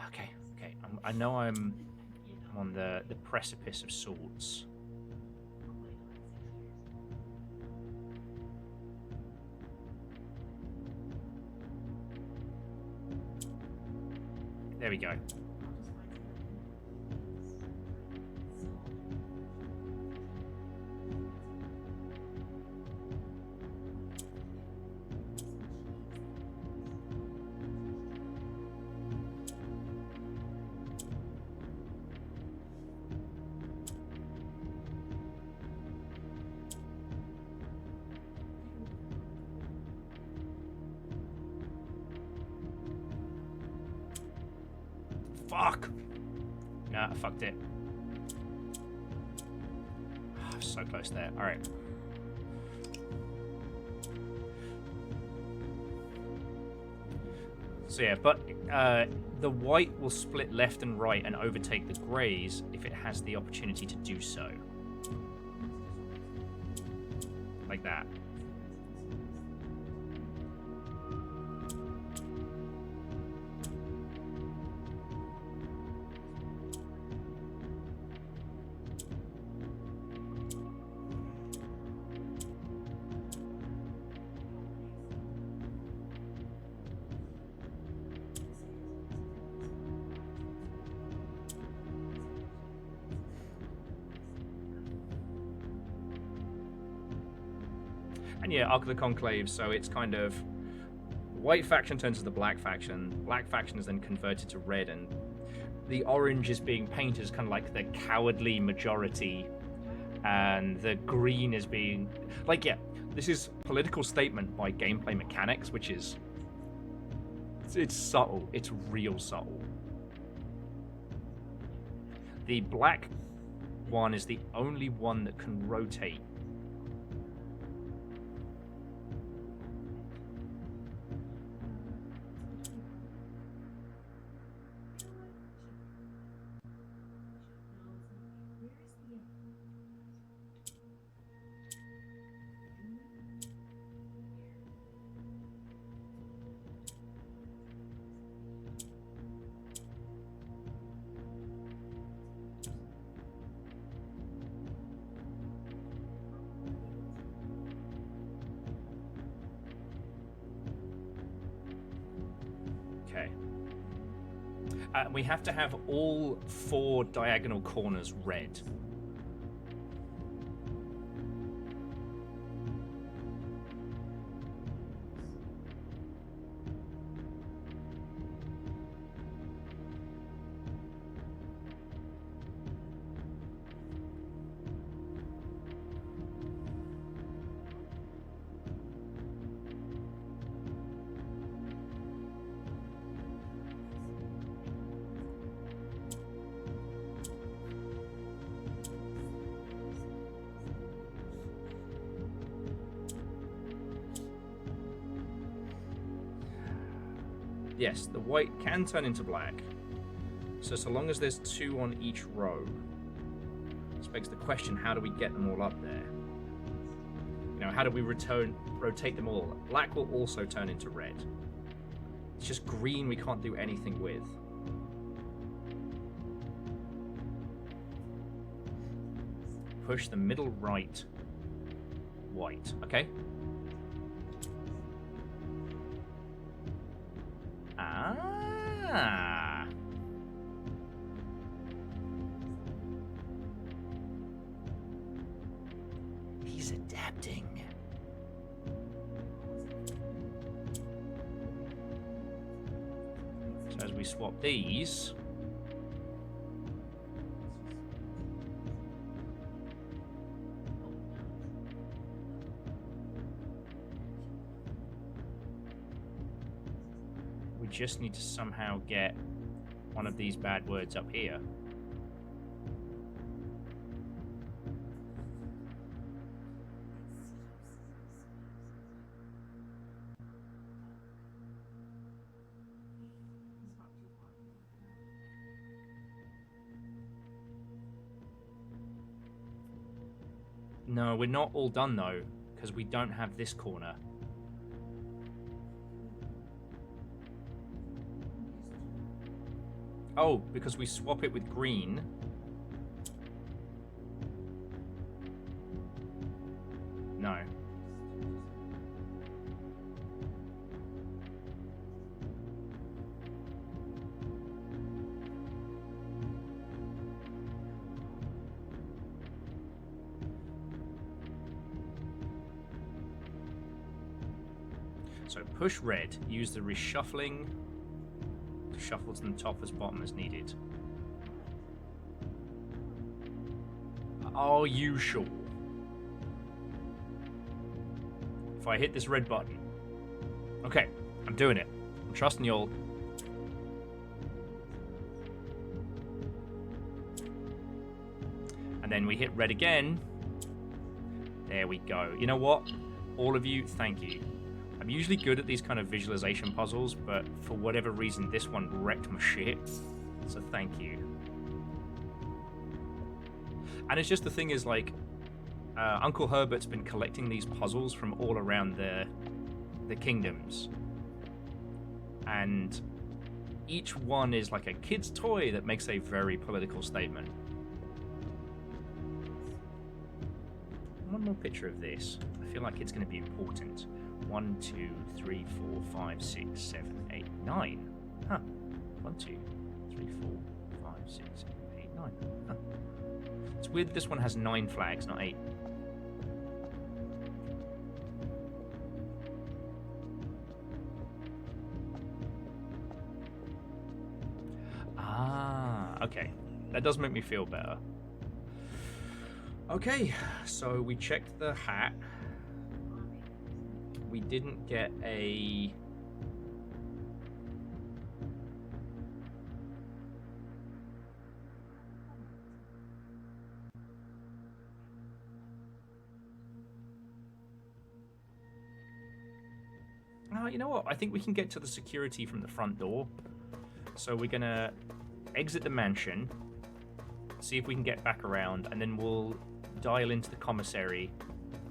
okay. I know I'm on the precipice of sorts. There we go. Fuck! Nah, I fucked it. So close there. Alright. So yeah, but the white will split left and right and overtake the greys if it has the opportunity to do so. Like that. And yeah, Ark of the Conclave, so it's kind of white faction turns to the black faction is then converted to red, and the orange is being painted as kind of like the cowardly majority, and the green is being like, yeah, this is political statement by gameplay mechanics, which is it's subtle, it's real subtle. The black one is the only one that can rotate. Okay. We have to have all 4 diagonal corners red. Yes, the white can turn into black. So long as there's 2 on each row. This begs the question, how do we get them all up there? You know, how do we rotate them all? Black will also turn into red. It's just green we can't do anything with. push the middle right white. Okay. Ah. He's adapting. So as we swap these, we just need to somehow get one of these bad words up here. No, we're not all done though, because we don't have this corner. Oh, because we swap it with green. No. So push red, use the reshuffling to shuffle to the top as bottom as needed. Are you sure? If I hit this red button. Okay, I'm doing it. I'm trusting y'all. And then we hit red again. There we go. You know what? All of you, thank you. I'm usually good at these kind of visualization puzzles, but for whatever reason, this one wrecked my shit. So thank you. And it's just the thing is, like, Uncle Herbert's been collecting these puzzles from all around the kingdoms. And each one is like a kid's toy that makes a very political statement. One more picture of this. I feel like it's going to be important. 1, 2, 3, 4, 5, 6, 7, 8, 9. Huh. 1, 2, 3, 4, 5, 6, 7, 8, 9. Huh. It's weird that this one has 9 flags, not 8. Ah, okay. That does make me feel better. Okay, so we checked the hat. We didn't get a... you know what? I think we can get to the security from the front door. So we're gonna exit the mansion, see if we can get back around, and then we'll dial into the commissary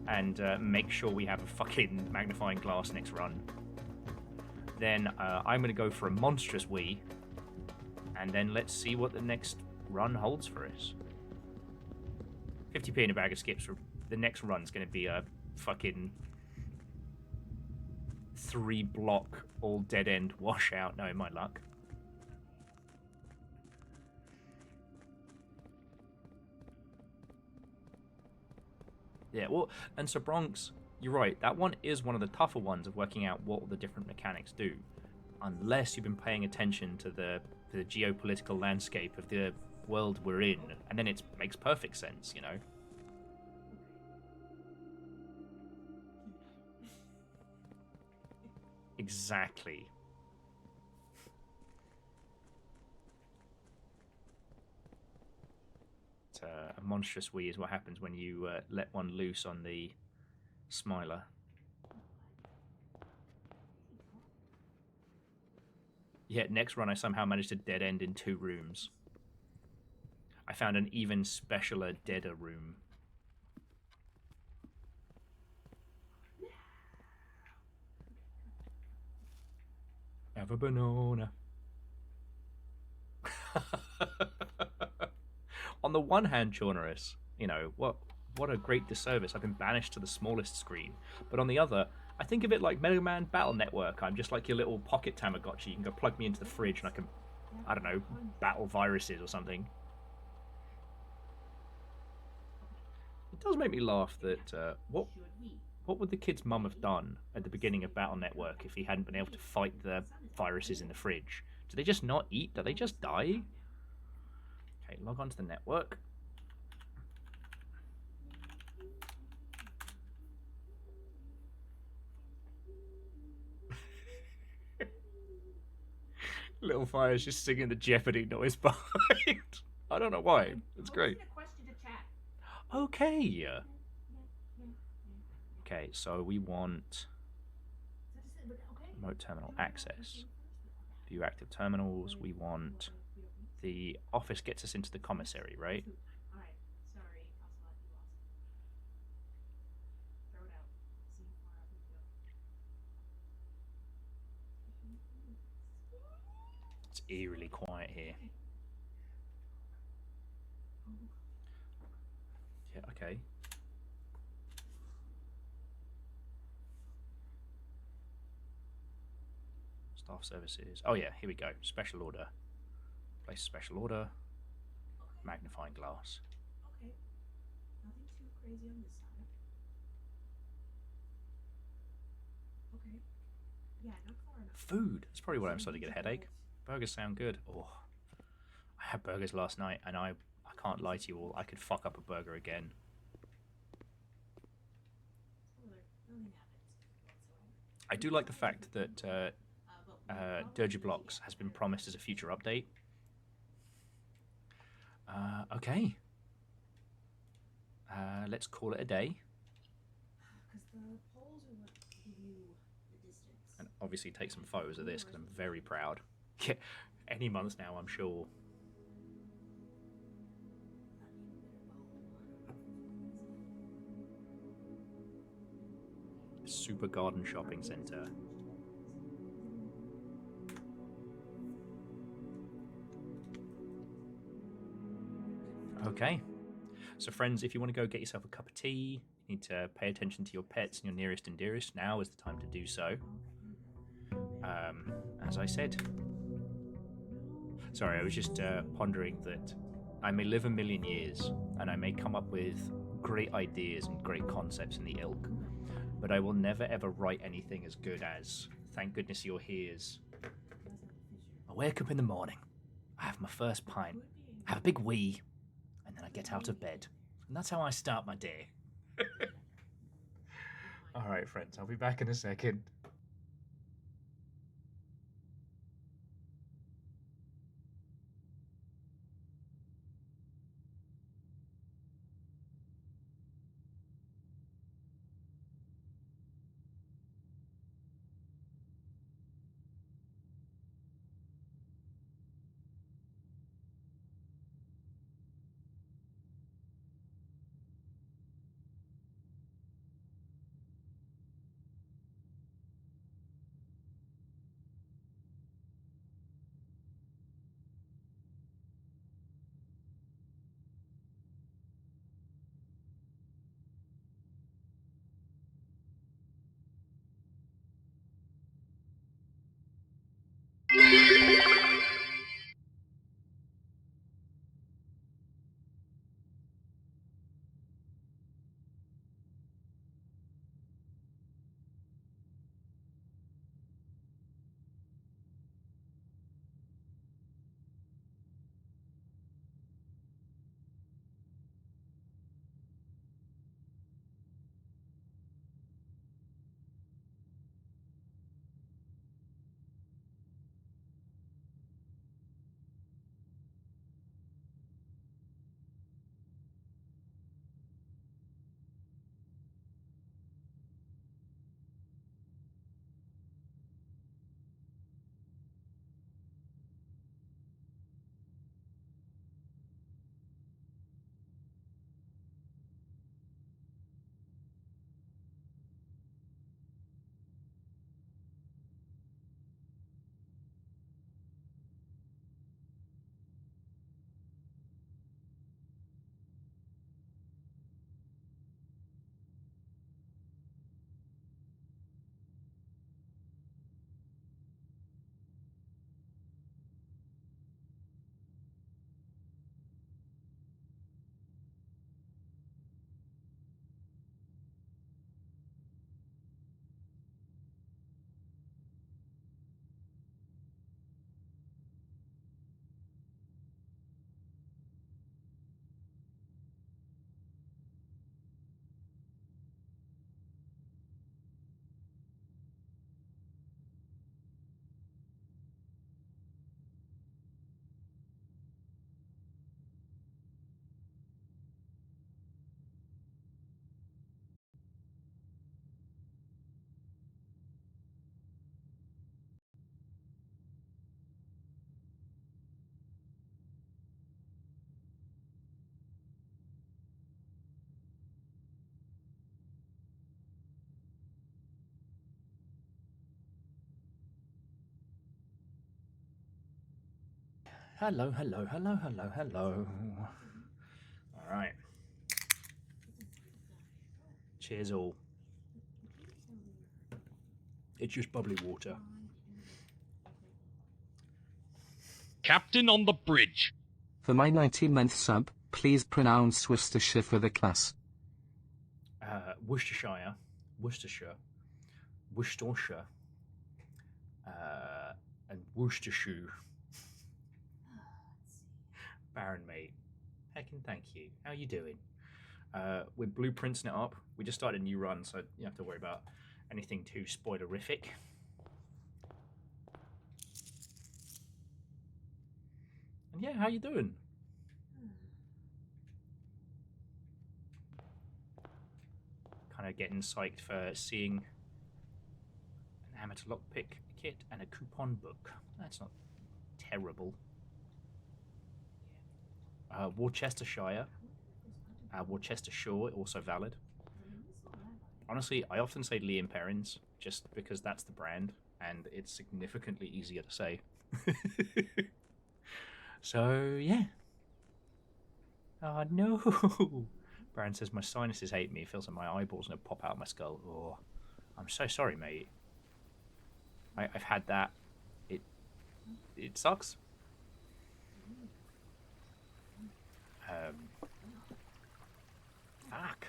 and make sure we have a fucking magnifying glass next run. Then I'm going to go for a monstrous Wii, and then let's see what the next run holds for us. 50p in a bag of skips. The next run's going to be a fucking 3-block, all dead-end washout, knowing my luck. Yeah, well, and so Bronx, you're right. That one is one of the tougher ones of working out what the different mechanics do, unless you've been paying attention to the geopolitical landscape of the world we're in, and then it makes perfect sense, you know. Exactly. A monstrous Wii is what happens when you let one loose on the Smiler. Yet next run I somehow managed to dead end in 2 rooms. I found an even specialer, deader room. Have a banana. On the one hand, Chaunerus, You know, what a great disservice. I've been banished to the smallest screen. But on the other, I think of it like Mega Man Battle Network. I'm just like your little pocket Tamagotchi. You can go plug me into the fridge and I can, I don't know, battle viruses or something. It does make me laugh that what would the kid's mum have done at the beginning of Battle Network if he hadn't been able to fight the viruses in the fridge? Do they just not eat? Do they just die? Okay, log on to the network. Little Fire's just singing the Jeopardy noise behind. I don't know why. It's great. Okay. Okay, so we want remote terminal access. View active terminals. We want the office gets us into the commissary, right? It's eerily quiet here. Yeah, okay. Staff services. Oh yeah, here we go. Special order. Place a special order. Magnifying glass. Okay. Nothing too crazy on this side. Okay. Yeah, not far enough. Food. That's probably why I'm starting to get a headache. Burgers sound good. Oh, I had burgers last night, and I can't lie to you all. I could fuck up a burger again. I do like the fact that Dirge Blocks has been promised as a future update. Okay. Let's call it a day. And obviously take some photos of this because I'm very proud. Yeah, any month now, I'm sure. Super Garden Shopping Centre. Okay. So friends, if you want to go get yourself a cup of tea, you need to pay attention to your pets and your nearest and dearest. Now is the time to do so. As I said. Sorry, I was just pondering that I may live a million years and I may come up with great ideas and great concepts in the ilk, but I will never ever write anything as good as "Thank goodness you're here's." I wake up in the morning, I have my first pint, I have a big wee, and then I get out of bed. And that's how I start my day. Alright friends, I'll be back in a second. Hello, hello, hello, hello, hello. All right. Cheers all. It's just bubbly water. Captain on the bridge. For my 90-month sub, please pronounce Worcestershire for the class. Worcestershire, Worcestershire, Worcestershire, and Worcestershire. Baron, mate. Heckin' thank you. How you doing? We're blueprinting it up. We just started a new run, so you don't have to worry about anything too spoilerific. And yeah, how you doing? Kind of getting psyched for seeing an amateur lockpick kit and a coupon book. That's not terrible. Worcestershire. Worcestershire, also valid. Honestly, I often say Liam Perrins just because that's the brand and it's significantly easier to say. So, yeah. Oh, no. Baron says, my sinuses hate me. It feels like my eyeballs are going to pop out of my skull. Oh, I'm so sorry, mate. I've had that. It sucks. Fuck.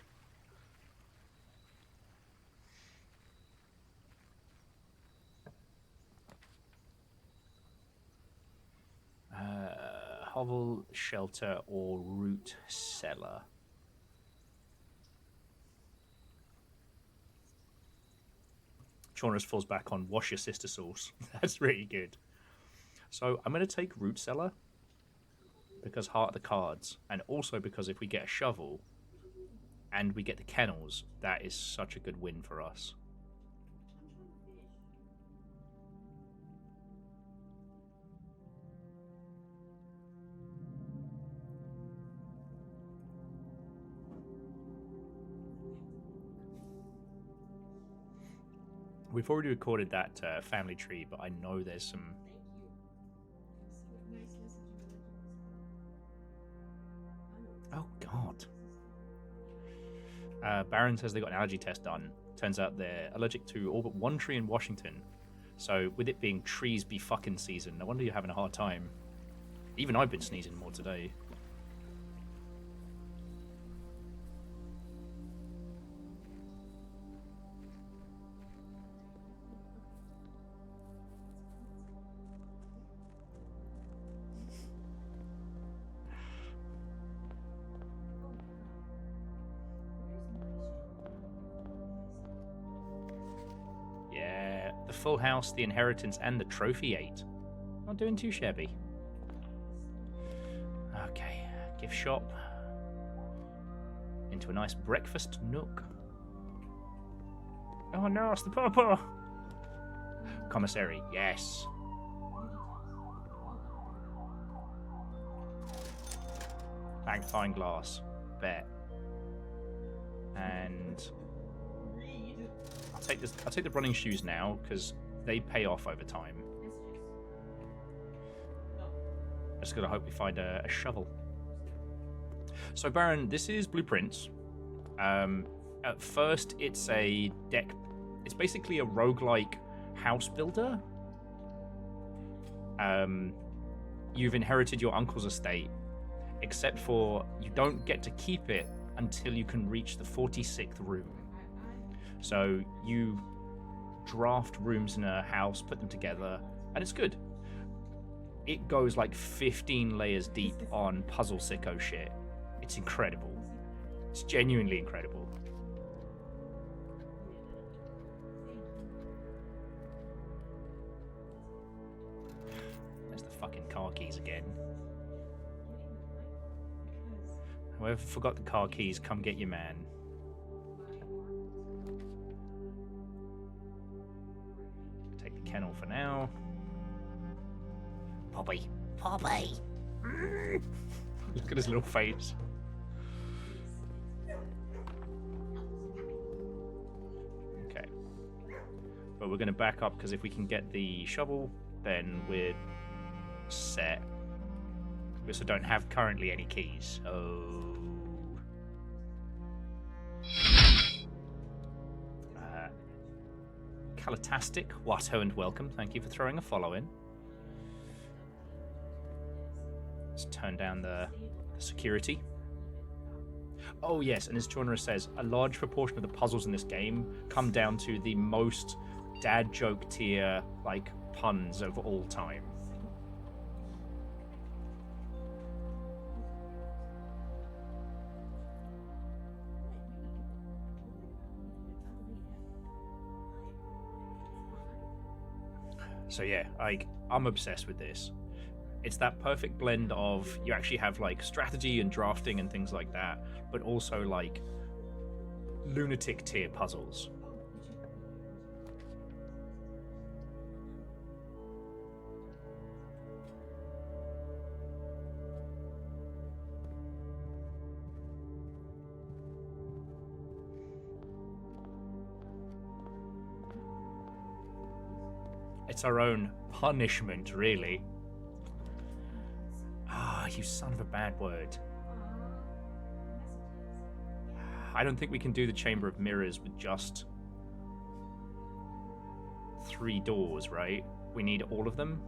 Hovel, shelter, or root cellar. Chaunerus falls back on wash your sister sauce. That's really good. So I'm going to take root cellar because heart of the cards, and also because if we get a shovel and we get the kennels, that is such a good win for us. We've already recorded that family tree, but I know there's some... Oh, God. Baron says they got an allergy test done. Turns out they're allergic to all but one tree in Washington. So, with it being trees be fucking season, no wonder you're having a hard time. Even I've been sneezing more today. The full house, the inheritance, and the trophy 8. Not doing too shabby. Okay, gift shop. Into a nice breakfast nook. Oh no, it's the papa! Commissary, yes. Magnifying glass, bet. And I'll take the running shoes now because they pay off over time. Just gotta hope we find a shovel. So Baron, this is blueprints. At first, it's a deck. It's basically a roguelike house builder. You've inherited your uncle's estate, except for you don't get to keep it until you can reach the 46th room. So you draft rooms in a house, put them together, and it's good. It goes like 15 layers deep on puzzle sicko shit. It's incredible. It's genuinely incredible. There's the fucking car keys again. Whoever forgot the car keys, come get your man. Take the kennel for now. Poppy. Poppy. Look at his little face. Okay. But we're going to back up because if we can get the shovel, then we're set. We also don't have currently any keys. Oh. Calatastic, Watto and welcome. Thank you for throwing a follow in. Let's turn down the security. Oh yes, and as Chorner says, a large proportion of the puzzles in this game come down to the most dad joke tier like puns of all time. So yeah, I'm obsessed with this. It's that perfect blend of you actually have like strategy and drafting and things like that, but also like lunatic tier puzzles. It's our own punishment, really. Ah, you son of a bad word. I don't think we can do the Chamber of Mirrors with just 3 doors, right? We need all of them.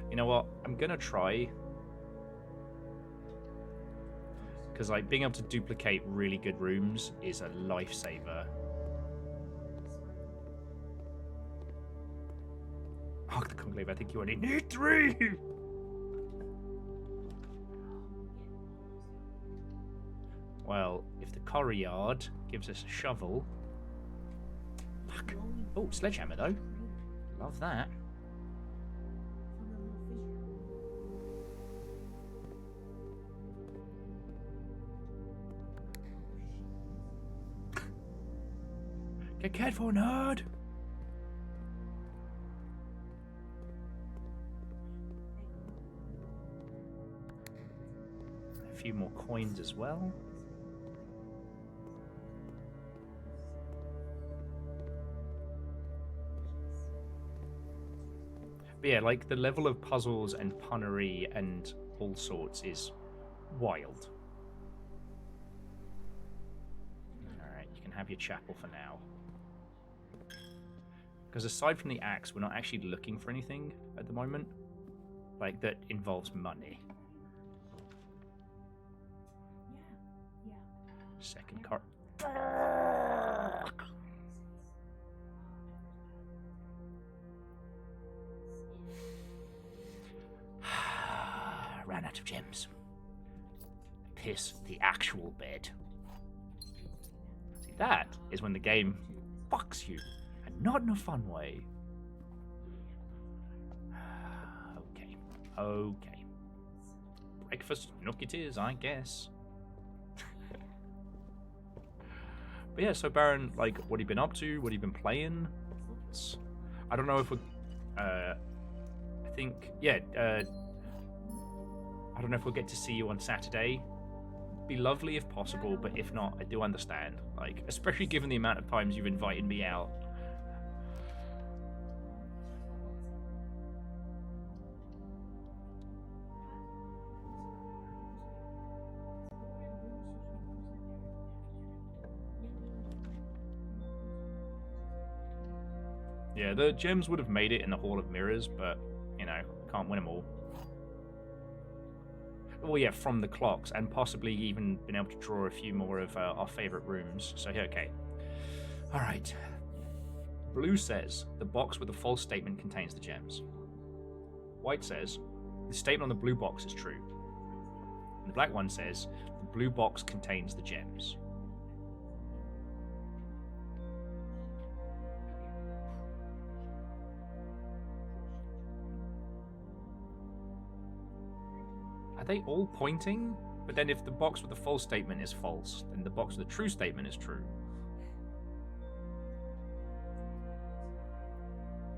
You know what? I'm gonna try. Because like being able to duplicate really good rooms is a lifesaver. Oh, I can't believe I think you only need 3! Well, if the Corryard gives us a shovel... Fuck. Oh, sledgehammer though. Love that. Get cared for, nerd! A few more coins as well. But yeah, like the level of puzzles and punnery and all sorts is wild. Alright, you can have your chapel for now. Because aside from the axe, we're not actually looking for anything at the moment. Like, that involves money. Second card. Ran out of gems. Piss the actual bed. See, that is when the game fucks you. And not in a fun way. Okay. Okay. Breakfast nook it is, I guess. But yeah, so Baron, like, what have you been up to? What have you been playing? I don't know if we're... I think... Yeah, I don't know if we'll get to see you on Saturday. Be lovely if possible, but if not, I do understand. Like, especially given the amount of times you've invited me out. Yeah, the gems would have made it in the Hall of Mirrors, but, you know, can't win them all. Well, yeah, from the clocks, and possibly even been able to draw a few more of our favourite rooms. So, yeah, okay. Alright. Blue says, the box with the false statement contains the gems. White says, the statement on the blue box is true. And the black one says, the blue box contains the gems. Are they all pointing? But then if the box with the false statement is false, then the box with the true statement is true.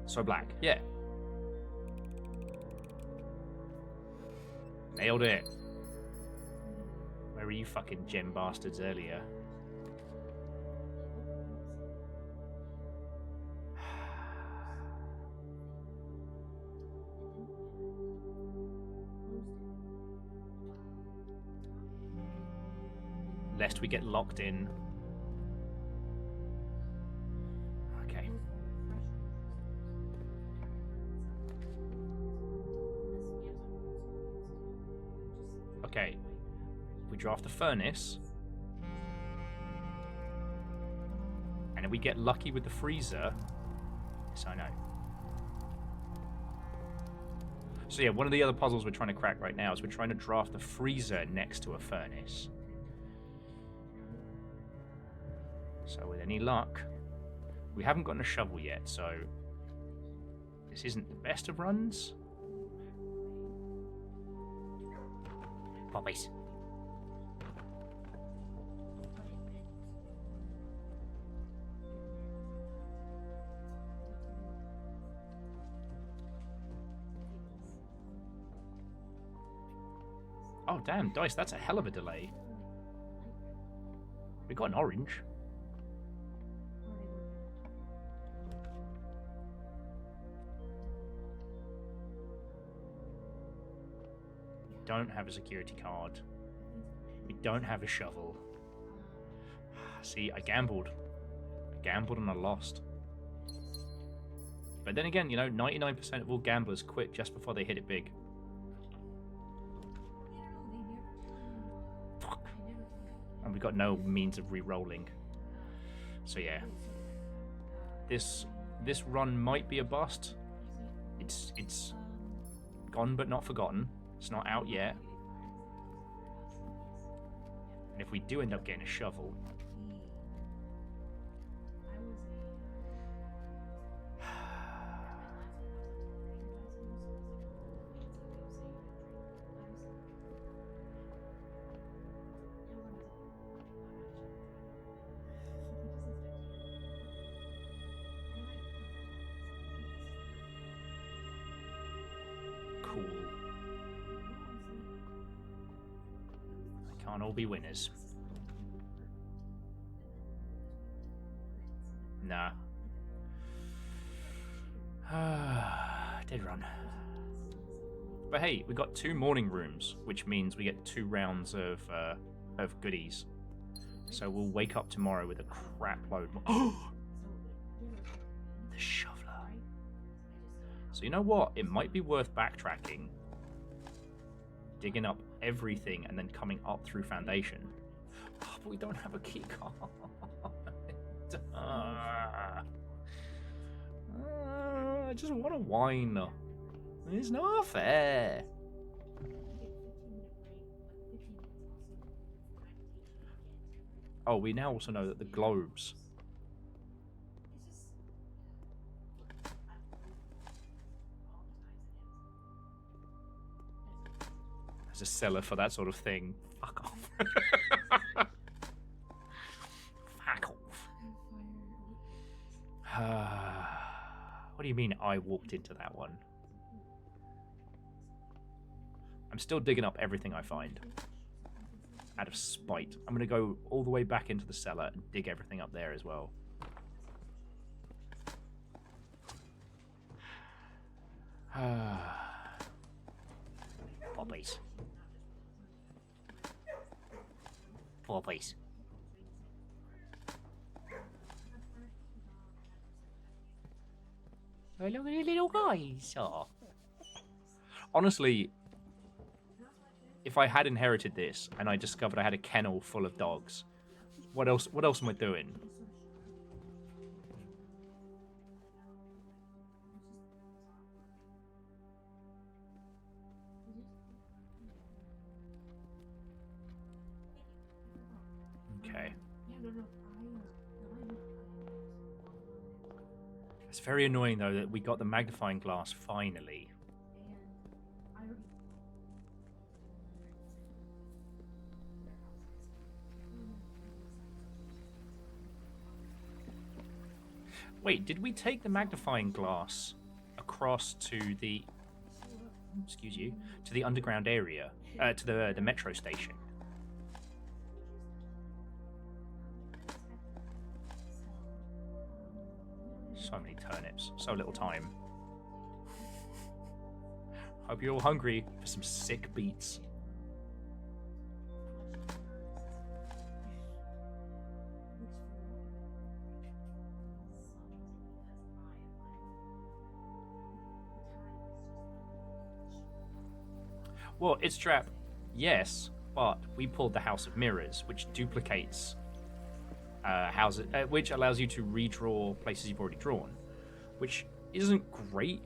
So black, yeah. Nailed it. Where were you fucking gem bastards earlier? lest we get locked in. Okay. Okay. If we draft the furnace, and if we get lucky with the freezer, yes, I know. So yeah, one of the other puzzles we're trying to crack right now is we're trying to draft the freezer next to a furnace. So with any luck, we haven't gotten a shovel yet, so this isn't the best of runs. Poppies. Oh damn, Dice, that's a hell of a delay. We got an orange. We don't have a security card. We don't have a shovel. See, I gambled. I gambled and I lost. But then again, you know, 99% of all gamblers quit just before they hit it big. Fuck. And we've got no means of re-rolling. So yeah. This run might be a bust. It's gone but not forgotten. It's not out yet. And if we do end up getting a shovel, cool. They can't all be winners. Nah. Dead run. But hey, we got 2 morning rooms, which means we get 2 rounds of goodies. So we'll wake up tomorrow with a crap load more. Oh! The shoveler. So you know what? It might be worth backtracking, digging up everything, and then coming up through Foundation. Oh, but we don't have a key card. I just want to whine. It's not fair. Oh, we now also know that the globes. There's a cellar for that sort of thing. Fuck off. Fuck off. What do you mean I walked into that one? I'm still digging up everything I find. Out of spite. I'm going to go all the way back into the cellar and dig everything up there as well. Poppies. Poppies. Oh, look at the little guys. Oh. Honestly, if I had inherited this and I discovered I had a kennel full of dogs, what else am I doing? Okay. It's very annoying though that we got the magnifying glass finally. Wait, did we take the magnifying glass across to the, excuse you, to the underground area, to the metro station? So many turnips, so little time. Hope you're all hungry for some sick beets. Well, it's trap, yes, but we pulled the House of Mirrors, which duplicates houses, which allows you to redraw places you've already drawn, which isn't great,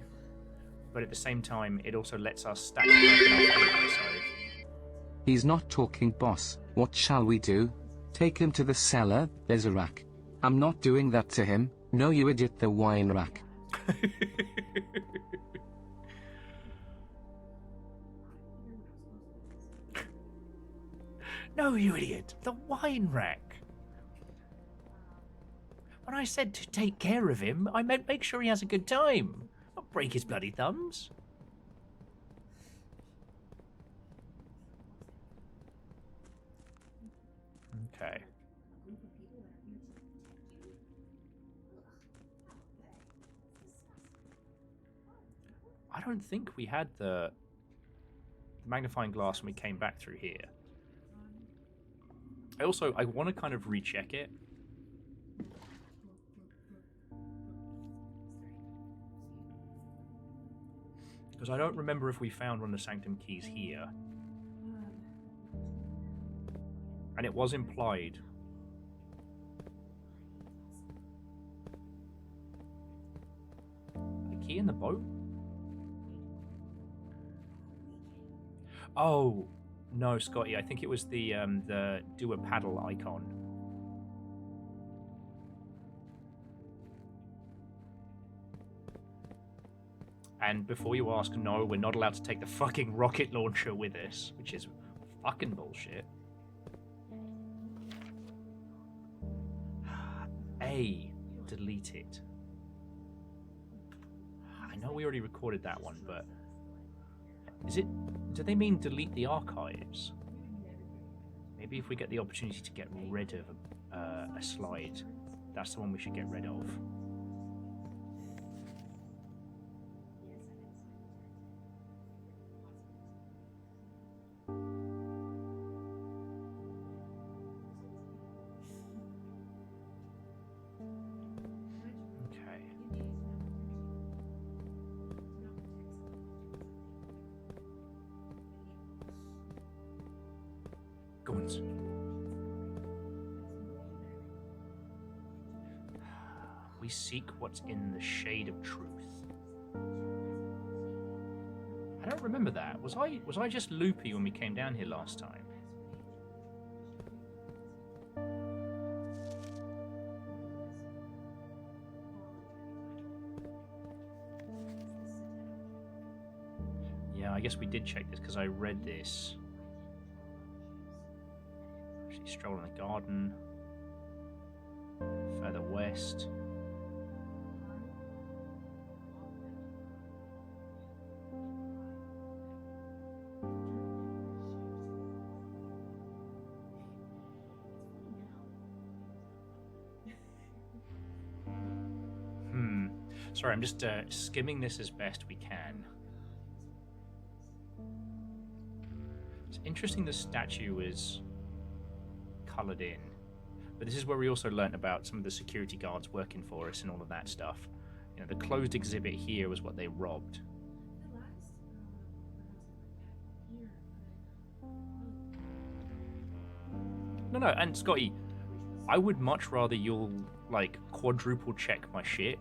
but at the same time, it also lets us stack work in our favor, so... He's not talking, boss. What shall we do? Take him to the cellar, there's a rack. I'm not doing that to him. No, you idiot, the wine rack. No, you idiot, the wine rack. When I said to take care of him, I meant make sure he has a good time, not break his bloody thumbs. Okay. I don't think we had the magnifying glass when we came back through here. I want to kind of recheck it. Because I don't remember if we found one of the Sanctum keys here. And it was implied. The key in the boat? Oh, no, Scotty. I think it was the do a paddle icon. And before you ask, no, we're not allowed to take the fucking rocket launcher with us, which is fucking bullshit. A, delete it. I know we already recorded that one, but is it? Do they mean delete the archives? Maybe if we get the opportunity to get rid of a slide, that's the one we should get rid of. We seek what's in the shade of truth. I don't remember that. Was I just loopy when we came down here last time? Yeah, I guess we did check this because I read this. Actually, stroll in the garden. Further west. Sorry, I'm just skimming this as best we can. It's interesting the statue is coloured in. But this is where we also learnt about some of the security guards working for us and all of that stuff. You know, the closed exhibit here was what they robbed. No, and Scotty, I would much rather you'll, like, quadruple check my shit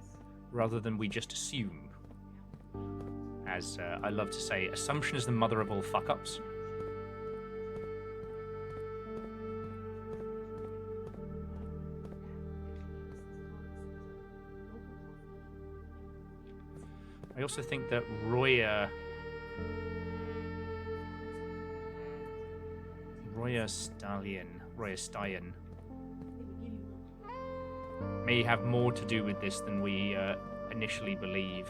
rather than we just assume. As I love to say, assumption is the mother of all fuck-ups. I also think that Roya Stein may have more to do with this than we initially believe.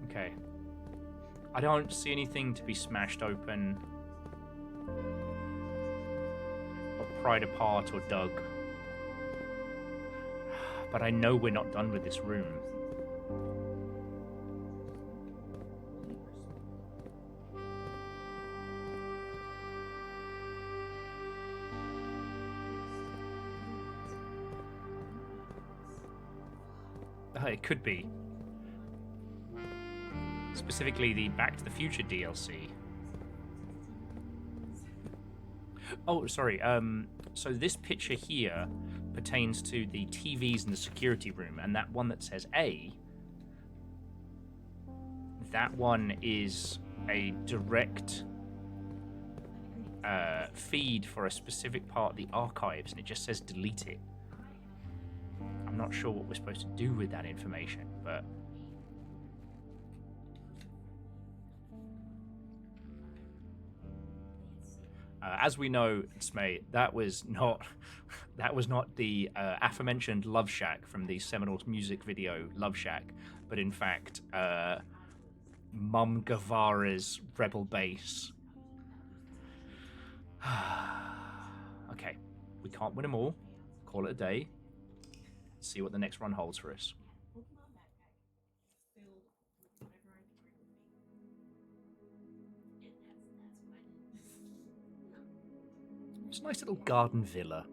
Okay. I don't see anything to be smashed open or pried apart or dug. But I know we're not done with this room. It could be. Specifically the Back to the Future DLC. Oh, sorry. So this picture here pertains to the TVs in the security room, and that one that says A, that one is a direct feed for a specific part of the archives, and it just says delete it. I'm not sure what we're supposed to do with that information, but as we know, Smay, that was not the aforementioned Love Shack from the seminal music video Love Shack, but in fact Mum Guevara's Rebel Base. Okay, we can't win them all. Call it a day. See what the next run holds for us. It's a nice little garden villa.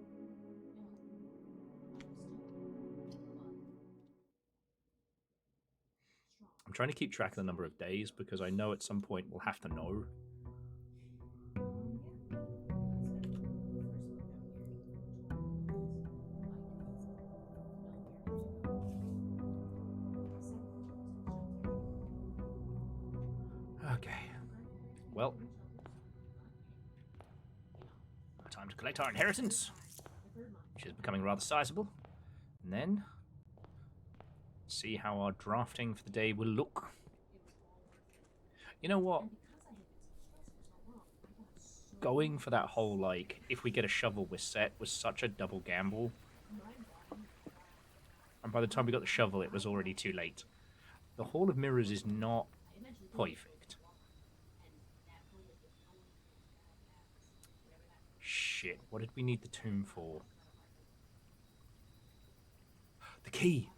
I'm trying to keep track of the number of days because I know at some point we'll have to know. Okay. Well, time to collect our inheritance, which is becoming rather sizable, and then see how our drafting for the day will look. You know what? Going for that whole, like, if we get a shovel, we're set, was such a double gamble. And by the time we got the shovel, it was already too late. The Hall of Mirrors is not perfect. Shit, what did we need the tomb for? The key!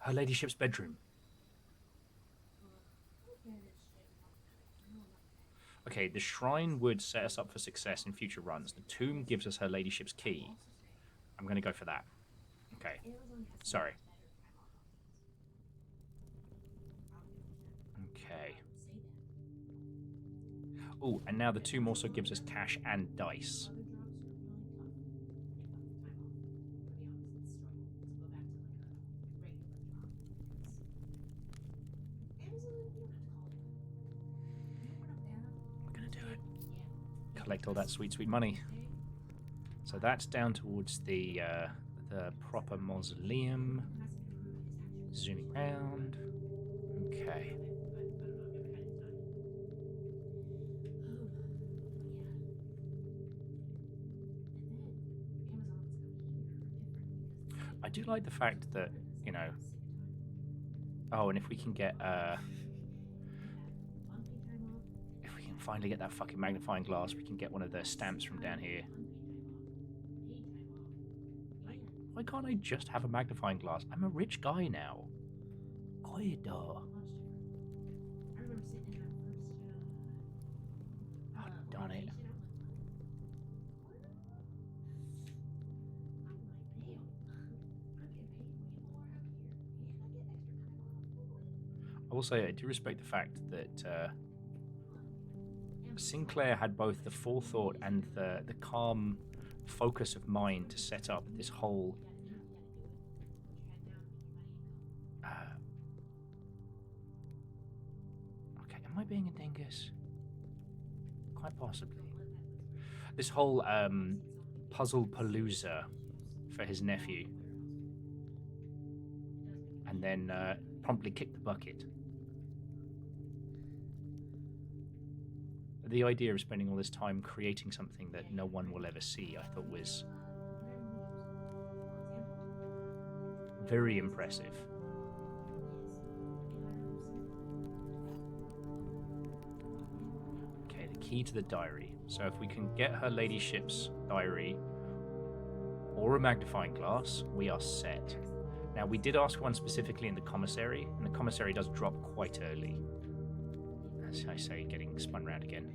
Her ladyship's bedroom. Okay, the shrine would set us up for success in future runs. The tomb gives us her ladyship's key. I'm going to go for that. Okay. Sorry. Okay. Oh, and now the tomb also gives us cash and dice. We're going to do it. Collect all that sweet, sweet money. So that's down towards the proper mausoleum. Zooming around. Okay. I do like the fact that, you know... Oh, and if we can get... if we can finally get that fucking magnifying glass, we can get one of the stamps from down here. Like, why can't I just have a magnifying glass? I'm a rich guy now. Goida. Oh, darn it. I will say I do respect the fact that Sinclair had both the forethought and the calm focus of mind to set up this whole okay, am I being a dingus? Quite possibly. This whole puzzle palooza for his nephew, and then promptly kick the bucket. The idea of spending all this time creating something that no one will ever see, I thought was very impressive. Okay, the key to the diary. So if we can get her ladyship's diary or a magnifying glass, we are set. Now, we did ask one specifically in the commissary, and the commissary does drop quite early. As I say, getting spun round again.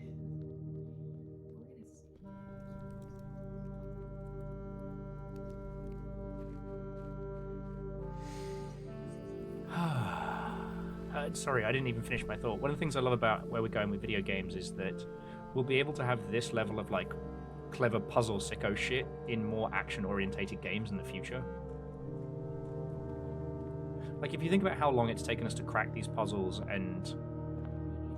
sorry, I didn't even finish my thought. One of the things I love about where we're going with video games is that we'll be able to have this level of like clever puzzle sicko shit in more action-orientated games in the future. Like, if you think about how long it's taken us to crack these puzzles and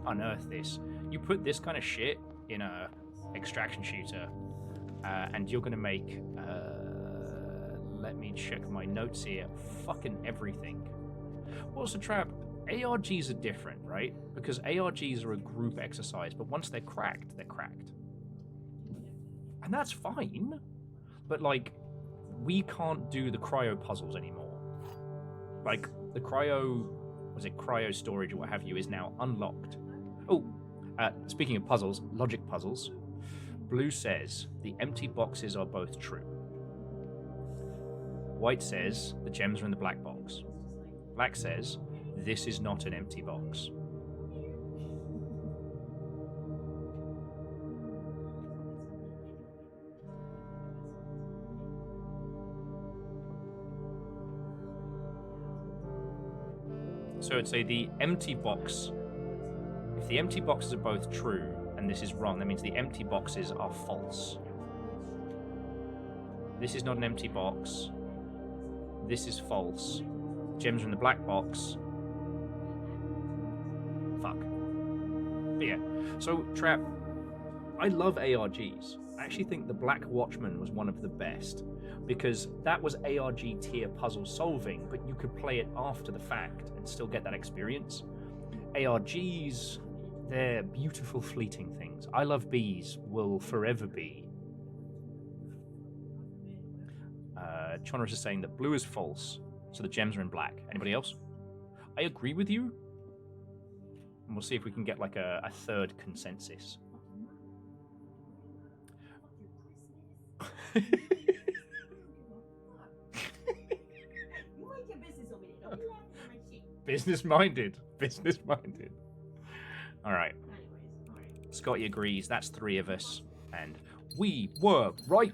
unearth this, you put this kind of shit in a extraction shooter, and you're going to make, let me check my notes here, fucking everything. Also, Trap, ARGs are different, right? Because ARGs are a group exercise, but once they're cracked, they're cracked. And that's fine, but, like, we can't do the cryo puzzles anymore. Like, the cryo storage or what have you is now unlocked. Oh, speaking of puzzles, logic puzzles, Blue says the empty boxes are both true. White says the gems are in the black box. Black says this is not an empty box. So I'd say the empty box, if the empty boxes are both true and this is wrong, that means the empty boxes are false. This is not an empty box. This is false. Gems are in the black box. Fuck. But yeah. So, Trap, I love ARGs. I actually think the Black Watchman was one of the best, because that was ARG tier puzzle solving, but you could play it after the fact and still get that experience. ARGs, they're beautiful, fleeting things. I Love Bees will forever be. Chonrus is saying that blue is false, so the gems are in black. Anybody else? I agree with you. And we'll see if we can get like a third consensus. Business minded. Business minded. All right. Scotty agrees. That's 3 of us. And we were right.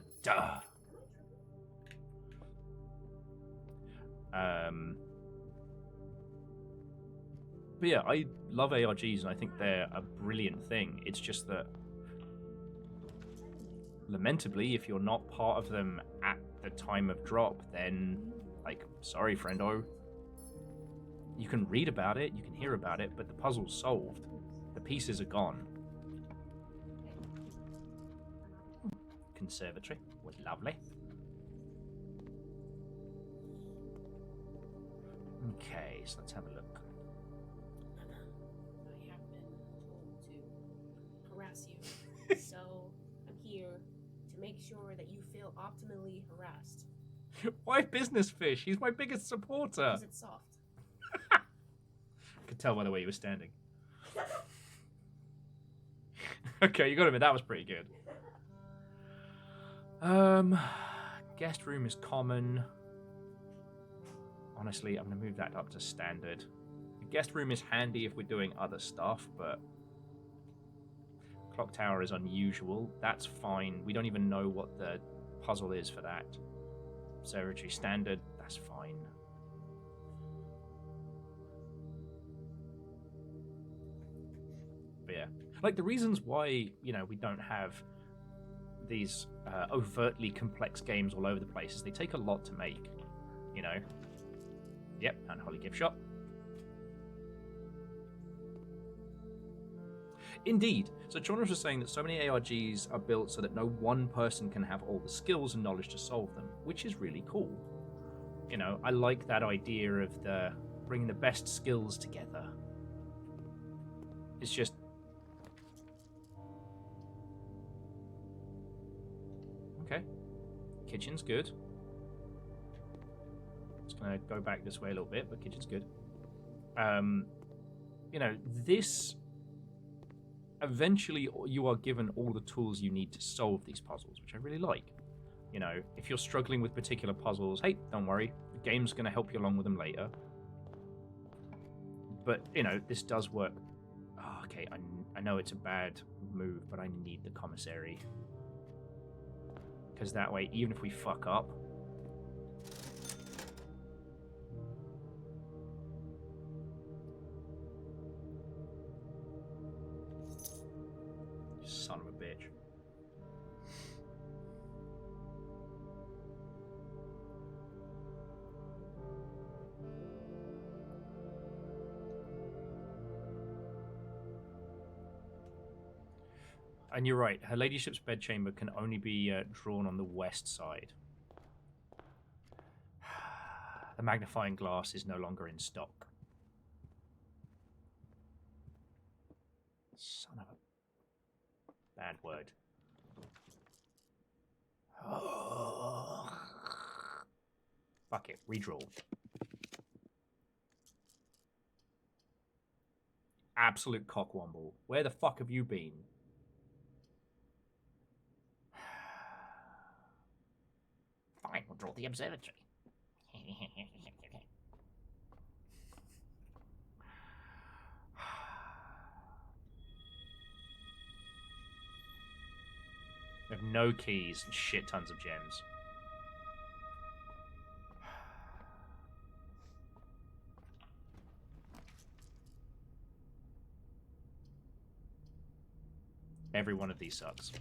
But yeah, I love ARGs and I think they're a brilliant thing. It's just that, lamentably, if you're not part of them at the time of drop, then, like, sorry, friendo. You can read about it, you can hear about it, but the puzzle's solved. The pieces are gone. Conservatory was lovely. Okay, so let's have a look. I have been told to harass you, so I'm here to make sure that you feel optimally harassed. Why Business Fish? He's my biggest supporter. Because it's soft. I could tell by the way you were standing. Okay, you got to admit, that was pretty good. Guest room is common. Honestly, I'm going to move that up to standard. The guest room is handy if we're doing other stuff, but clock tower is unusual. That's fine. We don't even know what the puzzle is for that. Observatory standard, that's fine. But yeah, like the reasons why, you know, we don't have these overtly complex games all over the place is they take a lot to make, you know. Yep, and Holly Gift Shop. Indeed. So Chonrus was saying that so many ARGs are built so that no one person can have all the skills and knowledge to solve them, which is really cool. You know, I like that idea of the bringing the best skills together. It's just... Okay. Kitchen's good. Going to go back this way a little bit, but kitchen's good. You know, this... Eventually, you are given all the tools you need to solve these puzzles, which I really like. You know, if you're struggling with particular puzzles, hey, don't worry. The game's going to help you along with them later. But, you know, this does work. Oh, okay, I know it's a bad move, but I need the commissary. Because that way, even if we fuck up, Son of a bitch. And you're right, her ladyship's bedchamber can only be drawn on the west side. The magnifying glass is no longer in stock. Son of a bad word. Fuck it, redraw. Absolute cockwomble. Where the fuck have you been? Fine, we'll draw the observatory. We have no keys and shit tons of gems. Every one of these sucks.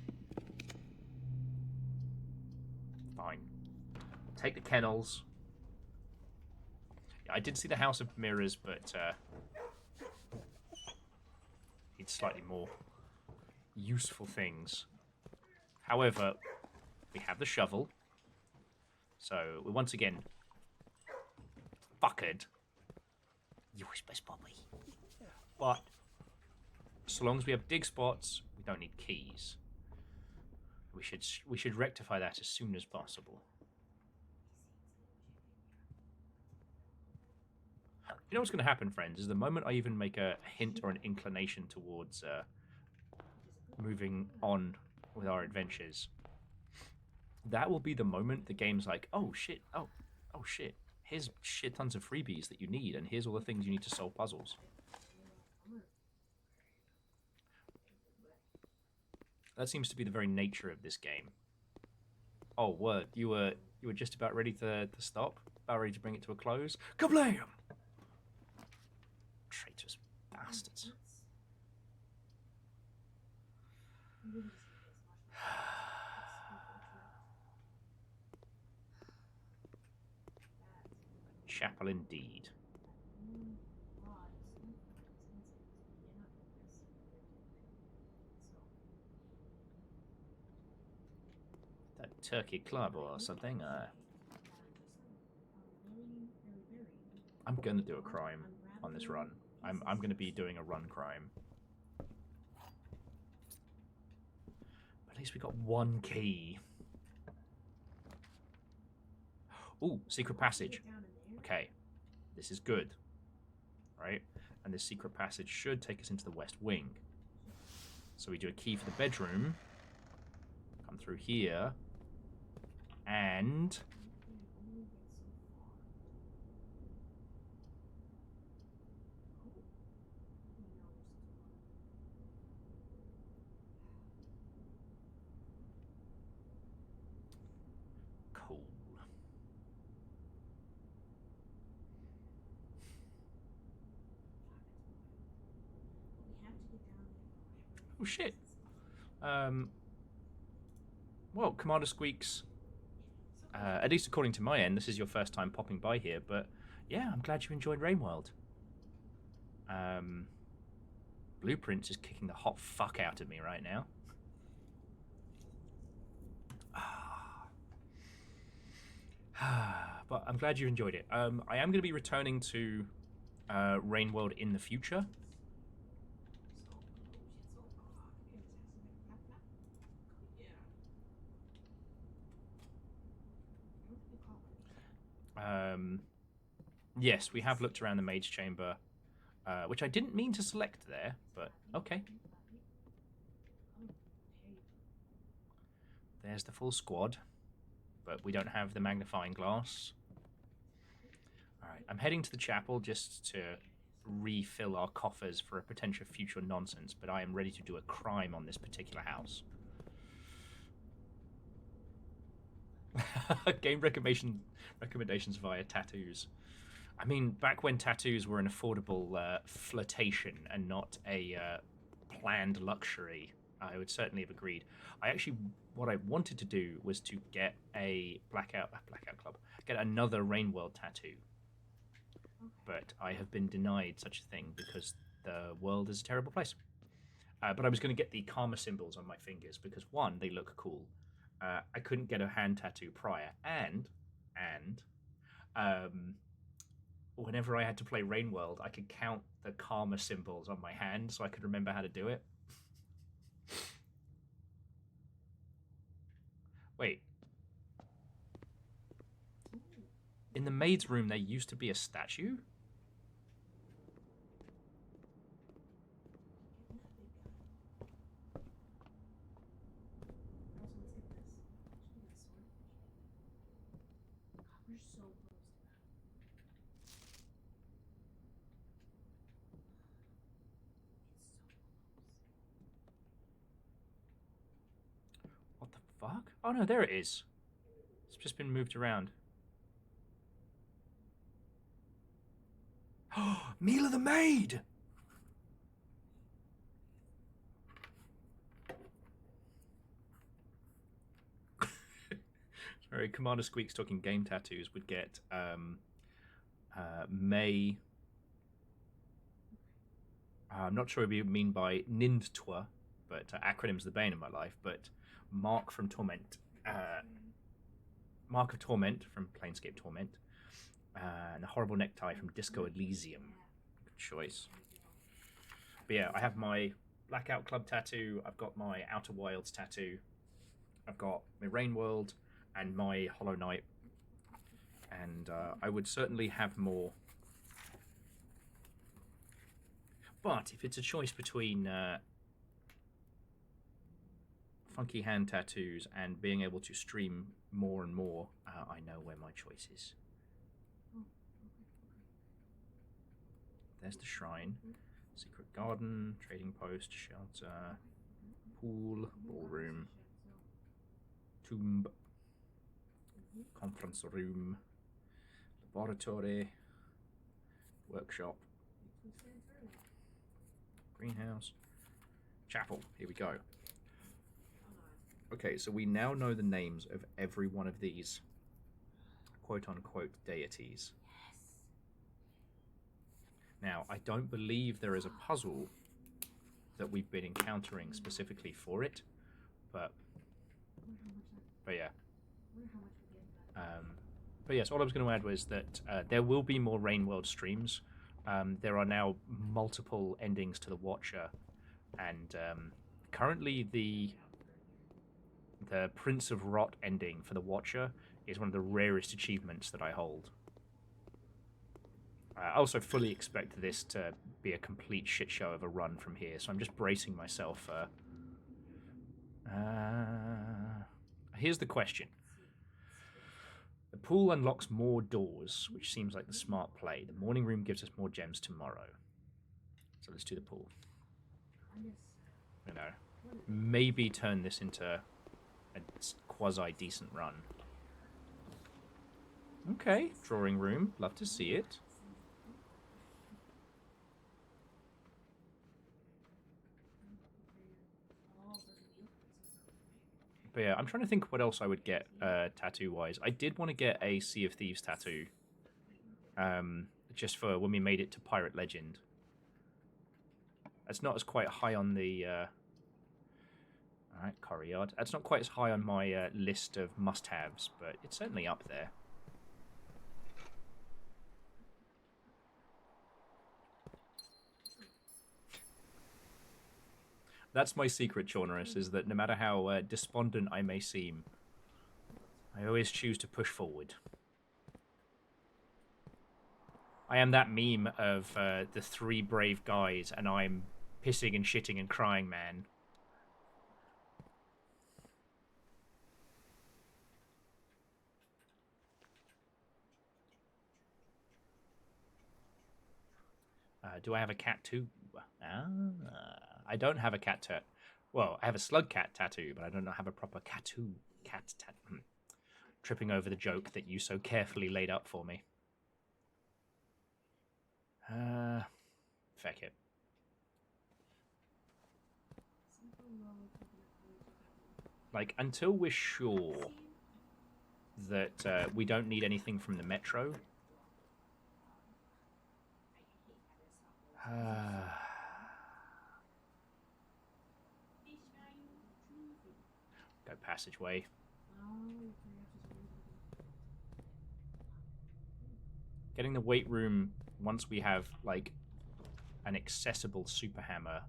Fine. Take the kennels. I did see the House of Mirrors, but it's slightly more useful things. However, we have the shovel. So, we're once again fuckered. Useless Bobby. But, so long as we have dig spots, we don't need keys. We should rectify that as soon as possible. You know what's going to happen, friends, is the moment I even make a hint or an inclination towards moving on with our adventures, that will be the moment the game's like, oh shit, oh shit, here's shit tons of freebies that you need, and here's all the things you need to solve puzzles. That seems to be the very nature of this game. Oh, word, you were just about ready to stop? About ready to bring it to a close? Kablam! Traitorous bastards. Chapel indeed. That turkey club or something. I'm gonna do a crime on this run. I'm gonna be doing a run crime. But at least we got one key. Ooh, secret passage. Okay, this is good, right? And this secret passage should take us into the west wing. So we do a key for the bedroom, come through here, and cool. Oh shit. Well, Commander Squeaks, at least according to my end, this is your first time popping by here, but yeah, I'm glad you enjoyed Rainworld. Blueprints is kicking the hot fuck out of me right now. But I'm glad you enjoyed it. I am going to be returning to Rainworld in the future. Yes, we have looked around the Mage Chamber, which I didn't mean to select there, but okay. There's the full squad, but we don't have the magnifying glass. Alright, I'm heading to the chapel just to refill our coffers for a potential future nonsense, but I am ready to do a crime on this particular house. Game recommendations via tattoos. I mean, back when tattoos were an affordable flirtation and not a planned luxury, I would certainly have agreed. What I wanted to do was to get a blackout club, get another Rainworld tattoo. But I have been denied such a thing because the world is a terrible place. But I was going to get the karma symbols on my fingers because one, they look cool. I couldn't get a hand tattoo prior, and whenever I had to play Rainworld, I could count the karma symbols on my hand so I could remember how to do it. Wait. In the maid's room, there used to be a statue? What the fuck? Oh no, there it is. It's just been moved around. Oh, Mila the maid! Sorry, Commander Squeak's talking game tattoos would get May. I'm not sure what you mean by Nindtwa, but acronyms the bane of my life. But Mark from Torment, Mark of Torment from Planescape Torment, and a horrible necktie from Disco Elysium. Good choice. But yeah, I have my Blackout Club tattoo. I've got my Outer Wilds tattoo. I've got my Rainworld and my Hollow Knight. And I would certainly have more. But if it's a choice between funky hand tattoos and being able to stream more and more, I know where my choice is. There's the shrine, secret garden, trading post, shelter, pool, ballroom, tomb, conference room, laboratory, workshop, greenhouse, chapel. Here we go. Okay, so we now know the names of every one of these quote-unquote deities. Now, I don't believe there is a puzzle that we've been encountering specifically for it, but yeah. But yes, all I was going to add was that there will be more Rainworld streams. There are now multiple endings to the Watcher, and currently the Prince of Rot ending for the Watcher is one of the rarest achievements that I hold. I also fully expect this to be a complete shit show of a run from here, so I'm just bracing myself. Here's the question. The pool unlocks more doors, which seems like the smart play. The morning room gives us more gems tomorrow. So let's do the pool. You know, maybe turn this into a quasi-decent run. Okay, drawing room. Love to see it. But yeah, I'm trying to think what else I would get tattoo-wise. I did want to get a Sea of Thieves tattoo. Just for when we made it to Pirate Legend. That's not as quite high on the... Alright, Corriard. That's not quite as high on my list of must-haves, but it's certainly up there. That's my secret, Chaunerus, is that no matter how despondent I may seem, I always choose to push forward. I am that meme of the three brave guys, and I'm pissing and shitting and crying, man. Do I have a cat too? I don't have a cat tattoo. Well, I have a slug cat tattoo, but I don't have a proper cat tattoo. Tripping over the joke that you so carefully laid up for me. Feck it. Like, until we're sure that we don't need anything from the metro. Go passageway. Getting the weight room once we have, like, an accessible super hammer.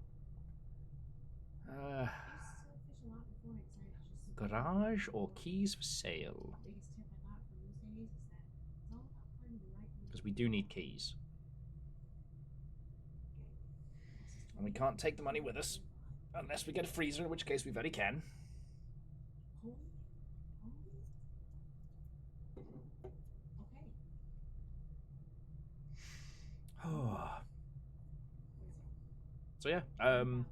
Garage or keys for sale? Because we do need keys. And we can't take the money with us. Unless we get a freezer, in which case we very can. So yeah, I'm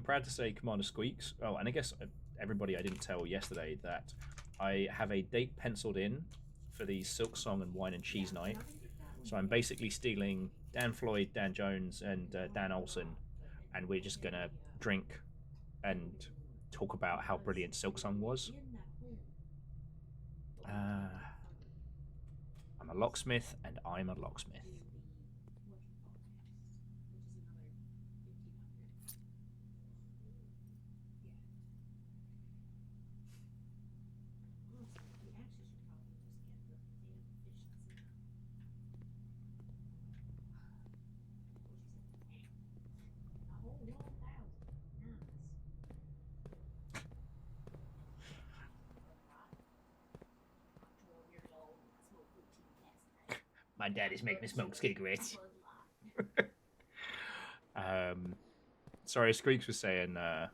proud to say Commander Squeaks. Oh, and I guess everybody I didn't tell yesterday that I have a date penciled in for the Silk Song and Wine and Cheese Night. So I'm basically stealing Dan Floyd, Dan Jones, and Dan Olsen, and we're just gonna drink and talk about how brilliant Silk Song was. I'm a locksmith, and I'm a locksmith. My daddy's making me smoke cigarettes. Sorry, Squeaks was saying, I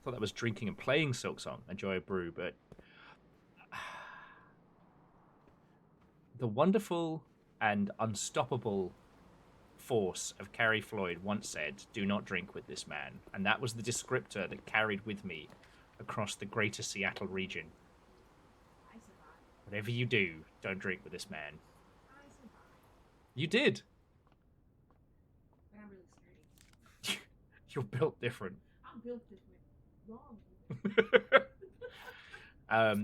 thought that was drinking and playing Silk Song, Enjoy a Brew, but the wonderful and unstoppable force of Carrie Floyd once said, "Do not drink with this man," and that was the descriptor that carried with me across the greater Seattle region. Whatever you do, don't drink with this man. You did. But I'm really sturdy. You're built different. I'm built different. Wrong.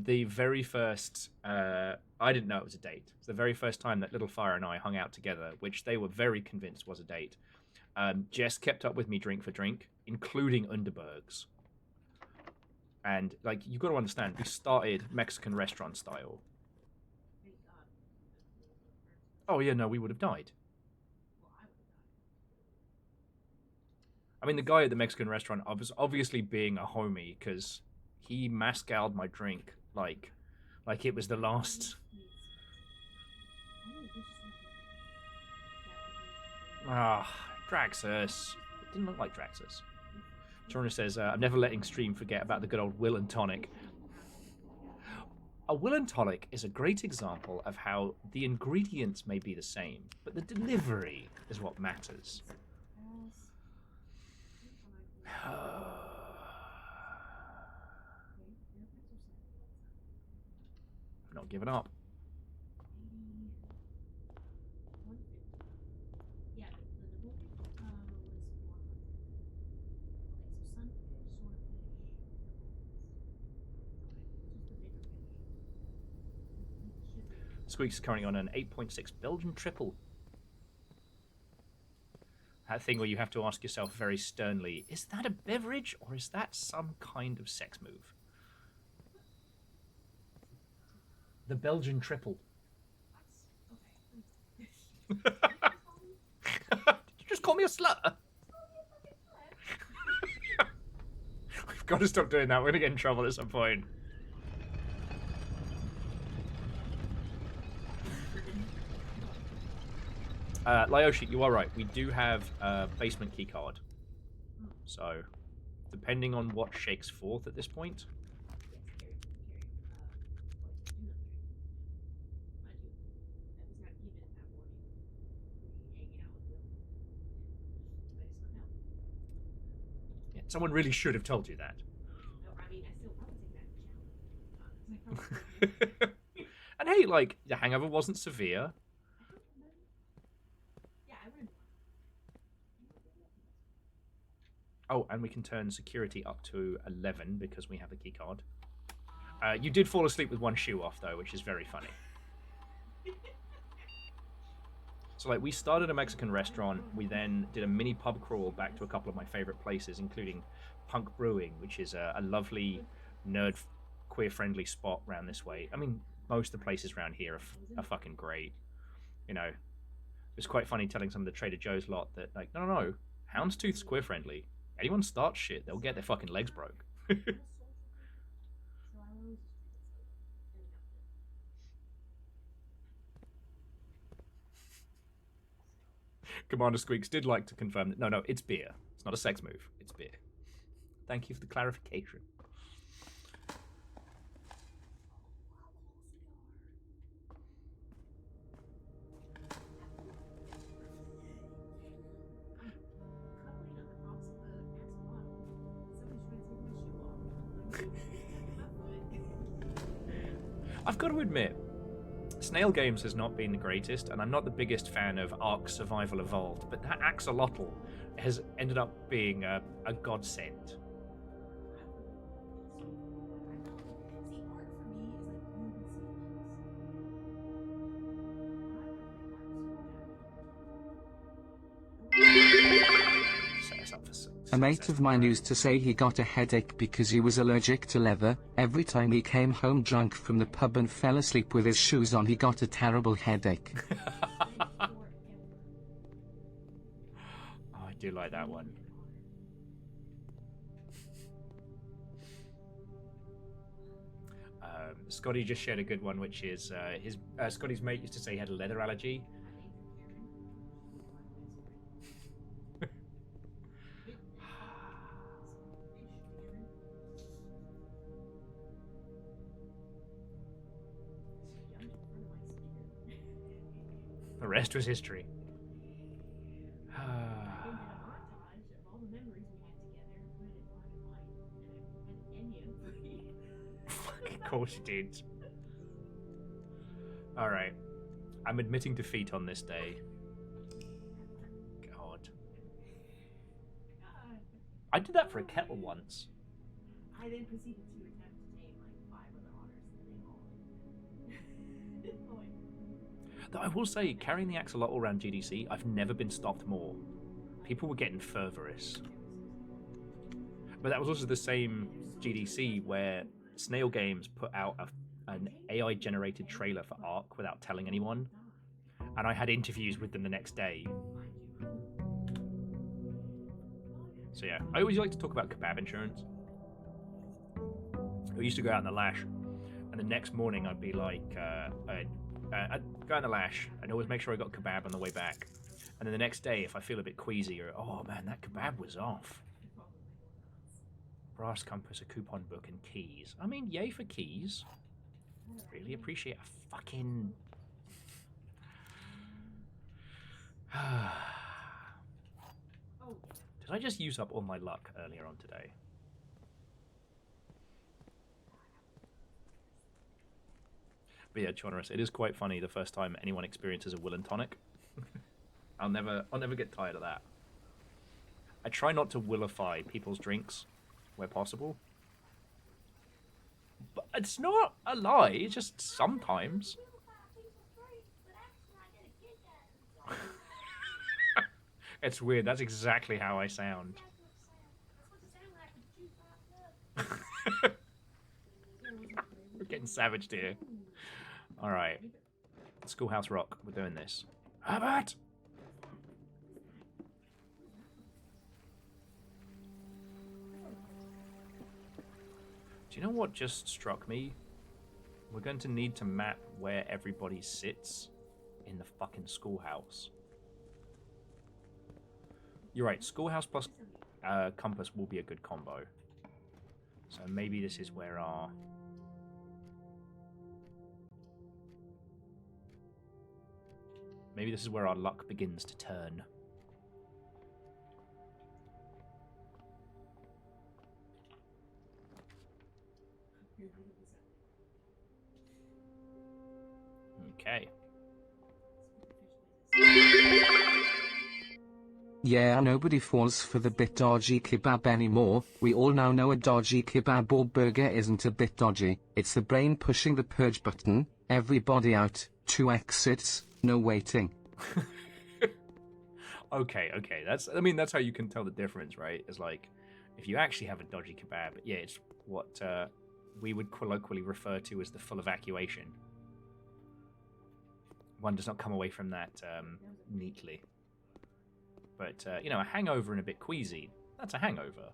The very first, I didn't know it was a date. It's the very first time that Little Fire and I hung out together, which they were very convinced was a date. Jess kept up with me drink for drink, including Underbergs. And, like, you've got to understand, we started Mexican restaurant style. Oh, yeah, no, we would have died. I mean, the guy at the Mexican restaurant was obviously being a homie, because he mascaled my drink like it was the last. Draxus. It didn't look like Draxus. Jorna says, I'm never letting stream forget about the good old Will and Tonic. A Will and Tonic is a great example of how the ingredients may be the same, but the delivery is what matters. I'm not giving up. Squeaks is currently on an 8.6 Belgian triple. That thing where you have to ask yourself very sternly, is that a beverage or is that some kind of sex move? The Belgian triple. Did you just call me a slut? We've got to stop doing that. We're going to get in trouble at some point. Lyoshi, you are right. We do have a basement key card. So, depending on what shakes forth at this point. Yeah, someone really should have told you that. And hey, like, the hangover wasn't severe. Oh, and we can turn security up to 11 because we have a key card. You did fall asleep with one shoe off, though, which is very funny. So, like, we started a Mexican restaurant. We then did a mini pub crawl back to a couple of my favorite places, including Punk Brewing, which is a lovely, nerd, queer-friendly spot around this way. I mean, most of the places around here are fucking great. You know, it's quite funny telling some of the Trader Joe's lot that, like, no, Houndstooth's queer-friendly. Anyone starts shit, they'll get their fucking legs broke. Commander Squeaks did like to confirm that no, it's beer. It's not a sex move. It's beer. Thank you for the clarification. I've got to admit, Snail Games has not been the greatest, and I'm not the biggest fan of Ark Survival Evolved, but that axolotl has ended up being a godsend. A mate of mine used to say he got a headache because he was allergic to leather. Every time he came home drunk from the pub and fell asleep with his shoes on, he got a terrible headache. Oh, I do like that one. Scotty just shared a good one, which is Scotty's mate used to say he had a leather allergy. The rest was history. Of course you did. Alright. I'm admitting defeat on this day. God. I did that for a kettle once. I then proceeded to attempt to tame like 5 other otters, and they all Though I will say, carrying the axolotl around GDC, I've never been stopped more. People were getting fervorous. But that was also the same GDC where Snail Games put out an AI-generated trailer for Ark without telling anyone. And I had interviews with them the next day. So yeah, I always like to talk about kebab insurance. I used to go out in the lash, and the next morning I'd be like, I'd go in the lash and always make sure I got kebab on the way back. And then the next day, if I feel a bit queasy or, oh man, that kebab was off. Brass compass, a coupon book, and keys. I mean, yay for keys. Really appreciate a fucking... Did I just use up all my luck earlier on today? But yeah, Chonorus, it is quite funny the first time anyone experiences a will and tonic. I'll never get tired of that. I try not to willify people's drinks where possible. But it's not a lie, it's just sometimes. It's weird, that's exactly how I sound. We're getting savaged here. Alright. Schoolhouse Rock, we're doing this. Herbert! Do you know what just struck me? We're going to need to map where everybody sits in the fucking schoolhouse. You're right, schoolhouse plus compass will be a good combo. So maybe this is where our... Maybe this is where our luck begins to turn. Okay. Yeah, nobody falls for the bit dodgy kebab anymore. We all now know a dodgy kebab or burger isn't a bit dodgy. It's the brain pushing the purge button. Everybody out. 2 exits. No waiting. Okay. That's how you can tell the difference, right? It's like, if you actually have a dodgy kebab, yeah, it's what we would colloquially refer to as the full evacuation. One does not come away from that neatly. But, a hangover and a bit queasy, that's a hangover.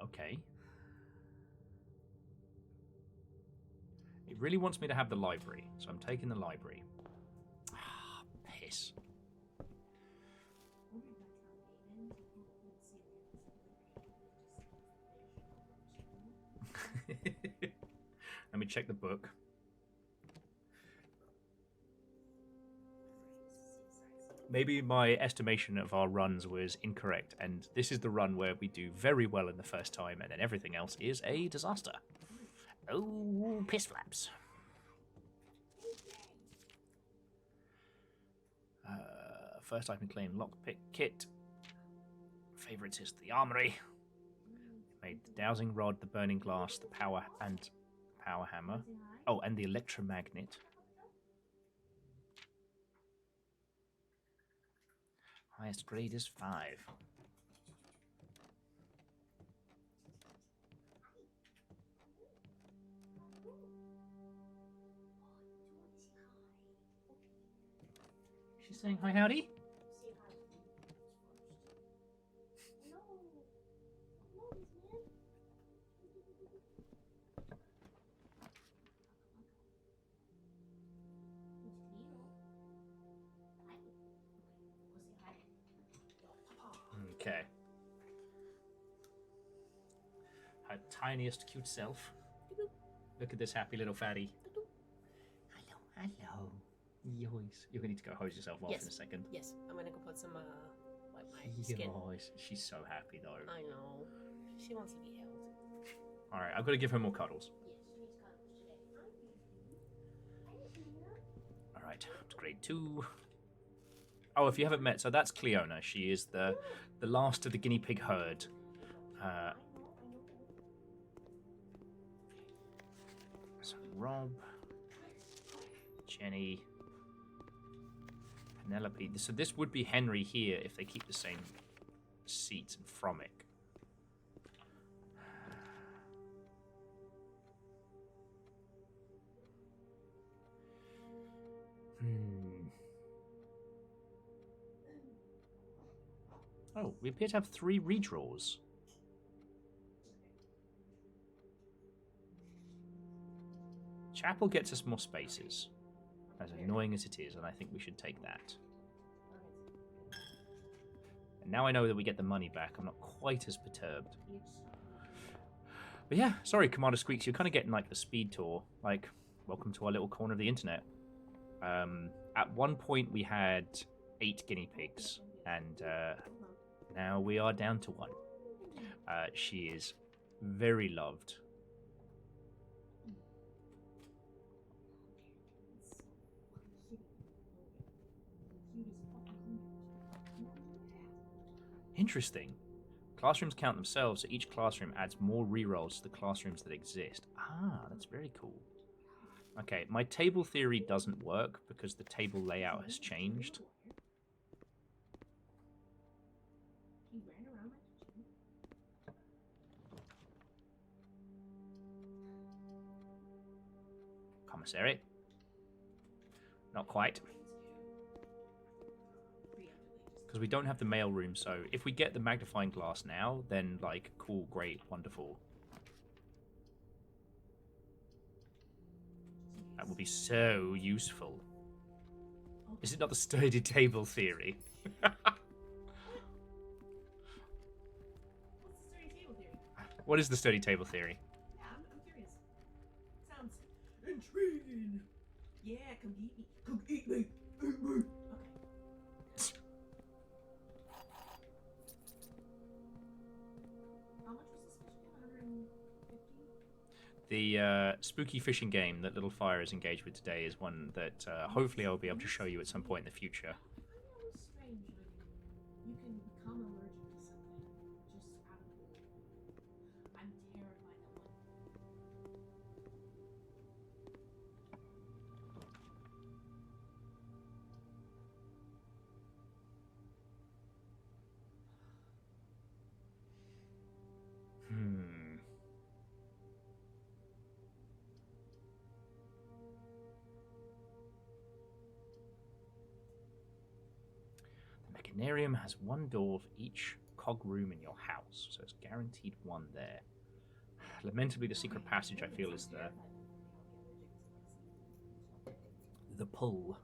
Okay. It really wants me to have the library, so I'm taking the library. Ah, piss. Let me check the book. Maybe my estimation of our runs was incorrect, and this is the run where we do very well in the first time, and then everything else is a disaster. Oh, piss flaps. First item claim lockpick kit. Favorites is the armory. Made the dowsing rod, the burning glass, the power hammer. Oh, and the electromagnet. Highest grade is 5. She's saying hi, howdy. Okay. Her tiniest cute self. Look at this happy little fatty. Hello. Yois. You're going to need to go hose yourself off in a second. Yes, I'm gonna go put some wipe my skin. Yois. She's so happy though. I know. She wants to be held. Alright, I've got to give her more cuddles. Alright, up to grade 2. Oh, if you haven't met, so that's Cleona. She is the last of the guinea pig herd. So Rob, Jenny, Penelope. So this would be Henry here if they keep the same seats and Fromic. Oh, we appear to have 3 redraws. Chapel gets us more spaces, as annoying as it is, and I think we should take that. And now I know that we get the money back, I'm not quite as perturbed. But yeah, sorry, Commander Squeaks, you're kind of getting like the speed tour. Like, welcome to our little corner of the internet. At one point we had 8 guinea pigs, and now we are down to 1. She is very loved. Interesting. Classrooms count themselves, so each classroom adds more rerolls to the classrooms that exist. Ah, that's very cool. Okay, my table theory doesn't work because the table layout has changed. Commissary. Not quite. Because we don't have the mail room, so if we get the magnifying glass now, then, like, cool, great, wonderful. That would be so useful. Is it not the sturdy table theory? What is the sturdy table theory? Yeah, I'm curious. Sounds intriguing. Yeah, come eat me. Come eat me. Eat me. Okay. How much was this special? 150? The spooky fishing game that Little Fire is engaged with today is one that hopefully I'll be able to show you at some point in the future. I know it's strange when you can become allergic to something just out of the blue. I'm terrified of one. The Mechanarium has one door for each cog room in your house, so it's guaranteed one there. Lamentably, the secret passage, I feel, is the pull.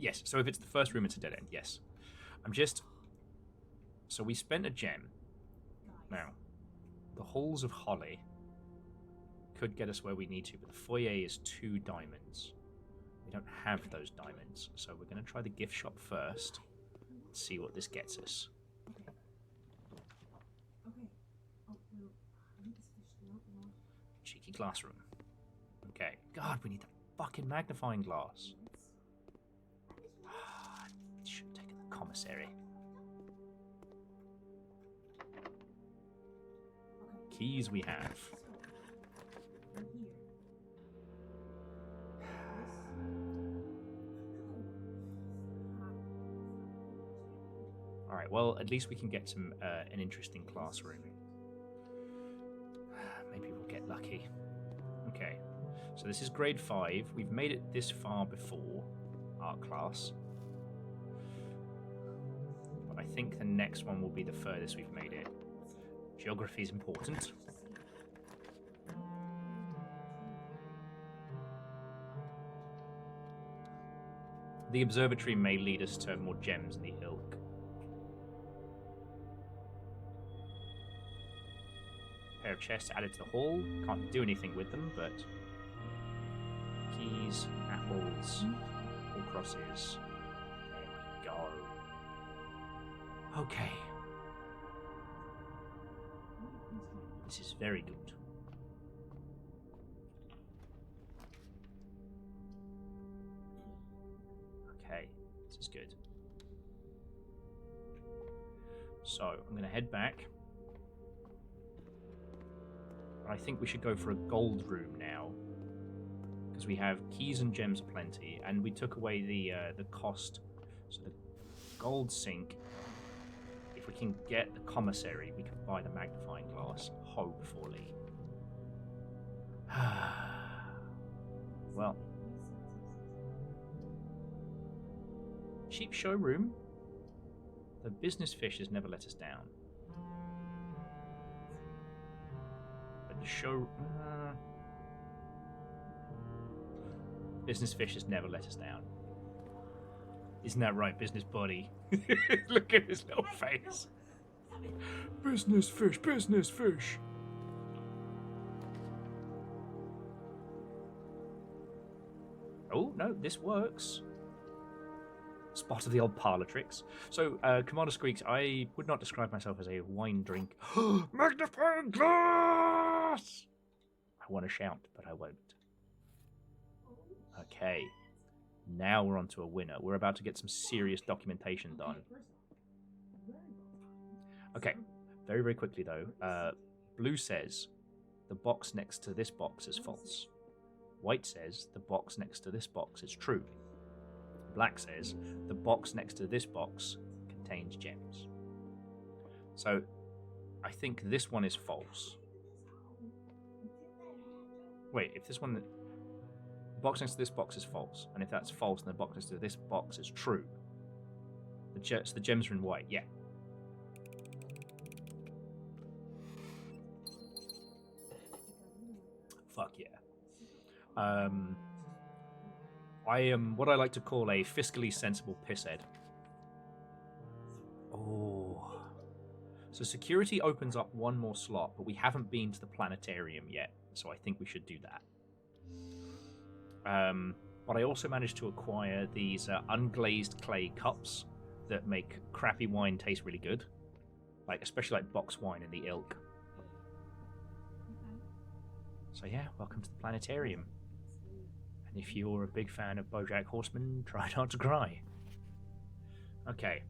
Yes, so if it's the first room, it's a dead end, yes. So we spent a gem. Now, the Halls of Holly could get us where we need to, but the foyer is 2 diamonds. We don't have those diamonds, so we're going to try the gift shop first and see what this gets us. Cheeky glass room. Okay. God, we need the fucking magnifying glass. Should have taken the commissary. Keys we have. Alright, well, at least we can get some an interesting classroom. Maybe we'll get lucky. Okay, so this is grade 5. We've made it this far before, art class. But I think the next one will be the furthest we've made it. Geography is important. The observatory may lead us to more gems in the ilk. Pair of chests added to the hall. Can't do anything with them, but keys, apples, all crosses. There we go. Okay. This is very good. Okay, this is good. So, I'm going to head back. I think we should go for a gold room now, because we have keys and gems plenty, and we took away the cost. So the gold sink. If we can get the commissary, we can buy the magnifying glass. Hopefully. Well, cheap showroom. The business fish has never let us down. But the show... business fish has never let us down. Isn't that right, business buddy? Look at his little face. Business fish, business fish. Oh, no, this works. Spotted the old parlor tricks. So, Commander Squeaks, I would not describe myself as a wine drink. Magnifying glass! I want to shout, but I won't. Okay. Now we're on to a winner. We're about to get some serious documentation done. Okay. Very, very quickly, though. Blue says the box next to this box is false. White says the box next to this box is true. Black says the box next to this box contains gems. So, I think this one is false. Wait, if this one... The box next to this box is false. And if that's false, then the box next to this box is true. The gems are in white, yeah. Fuck yeah. I am what I like to call a fiscally sensible pisshead. So security opens up one more slot, but we haven't been to the planetarium yet, so I think we should do that. But I also managed to acquire these unglazed clay cups that make crappy wine taste really good, like especially like box wine in the ilk. So yeah, welcome to the planetarium. And if you're a big fan of BoJack Horseman, try not to cry. Okay.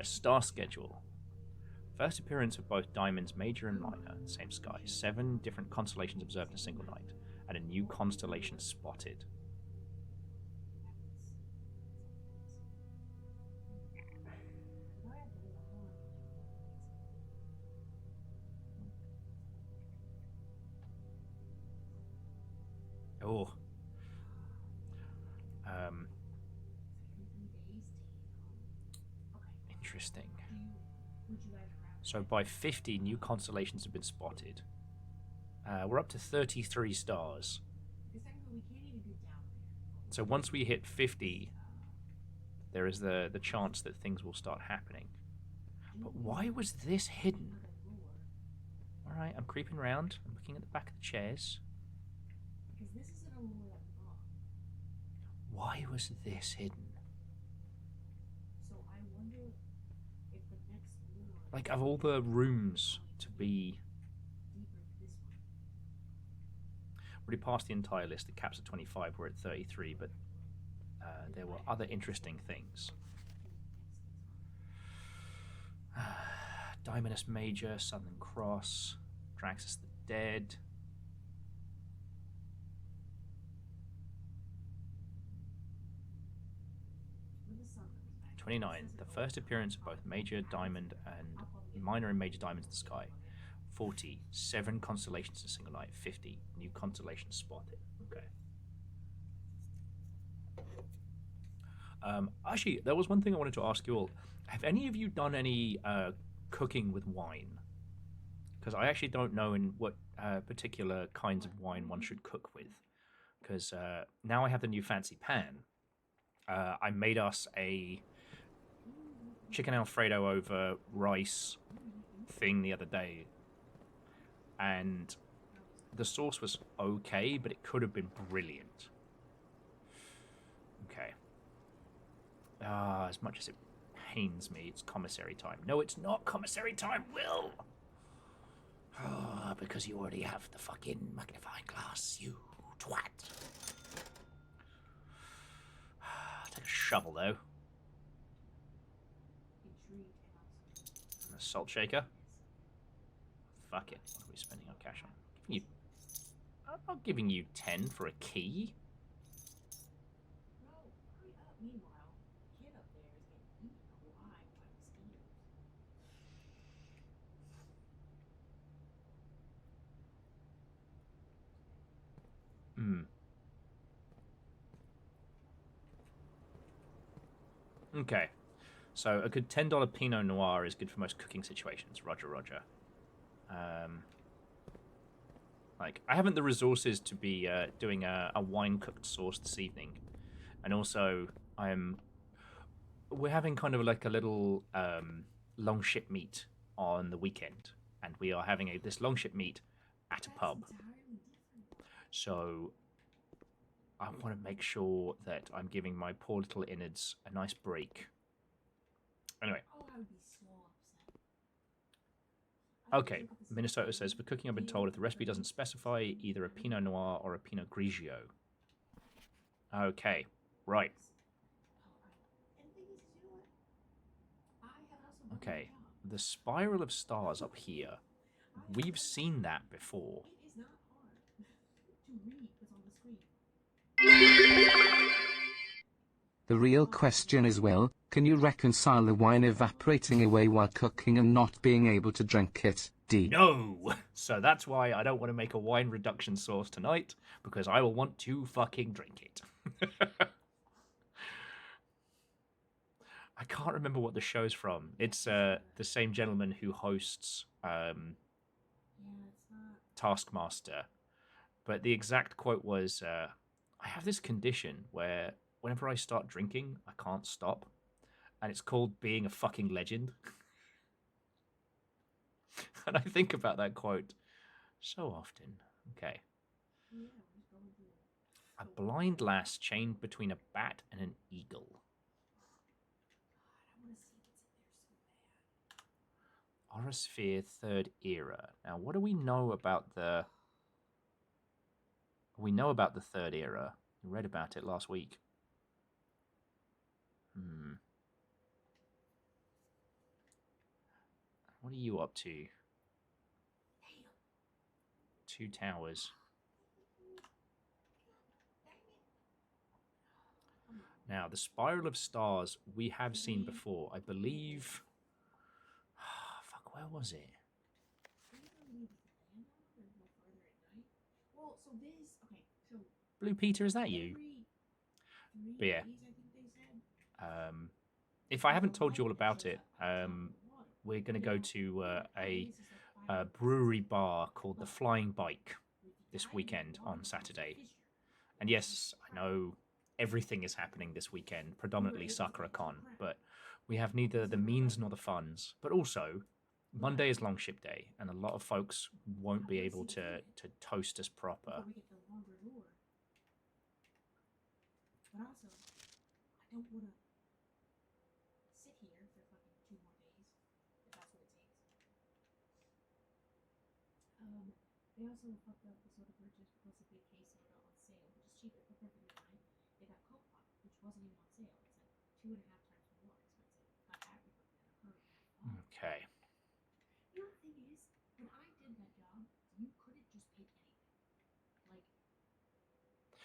Star schedule. First appearance of both diamonds major and minor, same sky. 7 different constellations observed in a single night, and a new constellation spotted. Oh. Interesting. So by 50, new constellations have been spotted. We're up to 33 stars. So once we hit 50, there is the chance that things will start happening. But why was this hidden? Alright, I'm creeping around. I'm looking at the back of the chairs. Why was this hidden? Like, of all the rooms to be... Already passed the entire list. The caps at 25, we're at 33, but there were other interesting things. Diamondus Major, Southern Cross, Draxus the Dead. '29, the first appearance of both Major Diamond and Minor and Major Diamonds in the sky. 40, 7 constellations in a single night. 50, new constellations spotted. Okay. Actually, there was one thing I wanted to ask you all. Have any of you done any cooking with wine? Because I actually don't know in what particular kinds of wine one should cook with. Because now I have the new fancy pan. I made us a chicken Alfredo over rice thing the other day, and the sauce was okay, but it could have been brilliant. Okay. As much as it pains me, it's commissary time. No, it's not commissary time, Will! Because you already have the fucking magnifying glass, you twat. Take a shovel, though. And a salt shaker. Fuck it. What are we spending our cash on? I'm not giving you 10 for a key. Okay. So a good $10 Pinot Noir is good for most cooking situations. Roger, roger. Like, I haven't the resources to be doing a wine-cooked sauce this evening. And also, we're having kind of like a little long ship meet on the weekend. And we are having this long ship meet at a pub. So I want to make sure that I'm giving my poor little innards a nice break. Anyway. Okay, Minnesota says, for cooking I've been told if the recipe doesn't specify either a Pinot Noir or a Pinot Grigio. Okay, right. Okay, the spiral of stars up here. We've seen that before. The real question is, Will, can you reconcile the wine evaporating away while cooking and not being able to drink it? D. No! So that's why I don't want to make a wine reduction sauce tonight, because I will want to fucking drink it. I can't remember what the show's from. It's the same gentleman who hosts Taskmaster. But the exact quote was, I have this condition where whenever I start drinking, I can't stop. And it's called being a fucking legend. And I think about that quote so often. Okay. Yeah, we're just going through it. A blind lass chained between a bat and an eagle. God, I want to see what's in there so bad. Orosphere Third Era. Now, what do we know about the... We know about the Third Era. We read about it last week. What are you up to? Damn. 2 towers. Now, the Spiral of Stars we have seen before. I believe... Fuck, where was it? Well, so this, okay, so Blue Peter, is that you? every But yeah. days, I think they said. If I haven't told you all about it, we're going to go to a brewery bar called the Flying Bike this weekend on Saturday. And yes, I know everything is happening this weekend, predominantly SakuraCon, but we have neither the means nor the funds. But also, Monday is Longship Day, and a lot of folks won't be able to toast us proper. Before we get the longer lure. But also, I don't want to sit here for fucking 2 more days, if that's what it takes. They also fucked up the soda purchase plus a big case soda on sale, which is cheaper for perfectly fine. They got Coke Pop, which wasn't even on sale. It's like 2.5 times more expensive. Got that in a hurry. Okay. You know the thing is, when I did that job, you couldn't just pick anything. Like,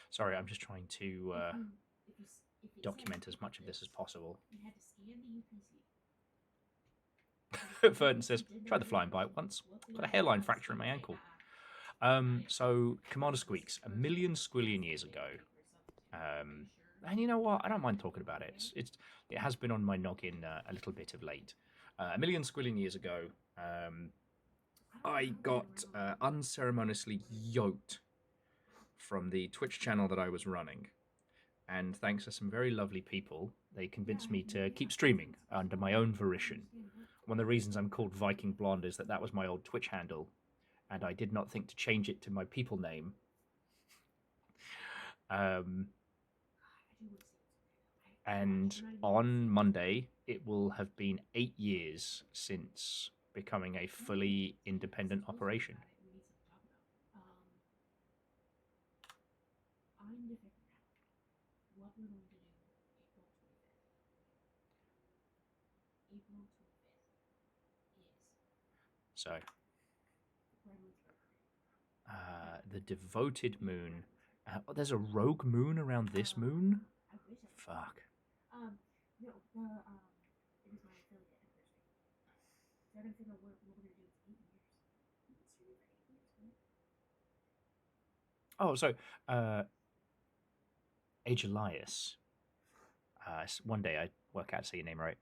Sorry, I'm just trying to if it document said as much of this as possible. you had to scan the UPC. Verdon says, try the flying bike once. Got a hairline fracture in my ankle. So, Commander Squeaks, 1,000,000 squillion years ago. And you know what? I don't mind talking about it. It has been on my noggin a little bit of late. 1,000,000 squillion years ago, I got unceremoniously yoked from the Twitch channel that I was running. And thanks to some very lovely people, they convinced me to keep streaming under my own volition. One of the reasons I'm called Viking Blonde is that was my old Twitch handle, and I did not think to change it to my people name. And on Monday, it will have been 8 years since becoming a fully independent operation. I need to figure out what we're going to do April 25th. April 25th is So, the devoted moon. There's a rogue moon around this moon? I wish I Fuck. No, it was my affiliate anniversary. So I gotta figure out what we're gonna do with 8 years. We've been streaming for 8 years, man. Oh, so, Age Elias. One day I work out to say your name right.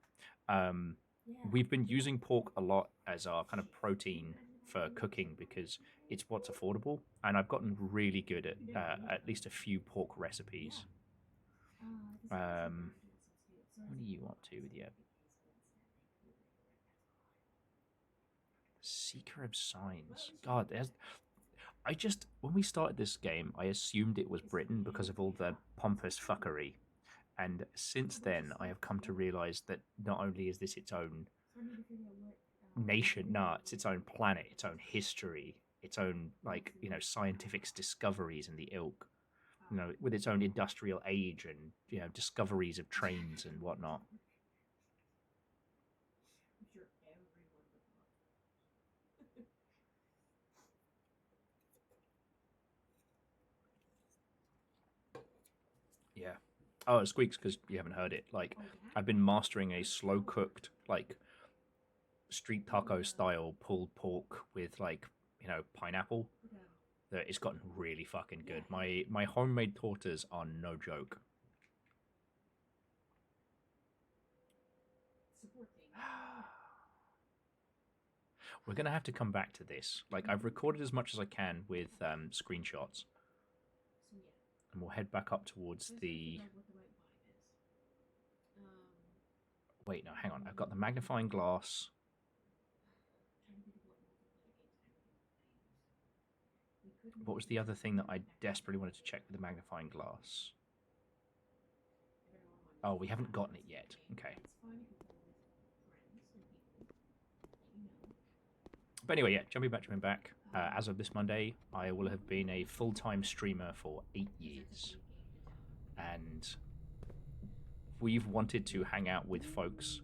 We've been using pork a lot as our kind of protein for cooking because it's what's affordable, and I've gotten really good at least a few pork recipes. What are you up to with your Seeker of Signs? God, when we started this game, I assumed it was Britain because of all the pompous fuckery. And since then, I have come to realize that not only is this its own nation, it's its own planet, its own history, its own, scientific discoveries in the ilk, with its own industrial age and, discoveries of trains and whatnot. Yeah. Oh, it squeaks because you haven't heard it. I've been mastering a slow-cooked, street taco style pulled pork with, pineapple. That it's gotten really fucking good. My homemade tortas are no joke. We're gonna have to come back to this. I've recorded as much as I can with screenshots. And we'll head back up towards the Wait, no, hang on. I've got the magnifying glass. What was the other thing that I desperately wanted to check with the magnifying glass? Oh, we haven't gotten it yet. Okay. But anyway, yeah, jumping back. As of this Monday, I will have been a full-time streamer for 8 years. And we've wanted to hang out with folks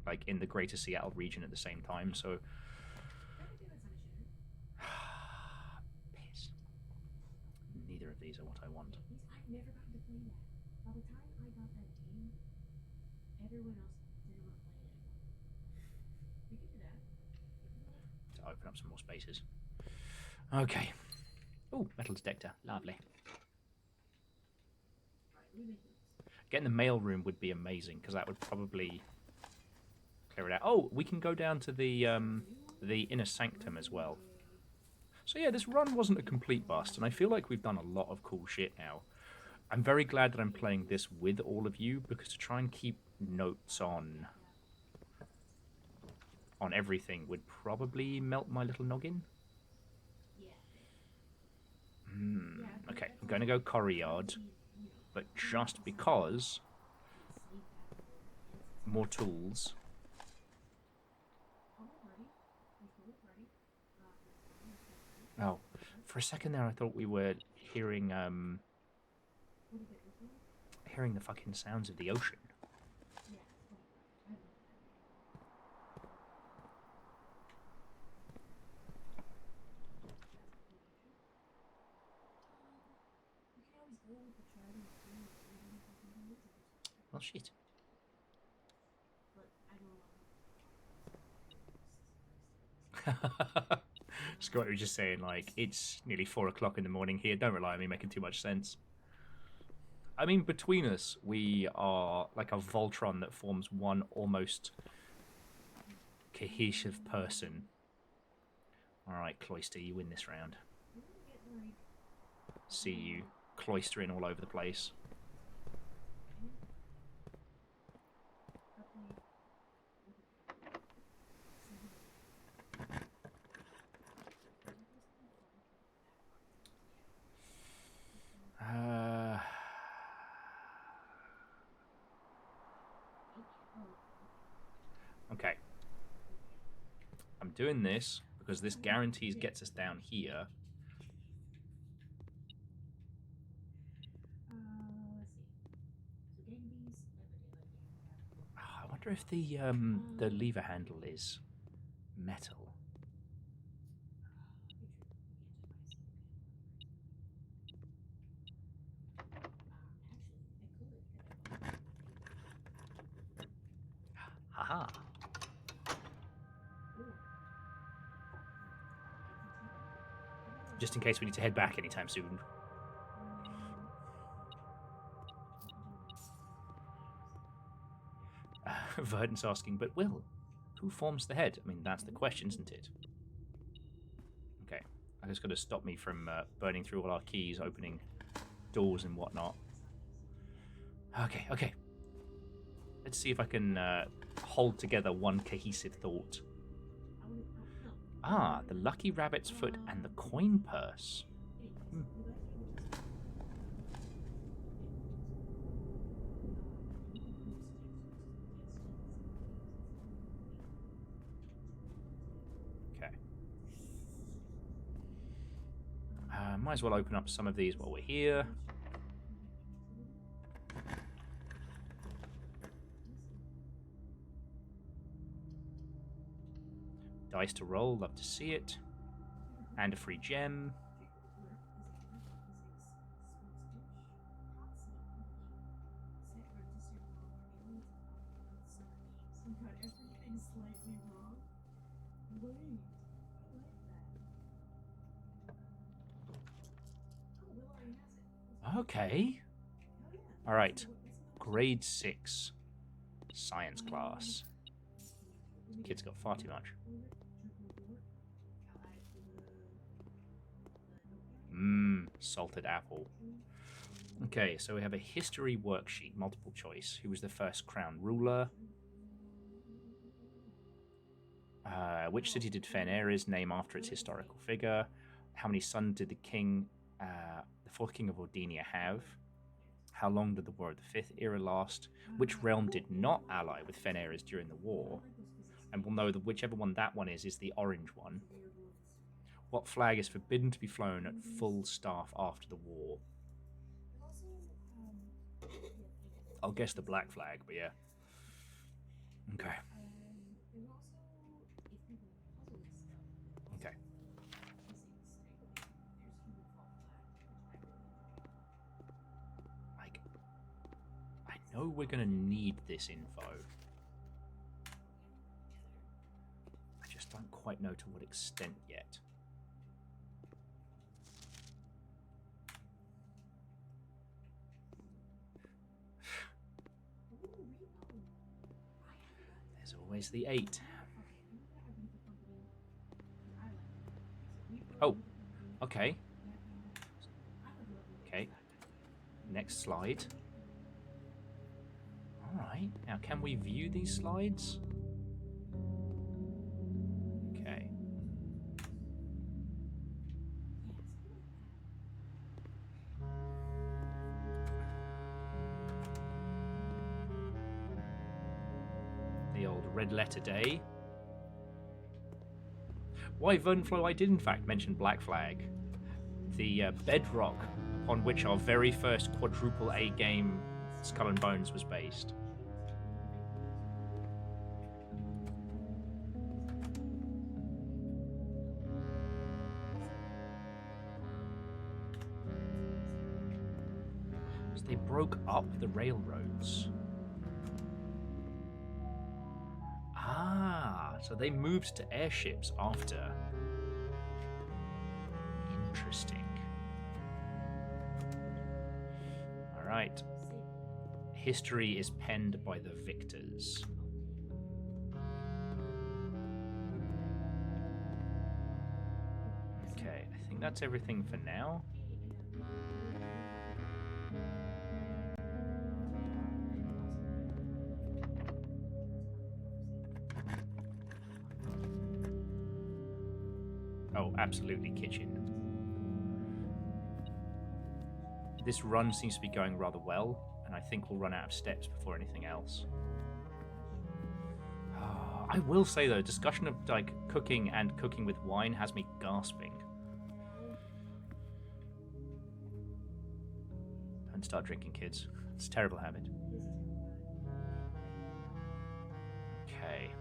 like in the greater Seattle region at the same time, so piss. Neither of these are what I want. I've never gotten to play that. By the time I got that game, everyone else didn't want to play it anymore. We could do that. To open up some more spaces. Okay. Oh, metal detector. Lovely. Getting the mail room would be amazing, because that would probably clear it out. Oh, we can go down to the inner sanctum as well. So yeah, this run wasn't a complete bust, and I feel like we've done a lot of cool shit now. I'm very glad that I'm playing this with all of you, because to try and keep notes on everything would probably melt my little noggin. Okay, I'm going to go Corriard, but just because more tools. Oh, for a second there I thought we were hearing the fucking sounds of the ocean. Well, shit. Scott was just saying, like, it's nearly 4 o'clock in the morning here. Don't rely on me making too much sense. I mean, between us, we are like a Voltron that forms one almost cohesive person. Alright, Cloister, you win this round. See you cloistering all over the place. Okay. I'm doing this because this guarantees gets us down here. I wonder if the lever handle is metal. Haha. Just in case we need to head back anytime soon. Verdant's asking, but Will, who forms the head? I mean, that's the question, isn't it? Okay, I just got to stop me from burning through all our keys, opening doors and whatnot. Okay. Let's see if I can hold together one cohesive thought. Ah, the lucky rabbit's foot and the coin purse. Okay. Might as well open up some of these while we're here. Dice to roll, love to see it. And a free gem. Okay. Alright. Grade 6. Science class. This kid's got far too much. Salted apple. Okay, so we have a history worksheet, multiple choice. Who was the first crown ruler? Which city did Feneris name after its historical figure? How many sons did the fourth king of Ordinia have? How long did the War of the Fifth Era last? Which realm did not ally with Feneris during the war? And we'll know that whichever one that one is the orange one. What flag is forbidden to be flown at full staff after the war? I'll guess the black flag, but yeah. Okay. Okay. Like, I know we're gonna need this info. I just don't quite know to what extent yet. There's always the 8. Oh, okay. Okay. Next slide. Alright, now can we view these slides? Okay. The old red letter day. Why Vernflow, I did in fact mention Black Flag. The bedrock upon which our very first quadruple A game, Skull and Bones, was based. So they broke up the railroads. Ah, so they moved to airships after. Interesting. Alright. History is penned by the victors. Okay, I think that's everything for now. Oh, absolutely kitchen. This run seems to be going rather well, and I think we'll run out of steps before anything else. I will say though, discussion of like cooking and cooking with wine has me gasping. Don't start drinking, kids. It's a terrible habit. Okay.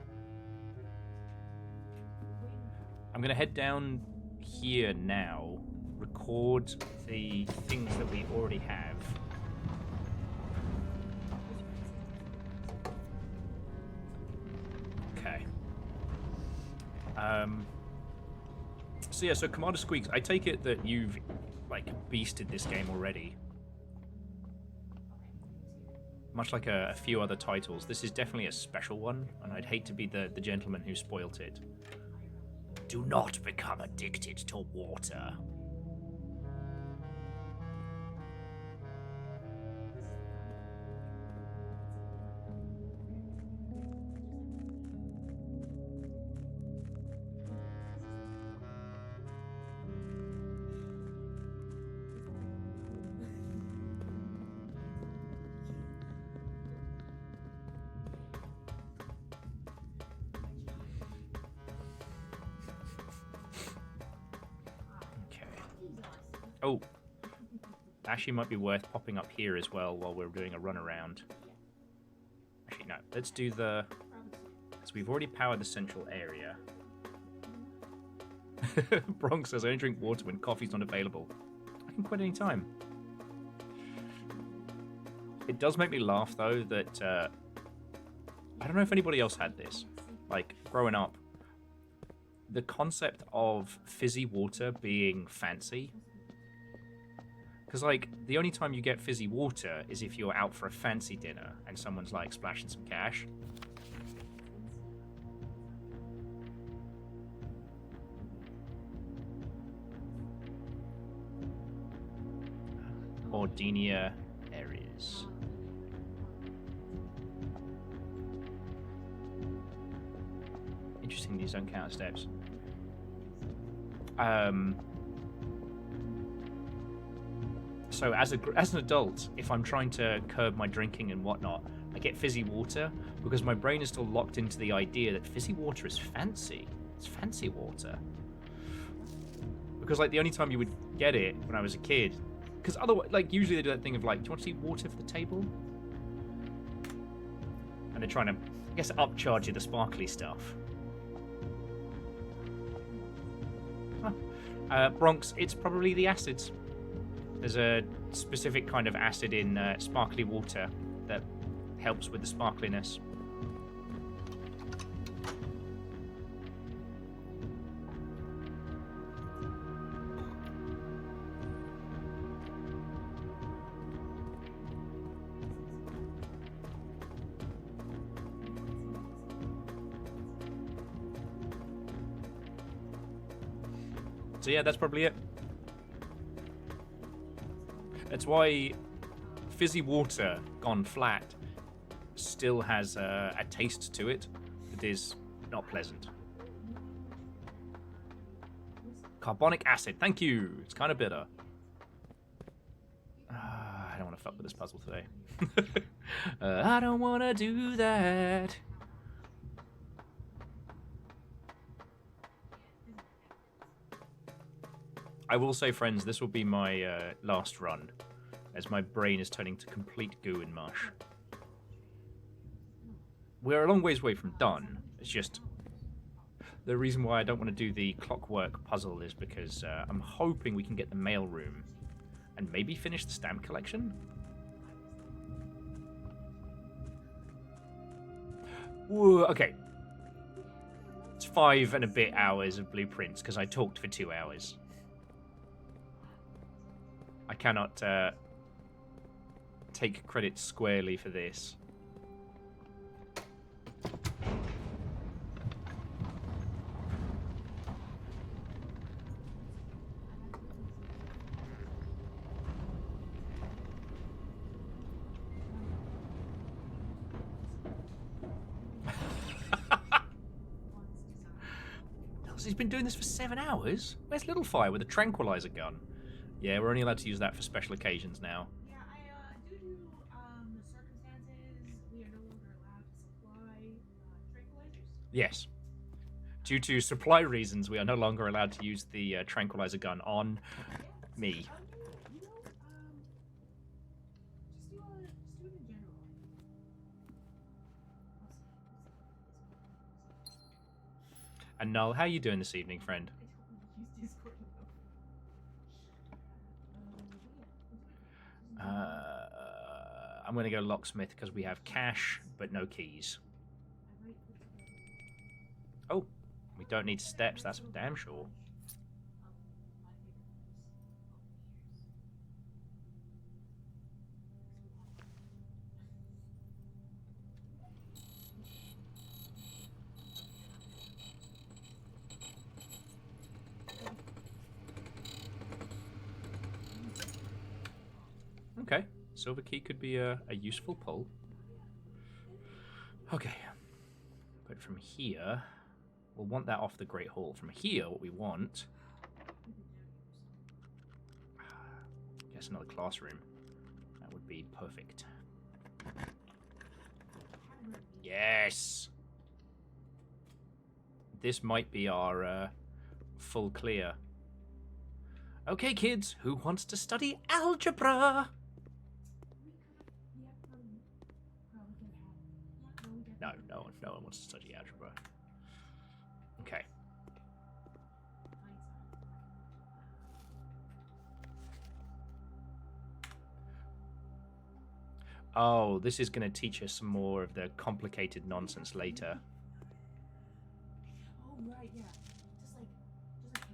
I'm going to head down here now, record the things that we already have. Okay. So yeah, so Commander Squeaks, I take it that you've, like, beasted this game already. Much like a few other titles, this is definitely a special one, and I'd hate to be the gentleman who spoilt it. Do not become addicted to water. Oh, actually might be worth popping up here as well while we're doing a run around. Actually, no, let's do the... So we've already powered the central area. Bronx says, I only drink water when coffee's not available. I can quit any time. It does make me laugh, though, that... I don't know if anybody else had this. Like, growing up, the concept of fizzy water being fancy... Because, like, the only time you get fizzy water is if you're out for a fancy dinner and someone's, like, splashing some cash. Ordinia areas. interesting. These don't count as steps. So as an adult, if I'm trying to curb my drinking and whatnot, I get fizzy water because my brain is still locked into the idea that fizzy water is fancy. It's fancy water. Because like the only time you would get it when I was a kid, because otherwise, like usually they do that thing of like, do you want to see water for the table? And they're trying to, I guess, upcharge you the sparkly stuff. Bronx, it's probably the acids. There's a specific kind of acid in sparkly water that helps with the sparkliness. So yeah, that's probably it. That's why fizzy water gone flat still has a taste to it that is not pleasant. Carbonic acid, thank you. It's kind of bitter. I don't want to fuck with this puzzle today. I don't want to do that. I will say, friends, this will be my last run, as my brain is turning to complete goo and mush. We're a long ways away from done. It's just the reason why I don't want to do the clockwork puzzle is because I'm hoping we can get the mail room and maybe finish the stamp collection. Ooh, okay. It's 5 and a bit hours of blueprints because I talked for 2 hours. I cannot take credit squarely for this. He's been doing this for 7 hours? Where's Little Fire with a tranquilizer gun? Yeah, we're only allowed to use that for special occasions now. Yeah, due to the circumstances, we are no longer allowed to supply tranquilizers. Yes. Due to supply reasons, we are no longer allowed to use the tranquilizer gun on me. Just do it in general. And Null, how you doing this evening, friend? I don't use Discord I'm going to go locksmith because we have cash but no keys. Oh, we don't need steps, that's for damn sure. Okay, silver key could be a useful pull. Okay, but from here, we'll want that off the Great Hall. From here, what we want... I guess another classroom. That would be perfect. Yes! This might be our full clear. Okay, kids, who wants to study algebra? No one wants to study algebra. Okay. Oh, this is going to teach us some more of the complicated nonsense later. Oh, right, yeah. Just like hair dye.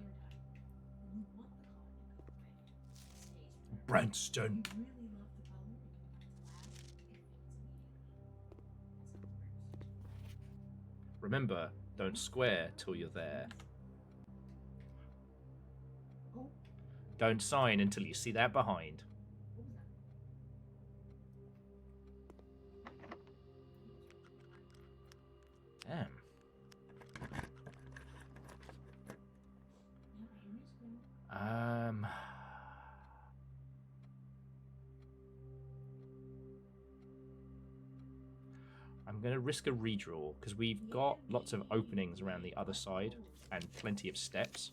When you want the color to go away, it stays. Branston. You really love the color and you want it to last, it fades immediately. That's how it works. Remember, don't square till you're there. Oh, Don't sign until you see that behind. what was that? Damn. going to risk a redraw because we've got lots of openings around the other side and plenty of steps.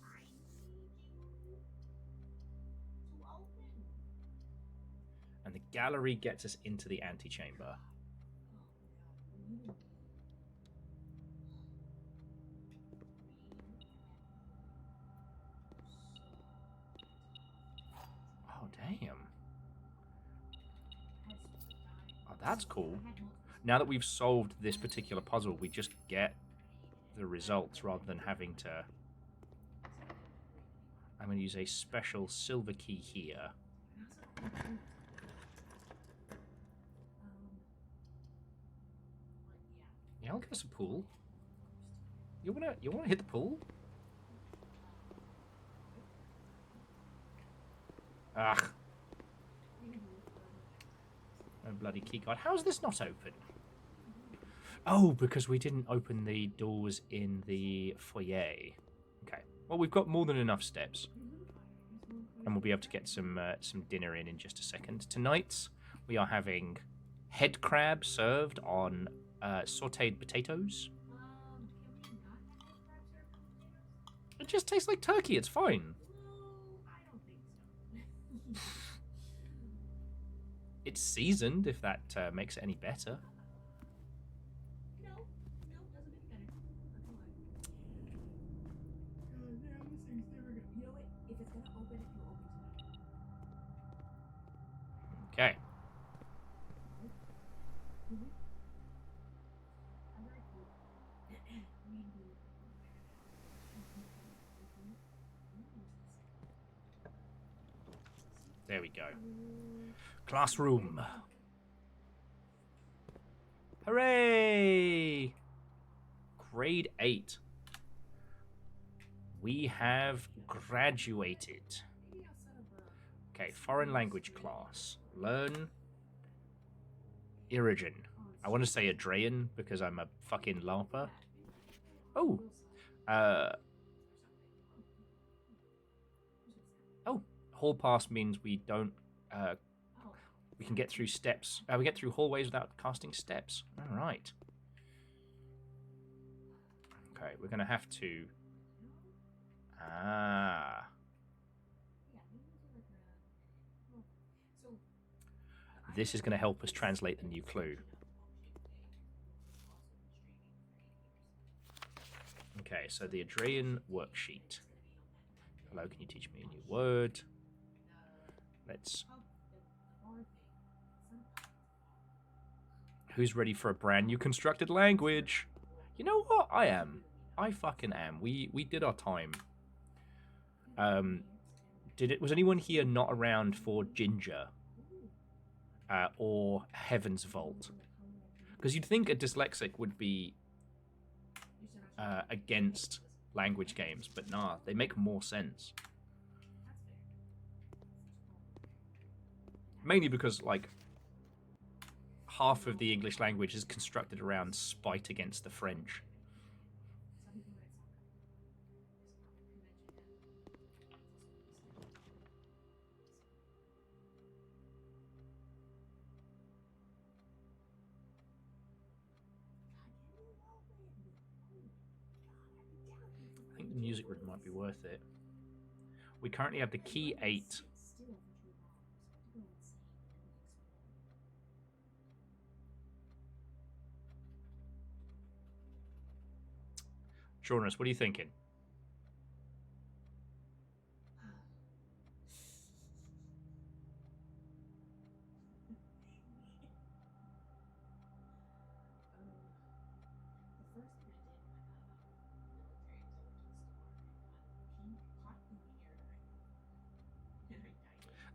And the gallery gets us into the antechamber. Oh, damn. Oh, that's cool. Now that we've solved this particular puzzle, we just get the results rather than having to... I'm going to use a special silver key here. Yeah, I'll give us a pool. You wanna hit the pool? Ugh. No bloody keycard. How is this not open? Oh, because we didn't open the doors in the foyer. Okay. Well, we've got more than enough steps. And we'll be able to get some dinner in just a second. Tonight, we are having head crab served on sautéed potatoes. It just tastes like turkey. It's fine. It's seasoned, if that makes it any better. Okay. There we go. Classroom. Hooray! Grade 8. We have graduated. Okay, foreign language class. Learn Irigen. I want to say Adrian because I'm a fucking LARPer. Oh. Oh. Hall pass means we don't... we can get through steps. We get through hallways without casting steps. All right. Okay, we're going to have to... Ah. This is going to help us translate the new clue. Okay, so the Adrian worksheet. Hello, can you teach me a new word? Let's... Who's ready for a brand new constructed language? You know what? I am. I fucking am. We did our time. Was anyone here not around for Ginger? Or Heaven's Vault? Because you'd think a dyslexic would be against language games, but nah, they make more sense. Mainly because, like, half of the English language is constructed around spite against the French. I think the music might be worth it. We currently have the key 8. Jonas, what are you thinking?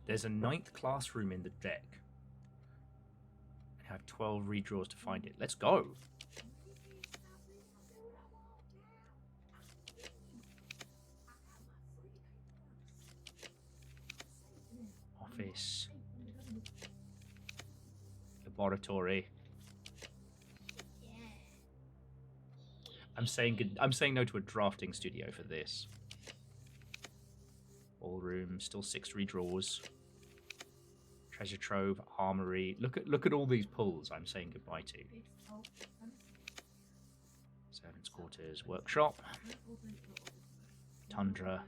There's a 9th classroom in the deck. I have 12 redraws to find it. Let's go. Office. Laboratory. I'm saying no to a drafting studio for this. Ballroom, still 6 redraws. Treasure trove, armory. Look at all these pulls I'm saying goodbye to. Servants' quarters, workshop, tundra,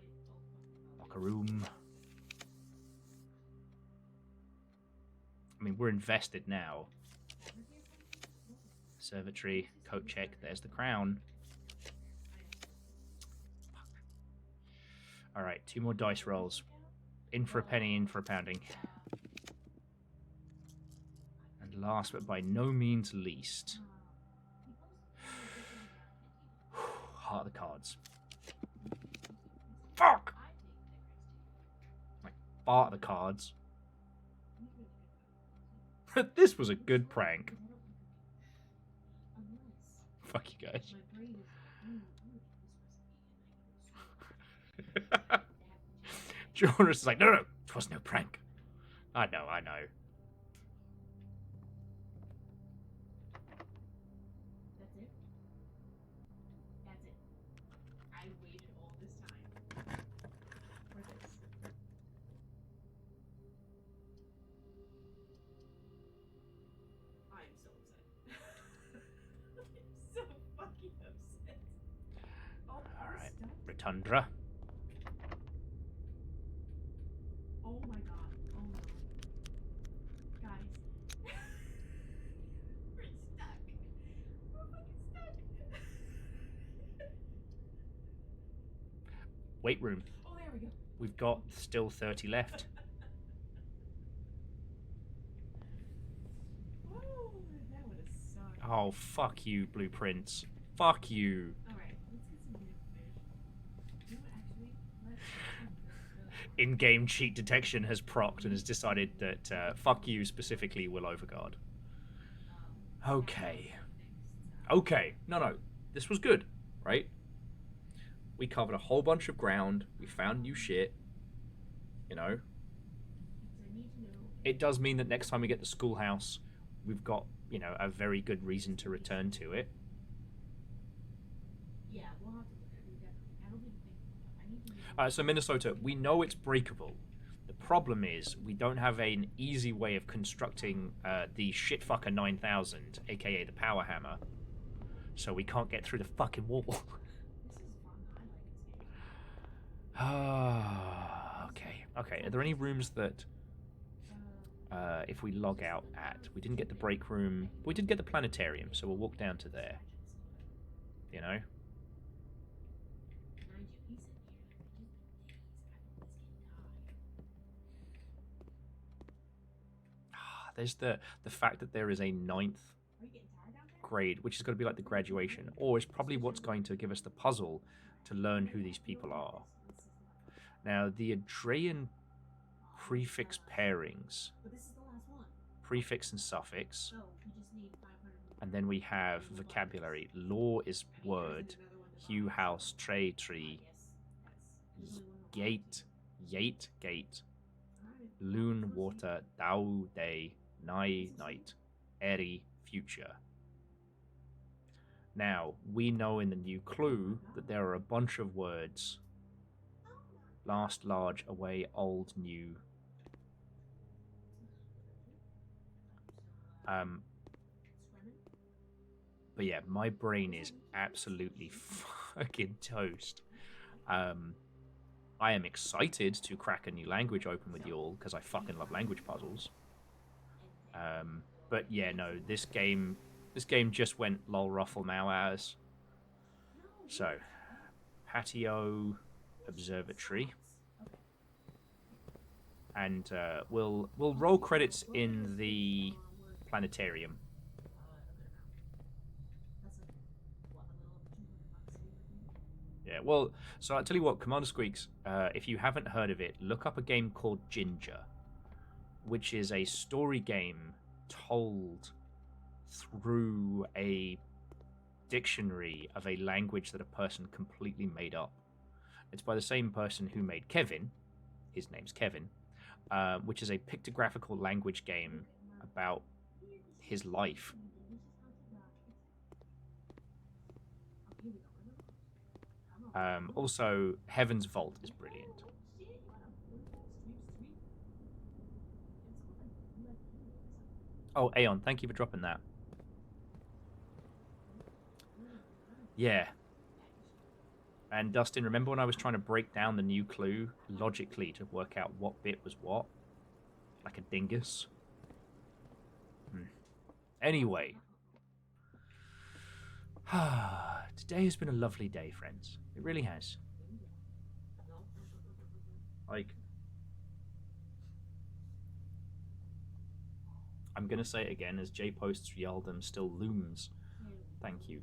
locker room. I mean, we're invested now. Conservatory, coat check. There's the crown. All right, 2 more dice rolls. In for a penny, in for a pounding. And last but by no means least, heart of the cards. Fuck! Like, part of the cards. This was a good prank. Fuck you guys. Jonas is like, no, it was no prank. I know. That's it? That's it. I waited all this time for this. I'm so upset. I'm so fucking upset. Oh, Alright, stuck. Rotundra. Oh my god. Oh no. Guys. We're stuck. We're fucking stuck. Weight room. Oh, there we go. We've got still 30 left. Oh, that would have sucked. Oh, fuck you, blueprints. Fuck you. Alright, let's get some good information. You know what, actually, let's In-game cheat detection has procced and has decided that fuck you specifically will overguard. Okay. Okay. No. This was good, right? We covered a whole bunch of ground. We found new shit. You know? It does mean that next time we get the schoolhouse, we've got, you know, a very good reason to return to it. Yeah, we'll have to look at it, definitely. I don't even think I need to know. So Minnesota, we know it's breakable. The problem is we don't have an easy way of constructing the shitfucker 9000, aka the power hammer. So we can't get through the fucking wall. This is fun. I like this game. Okay. Are there any rooms that, if we log out at, we didn't get the break room, we did get the planetarium, so we'll walk down to there. You know? Mind you, he's in here. There's the fact that there is a 9th Are you getting tired down there? grade, which is going to be like the graduation, or is probably what's going to give us the puzzle to learn who these people are. Now, the Adrean prefix pairings, But this is the last one. prefix and suffix, So we just need 500. and then we have vocabulary. Law is word, hue, house, tray, tree, gate, gate, loon, water, dao, day, nigh, night, eri, future. Now, we know in the new clue that there are a bunch of words. Last, large, away, old, new. But yeah, my brain is absolutely fucking toast. I am excited to crack a new language open with you all because I fucking love language puzzles. But yeah, no, this game just went lol ruffle mow hours. So, patio, observatory, and we'll roll credits in the planetarium. Yeah, well, so I'll tell you what, Commander Squeaks, if you haven't heard of it, look up a game called Ginger, which is a story game told through a dictionary of a language that a person completely made up. It's by the same person who made Kevin, his name's Kevin, which is a pictographical language game about his life. Also, Heaven's Vault is brilliant. Oh, Aeon, thank you for dropping that. Yeah. And Dustin, remember when I was trying to break down the new clue logically to work out what bit was what? Like a dingus? Anyway. Today has been a lovely day, friends. It really has. Like, I'm going to say it again as J posts Yaldum still looms. Thank you.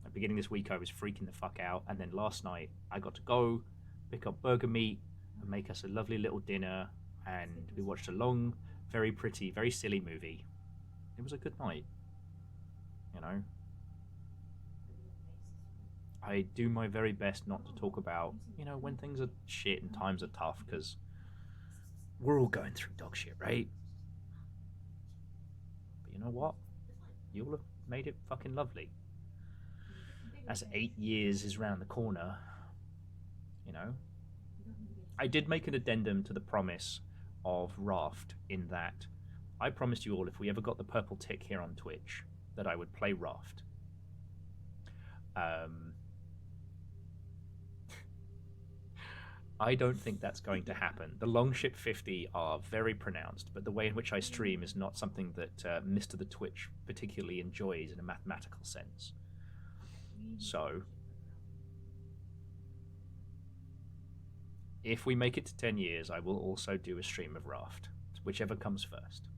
At the beginning of this week, I was freaking the fuck out, and then last night, I got to go pick up burger meat and make us a lovely little dinner, and we watched a long, very pretty, very silly movie. It was a good night. You know? I do my very best not to talk about, you know, when things are shit and times are tough, because we're all going through dog shit, right? But you know what? You all have made it fucking lovely. As 8 years is round the corner, you know? I did make an addendum to the promise of Raft in that I promised you all if we ever got the purple tick here on Twitch that I would play Raft. I don't think that's going to happen. The Longship 50 are very pronounced, but the way in which I stream is not something that Mr. the Twitch particularly enjoys in a mathematical sense. So, if we make it to 10 years, I will also do a stream of Raft, whichever comes first.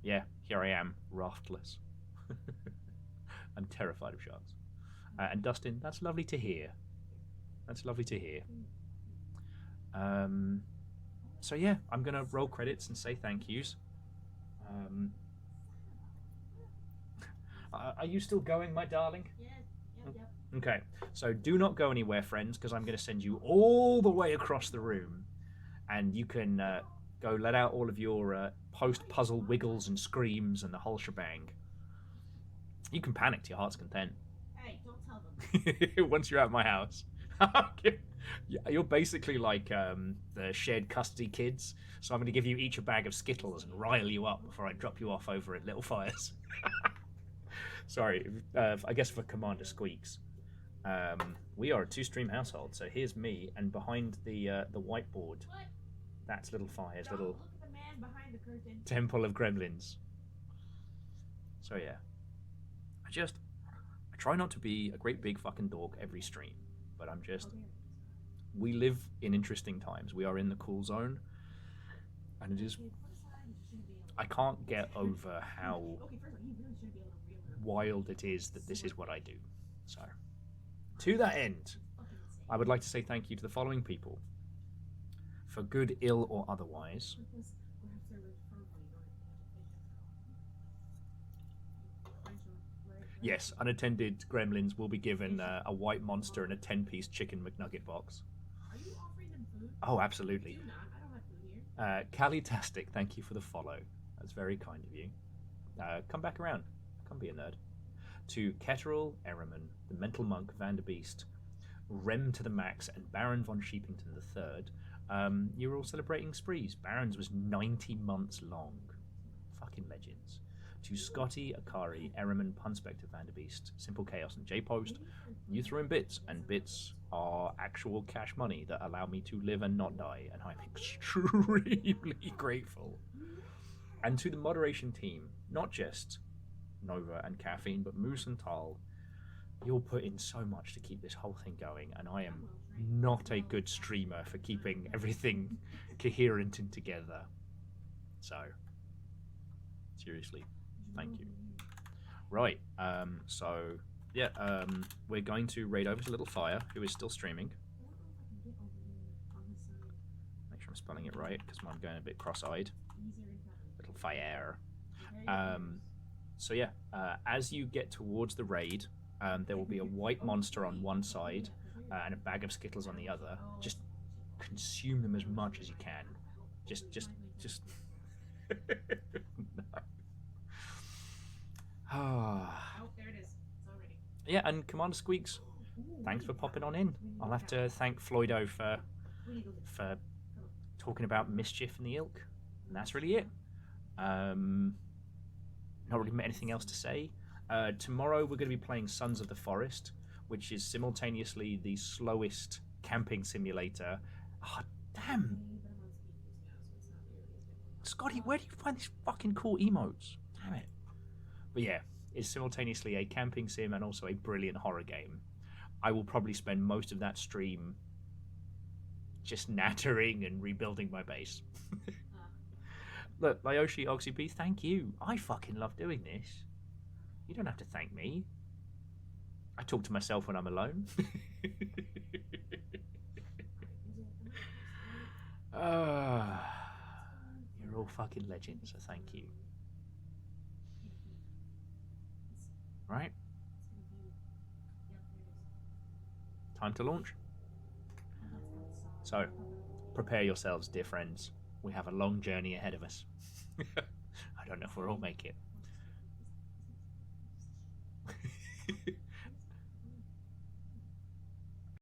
Yeah, here I am, raftless. I'm terrified of sharks. And Dustin, that's lovely to hear. That's lovely to hear. So yeah, I'm gonna roll credits and say thank yous. Are you still going, my darling? Yep. Okay, so do not go anywhere, friends, because I'm going to send you all the way across the room, and you can go let out all of your post-puzzle wiggles and screams and the whole shebang. You can panic to your heart's content. Hey, don't tell them. Once you're at my house. You're basically like the shared custody kids, so I'm going to give you each a bag of Skittles and rile you up before I drop you off over at Little Fires. Sorry, I guess for Commander Squeaks. We are a 2-stream household, so here's me, and behind the whiteboard, that's Little Fire's little Look at the man behind the curtain. temple of gremlins. So yeah, I try not to be a great big fucking dork every stream, but we live in interesting times. We are in the cool zone, and it is. I can't get over how wild it is that this is what I do. So, to that end, I would like to say thank you to the following people. For good, ill, or otherwise. Yes, unattended gremlins will be given a white monster and a 10-piece chicken McNugget box. Are you offering them food? Oh, absolutely. Do not. I don't have food here. Calitastic, thank you for the follow. That's very kind of you. Come back around. Come be a nerd. To Ketterall, Erriman, the Mental Monk, Vanderbeest, Rem to the Max, and Baron von Sheepington III, you were all celebrating sprees. Baron's was 90 months long. Fucking legends. To Scotty, Akari, Erriman, Punspector, Vanderbeest, Simple Chaos, and J-Post, you threw in bits, and bits are actual cash money that allow me to live and not die, and I'm extremely grateful. And to the moderation team, not just Nova and Caffeine, but Moose and Tal, you'll put in so much to keep this whole thing going, and I am not a good streamer for keeping everything coherent and together. So, seriously, thank you. Right, so, yeah, we're going to raid over to Little Fire, who is still streaming. Make sure I'm spelling it right, because I'm going a bit cross-eyed. Little Fire. So yeah, as you get towards the raid, there will be a white monster on one side and a bag of Skittles on the other. Just consume them as much as you can. Just. No. Oh, there it is. It's already. Yeah, and Commander Squeaks, thanks for popping on in. I'll have to thank Floydo for talking about mischief and the ilk, and that's really it. Not really anything else to say. Tomorrow we're going to be playing Sons of the Forest, which is simultaneously the slowest camping simulator. Oh, damn. Scotty, where do you find these fucking cool emotes? Damn it. But yeah, it's simultaneously a camping sim and also a brilliant horror game. I will probably spend most of that stream just nattering and rebuilding my base. Look, Lyoshi OxyP, thank you. I fucking love doing this. You don't have to thank me. I talk to myself when I'm alone. You're all fucking legends, so thank you. Right? Time to launch. So, prepare yourselves, dear friends. We have a long journey ahead of us. I don't know if we'll all make it.